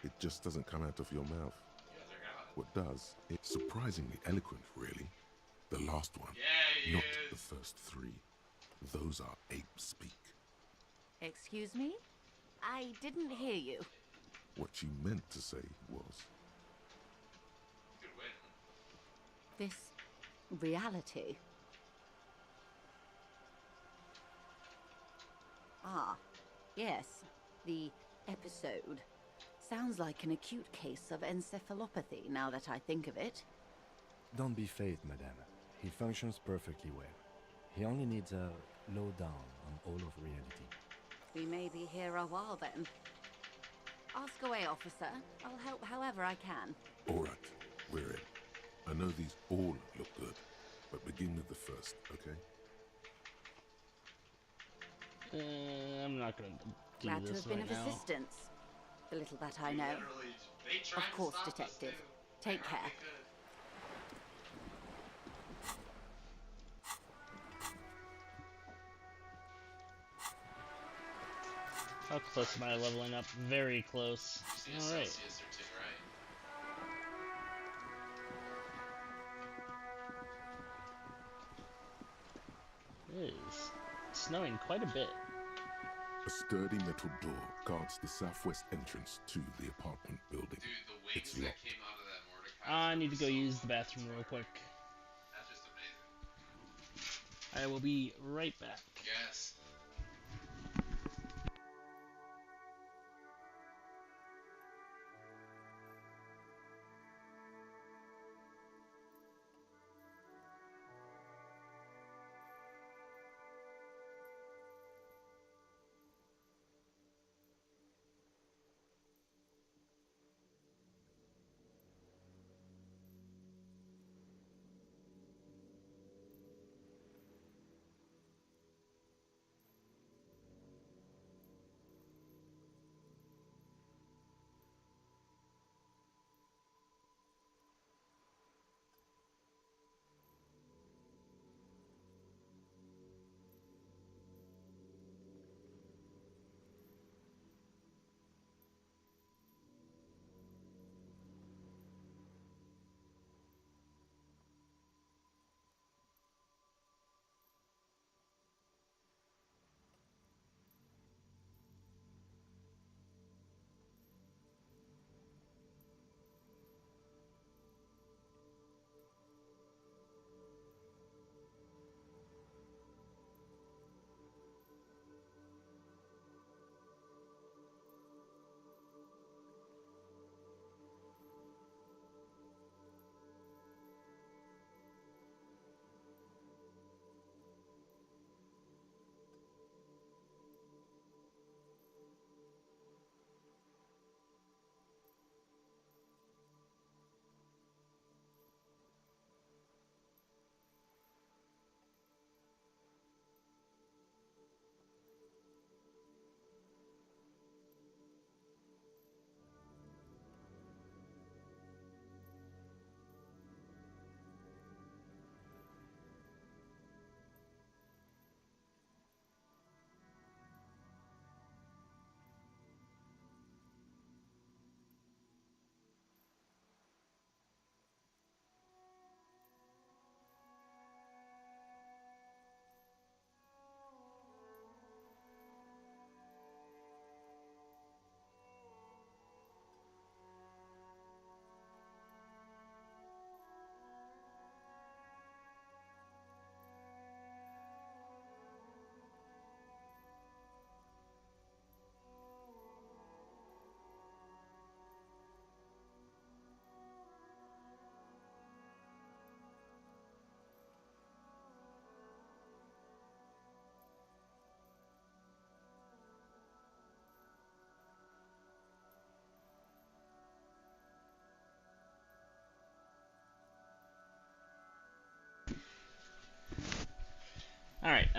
It just doesn't come out of your mouth. What does? It's surprisingly eloquent, really. The last one, not the first 3. Those are ape speak. Excuse me? I didn't hear you. What you meant to say was... This reality. Ah, yes, the episode. Sounds like an acute case of encephalopathy, now that I think of it. Don't be phased, madame. He functions perfectly well. He only needs a lowdown on all of reality. We may be here a while then. Ask away, officer. I'll help however I can. All right, we're in. I know these all look good, but begin with the first, okay? I'm not gonna do Glad to this have been right of now. assistance. The little that I know. Of course, detective. Take care. How close am I leveling up? Very close. Alright. Celsius or 2, right? It is snowing quite a bit. A sturdy metal door guards the southwest entrance to the apartment building. Dude, the wings It's that locked. came out of that Mordecai. I need to go use the bathroom real quick. That's just amazing. I will be right back. Yes.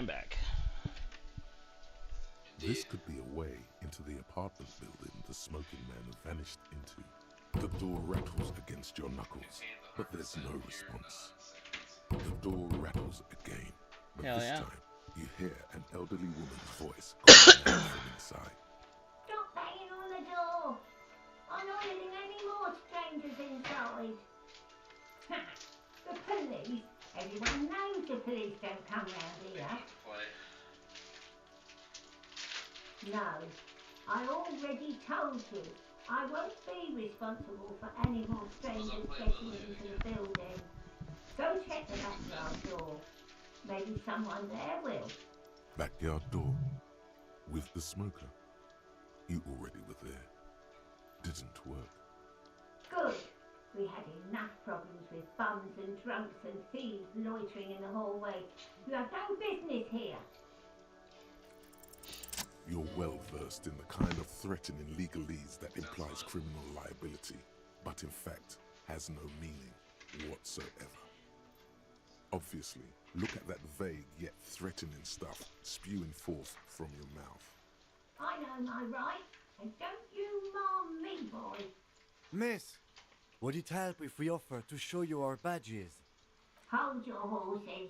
I'm back. This could be a way into the apartment building the smoking man vanished into. The door rattles against your knuckles, but there's no response. The door rattles again, but Hell this yeah. time you hear an elderly woman's voice calling out from inside. Stop banging on the door! I'm not letting any more strangers inside. The police? Everyone knows the police don't come round here. No, I already told you. I won't be responsible for any more strangers getting into the building. Go check the backyard door. Maybe someone there will. Backyard door with the smoker. You already were there. Didn't work. Good. We had enough problems with bums and drunks and thieves loitering in the hallway. You have no business here. You're well versed in the kind of threatening legalese that implies criminal liability, but in fact has no meaning whatsoever. Obviously, look at that vague yet threatening stuff spewing forth from your mouth. I know my rights, and don't you marm me, boy. Miss, would it help if we offer to show you our badges? Hold your horses.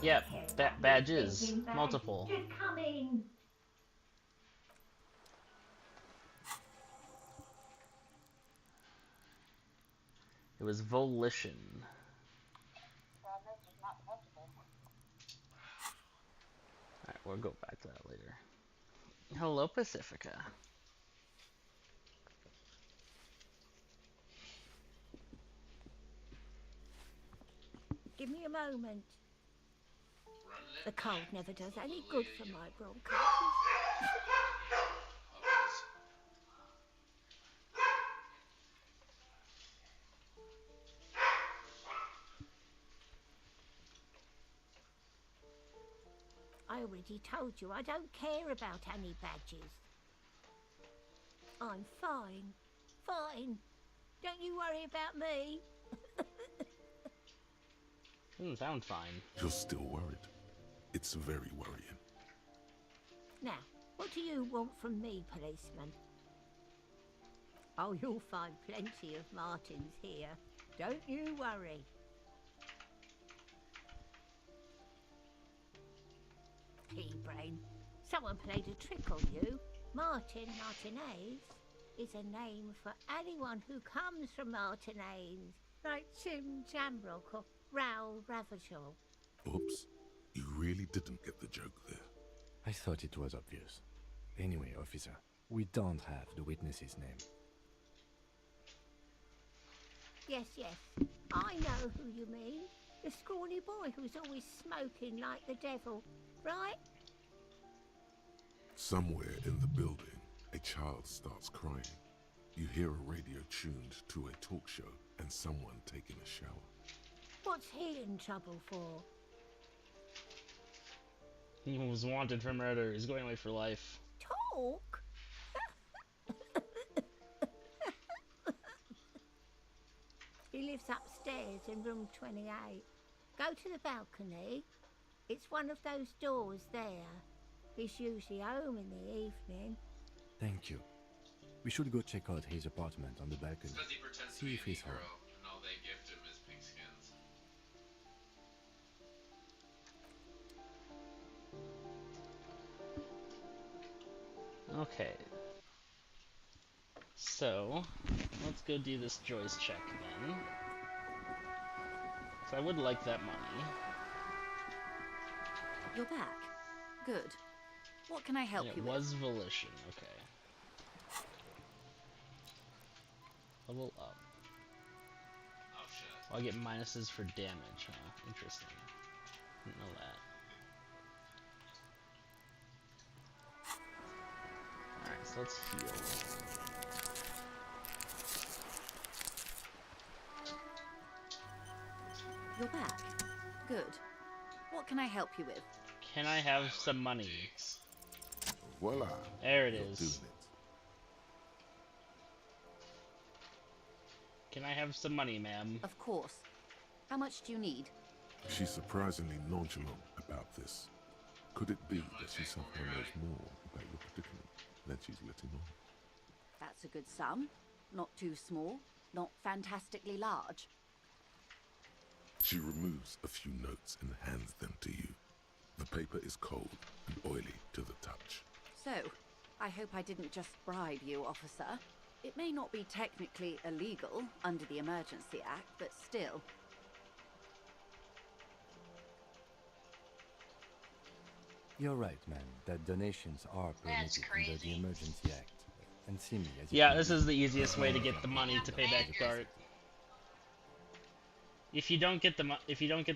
Yep, badges. Multiple. Just come in. It was volition. Alright, we'll go back to that later. Hello, Pacifica. Give me a moment. The cold never does any good for my bronchitis. I already told you I don't care about any badges. I'm fine. Fine. Don't you worry about me. Doesn't sound fine. You're still worried. It's very worrying. Now, what do you want from me, policeman? Oh, you'll find plenty of Martins here. Don't you worry. Pea-brain, someone played a trick on you. Martinez is a name for anyone who comes from Martinez, like Tim Jamrock or Raoul Ravachol. Oops. You really didn't get the joke there. I thought it was obvious. Anyway, officer, we don't have the witness's name. Yes, I know who you mean. The scrawny boy who's always smoking like the devil, right? Somewhere in the building, a child starts crying. You hear a radio tuned to a talk show and someone taking a shower. What's he in trouble for? He was wanted for murder. He's going away for life. Talk? He lives upstairs in room 28. Go to the balcony. It's one of those doors there. He's usually home in the evening. Thank you. We should go check out his apartment on the balcony. Because he pretends to See be if a he's Negro, home. and all they gift him is pink skins. Okay. So, let's go do this Joyce check then. So I would like that money. You're back. Good. What can I help you It with? was volition, okay. Level up. Oh shit. Well, I get minuses for damage, huh? Interesting. Didn't know that. Alright, so let's heal. You're back. Good. What can I help you with? Can I have some money? Voila. There it You're is. doing it. Can I have some money, ma'am? Of course. How much do you need? She's surprisingly nonchalant about this. Could it be that she somehow knows more about your predicament than she's letting on? That's a good sum. Not too small, not fantastically large. She removes a few notes and hands them to you. The paper is cold and oily to the touch. So, I hope I didn't just bribe you, officer. It may not be technically illegal under the Emergency Act, but still. You're right, man, that donations are permitted under the Emergency Act. And see me as Yeah, this is the easiest way to get the money to pay back Bart. If you don't get the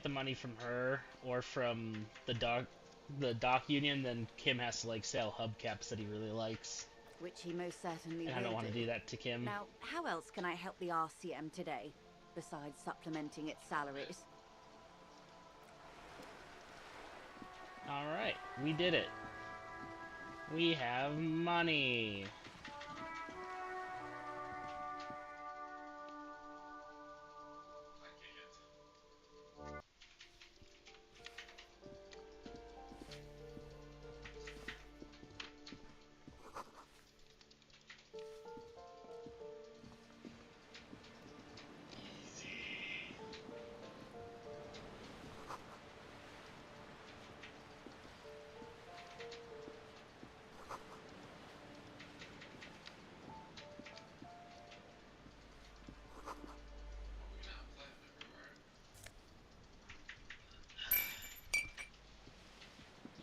money from her or from the dock union, then Kim has to like sell hubcaps that he really likes. Which he most certainly will. And I don't want to do that to Kim. Now, how else can I help the RCM today, besides supplementing its salaries? Alright, we did it. We have money.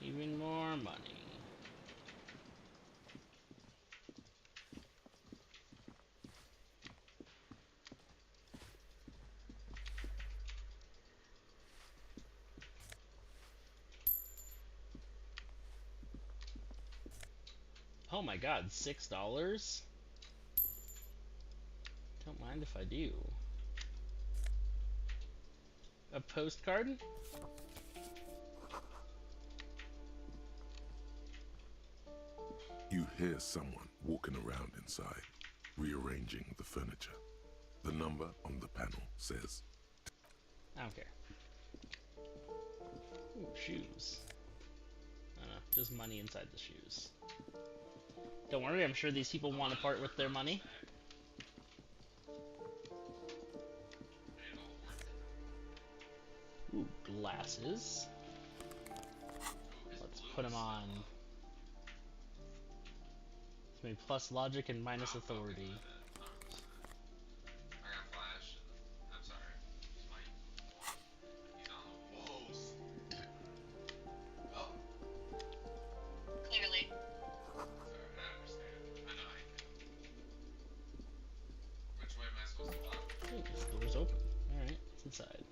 Even more money. Oh my god, $6? Don't mind if I do. A postcard? You hear someone walking around inside, rearranging the furniture. The number on the panel says... I don't care. Ooh, shoes. Just money inside the shoes. Don't worry, I'm sure these people want to part with their money. Ooh, glasses. Let's put them on. It's made plus logic and minus authority. I got Flash. I'm sorry. He's on the wolves. Oh. Clearly. Sorry, I understand. I know I can. Which way am I supposed to walk? Hey, this door's open. Alright, it's inside.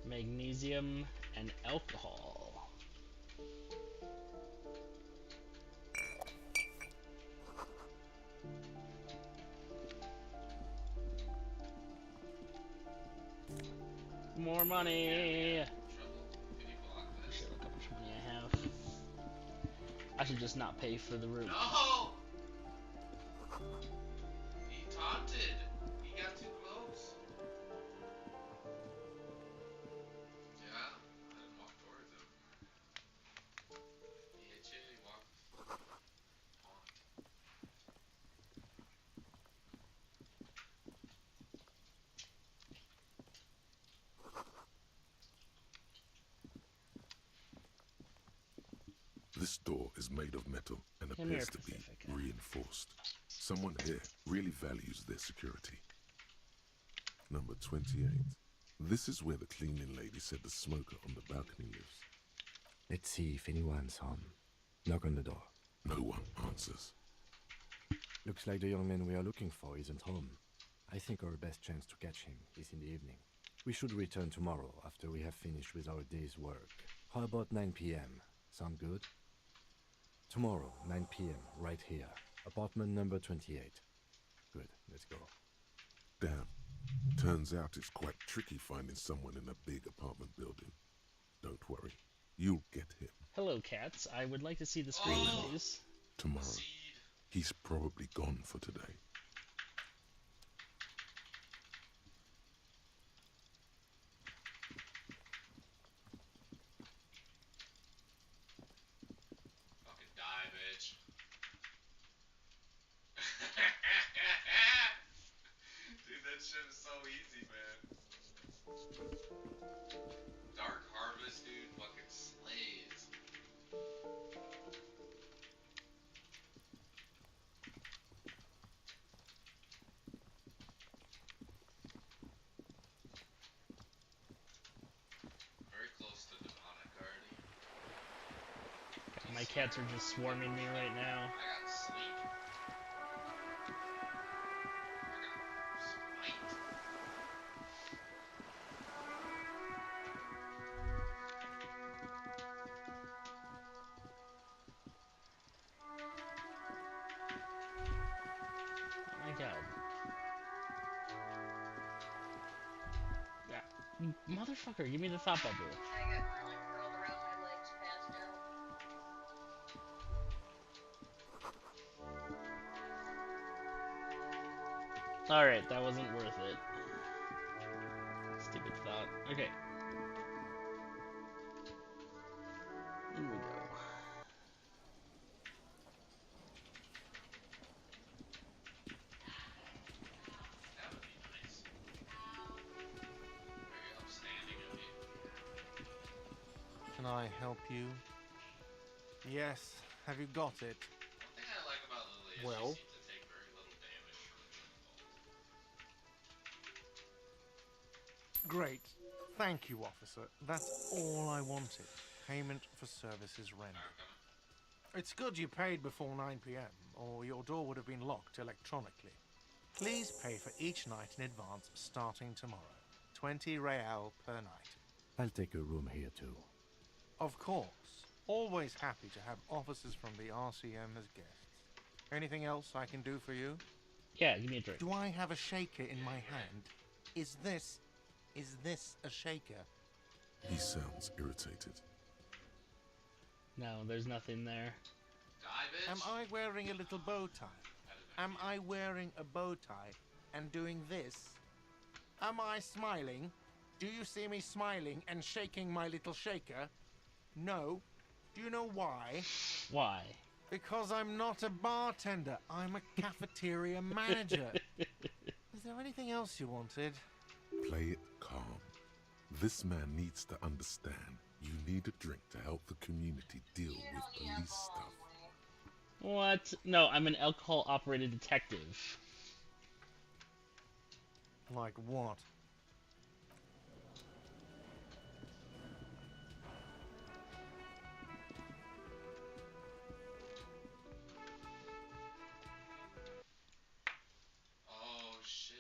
Magnesium and alcohol. More money! I should look how much money I have. I should just not pay for the room. No! He taunted. He got too close. Yeah, I didn't walk towards him. He hit you, he walked on. This door is made of metal and appears to be reinforced. Someone here really values their security. Number 28. This is where the cleaning lady said the smoker on the balcony lives. Let's see if anyone's home. Knock on the door. No one answers. Looks like the young man we are looking for isn't home. I think our best chance to catch him is in the evening. We should return tomorrow after we have finished with our day's work. How about 9 p.m.? Sound good? Tomorrow, 9 p.m., right here. Apartment number 28. Good, let's go. Damn. Turns out it's quite tricky finding someone in a big apartment building. Don't worry. You'll get him. Hello, cats. I would like to see the screen, please. Tomorrow. He's probably gone for today. My cats are just swarming me right now. I got sleep. Oh my god. Yeah. Motherfucker, give me the thought bubble. I got really curled around my legs, passed out. Alright, that wasn't worth it. Stupid thought. Okay. In we go. That would be nice. Very upstanding of you. Can I help you? Yes. Have you got it? One thing I like about Lily is Well? she seems to take very little damage from being involved. Great. Thank you, officer. That's all I wanted. Payment for services rendered. It's good you paid before 9 p.m., or your door would have been locked electronically. Please pay for each night in advance starting tomorrow. 20 real per night. I'll take a room here too. Of course. Always happy to have officers from the RCM as guests. Anything else I can do for you? Yeah, give me a drink. Do I have a shaker in my hand? Is this a shaker? He sounds irritated. No, there's nothing there. Am I wearing a little bow tie? Am I wearing a bow tie and doing this? Am I smiling? Do you see me smiling and shaking my little shaker? No. Do you know why? Why? Because I'm not a bartender. I'm a cafeteria manager. Is there anything else you wanted? Play it calm. This man needs to understand you need a drink to help the community deal with police stuff. What? No, I'm an alcohol-operated detective. Like what? Oh shit.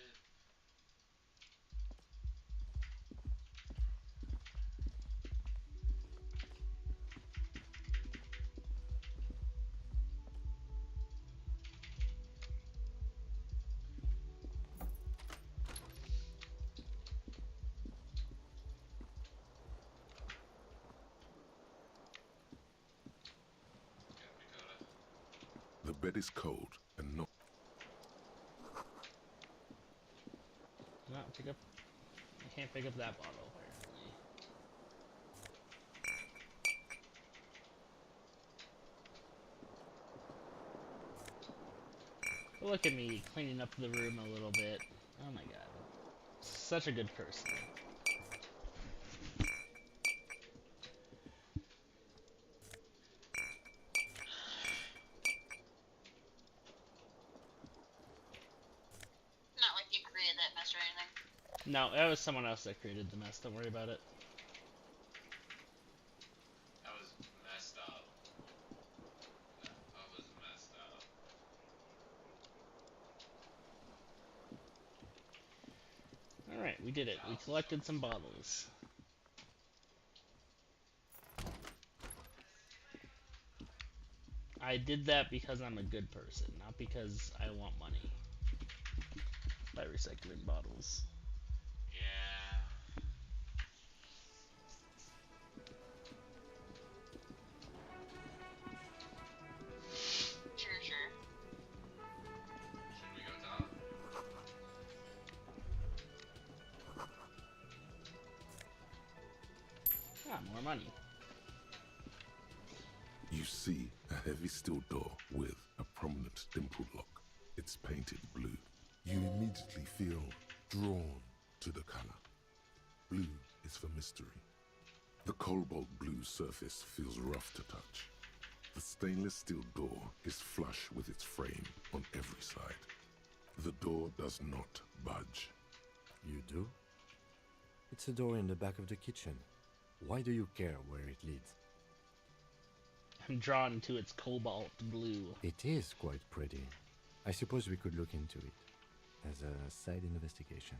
The bed is cold and not. No, pick up. I can't pick up that bottle, apparently. Look at me cleaning up the room a little bit. Oh my god. Such a good person. Not like you created that mess or anything. No, that was someone else that created the mess. Don't worry about it. That was messed up. That was messed up. Alright, we did it. We collected some bottles. I did that because I'm a good person, not because I want money. By recycling bottles. Yeah. Sure. Should we go top? Ah, more money. You see a heavy steel door with a prominent dimple lock. It's painted blue. You immediately feel drawn to the color. Blue is for mystery. The cobalt blue surface feels rough to touch. The stainless steel door is flush with its frame on every side. The door does not budge. You do? It's a door in the back of the kitchen. Why do you care where it leads? I'm drawn to its cobalt blue. It is quite pretty. I suppose we could look into it as a side investigation.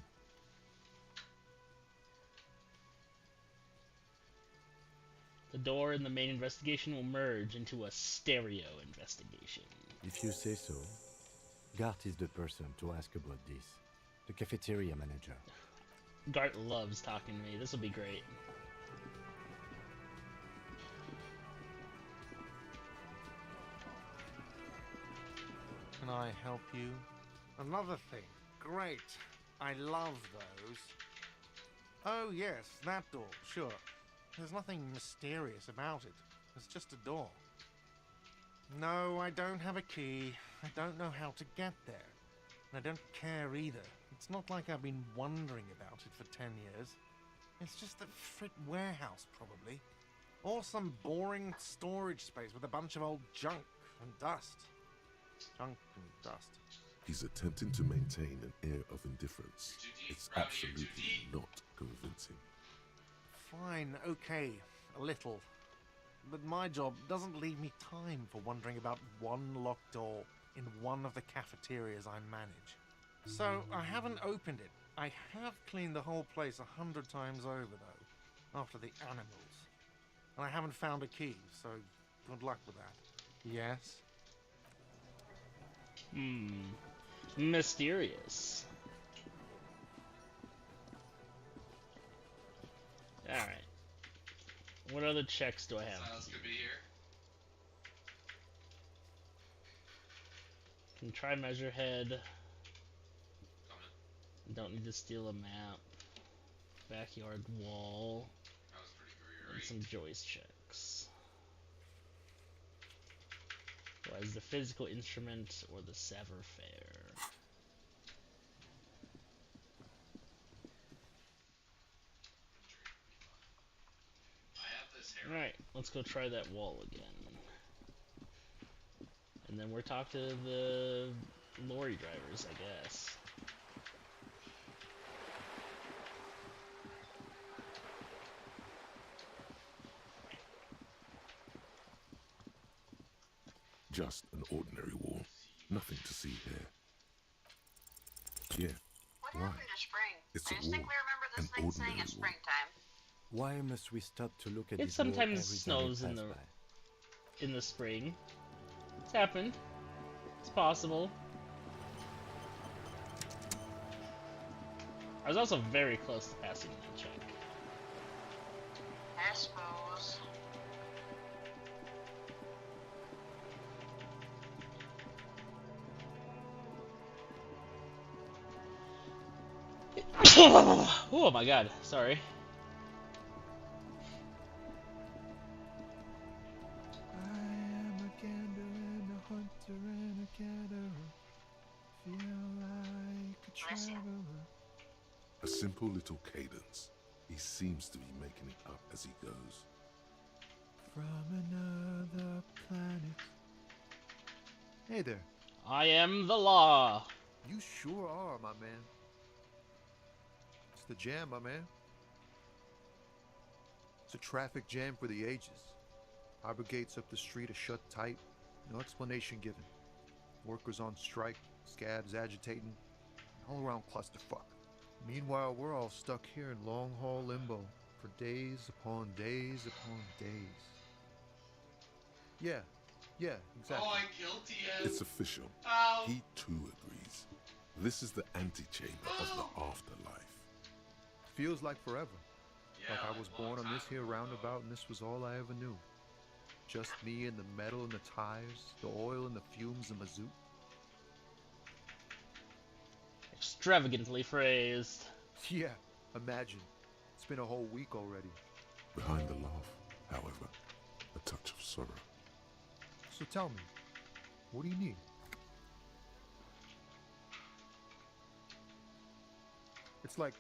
The door in the main investigation will merge into a stereo investigation. If you say so. Gart is the person to ask about this. The cafeteria manager. Gart loves talking to me. This will be great. Can I help you? Another thing. Great. I love those. Oh, yes, that door, sure. There's nothing mysterious about it. It's just a door. No, I don't have a key. I don't know how to get there. And I don't care either. It's not like I've been wondering about it for 10 years. It's just a frit warehouse, probably. Or some boring storage space with a bunch of old junk and dust. Junk and dust. He's attempting to maintain an air of indifference. It's absolutely not convincing. Fine, okay, a little. But my job doesn't leave me time for wondering about one locked door in one of the cafeterias I manage. So I haven't opened it. I have cleaned the whole place 100 times over, though, after the animals. And I haven't found a key, so good luck with that. Yes? Mysterious. Alright. What other checks do I have? Silence could be here. Can try measure head. Don't need to steal a map. Backyard wall. That was pretty great. And some joist checks. Was the physical instrument or the sever fair? Alright, let's go try that wall again. And then we're talk to the lorry drivers, I guess. Just an ordinary wall. Nothing to see here. Yeah. What Why? happened to spring? It's I a just think wall. we remember this An thing saying ordinary it's wall. springtime. Why must we stop to look at It this wall sometimes every snows time in we the pass by? in the spring. It's happened. It's possible. I was also very close to passing that check. I suppose. Oh my god, sorry. I am a gander and a hunter and a gatherer. Feel like a traveler. A simple little cadence. He seems to be making it up as he goes. From another planet. Hey there. I am the law. You sure are, my man. It's the jam, my man. It's a traffic jam for the ages. Harbor gates up the street are shut tight. No explanation given. Workers on strike, scabs agitating, all around clusterfuck. Meanwhile, we're all stuck here in long-haul limbo for days upon days upon days. Yeah, exactly. Oh, I guilty as. It's official. Ow. He too agrees. This is the antechamber of the afterlife. Feels like forever. Yeah, Like I was a long born on this time here ago. roundabout and this was all I ever knew. Just me and the metal and the tires, the oil and the fumes and mazout. Extravagantly phrased. Yeah, imagine. It's been a whole week already. Behind the laugh, however, a touch of sorrow. So tell me, what do you need? It's like,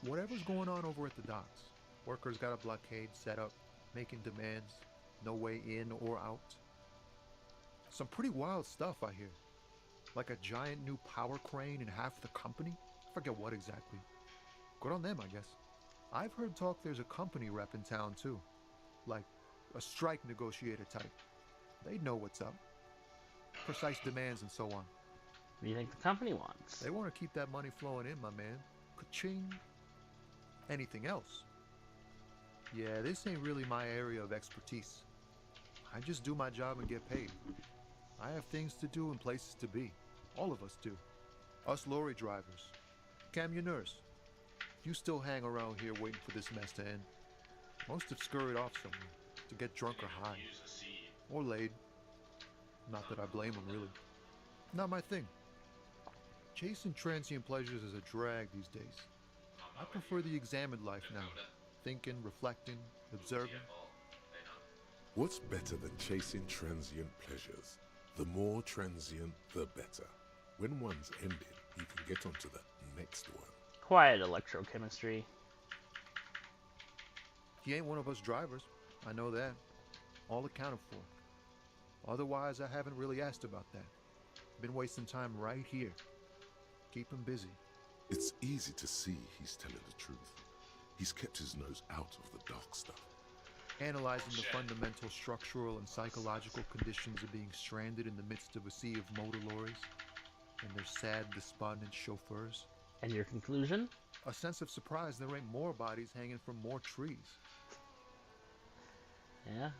whatever's going on over at the docks. Workers got a blockade set up, making demands, no way in or out. Some pretty wild stuff I hear. Like a giant new power crane in half the company? Forget what exactly. Good on them, I guess. I've heard talk there's a company rep in town too. Like a strike negotiator type. They'd know what's up. Precise demands and so on. What do you think the company wants? They want to keep that money flowing in, my man. Ka-ching. Anything else? Yeah, this ain't really my area of expertise. I just do my job and get paid. I have things to do and places to be. All of us do. Us lorry drivers. Camionneurs. You still hang around here waiting for this mess to end. Most have scurried off somewhere to get drunk or high. Or laid. Not that I blame them, really. Not my thing. Chasing transient pleasures is a drag these days. I prefer the examined life now. Thinking, reflecting, observing. What's better than chasing transient pleasures? The more transient, the better. When one's ended, you can get onto the next one. Quiet electrochemistry. He ain't one of us drivers. I know that. All accounted for. Otherwise, I haven't really asked about that. Been wasting time right here. Keep him busy. It's easy to see he's telling the truth. He's kept his nose out of the dark stuff. Analyzing the fundamental structural and psychological conditions of being stranded in the midst of a sea of motor lorries and their sad, despondent chauffeurs. And your conclusion? A sense of surprise there ain't more bodies hanging from more trees. Yeah.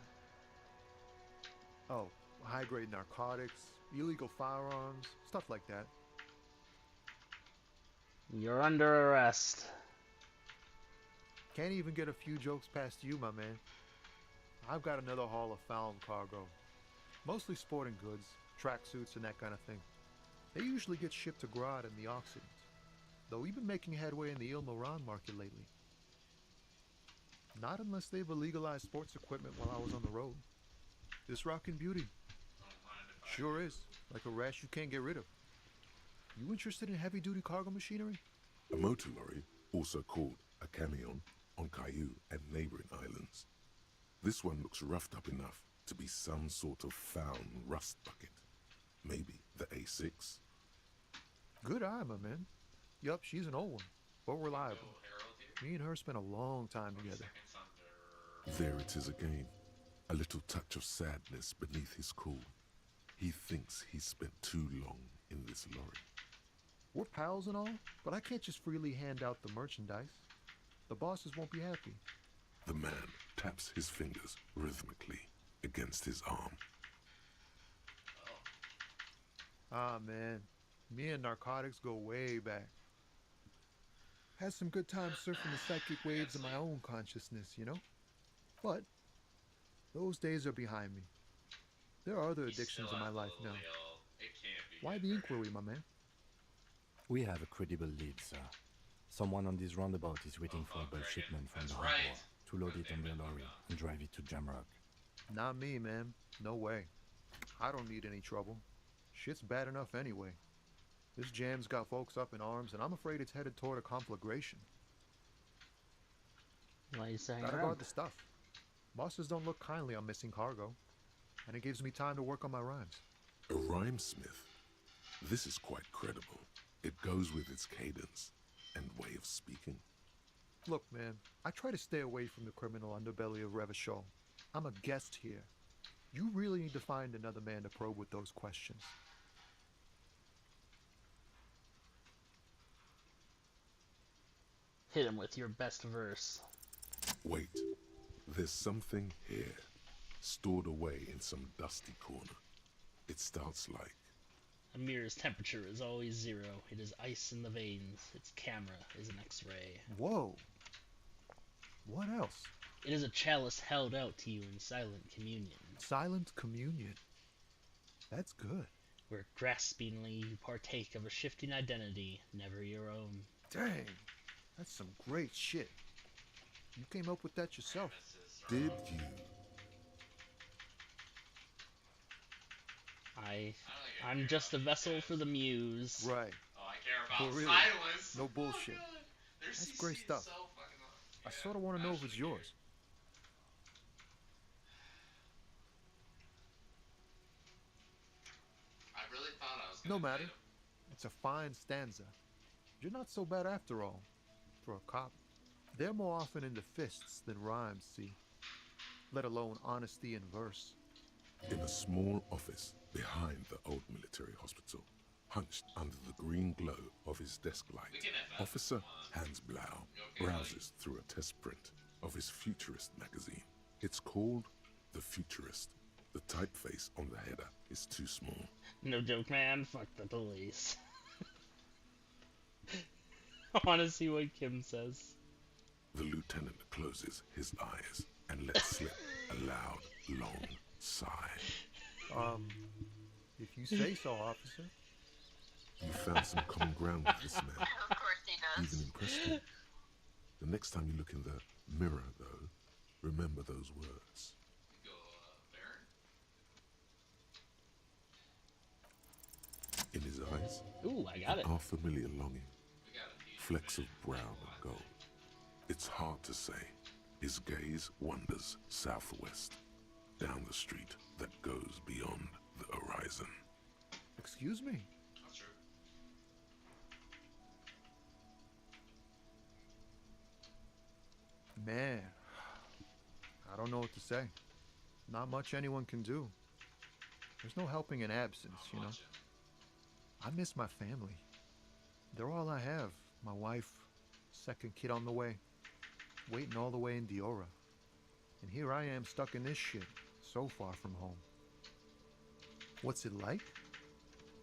Oh, high-grade narcotics, illegal firearms, stuff like that. You're under arrest. Can't even get a few jokes past you, my man. I've got another haul of found cargo. Mostly sporting goods, tracksuits, and that kind of thing. They usually get shipped to Grad in the Occident, though we've been making headway in the Il-Moran market lately. Not unless they've illegalized sports equipment while I was on the road. This rockin' beauty. Sure is. Like a rash you can't get rid of. You interested in heavy-duty cargo machinery? A motor lorry, also called a camion, on Caillou and neighboring islands. This one looks roughed up enough to be some sort of found rust bucket. Maybe the A6. Good eye, my man. Yup, she's an old one, but reliable. Me and her spent a long time together. There it is again. A little touch of sadness beneath his cool. He thinks he's spent too long in this lorry. We're pals and all, but I can't just freely hand out the merchandise. The bosses won't be happy. The man taps his fingers rhythmically against his arm. Ah, man. Me and narcotics go way back. Had some good times surfing the psychic waves of my own consciousness, you know? But those days are behind me. There are other addictions in my life now. Why the inquiry, my man? We have a credible lead, sir. Someone on this roundabout is waiting for a bulk shipment from the harbor to load it on their lorry and drive it to Jamrock. Not me, man. No way. I don't need any trouble. Shit's bad enough anyway. This jam's got folks up in arms, and I'm afraid it's headed toward a conflagration. Why are you saying Gotta that? guard the stuff. Bosses don't look kindly on missing cargo, and it gives me time to work on my rhymes. A rhymesmith? This is quite credible. It goes with its cadence and way of speaking. Look, man, I try to stay away from the criminal underbelly of Revachol. I'm a guest here. You really need to find another man to probe with those questions. Hit him with your best verse. Wait, there's something here, stored away in some dusty corner. It starts like... Amir's temperature is always 0. It is ice in the veins. Its camera is an X-ray. Whoa. What else? It is a chalice held out to you in silent communion. Silent communion? That's good. Where graspingly you partake of a shifting identity, never your own. Dang, that's some great shit. You came up with that yourself. Did you? I'm just a vessel for the muse. Right. Oh, I care about really, silence. no bullshit. That's great stuff. I sort of want to know if it's yours. I really thought I was No matter. It's a fine stanza. You're not so bad after all, for a cop. They're more often into fists than rhymes, see? Let alone honesty in verse. In a small office behind the old military hospital, hunched under the green glow of his desk light, Officer Hans Blau browses through a test print of his Futurist magazine. It's called The Futurist. The typeface on the header is too small. No joke, man. Fuck the police. I want to see what Kim says. The lieutenant closes his eyes and lets slip a loud, long sigh. If you say so, officer. You found some common ground with this man. Of course he does. Even impressed you. The next time you look in the mirror, though, remember those words. In his eyes, ooh, I got it. Our familiar longing, flecks of brown and gold. It's hard to say. His gaze wanders southwest, down the street that goes beyond the horizon. Excuse me? That's true. Man, I don't know what to say. Not much anyone can do. There's no helping in absence, you know. I miss my family. They're all I have. My wife, second kid on the way, waiting all the way in Diora. And here I am stuck in this shit, so far from home. What's it like?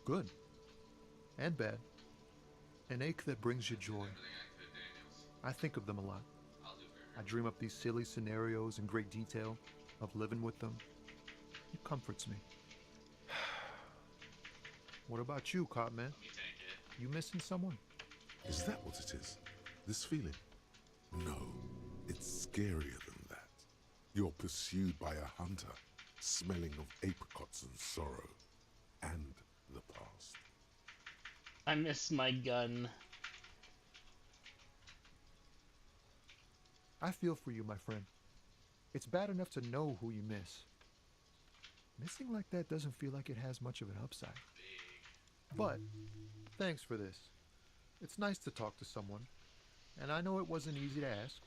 Good. And bad. An ache that brings you joy. I think of them a lot. I dream up these silly scenarios in great detail of living with them. It comforts me. What about you, Cop Man? You missing someone? Is that what it is? This feeling? No, it's scarier than that. You're pursued by a hunter, smelling of apricots and sorrow, and the past. I miss my gun. I feel for you, my friend. It's bad enough to know who you miss. Missing like that doesn't feel like it has much of an upside. But, thanks for this. It's nice to talk to someone, and I know it wasn't easy to ask.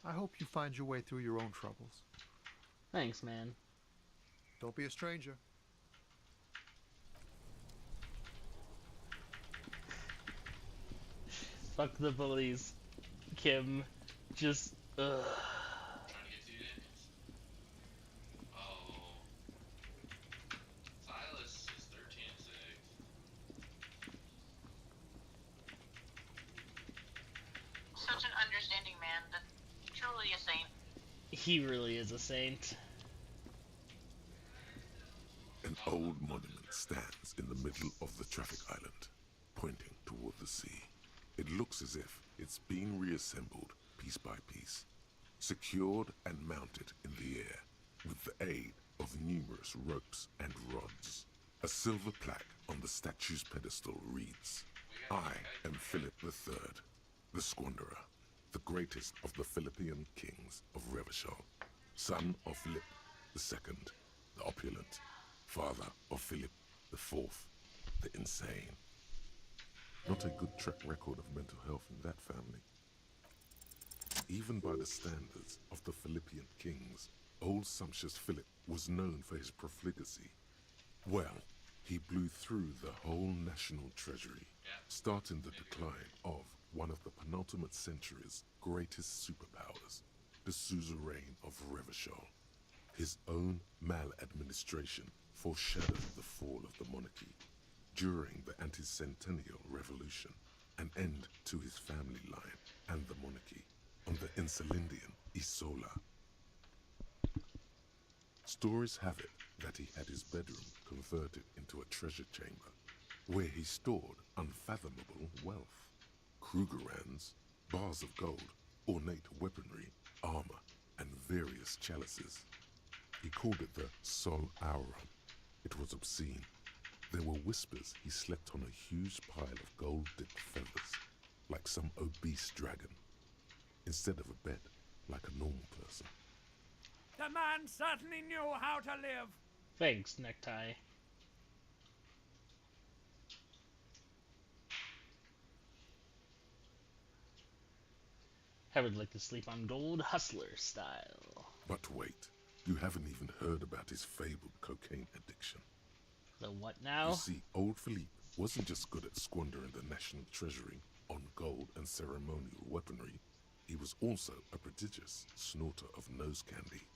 I hope you find your way through your own troubles. Thanks, man. Don't be a stranger. Fuck the police. Kim, just, ugh. Trying to get to Daniels. Oh. Silas is 13-6. Such an understanding man, that truly a saint. He really is a saint. An old monument stands in the middle of the traffic island, pointing toward the sea. It looks as if it's been reassembled piece by piece, secured and mounted in the air with the aid of numerous ropes and rods. A silver plaque on the statue's pedestal reads, "I am Philip III, the Squanderer, the greatest of the Philippian kings of Revachol, son of Philip II, the opulent, father of Philip IV, the insane." Not a good track record of mental health in that family. Even by the standards of the Philippian kings, old sumptuous Philip was known for his profligacy. Well, he blew through the whole national treasury, starting the decline of one of the penultimate century's greatest superpowers, the suzerain of Revachol. His own maladministration foreshadowed the fall of the monarchy. During the anti-centennial revolution, an end to his family line and the monarchy on the Insulindian Isola. Stories have it that he had his bedroom converted into a treasure chamber, where he stored unfathomable wealth. Krugerrands, bars of gold, ornate weaponry, armor, and various chalices. He called it the Sol Auron. It was obscene. There were whispers he slept on a huge pile of gold-dipped feathers, like some obese dragon, instead of a bed, like a normal person. The man certainly knew how to live. Thanks, Necktie. I would like to sleep on gold hustler style. But wait, You haven't even heard about his fabled cocaine addiction. The what now? You see, old Philippe wasn't just good at squandering the national treasury on gold and ceremonial weaponry, he was also a prodigious snorter of nose candy.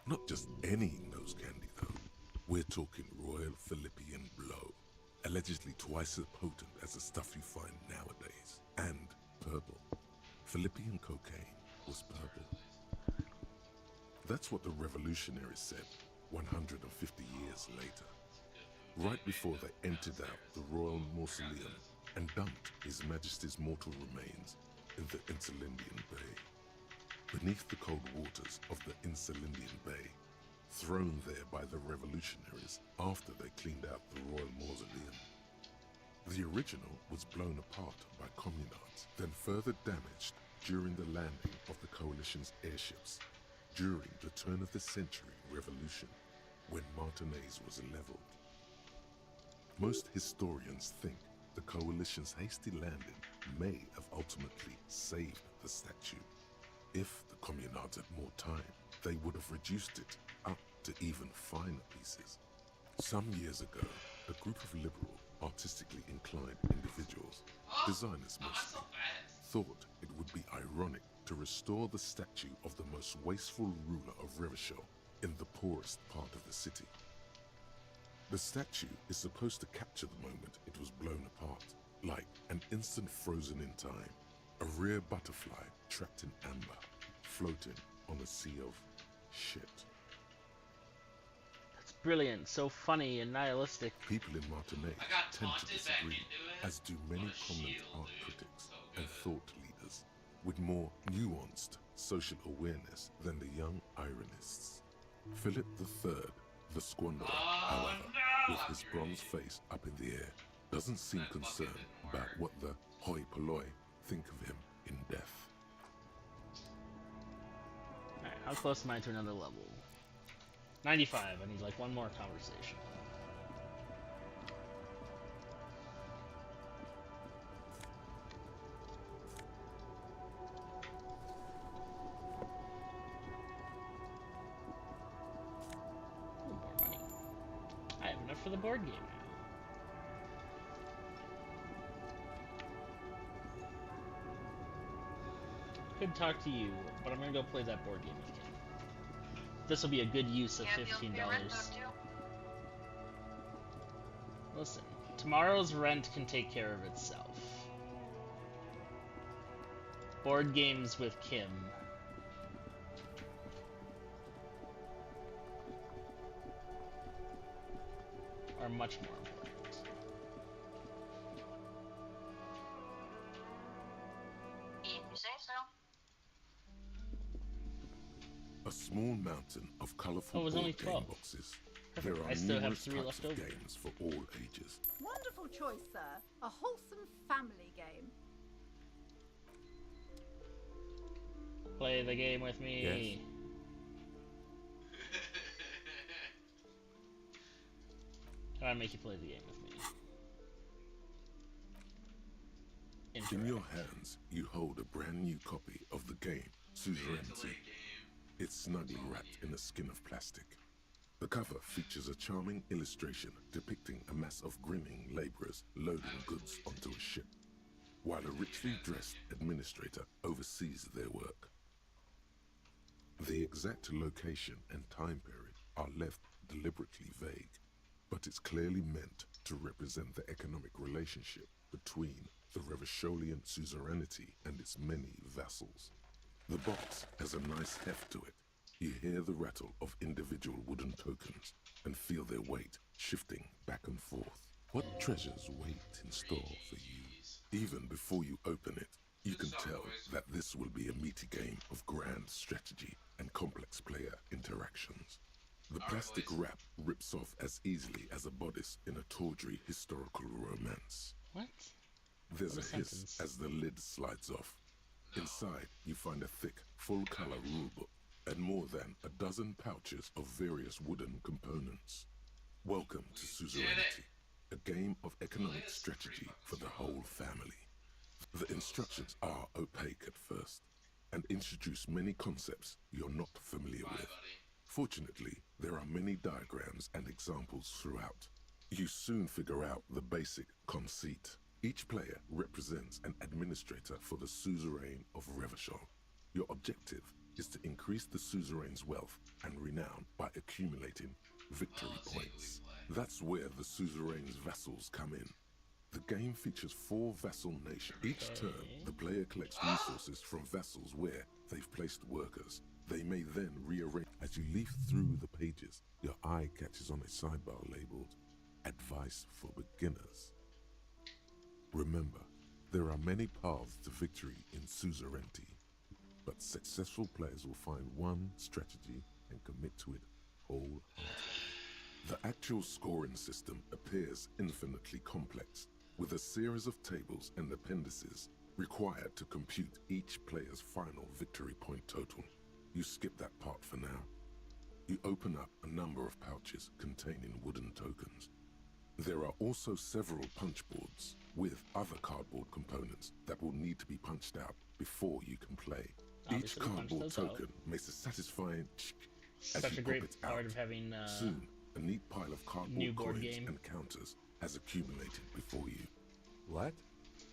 Not just any nose candy, though. We're talking Royal Philippian Blow, allegedly twice as potent as the stuff you find nowadays, and purple. Philippian cocaine was purple. That's what the revolutionaries said 150 years later, right before they emptied out the royal mausoleum and dumped His Majesty's mortal remains in the Insulindian Bay. Beneath the cold waters of the Insulindian Bay, thrown there by the revolutionaries after they cleaned out the royal mausoleum. The original was blown apart by communards, then further damaged during the landing of the coalition's airships during the turn of the century revolution, when Martinez was leveled. Most historians think the coalition's hasty landing may have ultimately saved the statue. If the communards had more time, they would have reduced it up to even finer pieces. Some years ago, a group of liberal, artistically inclined individuals, designers mostly, thought it would be ironic to restore the statue of the most wasteful ruler of Revachol in the poorest part of the city. The statue is supposed to capture the moment it was blown apart, like an instant frozen in time, a rare butterfly trapped in amber, floating on a sea of shit. That's brilliant, so funny and nihilistic. People in Martinez tend to disagree, as do many prominent art critics and thought leaders with more nuanced social awareness than the young ironists. Philip III, the Squanderer, however, with his bronze face up in the air, doesn't seem concerned about what the hoi polloi think of him in death. Alright, how close am I to another level? 95, I need like one more conversation. Ooh, more money. I have enough for the board game now. Could talk to you, but I'm gonna go play that board game with Kim. This will be a good use of $15. Listen, tomorrow's rent can take care of itself. Board games with Kim. Are much more important. You say so? A small mountain of colorful only board game 12. boxes. Perfect. There are I still have numerous 3 types left of over. games for all ages. Wonderful choice, sir. A wholesome family game. Play the game with me. Yes. How do I make you play the game with me? In your hands, you hold a brand new copy of the game, Suzerainty. It's snugly wrapped in a skin of plastic. The cover features a charming illustration depicting a mass of grinning laborers loading goods onto a ship, while a richly dressed administrator oversees their work. The exact location and time period are left deliberately vague, but it's clearly meant to represent the economic relationship between the Revacholian suzerainty and its many vassals. The box has a nice heft to it. You hear the rattle of individual wooden tokens and feel their weight shifting back and forth. What treasures wait in store for you? Even before you open it, you can tell that this will be a meaty game of grand strategy and complex player interactions. The plastic wrap rips off as easily as a bodice in a tawdry historical romance. What? There's What a a hiss sentence. as the lid slides off. Inside, you find a thick, full-color rulebook and more than a dozen pouches of various wooden components. Welcome to Suzerainty, a game of economic strategy for the whole family. The instructions are opaque at first and introduce many concepts you're not familiar with. Fortunately, there are many diagrams and examples throughout. You soon figure out the basic conceit. Each player represents an administrator for the suzerain of Revachol. Your objective is to increase the suzerain's wealth and renown by accumulating victory points. That's where the suzerain's vassals come in. The game features 4 vassal nations. Each turn, the player collects resources from vassals where they've placed workers. They may then rearrange. As you leaf through the pages, your eye catches on a sidebar labeled Advice for Beginners. Remember, there are many paths to victory in suzerainty, but successful players will find one strategy and commit to it wholeheartedly. The actual scoring system appears infinitely complex, with a series of tables and appendices required to compute each player's final victory point total. You skip that part for now. You open up a number of pouches containing wooden tokens. There are also several punch boards with other cardboard components that will need to be punched out before you can play. Each cardboard token makes a satisfying as Such you a great pop it part out. of having Soon, a neat pile of new cardboard board coins game. and counters has accumulated before you. What?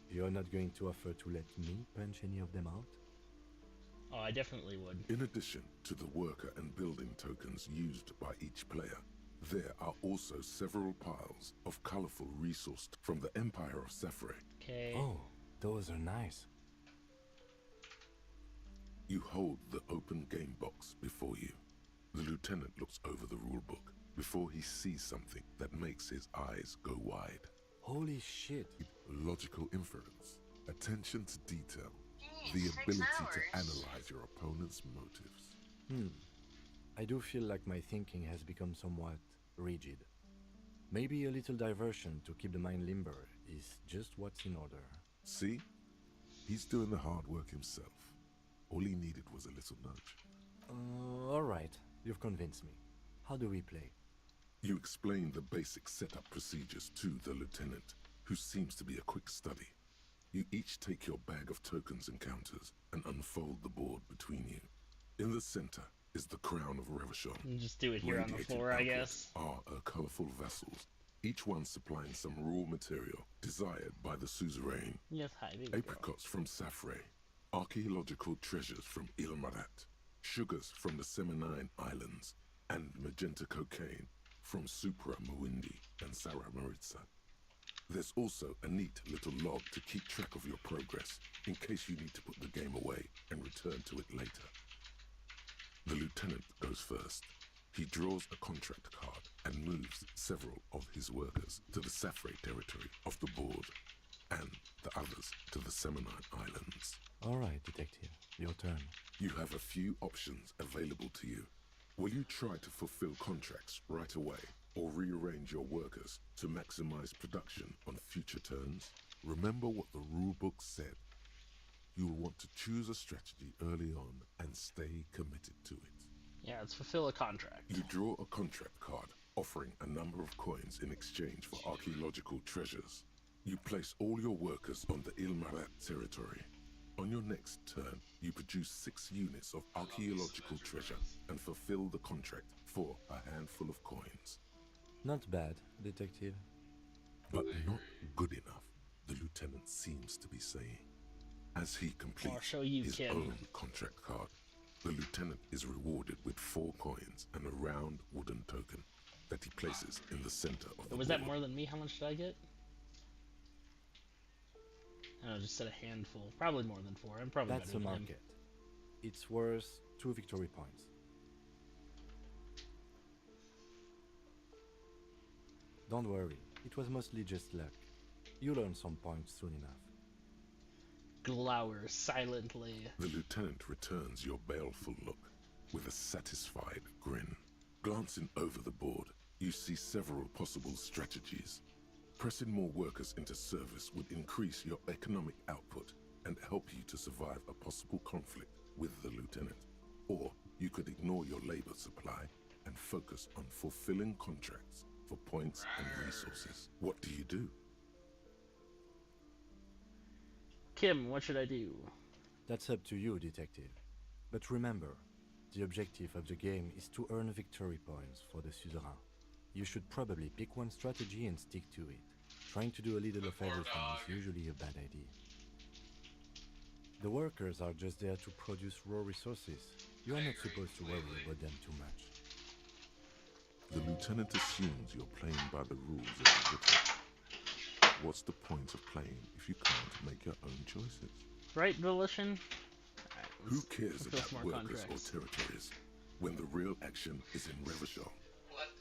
You're not going to offer to let me punch any of them out? Oh, I definitely would. In addition to the worker and building tokens used by each player, there are also several piles of colorful resources from the Empire of Safre. Okay. Oh, those are nice. You hold the open game box before you. The lieutenant looks over the rulebook before he sees something that makes his eyes go wide. Holy shit. Logical inference, attention to detail, the ability to analyze your opponent's motives. I do feel like my thinking has become somewhat rigid. Maybe a little diversion to keep the mind limber is just what's in order. See? He's doing the hard work himself. All he needed was a little nudge. Alright, you've convinced me. How do we play? You explain the basic setup procedures to the lieutenant, who seems to be a quick study. You each take your bag of tokens and counters and unfold the board between you. In the center is the crown of Revachol. You just do it here on the Radiating floor, I outward guess. Are colorful vessels, each one supplying some raw material desired by the suzerain. Yes, hi, baby girl. Apricots from Safre, archaeological treasures from Ilmarat, sugars from the Seminine Islands, and magenta cocaine from Supra Muindi and Sara Maritza. There's also a neat little log to keep track of your progress in case you need to put the game away and return to it later. The lieutenant goes first. He draws a contract card and moves several of his workers to the Safre territory of the board and the others to the Seminine Islands. Alright, detective, your turn. You have a few options available to you. Will you try to fulfill contracts right away or rearrange your workers to maximize production on future turns? Remember what the rulebook said. You will want to choose a strategy early on and stay committed to it. Yeah, let's fulfill a contract. You draw a contract card offering a number of coins in exchange for archaeological treasures. You place all your workers on the Ilmarat territory. On your next turn, you produce 6 units of archaeological treasure and fulfill the contract for a handful of coins. Not bad, detective. But not good enough, the lieutenant seems to be saying. As he completes his own contract card, the lieutenant is rewarded with 4 coins and a round wooden token that he places in the center of the board. Was that more than me? How much did I get? I don't know, just said a handful. Probably more than 4. I'm probably That's better a than him. market. It's worth 2 victory points. Don't worry, it was mostly just luck. You'll earn some points soon enough. Glowers silently. The lieutenant returns your baleful look with a satisfied grin. Glancing over the board, you see several possible strategies. Pressing more workers into service would increase your economic output and help you to survive a possible conflict with the lieutenant. Or you could ignore your labor supply and focus on fulfilling contracts for points and resources. What do you do? Kim, what should I do? That's up to you, detective. But remember, The objective of the game is to earn victory points for the suzerain. You should probably pick one strategy and stick to it. Trying to do a little of everything is usually a bad idea. The workers are just there to produce raw resources. You are not supposed to worry about them too much. The lieutenant assumes you're playing by the rules as written. What's the point of playing if you can't make your own choices? Right, Volition? Who cares about workers or territories when the real action is in Revachol?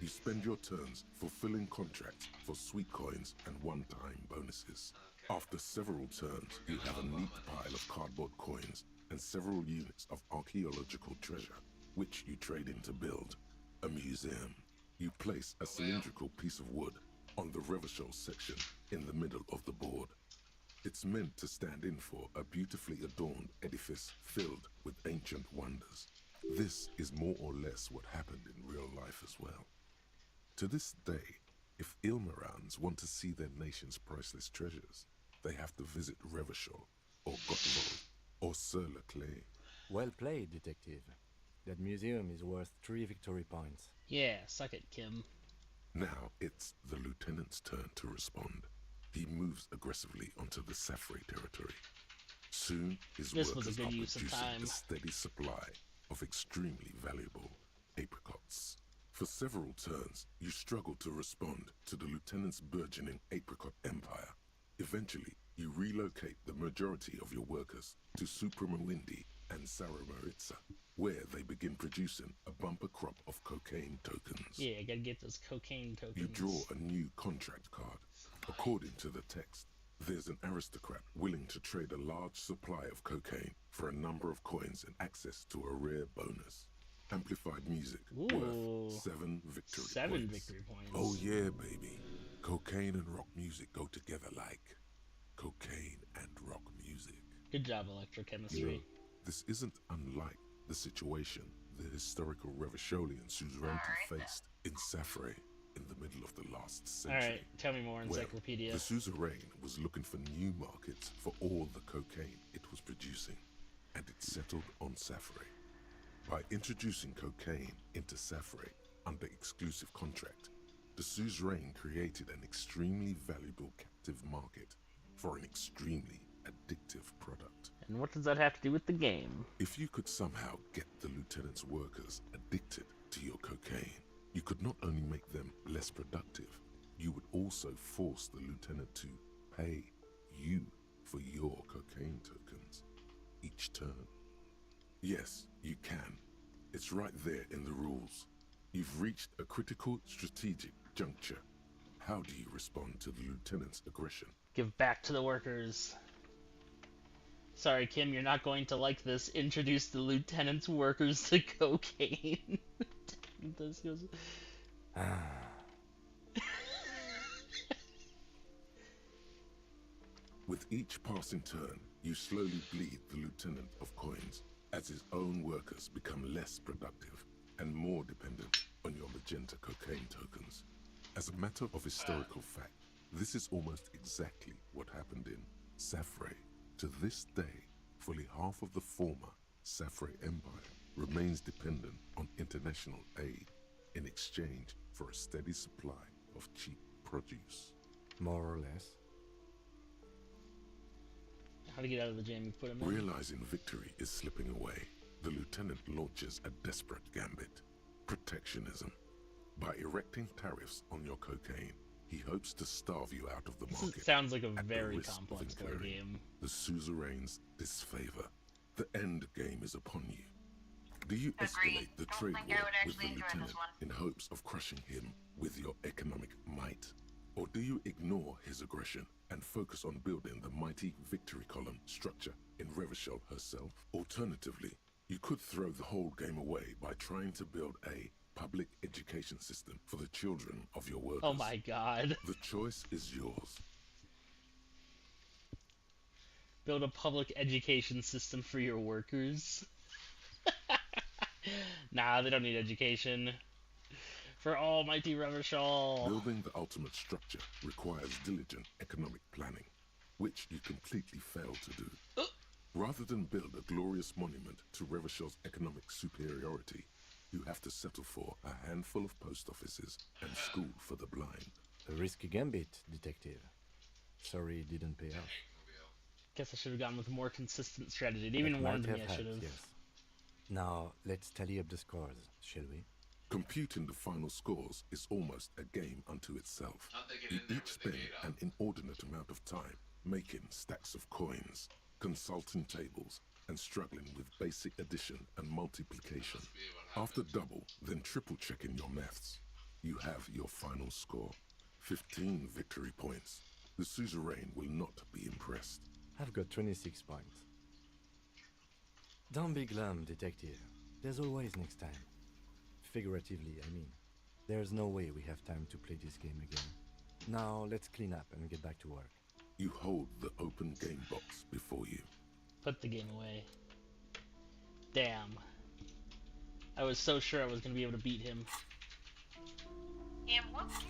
You spend your turns fulfilling contracts for sweet coins and one-time bonuses. After several turns, you have a neat pile of cardboard coins and several units of archaeological treasure, which you trade in to build a museum. You place a cylindrical piece of wood on the Revachol section in the middle of the board. It's meant to stand in for a beautifully adorned edifice filled with ancient wonders. This is more or less what happened in real life as well. To this day, if Ilmarans want to see their nation's priceless treasures, they have to visit Revachol, or Gottwald, or Sur-le-Clay. Well played, detective. That museum is worth 3 victory points. Yeah, suck it, Kim. Now it's the lieutenant's turn to respond. He moves aggressively onto the Safrey territory. Soon, his workers are producing a steady supply of extremely valuable apricots. For several turns, you struggle to respond to the lieutenant's burgeoning apricot empire. Eventually, you relocate the majority of your workers to Supremawindi and Saramaritsa, where they begin producing a bumper crop of cocaine tokens. Yeah, I gotta get those cocaine tokens. You draw a new contract card. According to the text, there's an aristocrat willing to trade a large supply of cocaine for a number of coins and access to a rare bonus. Amplified music worth 7 victory points. Oh yeah, baby. Cocaine and rock music go together like cocaine and rock music. Good job, electrochemistry. You know, this isn't unlike the situation the historical Revacholian suzerainty faced in Safrey in the middle of the last century. Alright, tell me more, Encyclopedia. Well, the suzerain was looking for new markets for all the cocaine it was producing, and it settled on Safrey. By introducing cocaine into Safrey under exclusive contract, the suzerain created an extremely valuable captive market for an extremely addictive product. And what does that have to do with the game? If you could somehow get the lieutenant's workers addicted to your cocaine, you could not only make them less productive, you would also force the lieutenant to pay you for your cocaine tokens each turn. Yes, you can. It's right there in the rules. You've reached a critical strategic juncture. How do you respond to the lieutenant's aggression? Give back to the workers. Sorry, Kim, you're not going to like this. Introduce the lieutenant's workers to cocaine. This goes... With each passing turn, you slowly bleed the lieutenant of coins as his own workers become less productive and more dependent on your magenta cocaine tokens. As a matter of historical fact, this is almost exactly what happened in Safrey. To this day, fully half of the former Safrey Empire remains dependent on international aid in exchange for a steady supply of cheap produce. More or less. How to get out of the jam you put him in. Realizing victory is slipping away, the lieutenant launches a desperate gambit: protectionism. By erecting tariffs on your cocaine, he hopes to starve you out of the market. Sounds like a very complex card game. The suzerain's disfavor. The end game is upon you. Do you escalate the trade war with the lieutenant in hopes of crushing him with your economic might? Or do you ignore his aggression and focus on building the mighty victory column structure in Revachol herself? Alternatively, you could throw the whole game away by trying to build a public education system for the children of your workers. Oh my god. The choice is yours. Build a public education system for your workers. Nah, they don't need education. For almighty Revachol. Building the ultimate structure requires diligent economic planning, which you completely fail to do. Rather than build a glorious monument to Revachel's economic superiority, you have to settle for a handful of post offices and school for the blind. A risky gambit, detective. Sorry it didn't pay off. Guess I should have gone with a more consistent strategy. It even That warned might me I should have. Yes. Now, let's tally up the scores, shall we? Computing the final scores is almost a game unto itself. You each spend an inordinate amount of time making stacks of coins, consulting tables, and struggling with basic addition and multiplication. After double, then triple checking your maths, you have your final score. 15 victory points. The suzerain will not be impressed. I've got 26 points. Don't be glum, detective. There's always next time. Figuratively, I mean. There's no way we have time to play this game again. Now, let's clean up and get back to work. You hold the open game box before you. Put the game away. Damn. I was so sure I was going to be able to beat him. Him whooped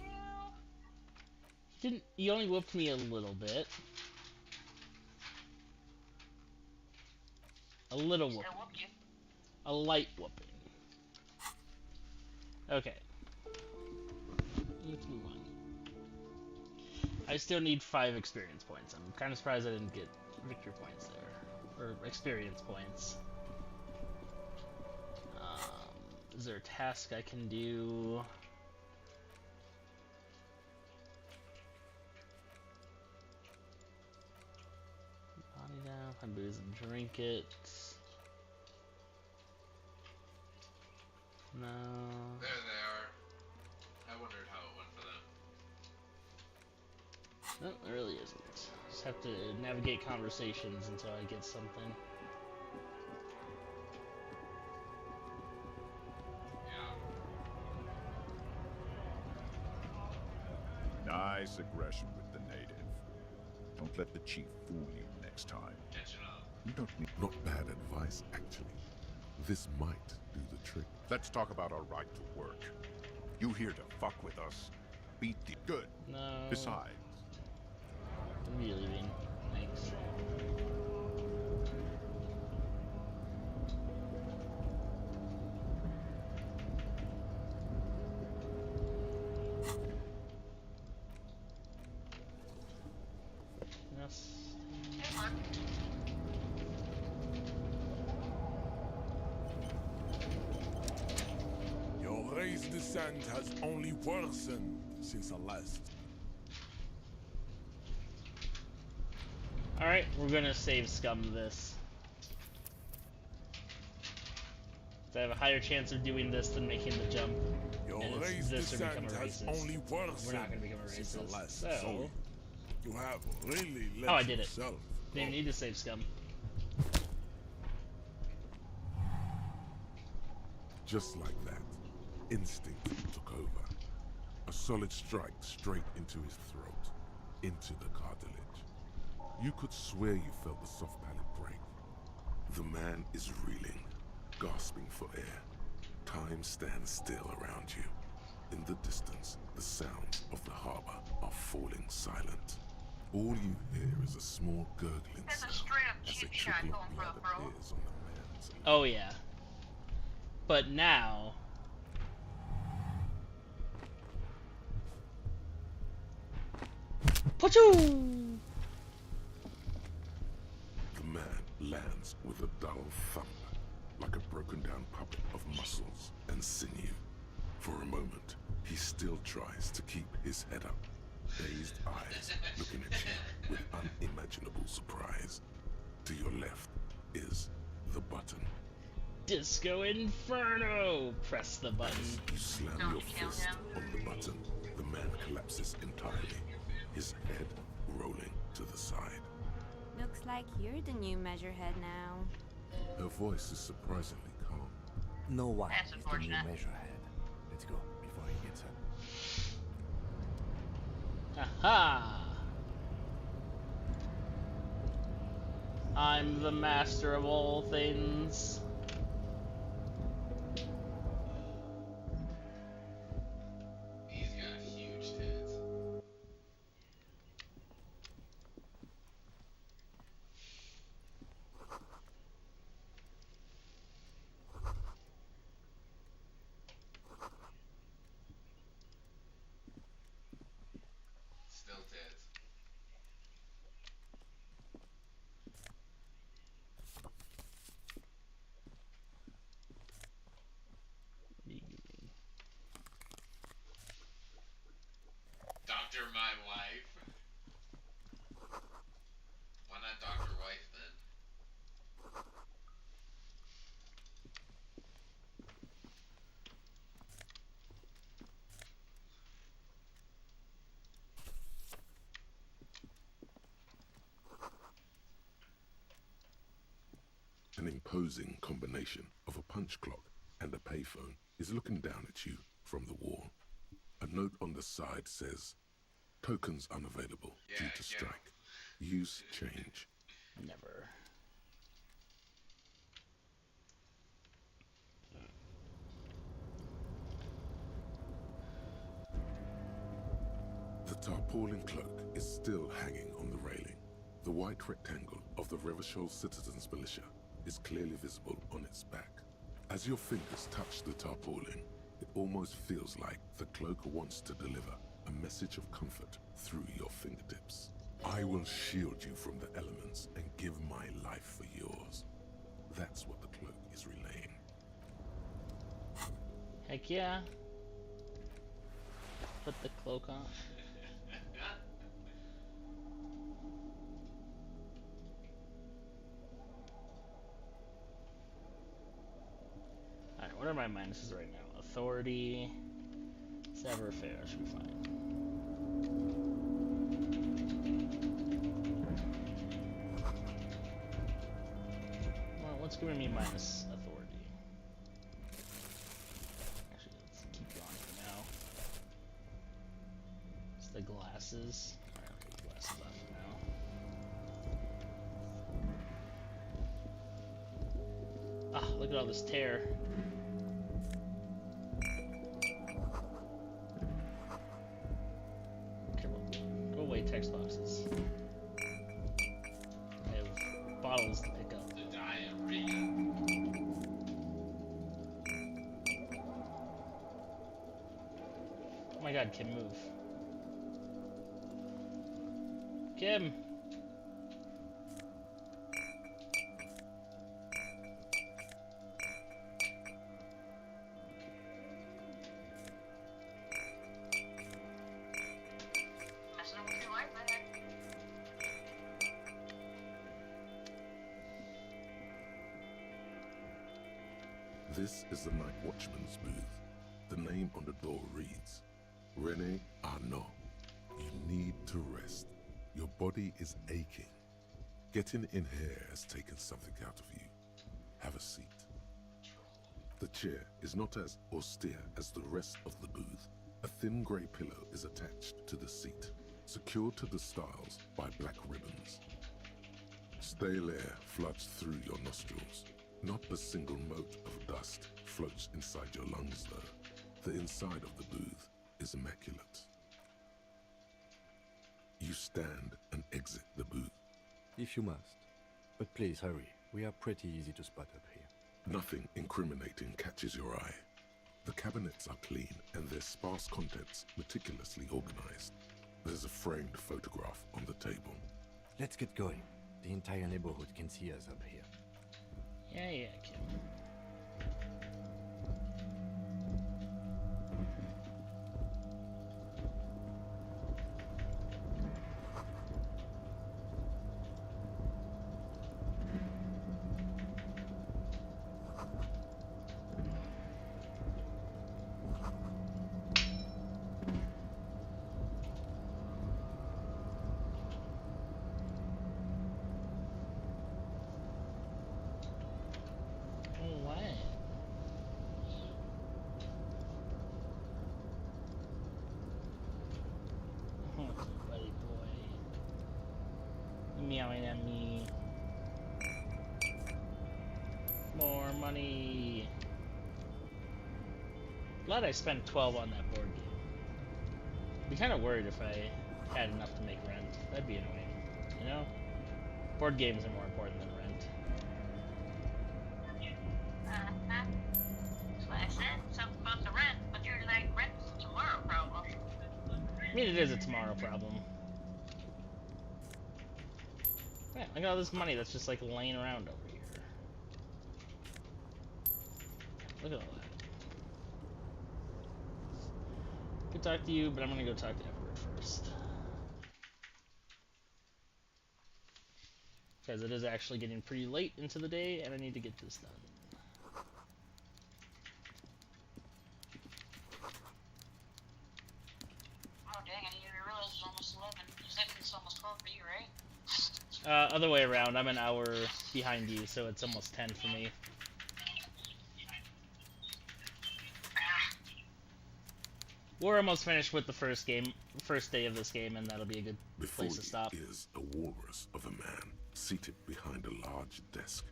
you? He only whooped me a little bit. A little whooping. A light whooping. Okay. Let's move on. I still need 5 experience points. I'm kind of surprised I didn't get victory points there. Or experience points. Is there a task I can do? Body down, find booze and drink it. No. There they are. I wondered how it went for them. No, there really isn't. Just have to navigate conversations until I get something. Nice aggression with the native. Don't let the chief fool you next time. You don't need... Not bad advice, actually. This might do the trick. Let's talk about our right to work. You here to fuck with us? Beat the... Good. No. Besides... I'm leaving. Thanks. Your race descent has only worsened since the last. Alright, we're gonna save scum this. I have a higher chance of doing this than making the jump. Your and race this or become descent a has racist. only worsened We're not gonna become a since the racist. last. So, You have really let oh, I did it. yourself Didn't even need to save scum. Just like that, instinct took over. A solid strike straight into his throat, into the cartilage. You could swear you felt the soft palate break. The man is reeling, gasping for air. Time stands still around you. In the distance, the sounds of the harbor are falling silent. All you hear is a small gurgling That's a sound straight up as a cheap shot trickle going of for blood it, bro. appears on the man's lip. Oh yeah. But now... Pachoo! The man lands with a dull thump, like a broken down puppet of muscles and sinew. For a moment, he still tries to keep his head up, dazed eyes looking at you with unimaginable surprise. To your left is the button. Disco Inferno! Press the button. You slam your fist on the button. The man collapses entirely, his head rolling to the side. Looks like you're the new measurehead now. Her voice is surprisingly calm. No one That's is the new unfortunate. measurehead. Let's go before he gets up. Aha! I'm the master of all things. He's got huge tits. Dr. My Wife. Why not Dr. Wife then? An imposing combination of a punch clock and a payphone is looking down at you from the wall. A note on the side says, "Tokens unavailable due to strike. Use change." Never. The tarpaulin cloak is still hanging on the railing. The white rectangle of the Revachol Citizens Militia is clearly visible on its back. As your fingers touch the tarpaulin, it almost feels like the cloak wants to deliver a message of comfort through your fingertips. I will shield you from the elements and give my life for yours. That's what the cloak is relaying. Heck yeah. Put the cloak on. Alright, what are my minuses right now? Authority, Savoir Faire should be fine. Well, what's giving me minus authority? Actually, let's keep going for now. It's the glasses. Alright, I'll take the glasses off for now. Ah, look at all this tear. Go away, text boxes. I have bottles to pick up. The diarrhea. Oh my god, Kim, move. Kim! This is the night watchman's booth. The name on the door reads, René Arnaud. You need to rest. Your body is aching. Getting in here has taken something out of you. Have a seat. The chair is not as austere as the rest of the booth. A thin grey pillow is attached to the seat, secured to the stiles by black ribbons. Stale air floods through your nostrils. Not a single mote of dust floats inside your lungs, though. The inside of the booth is immaculate. You stand and exit the booth. If you must. But please hurry. We are pretty easy to spot up here. Nothing incriminating catches your eye. The cabinets are clean and their sparse contents meticulously organized. There's a framed photograph on the table. Let's get going. The entire neighborhood can see us up here. Yeah, Kim. Meowing at me. More money. Glad I spent 12 on that board game. I'd be kind of worried if I had enough to make rent. That'd be annoying, you know? Board games are more important than rent. That's what I said. Something about the rent, but you're like, rent's a tomorrow problem. I mean, it is a tomorrow problem. Yeah, look at all this money that's just like laying around over here. Look at all that. could talk to you, but I'm gonna go talk to Everett first. Because it is actually getting pretty late into the day, and I need to get this done. Oh dang, I didn't even realize it was almost 11. You said it's almost 12 for you, right? Other way around. I'm an hour behind you, so it's almost 10 for me. We're almost finished with the first day of this game, and that'll be a good place to stop. Before you is a walrus of a man, seated behind a large desk.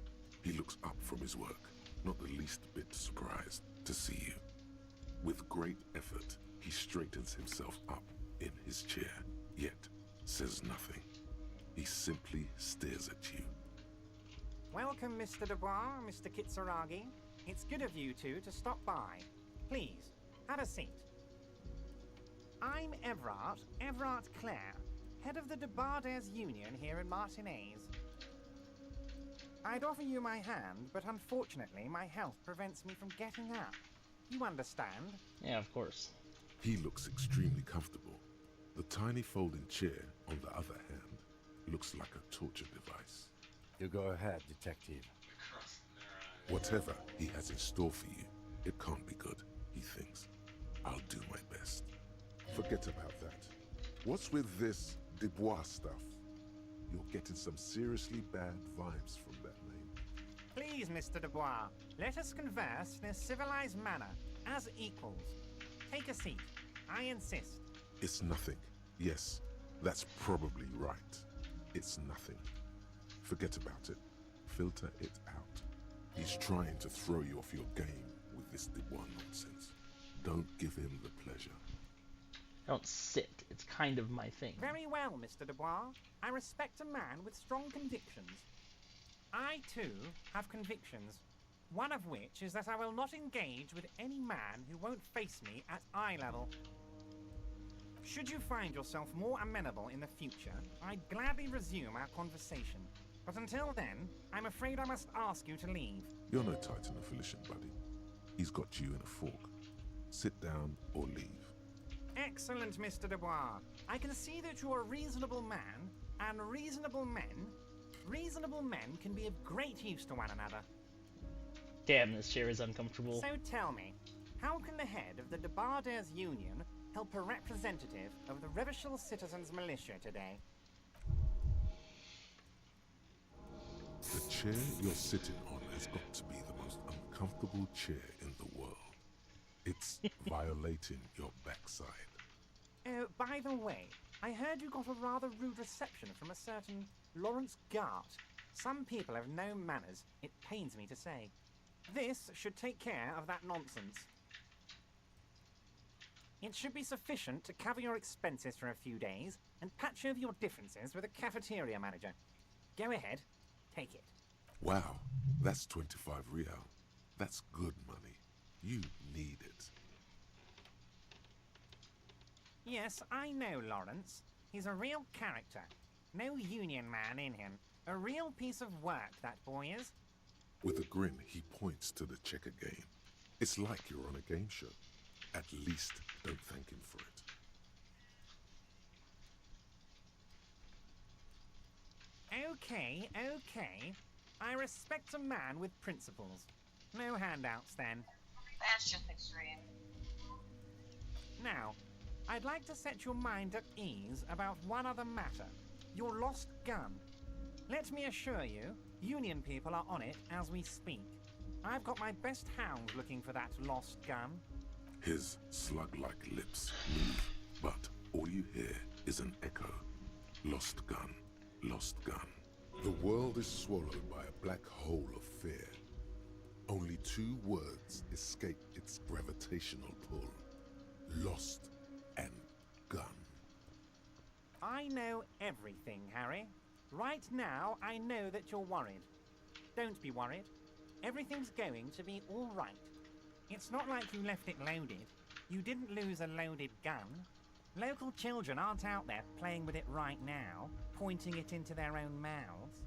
He looks up from his work, not the least bit surprised to see you. With great effort, he straightens himself up in his chair, yet says nothing. He simply stares at you. Welcome, Mr. Dubois, Mr. Kitsuragi. It's good of you two to stop by. Please, have a seat. I'm Everard Clare, head of the Debarders Union here in Martinez. I'd offer you my hand, but unfortunately my health prevents me from getting up. You understand? Yeah, of course. He looks extremely comfortable. The tiny folding chair, on the other hand, looks like a torture device. You go ahead, detective. Whatever he has in store for you, it can't be good, he thinks. I'll do my best. Forget about that. What's with this Dubois stuff? You're getting some seriously bad vibes from that name. Please, Mr. Dubois, let us converse in a civilized manner, as equals. Take a seat. I insist. It's nothing. Yes, that's probably right. It's nothing. Forget about it. Filter it out. He's trying to throw you off your game with this Dubois nonsense. Don't give him the pleasure. Don't sit. It's kind of my thing. Very well, Mr. Dubois. I respect a man with strong convictions. I, too, have convictions. One of which is that I will not engage with any man who won't face me at eye level. Should you find yourself more amenable in the future, I'd gladly resume our conversation. But until then, I'm afraid I must ask you to leave. You're no Titan affiliation, buddy. He's got you in a fork. Sit down or leave. Excellent, Mr. Dubois. I can see that you're a reasonable man, and reasonable men can be of great use to one another. Damn, this chair is uncomfortable. So tell me, how can the head of the Debarders Union help a representative of the Revachol Citizens Militia today? The chair you're sitting on has got to be the most uncomfortable chair in the world. It's violating your backside. Oh, by the way, I heard you got a rather rude reception from a certain Lawrence Gart. Some people have no manners, it pains me to say. This should take care of that nonsense. It should be sufficient to cover your expenses for a few days and patch over your differences with a cafeteria manager. Go ahead, take it. Wow, that's 25 real. That's good money. You need it. Yes, I know Lawrence. He's a real character. No union man in him. A real piece of work, that boy is. With a grin, he points to the checker game. It's like you're on a game show. At least don't thank him for it. Okay. I respect a man with principles. No handouts, then. That's just extreme. Now, I'd like to set your mind at ease about one other matter. Your lost gun. Let me assure you, Union people are on it as we speak. I've got my best hounds looking for that lost gun. His slug-like lips move, but all you hear is an echo. Lost gun, lost gun. The world is swallowed by a black hole of fear. Only two words escape its gravitational pull. Lost and gun. I know everything, Harry. Right now, I know that you're worried. Don't be worried. Everything's going to be all right. It's not like you left it loaded. You didn't lose a loaded gun. Local children aren't out there playing with it right now, pointing it into their own mouths.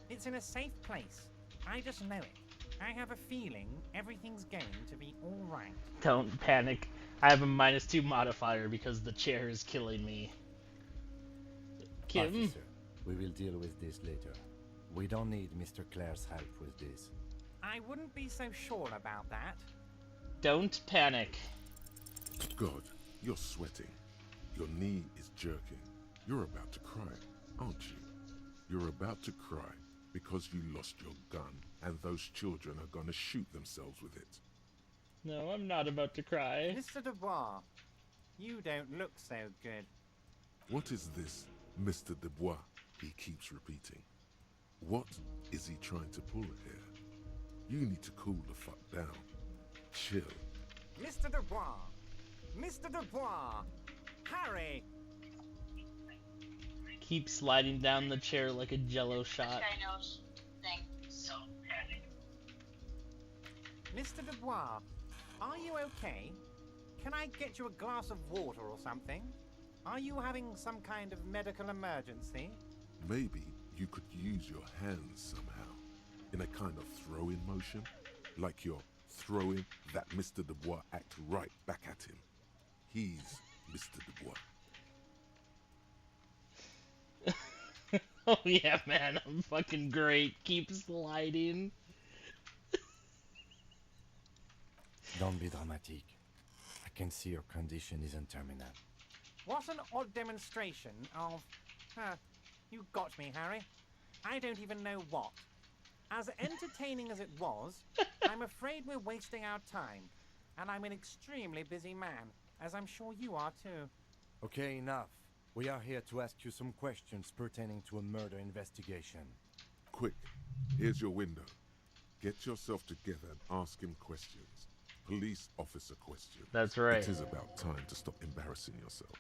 It's in a safe place. I just know it. I have a feeling everything's going to be all right. Don't panic. I have a -2 modifier because the chair is killing me. Kim? Officer, we will deal with this later. We don't need Mr. Clare's help with this. I wouldn't be so sure about that. Don't panic. God, you're sweating. Your knee is jerking. You're about to cry, aren't you? You're about to cry because you lost your gun and those children are gonna shoot themselves with it. No, I'm not about to cry. Mr. Dubois, you don't look so good. What is this, Mr. Dubois? He keeps repeating. What is he trying to pull here? You need to cool the fuck down. Chill. Mr. Dubois! Mr. Dubois! Harry! Keep sliding down the chair like a jello shot. This guy knows things, so panic. Mr. Dubois, are you okay? Can I get you a glass of water or something? Are you having some kind of medical emergency? Maybe you could use your hands somehow, in a kind of throw-in motion, like you're throwing that Mr. Dubois act right back at him. He's Mr. Dubois. Oh yeah, man, I'm fucking great. Keep sliding. Don't be dramatic. I can see your condition isn't terminal. What an odd demonstration of... you got me, Harry. I don't even know what. As entertaining as it was, I'm afraid we're wasting our time. And I'm an extremely busy man, as I'm sure you are too. Okay, enough. We are here to ask you some questions pertaining to a murder investigation. Quick, here's your window. Get yourself together and ask him questions. Police officer questions. That's right. It is about time to stop embarrassing yourself.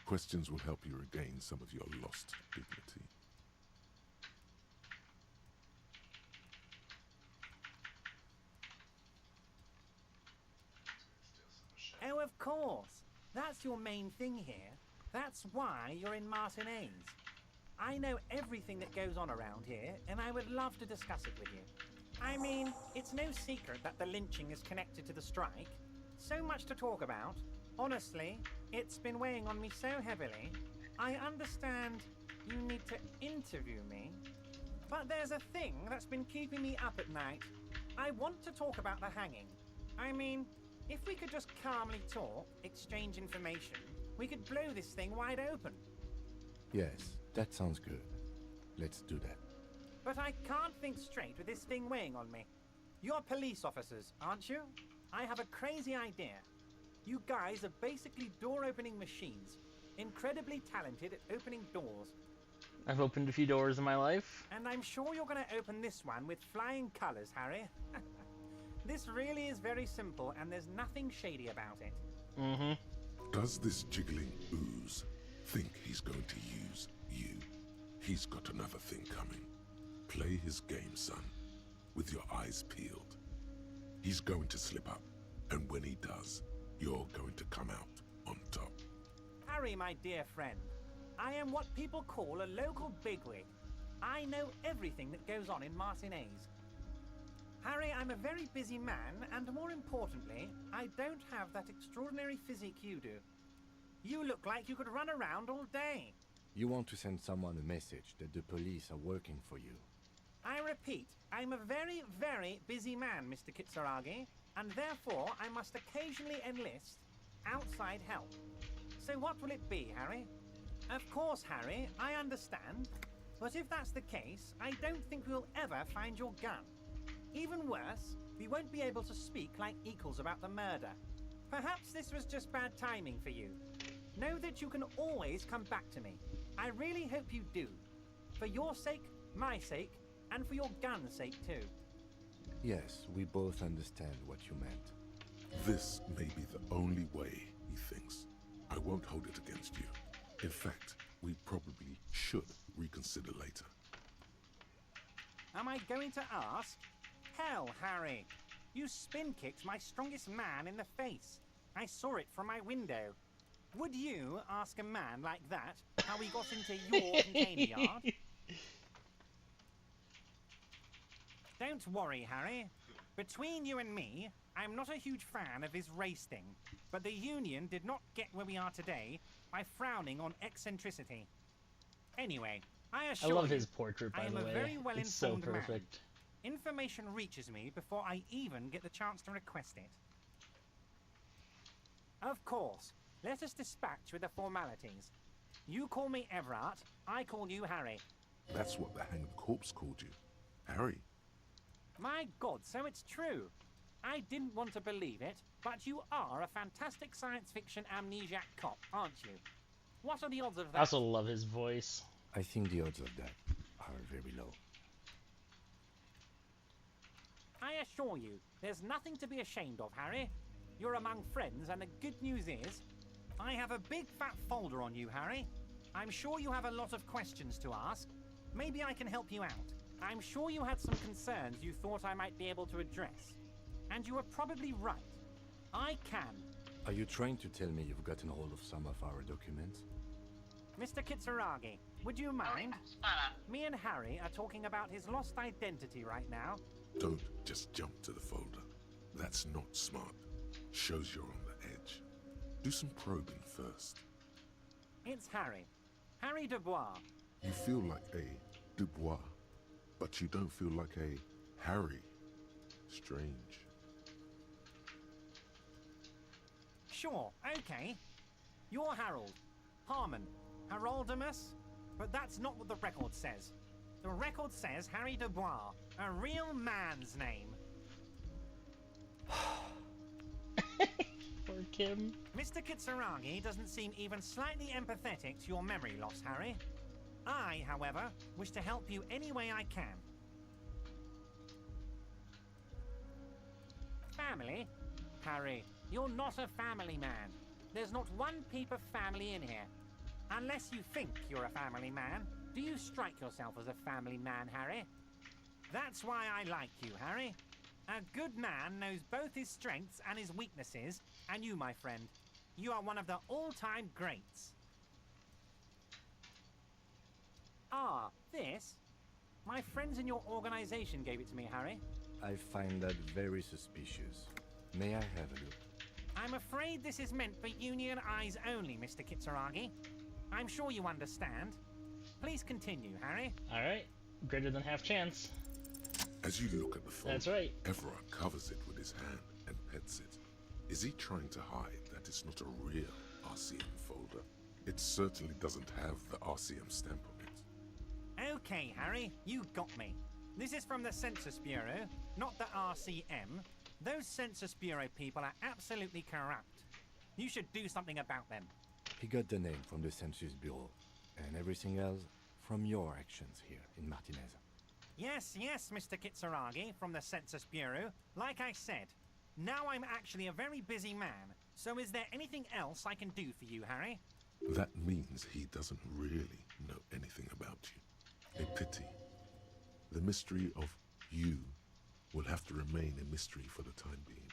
Questions will help you regain some of your lost dignity. Oh, of course. That's your main thing here. That's why you're in Martinez. I know everything that goes on around here, and I would love to discuss it with you. I mean, it's no secret that the lynching is connected to the strike. So much to talk about. Honestly, it's been weighing on me so heavily. I understand you need to interview me, but there's a thing that's been keeping me up at night. I want to talk about the hanging. I mean, if we could just calmly talk, exchange information, we could blow this thing wide open. Yes, that sounds good. Let's do that. But I can't think straight with this thing weighing on me. You're police officers, aren't you? I have a crazy idea. You guys are basically door-opening machines, incredibly talented at opening doors. I've opened a few doors in my life. And I'm sure you're going to open this one with flying colors, Harry. This really is very simple, and there's nothing shady about it. Mm-hmm. Does this jiggling ooze think he's going to use you? He's got another thing coming. Play his game, son, with your eyes peeled. He's going to slip up, and when he does, you're going to come out on top. Harry, my dear friend, I am what people call a local bigwig. I know everything that goes on in Martinez. Harry, I'm a very busy man, and more importantly, I don't have that extraordinary physique you do. You look like you could run around all day. You want to send someone a message that the police are working for you. I repeat, I'm a very, very busy man, Mr. Kitsuragi, and therefore I must occasionally enlist outside help. So what will it be, Harry? Of course, Harry, I understand. But if that's the case, I don't think we'll ever find your gun. Even worse, we won't be able to speak like equals about the murder. Perhaps this was just bad timing for you. Know that you can always come back to me. I really hope you do. For your sake, my sake, and for your gun's sake too. Yes, we both understand what you meant. This may be the only way, he thinks. I won't hold it against you. In fact, we probably should reconsider later. Am I going to ask? Hell, Harry. You spin-kicked my strongest man in the face. I saw it from my window. Would you ask a man like that how he got into your container yard? Don't worry, Harry. Between you and me, I'm not a huge fan of his race thing, but the Union did not get where we are today by frowning on eccentricity. Anyway, I assure you, I love his portrait, by I am the a way. very It's so well-informed man. perfect. Information reaches me before I even get the chance to request it. Of course, let us dispatch with the formalities. You call me Everard, I call you Harry. That's what the hanged corpse called you. Harry. My God, so it's true. I didn't want to believe it, but you are a fantastic science fiction amnesiac cop, aren't you? What are the odds of that? I also love his voice. I think the odds of that are very low. I assure you, there's nothing to be ashamed of, Harry. You're among friends, and the good news is, I have a big fat folder on you, Harry. I'm sure you have a lot of questions to ask. Maybe I can help you out. I'm sure you had some concerns you thought I might be able to address. And you were probably right. I can. Are you trying to tell me you've gotten hold of some of our documents? Mr. Kitsuragi, would you mind? Me and Harry are talking about his lost identity right now. Don't just jump to the folder. That's not smart. Shows you're on the edge. Do some probing first. It's Harry. Harry Dubois. You feel like a Dubois, but you don't feel like a Harry. Strange. Sure, okay. You're Harold. Harmon. Haroldamus? But that's not what the record says. The record says Harry Dubois, a real man's name. Poor Kim. Mr. Kitsuragi doesn't seem even slightly empathetic to your memory loss, Harry. I, however, wish to help you any way I can. Family? Harry, you're not a family man. There's not one peep of family in here. Unless you think you're a family man, do you strike yourself as a family man, Harry? That's why I like you, Harry. A good man knows both his strengths and his weaknesses, and you, my friend, you are one of the all-time greats. Ah, this? My friends in your organization gave it to me, Harry. I find that very suspicious. May I have a look? I'm afraid this is meant for Union eyes only, Mr. Kitsuragi. I'm sure you understand. Please continue, Harry. Alright. Greater than half chance. As you look at the folder, That's right. Everard covers it with his hand and pets it. Is he trying to hide that it's not a real RCM folder? It certainly doesn't have the RCM stamp on it. Okay, Harry, you got me. This is from the Census Bureau, not the RCM. Those Census Bureau people are absolutely corrupt. You should do something about them. He got the name from the Census Bureau, and everything else from your actions here in Martinez. Yes, Mr. Kitsuragi from the Census Bureau. Like I said, now I'm actually a very busy man. So is there anything else I can do for you, Harry? That means he doesn't really know anything about you. A pity. The mystery of you will have to remain a mystery for the time being.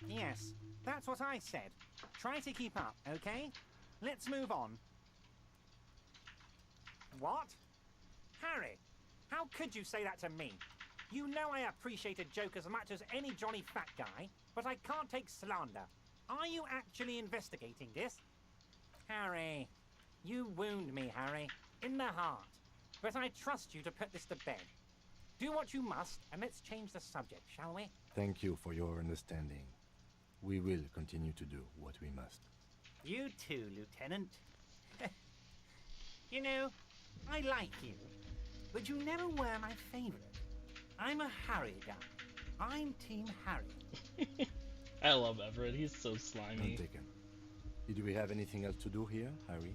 Yes, that's what I said. Try to keep up, okay? Let's move on. What? Harry, how could you say that to me? You know I appreciate a joke as much as any jolly fat guy, but I can't take slander. Are you actually investigating this? Harry, you wound me, Harry, in the heart. But I trust you to put this to bed. Do what you must, and let's change the subject, shall we? Thank you for your understanding. We will continue to do what we must. You too, Lieutenant. You know, I like you, but you never were my favorite. I'm a Harry guy. I'm Team Harry. I love Everett. He's so slimy. Taken. Did we have anything else to do here, Harry?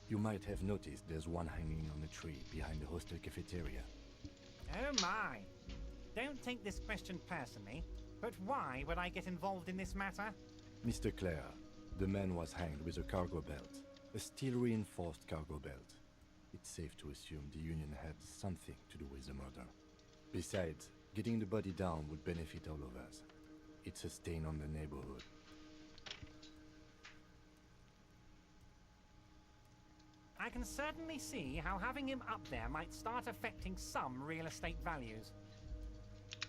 You might have noticed there's one hanging on a tree behind the hostel cafeteria. Oh my. Don't take this question personally, but why would I get involved in this matter? Mr. Clare, the man was hanged with a cargo belt, a steel-reinforced cargo belt. It's safe to assume the Union had something to do with the murder. Besides, getting the body down would benefit all of us. It's a stain on the neighborhood. I can certainly see how having him up there might start affecting some real estate values.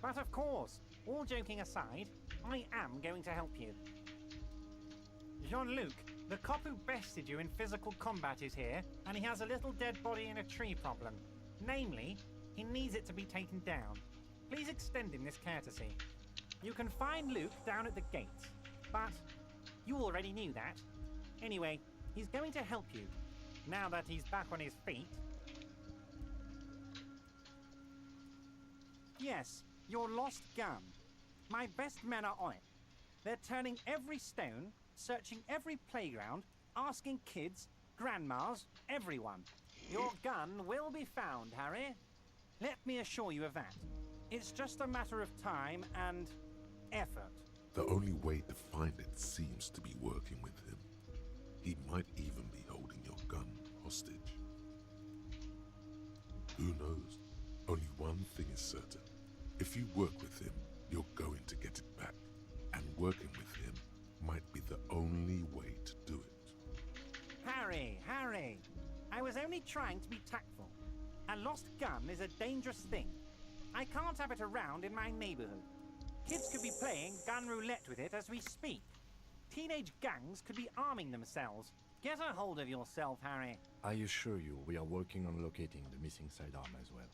But of course, all joking aside, I am going to help you. Jean-Luc, the cop who bested you in physical combat is here, and he has a little dead body in a tree problem. Namely, he needs it to be taken down. Please extend him this courtesy. You can find Luke down at the gates, but you already knew that. Anyway, he's going to help you, now that he's back on his feet. Yes, your lost gun. My best men are on it. They're turning every stone, searching every playground, asking kids, grandmas, everyone. Your gun will be found, Harry. Let me assure you of that. It's just a matter of time and effort. The only way to find it seems to be working with him. He might even be holding your gun hostage. Who knows? Only one thing is certain. If you work with him, you're going to get it back. And working with him might be the only way to do it. Harry! I was only trying to be tactful. A lost gun is a dangerous thing. I can't have it around in my neighborhood. Kids could be playing gun roulette with it as we speak. Teenage gangs could be arming themselves. Get a hold of yourself, Harry. I assure you, we are working on locating the missing sidearm as well.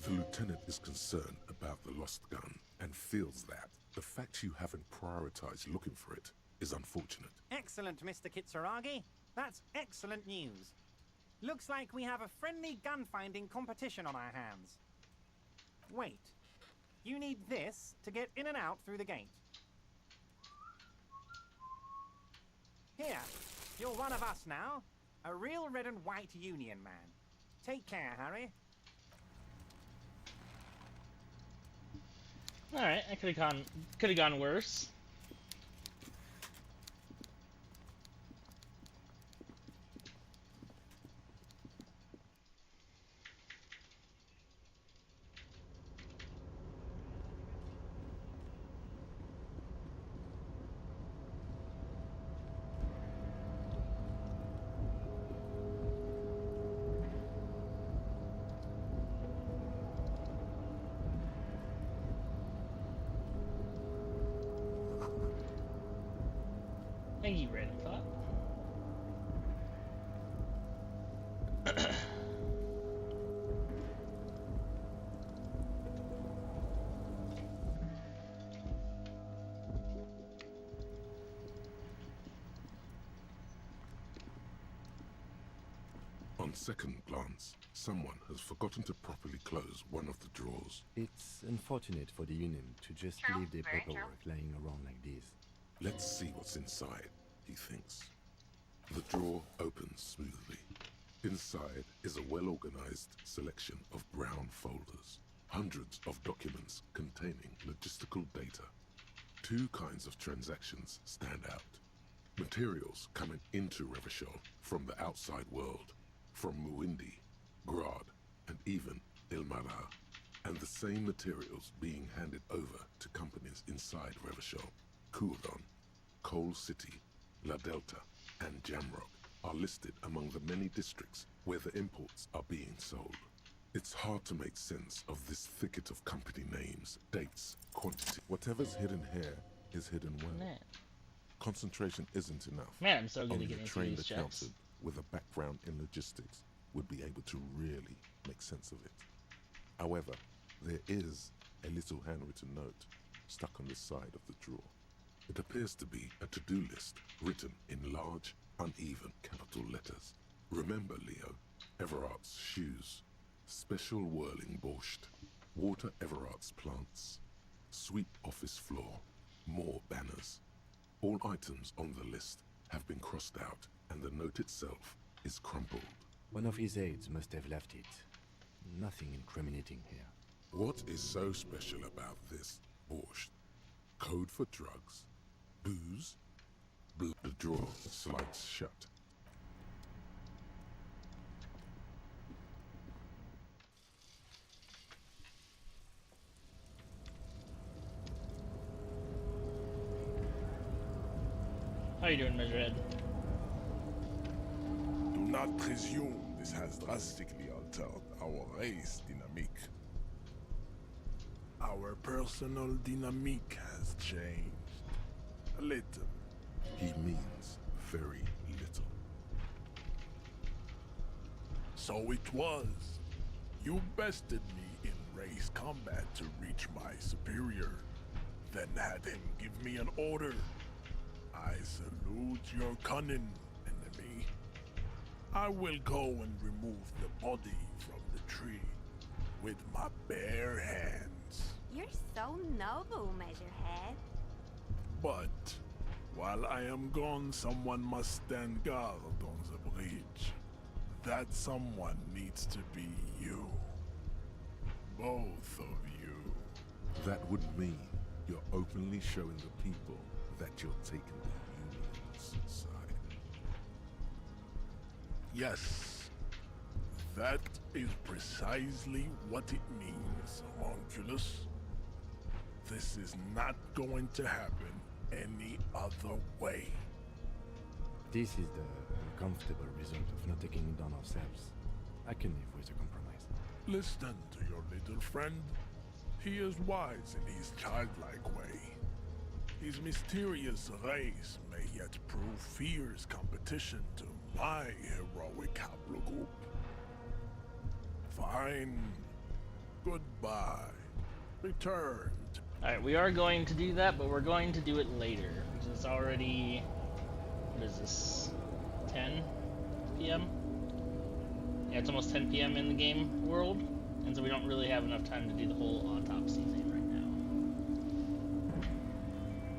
The lieutenant is concerned about the lost gun and feels that the fact you haven't prioritized looking for it is unfortunate. Excellent, Mr. Kitsuragi. That's excellent news. Looks like we have a friendly gun-finding competition on our hands. Wait. You need this to get in and out through the gate. Here, you're one of us now. A real red and white Union man. Take care, Harry. Alright, I could have gone worse. Thank you, Red Thought. On second glance, someone has forgotten to properly close one of the drawers. It's unfortunate for the Union to just leave their paperwork lying around like this. Let's see what's inside, he thinks. The drawer opens smoothly. Inside is a well-organized selection of brown folders. Hundreds of documents containing logistical data. Two kinds of transactions stand out. Materials coming into Revachol from the outside world, from Muindi, Grad, and even Ilmara. And the same materials being handed over to companies inside Revachol. Kourdon, Coal City, La Delta, and Jamrock are listed among the many districts where the imports are being sold. It's hard to make sense of this thicket of company names, dates, quantity. Whatever's hidden here is hidden well. Man. Concentration isn't enough. Man, I'm so good Only at a getting through trained these checks. accountant with a background in logistics would be able to really make sense of it. However, there is a little handwritten note stuck on the side of the drawer. It appears to be a to-do list written in large, uneven capital letters. Remember, Leo, Everart's shoes, special whirling borscht, water Everart's plants, sweep office floor, more banners. All items on the list have been crossed out, and the note itself is crumpled. One of his aides must have left it. Nothing incriminating here. What is so special about this borscht? Code for drugs? Booze? The drawer slides shut. How you doing, Measurehead? Do not presume this has drastically altered our race dynamique. Our personal dynamique has changed. A little. He means very little. So it was. You bested me in race combat to reach my superior, then had him give me an order. I salute your cunning, enemy. I will go and remove the body from the tree with my bare hands. You're so noble, Measurehead. But while I am gone, someone must stand guard on the bridge. That someone needs to be you. Both of you. That would mean you're openly showing the people that you're taking the Union's side. Yes, that is precisely what it means, homunculus. This is not going to happen any other way. This is the uncomfortable result of not taking it on ourselves. I can live with a compromise. Listen to your little friend. He is wise in his childlike way. His mysterious race may yet prove fierce competition to my heroic haplogroup. Fine. Goodbye. Return to... Alright, we are going to do that, but we're going to do it later. Because it's already... What is this? 10 p.m.? Yeah, it's almost 10 p.m. in the game world. And so we don't really have enough time to do the whole autopsy thing right now.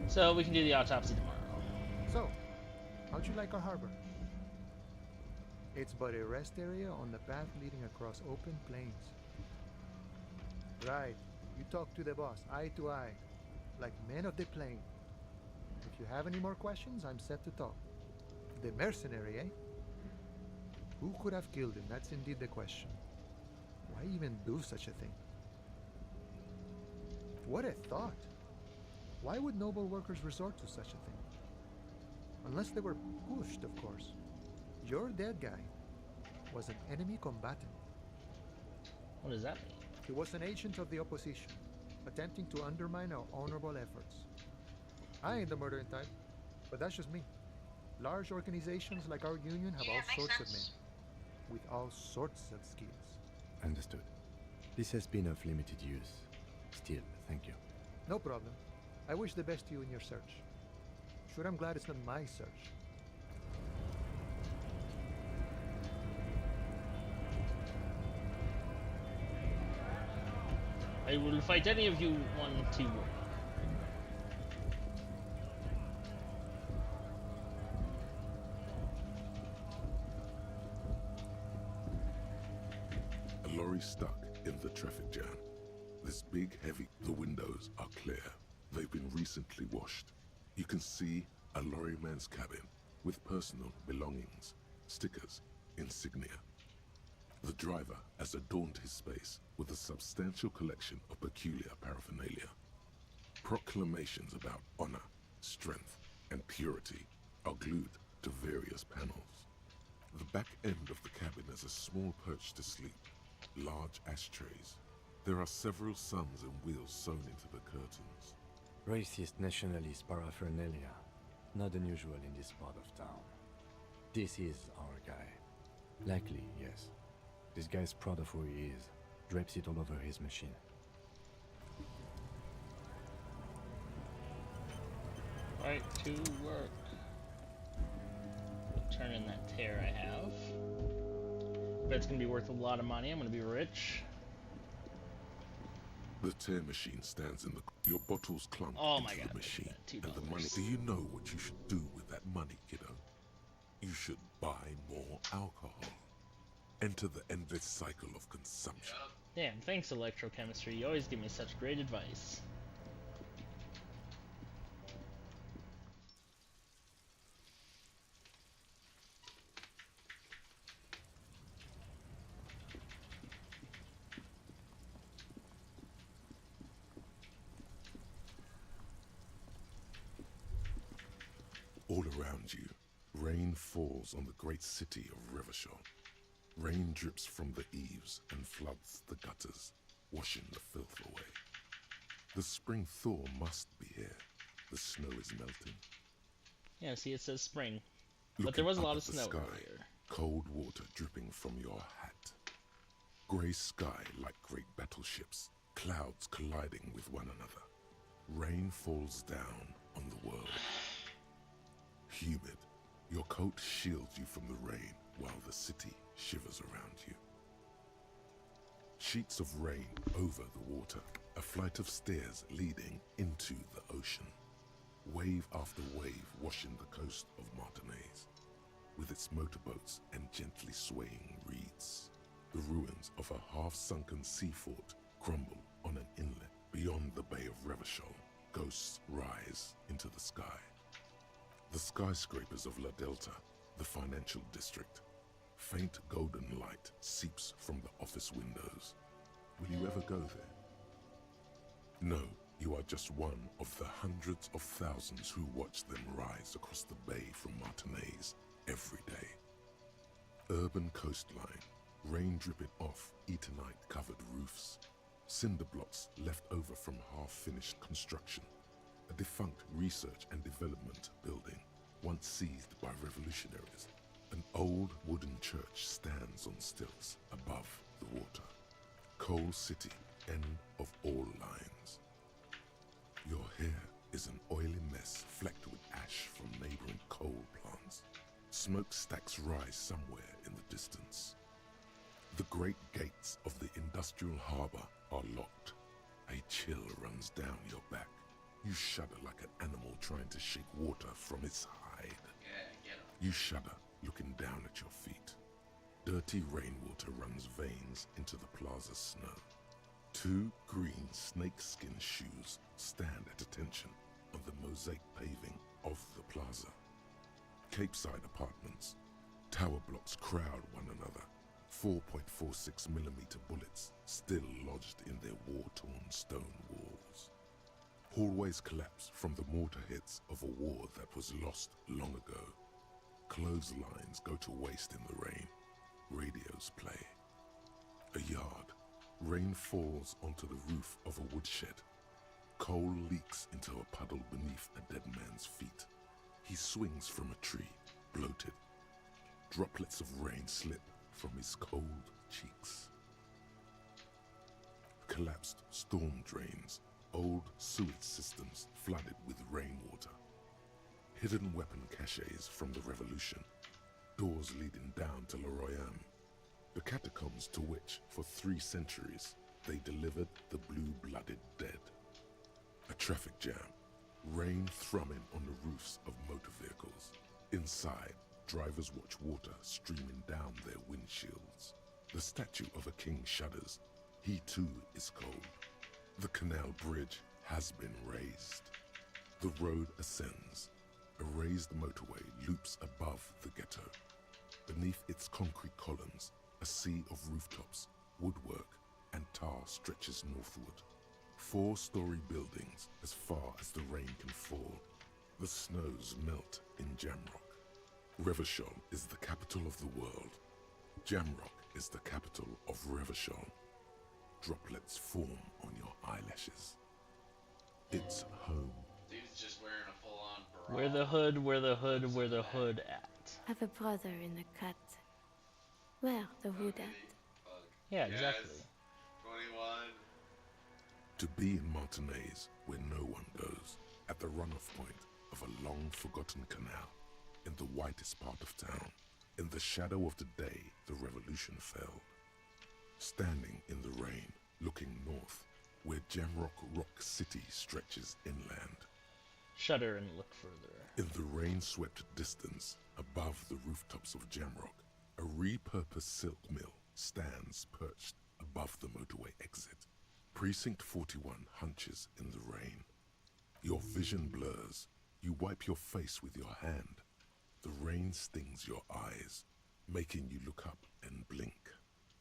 So we can do the autopsy tomorrow. So, how'd you like our harbor? It's but a rest area on the path leading across open plains. Right, you talk to the boss, eye to eye, like men of the plain. If you have any more questions, I'm set to talk. The mercenary, eh? Who could have killed him? That's indeed the question. Why even do such a thing? What a thought! Why would noble workers resort to such a thing? Unless they were pushed, of course. Your dead guy was an enemy combatant. What does that mean? He was an agent of the opposition, attempting to undermine our honorable efforts. I ain't the murdering type, but that's just me. Large organizations like our union have all sorts of men, with all sorts of skills. Understood. This has been of limited use. Still, thank you. No problem. I wish the best to you in your search. Sure, I'm glad it's not my search. I will fight any of you 1, 2, 1. A lorry stuck in the traffic jam. This big, heavy, the windows are clear. They've been recently washed. You can see a lorryman's cabin with personal belongings, stickers, insignia. The driver has adorned his space with a substantial collection of peculiar paraphernalia. Proclamations about honor, strength, and purity are glued to various panels. The back end of the cabin is a small perch to sleep, large ashtrays. There are several suns and wheels sewn into the curtains. Racist nationalist paraphernalia. Not unusual in this part of town. This is our guy. Likely, yes. This guy's proud of who he is. Drapes it all over his machine. Right to work. Turn in that tear I have. Bet it's gonna be worth a lot of money. I'm gonna be rich. The tear machine stands in the... Your bottles clunk into the machine, and the money... Do you know what you should do with that money, kiddo? You should buy more alcohol. Enter the endless cycle of consumption. Damn, thanks electrochemistry. You always give me such great advice. All around you, Rain falls on the great city of Revachol. Rain drips from the eaves and floods the gutters, washing the filth away. The spring thaw must be here. The snow is melting. Yeah, see, it says spring. But Looking there was a up lot at of the snow sky, earlier. cold water dripping from your hat. Grey sky like great battleships, clouds colliding with one another. Rain falls down on the world. Humid, your coat shields you from the rain while the city shivers around you. Sheets of rain over the water, a flight of stairs leading into the ocean. Wave after wave washing the coast of Martinaise, with its motorboats and gently swaying reeds. The ruins of a half-sunken sea fort crumble on an inlet beyond the Bay of Revachol. Ghosts rise into the sky. The skyscrapers of La Delta, the financial district. Faint golden light seeps from the office windows. Will you ever go there? No, you are just one of the hundreds of thousands who watch them rise across the bay from Martinaise every day. Urban coastline, rain dripping off Eternite-covered roofs, cinder blocks left over from half-finished construction, a defunct research and development building once seized by revolutionaries. An old wooden church stands on stilts above the water. Coal City, end of all lines. Your hair is an oily mess flecked with ash from neighboring coal plants. Smokestacks rise somewhere in the distance. The great gates of the industrial harbor are locked. A chill runs down your back. You shudder like an animal trying to shake water from its hide. You shudder, looking down at your feet. Dirty rainwater runs veins into the plaza's snow. Two green snakeskin shoes stand at attention on the mosaic paving of the plaza. Capeside apartments. Tower blocks crowd one another. 4.46mm bullets still lodged in their war-torn stone walls. Hallways collapse from the mortar hits of a war that was lost long ago. Clotheslines go to waste in the rain. Radios play. A yard. Rain falls onto the roof of a woodshed. Coal leaks into a puddle beneath a dead man's feet. He swings from a tree, bloated. Droplets of rain slip from his cold cheeks. Collapsed storm drains, old sewage systems flooded with rainwater. Hidden weapon caches from the revolution, doors leading down to Le Royaume, the catacombs to which, for 3 centuries, they delivered the blue-blooded dead. A traffic jam, rain thrumming on the roofs of motor vehicles. Inside, drivers watch water streaming down their windshields. The statue of a king shudders. He too is cold. The canal bridge has been raised. The road ascends. A raised motorway loops above the ghetto. Beneath its concrete columns, a sea of rooftops, woodwork, and tar stretches northward. 4-story buildings as far as the rain can fall. The snows melt in Jamrock. Revachol is the capital of the world. Jamrock is the capital of Revachol. Droplets form on your eyelashes. It's home. Dude's just wearing a full-on bra. Where the hood, where the hood, where the hood at? Have a brother in the cut. Where the hood at? Yeah, exactly. Yes. 21. To be in Martinaise, where no one goes, at the runoff point of a long-forgotten canal, in the whitest part of town, in the shadow of the day the revolution fell. Standing in the rain, looking north, where Jamrock Rock City stretches inland. Shudder and look further. In the rain-swept distance, above the rooftops of Jamrock, a repurposed silk mill stands perched above the motorway exit. Precinct 41 hunches in the rain. Your vision blurs. You wipe your face with your hand. The rain stings your eyes, making you look up and blink.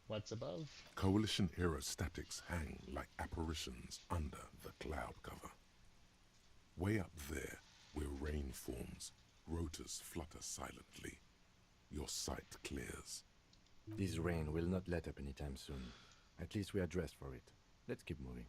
What's above? Coalition aerostatics hang like apparitions under the cloud cover. Way up there, where rain forms, rotors flutter silently. Your sight clears. This rain will not let up anytime soon. At least we are dressed for it. Let's keep moving.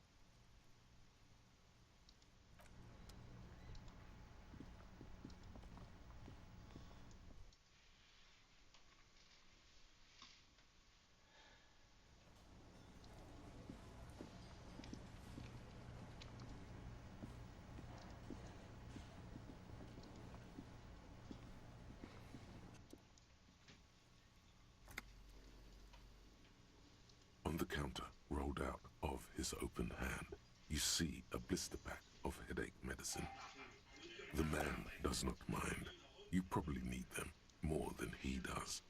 On the counter, rolled out of his open hand, you see a blister pack of headache medicine. The man does not mind. You probably need them more than he does.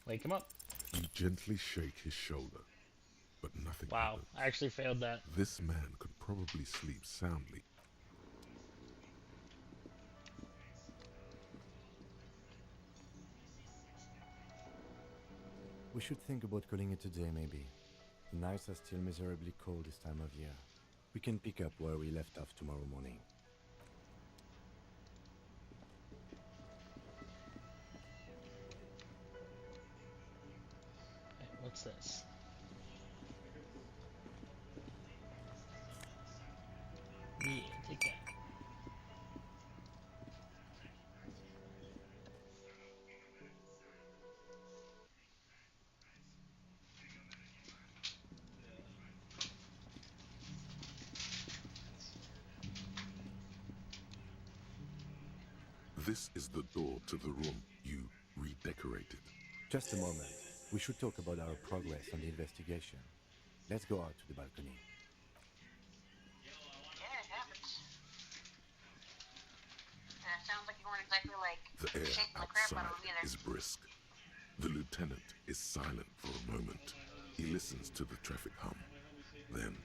Wake him up. You gently shake his shoulder, but nothing happens. I actually failed that. This man could probably sleep soundly. We should think about calling it a day, maybe. The nights are still miserably cold this time of year. We can pick up where we left off tomorrow morning. Hey, what's this? Yeah, take that. This is the door to the room you redecorated. Just a moment. We should talk about our progress on the investigation. Let's go out to the balcony. Yeah, it happens. That sounds like you weren't exactly like The air shaking the crap out outside of him either. is brisk. The lieutenant is silent for a moment. He listens to the traffic hum. Then,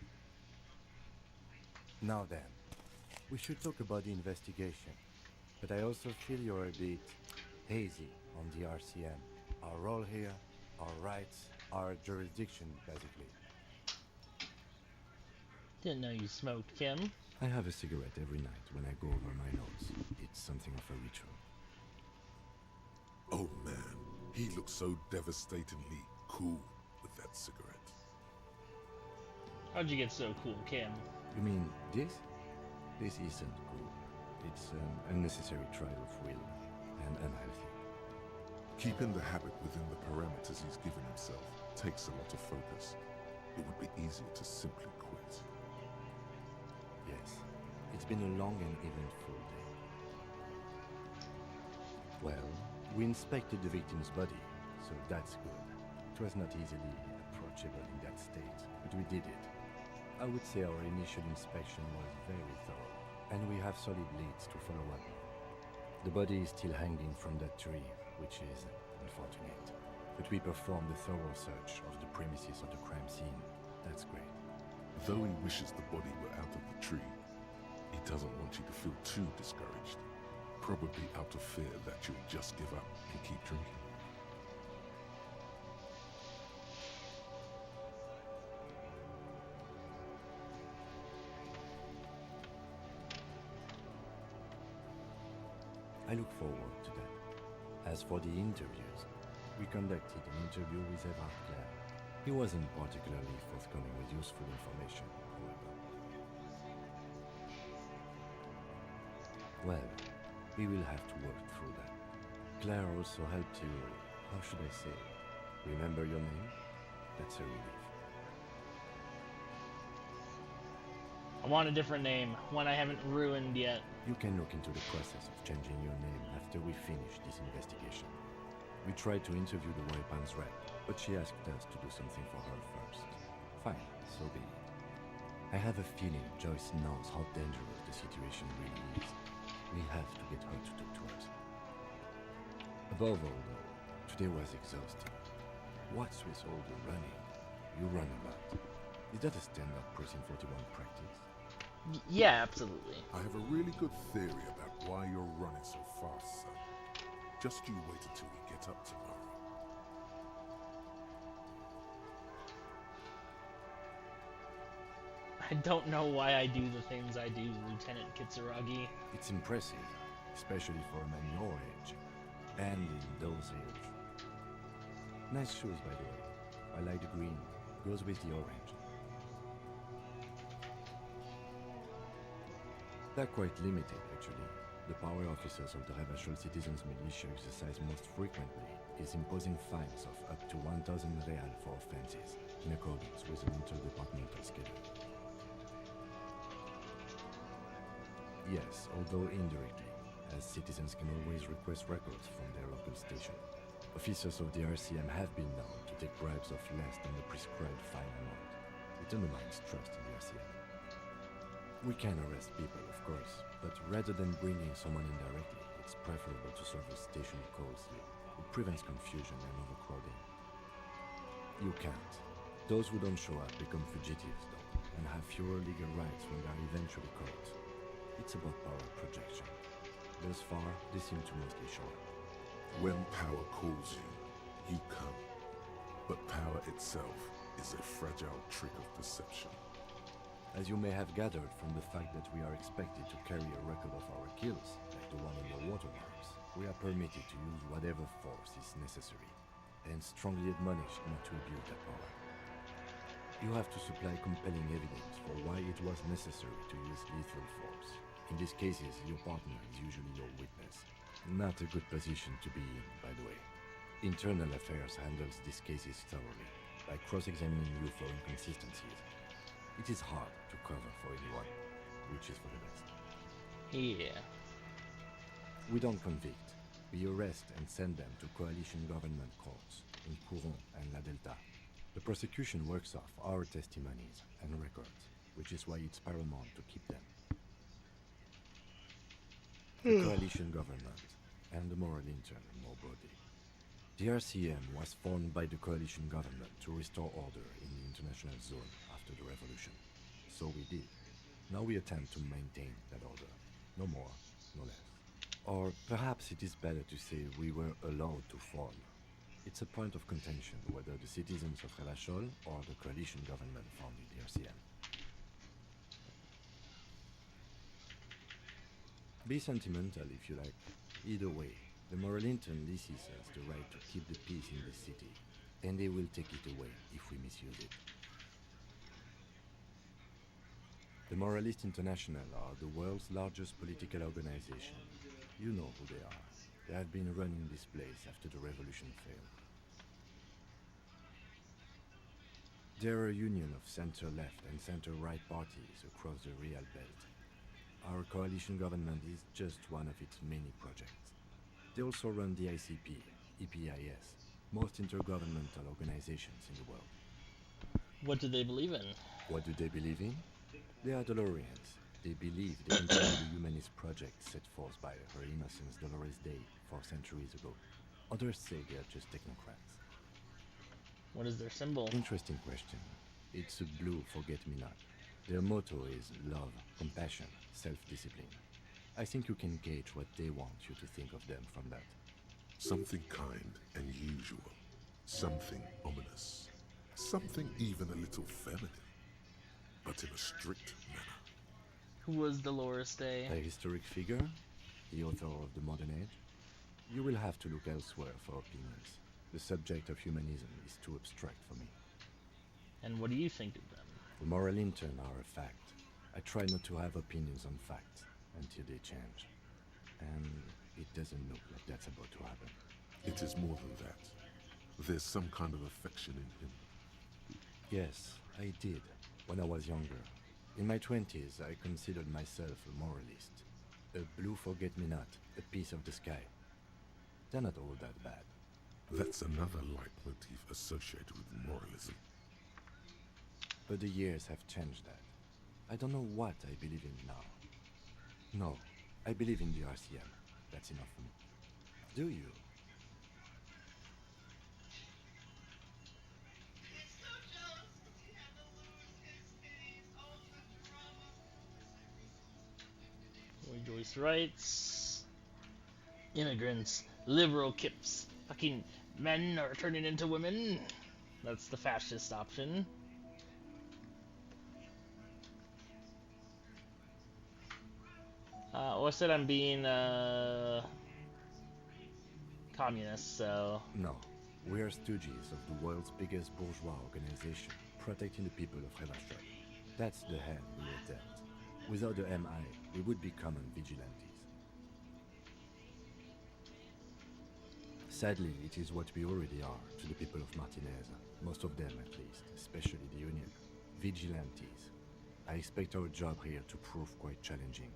Now then, we should talk about the investigation. But I also feel you're a bit hazy on the RCM. Our role here, our rights, our jurisdiction, basically. Didn't know you smoked, Kim. I have a cigarette every night when I go over my notes. It's something of a ritual. oh man, he looks so devastatingly cool with that cigarette. How'd you get so cool, Kim? You mean this? This isn't cool. It's an unnecessary trial of will and unhealthy. Keeping the habit within the parameters he's given himself takes a lot of focus. It would be easier to simply quit. Yes, it's been a long and eventful day. Well, we inspected the victim's body, so that's good. It was not easily approachable in that state, but we did it. I would say our initial inspection was very thorough, and we have solid leads to follow up. The body is still hanging from that tree, which is unfortunate. But we performed a thorough search of the premises of the crime scene. That's great. Though he wishes the body were out of the tree, he doesn't want you to feel too discouraged. Probably out of fear that you'll just give up and keep drinking. I look forward to that. As for the interviews, we conducted an interview with Everard Clare. He wasn't particularly forthcoming with useful information, however. Well, we will have to work through that. Claire also helped you, how should I say, remember your name? That's a relief. I want a different name, one I haven't ruined yet. You can look into the process of changing your name after we finish this investigation. We tried to interview the Weapons rep, but she asked us to do something for her first. Fine, so be it. I have a feeling Joyce knows how dangerous the situation really is. We have to get her to talk to us. Above all, though, today was exhausting. What's with all the running? You run a lot. Is that a standard Precinct 41 practice? Yeah, absolutely. I have a really good theory about why you're running so fast, son. Just you wait until we get up tomorrow. I don't know why I do the things I do, Lieutenant Kitsuragi. It's impressive. especially for a man your age, and in those hills. Nice shoes, by the way. I like the green. Goes with the orange. They're quite limited, actually. The power officers of the Ravachol Citizens Militia exercise most frequently is imposing fines of up to 1,000 real for offenses, in accordance with an interdepartmental schedule. Yes, although indirectly, as citizens can always request records from their local station. Officers of the RCM have been known to take bribes of less than the prescribed fine amount. It undermines trust in the RCM. We can arrest people, of course, but rather than bringing someone in directly, it's preferable to serve a station closely. It prevents confusion and overcrowding. You can't. Those who don't show up become fugitives, though, and have fewer legal rights when they are eventually caught. It's about power projection. Thus far, they seem to mostly show up. When power calls you, you come. But power itself is a fragile trick of perception. As you may have gathered from the fact that we are expected to carry a record of our kills, like the one in your watermarks, we are permitted to use whatever force is necessary, and strongly admonished not to abuse that power. You have to supply compelling evidence for why it was necessary to use lethal force. In these cases, your partner is usually your witness. Not a good position to be in, by the way. Internal Affairs handles these cases thoroughly, by cross-examining you for inconsistencies. It is hard to cover for anyone, which is for the best. Yeah. We don't convict. We arrest and send them to coalition government courts in Couron and La Delta. The prosecution works off our testimonies and records, which is why it's paramount to keep them. The coalition government and the moral intern more broadly. The RCM was formed by the coalition government to restore order in the international zone after the revolution. So we did. Now we attempt to maintain that order. No more, no less. Or perhaps it is better to say we were allowed to form. It's a point of contention whether the citizens of Ravachol or the coalition government founded the RCM. Be sentimental if you like. Either way, the moral intern leases us the right to keep the peace in the city, and they will take it away if we misuse it. The Moralist International are the world's largest political organization. You know who they are. They have been running this place after the revolution failed. They're a union of center-left and center-right parties across the Real Belt. Our coalition government is just one of its many projects. They also run the ICP, EPIS, most intergovernmental organizations in the world. What do they believe in? What do they believe in? They are Dolorians. They believe they continue the humanist project set forth by Her Innocence Dolores Day 4 centuries ago. Others say they are just technocrats. What is their symbol? Interesting question. It's a blue forget-me-not. Their motto is love, compassion, self-discipline. I think you can gauge what they want you to think of them from that. Something kind and usual. Something ominous. Something even a little feminine. But in a strict manner. Who was Dolores Day? A historic figure? The author of the modern age? You will have to look elsewhere for opinions. The subject of humanism is too abstract for me. And what do you think of them? The moral intern are a fact. I try not to have opinions on facts until they change. And it doesn't look like that's about to happen. It is more than that. There's some kind of affection in him. Yes, I did, when I was younger. In my 20s, I considered myself a moralist. A blue forget-me-not, a piece of the sky. They're not all that bad. That's another leitmotif associated with moralism. But the years have changed that. I don't know what I believe in now. No, I believe in the RCM. That's enough for me. Do you? Joyce writes, immigrants, liberal kips, fucking men are turning into women. That's the fascist option. Oh, I said I'm being communist, so... No. We are stooges of the world's biggest bourgeois organization, protecting the people of Revachol. That's the hand we were dealt. Without the MI, we would be common vigilantes. Sadly, it is what we already are to the people of Martinez, most of them at least, especially the Union. Vigilantes. I expect our job here to prove quite challenging.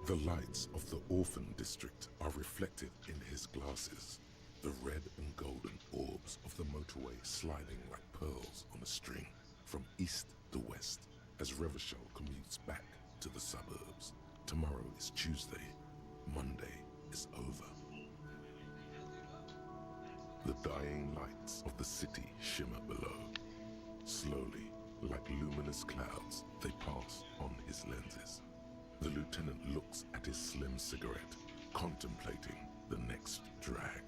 The lights of the orphan district are reflected in his glasses. The red and golden orbs of the motorway sliding like pearls on a string from east to west as Revachol commutes back to the suburbs. Tomorrow is Tuesday. Monday is over. The dying lights of the city shimmer below. Slowly, like luminous clouds, they pass on his lenses. The lieutenant looks at his slim cigarette, contemplating the next drag.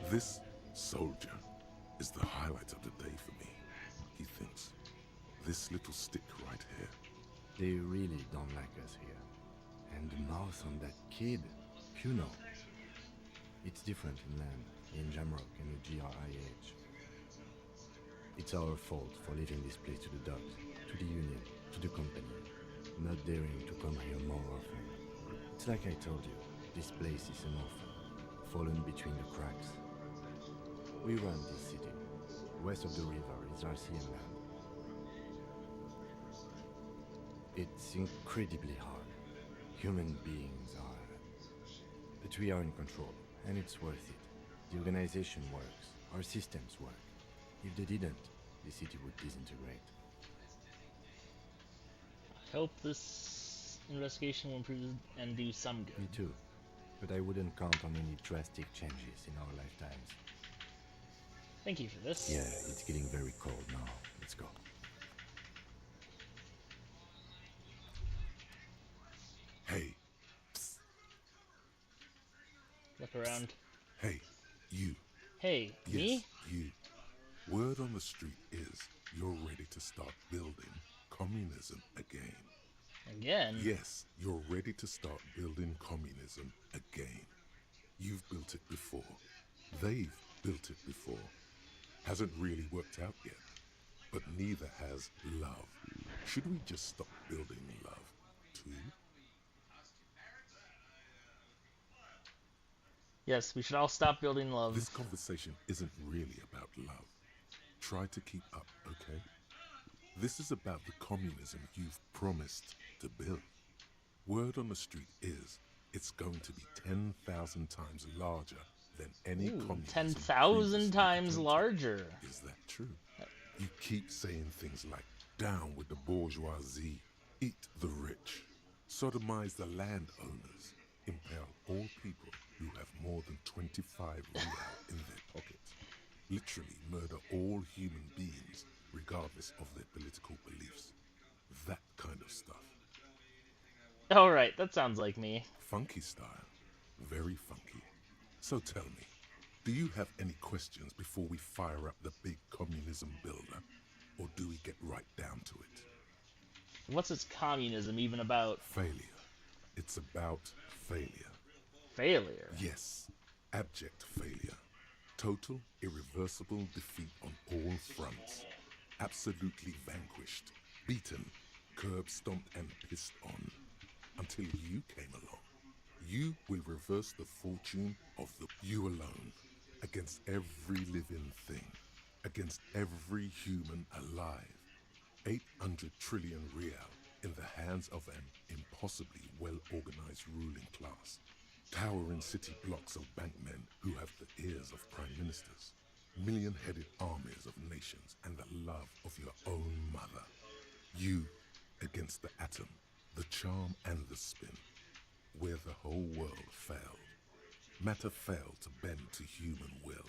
This soldier is the highlight of the day for me, he thinks. This little stick right here. They really don't like us here. And the mouth on that kid, you know. It's different in land, in Jamrock and the GRIH. It's our fault for leaving this place to the dogs, to the Union, to the company, not daring to come here more often. It's like I told you, this place is an orphan, fallen between the cracks. We run this city. West of the river is RCM land. It's incredibly hard. Human beings are... But we are in control, and it's worth it. The organization works. Our systems work. If they didn't, the city would disintegrate. I hope this investigation will improve and do some good. Me too. But I wouldn't count on any drastic changes in our lifetimes. Thank you for this. Yeah, it's getting very cold now. Let's go. Hey. Psst. Look around. Hey, you. Hey, yes, me? You. Word on the street is you're ready to start building communism again. Again? Yes, you're ready to start building communism again. You've built it before. They've built it before. Hasn't really worked out yet. But neither has love. Should we just stop building love, too? Yes, we should all stop building love. This conversation isn't really about love. Try to keep up, okay? This is about the communism you've promised to build. Word on the street is it's going to be 10,000 times larger than any communism. 10,000 times larger. Is that true? You keep saying things like, down with the bourgeoisie, eat the rich, sodomize the landowners, impale all people who have more than 25 real in their pockets, literally murder all human beings regardless of their political beliefs. That kind of stuff. Alright, that sounds like me. Funky style. Very funky. So tell me, do you have any questions before we fire up the big communism builder? Or do we get right down to it? What's this communism even about? Failure. It's about failure. Failure? Yes. Abject failure. Total, irreversible defeat on all fronts. Absolutely vanquished. Beaten. Curb stomped and pissed on. Until you came along. You will reverse the fortune of the you alone. Against every living thing. Against every human alive. 800 trillion real in the hands of an impossibly well-organized ruling class. Towering city blocks of bankmen who have the ears of prime ministers. Million-headed armies of nations and the love of your own mother. You against the atom, the charm and the spin. Where the whole world failed. Matter failed to bend to human will.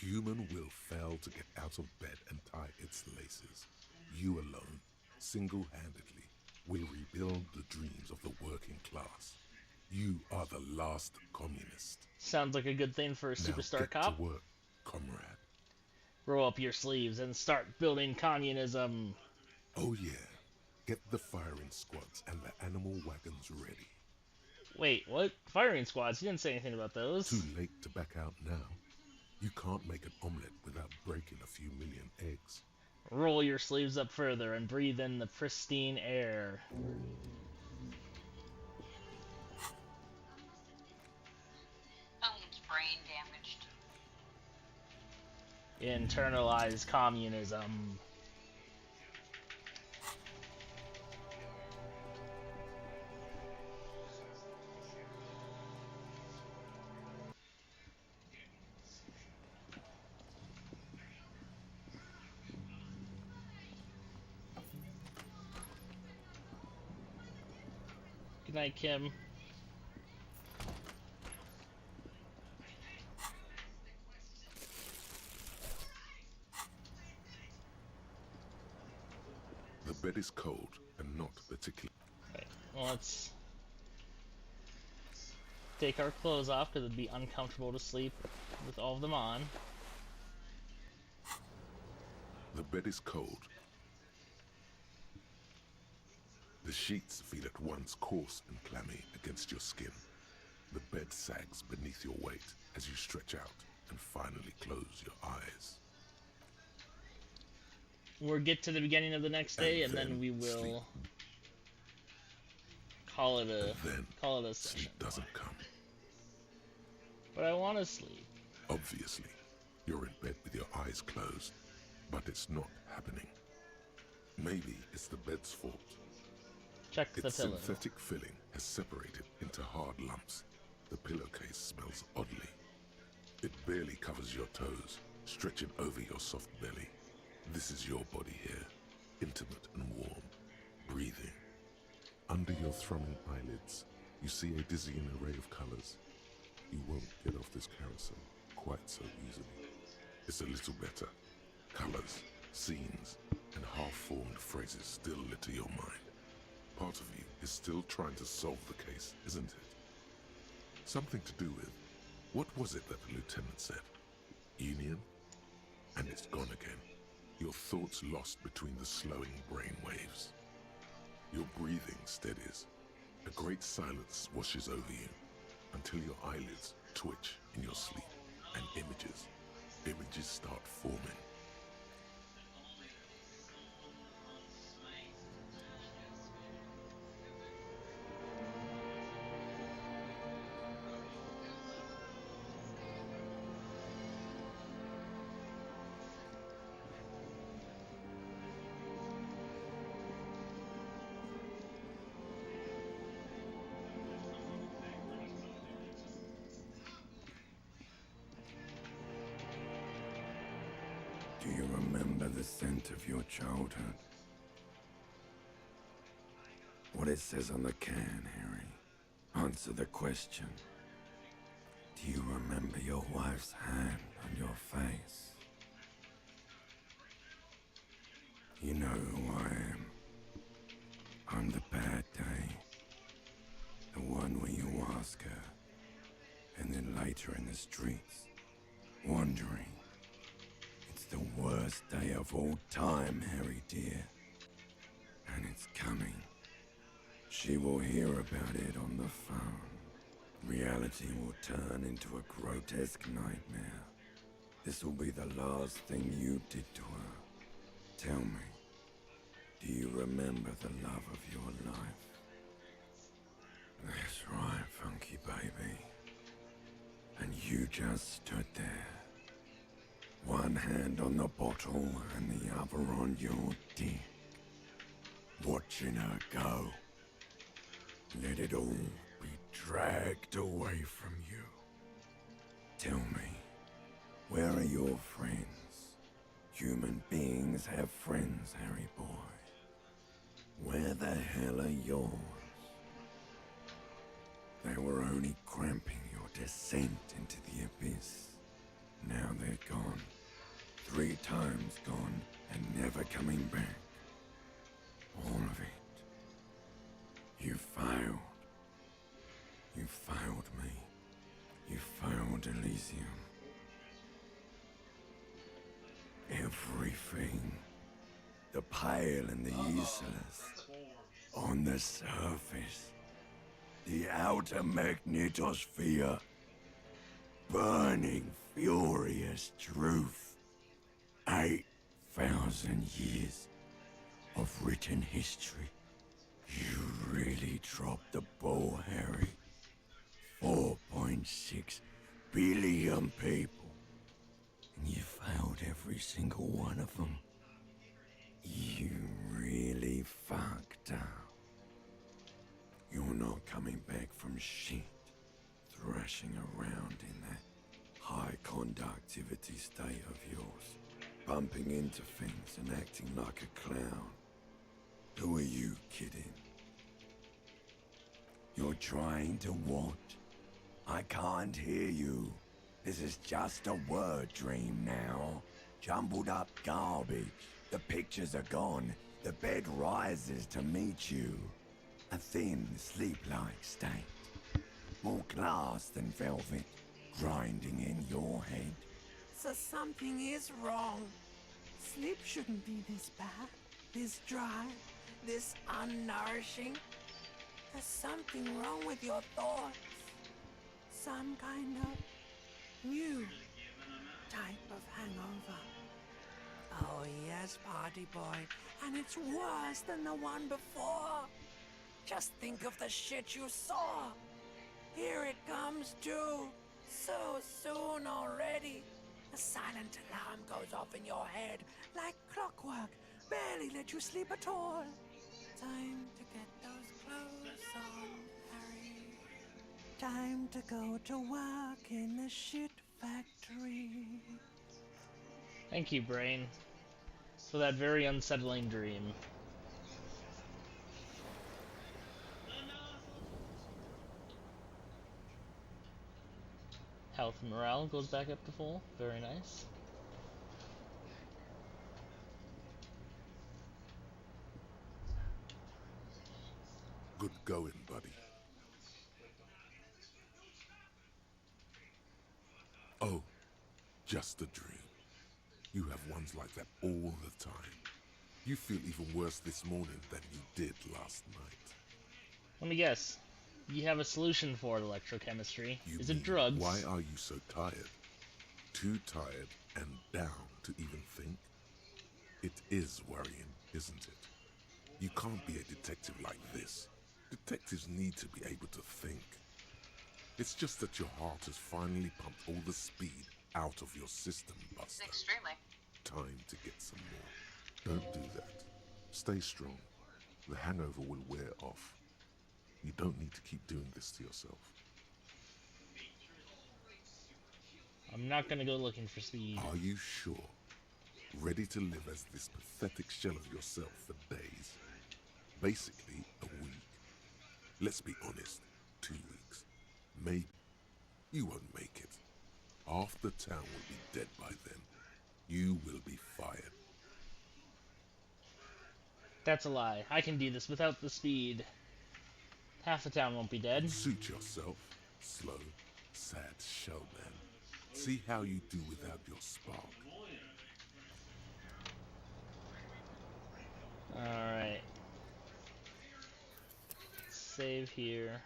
Human will failed to get out of bed and tie its laces. You alone, single-handedly, will rebuild the dreams of the working class. You are the last communist. Sounds like a good thing for a superstar now get cop. To work, comrade. Roll up your sleeves and start building communism. Oh yeah. Get the firing squads and the animal wagons ready. Wait, what? Firing squads? You didn't say anything about those. Too late to back out now. You can't make an omelette without breaking a few million eggs. Roll your sleeves up further and breathe in the pristine air. Someone's brain damaged. Internalize communism. Good night, Kim. The bed is cold and not particularly... Right, well, let's take our clothes off because it'd be uncomfortable to sleep with all of them on. The bed is cold. The sheets feel at once coarse and clammy against your skin. The bed sags beneath your weight as you stretch out and finally close your eyes. We'll get to the beginning of the next day, and then we will sleep. call it a session. Sleep doesn't come. But I want to sleep. Obviously, you're in bed with your eyes closed, but it's not happening. Maybe it's the bed's fault. Check the Its pillow. synthetic filling has separated into hard lumps. The pillowcase smells oddly. It barely covers your toes, stretching over your soft belly. This is your body here, intimate and warm, breathing. Under your thrumming eyelids, you see a dizzying array of colors. You won't get off this carousel quite so easily. It's a little better. Colors, scenes, and half-formed phrases still litter your mind. Part of you is still trying to solve the case, isn't it? Something to do with, what was it that the lieutenant said? Union? And it's gone again. Your thoughts lost between the slowing brain waves. Your breathing steadies. A great silence washes over you until your eyelids twitch in your sleep and images start forming. Do you remember the scent of your childhood? What it says on the can, Harry? Answer the question. Do you remember your wife's hand on your face? You know who I am. I'm the bad day. The one where you ask her, and then later in the streets, wandering. It's the worst day of all time, Harry dear. And it's coming. She will hear about it on the phone. Reality will turn into a grotesque nightmare. This will be the last thing you did to her. Tell me, do you remember the love of your life? That's right, funky baby. And you just stood there. One hand on the bottle and the other on your dick. Watching her go. Let it all be dragged away from you. Tell me, where are your friends? Human beings have friends, Harry boy. Where the hell are yours? They were only cramping your descent into the abyss. Now they're gone. 3 times gone and never coming back. All of it. You failed. You failed me. You failed Elysium. Everything. The pale and the useless. On the surface. The outer magnetosphere. Burning, furious truth. 8,000 years of written history. You really dropped the ball, Harry. 4.6 billion people. And you failed every single one of them. You really fucked up. You're not coming back from shit. Thrashing around in that high conductivity state of yours. Bumping into things and acting like a clown. Who are you kidding? You're trying to what? I can't hear you. This is just a word dream now. Jumbled up garbage. The pictures are gone. The bed rises to meet you. A thin, sleep-like state. More glass than velvet, grinding in your head. So something is wrong. Sleep shouldn't be this bad, this dry, this unnourishing. There's something wrong with your thoughts. Some kind of new type of hangover. Oh yes, party boy, and it's worse than the one before. Just think of the shit you saw. Here it comes too, so soon already. A silent alarm goes off in your head like clockwork, barely let you sleep at all. Time to get those clothes on, Harry. Time to go to work in the shit factory. Thank you, Brain, for that very unsettling dream. Health and morale goes back up to full. Very nice. Good going, buddy. Oh, just a dream. You have ones like that all the time. You feel even worse this morning than you did last night. Let me guess. You have a solution for electrochemistry. Is it drugs? Why are you so tired? Too tired and down to even think? It is worrying, isn't it? You can't be a detective like this. Detectives need to be able to think. It's just that your heart has finally pumped all the speed out of your system, Buster. Extremely. Time to get some more. Don't do that. Stay strong. The hangover will wear off. You don't need to keep doing this to yourself. I'm not gonna go looking for speed. Are you sure? Ready to live as this pathetic shell of yourself for days? Basically, a week. Let's be honest, 2 weeks. Maybe. You won't make it. Half the town will be dead by then. You will be fired. That's a lie. I can do this without the speed. Half the town won't be dead. Suit yourself. Slow, sad shellman. See how you do without your spark. Alright. Save here.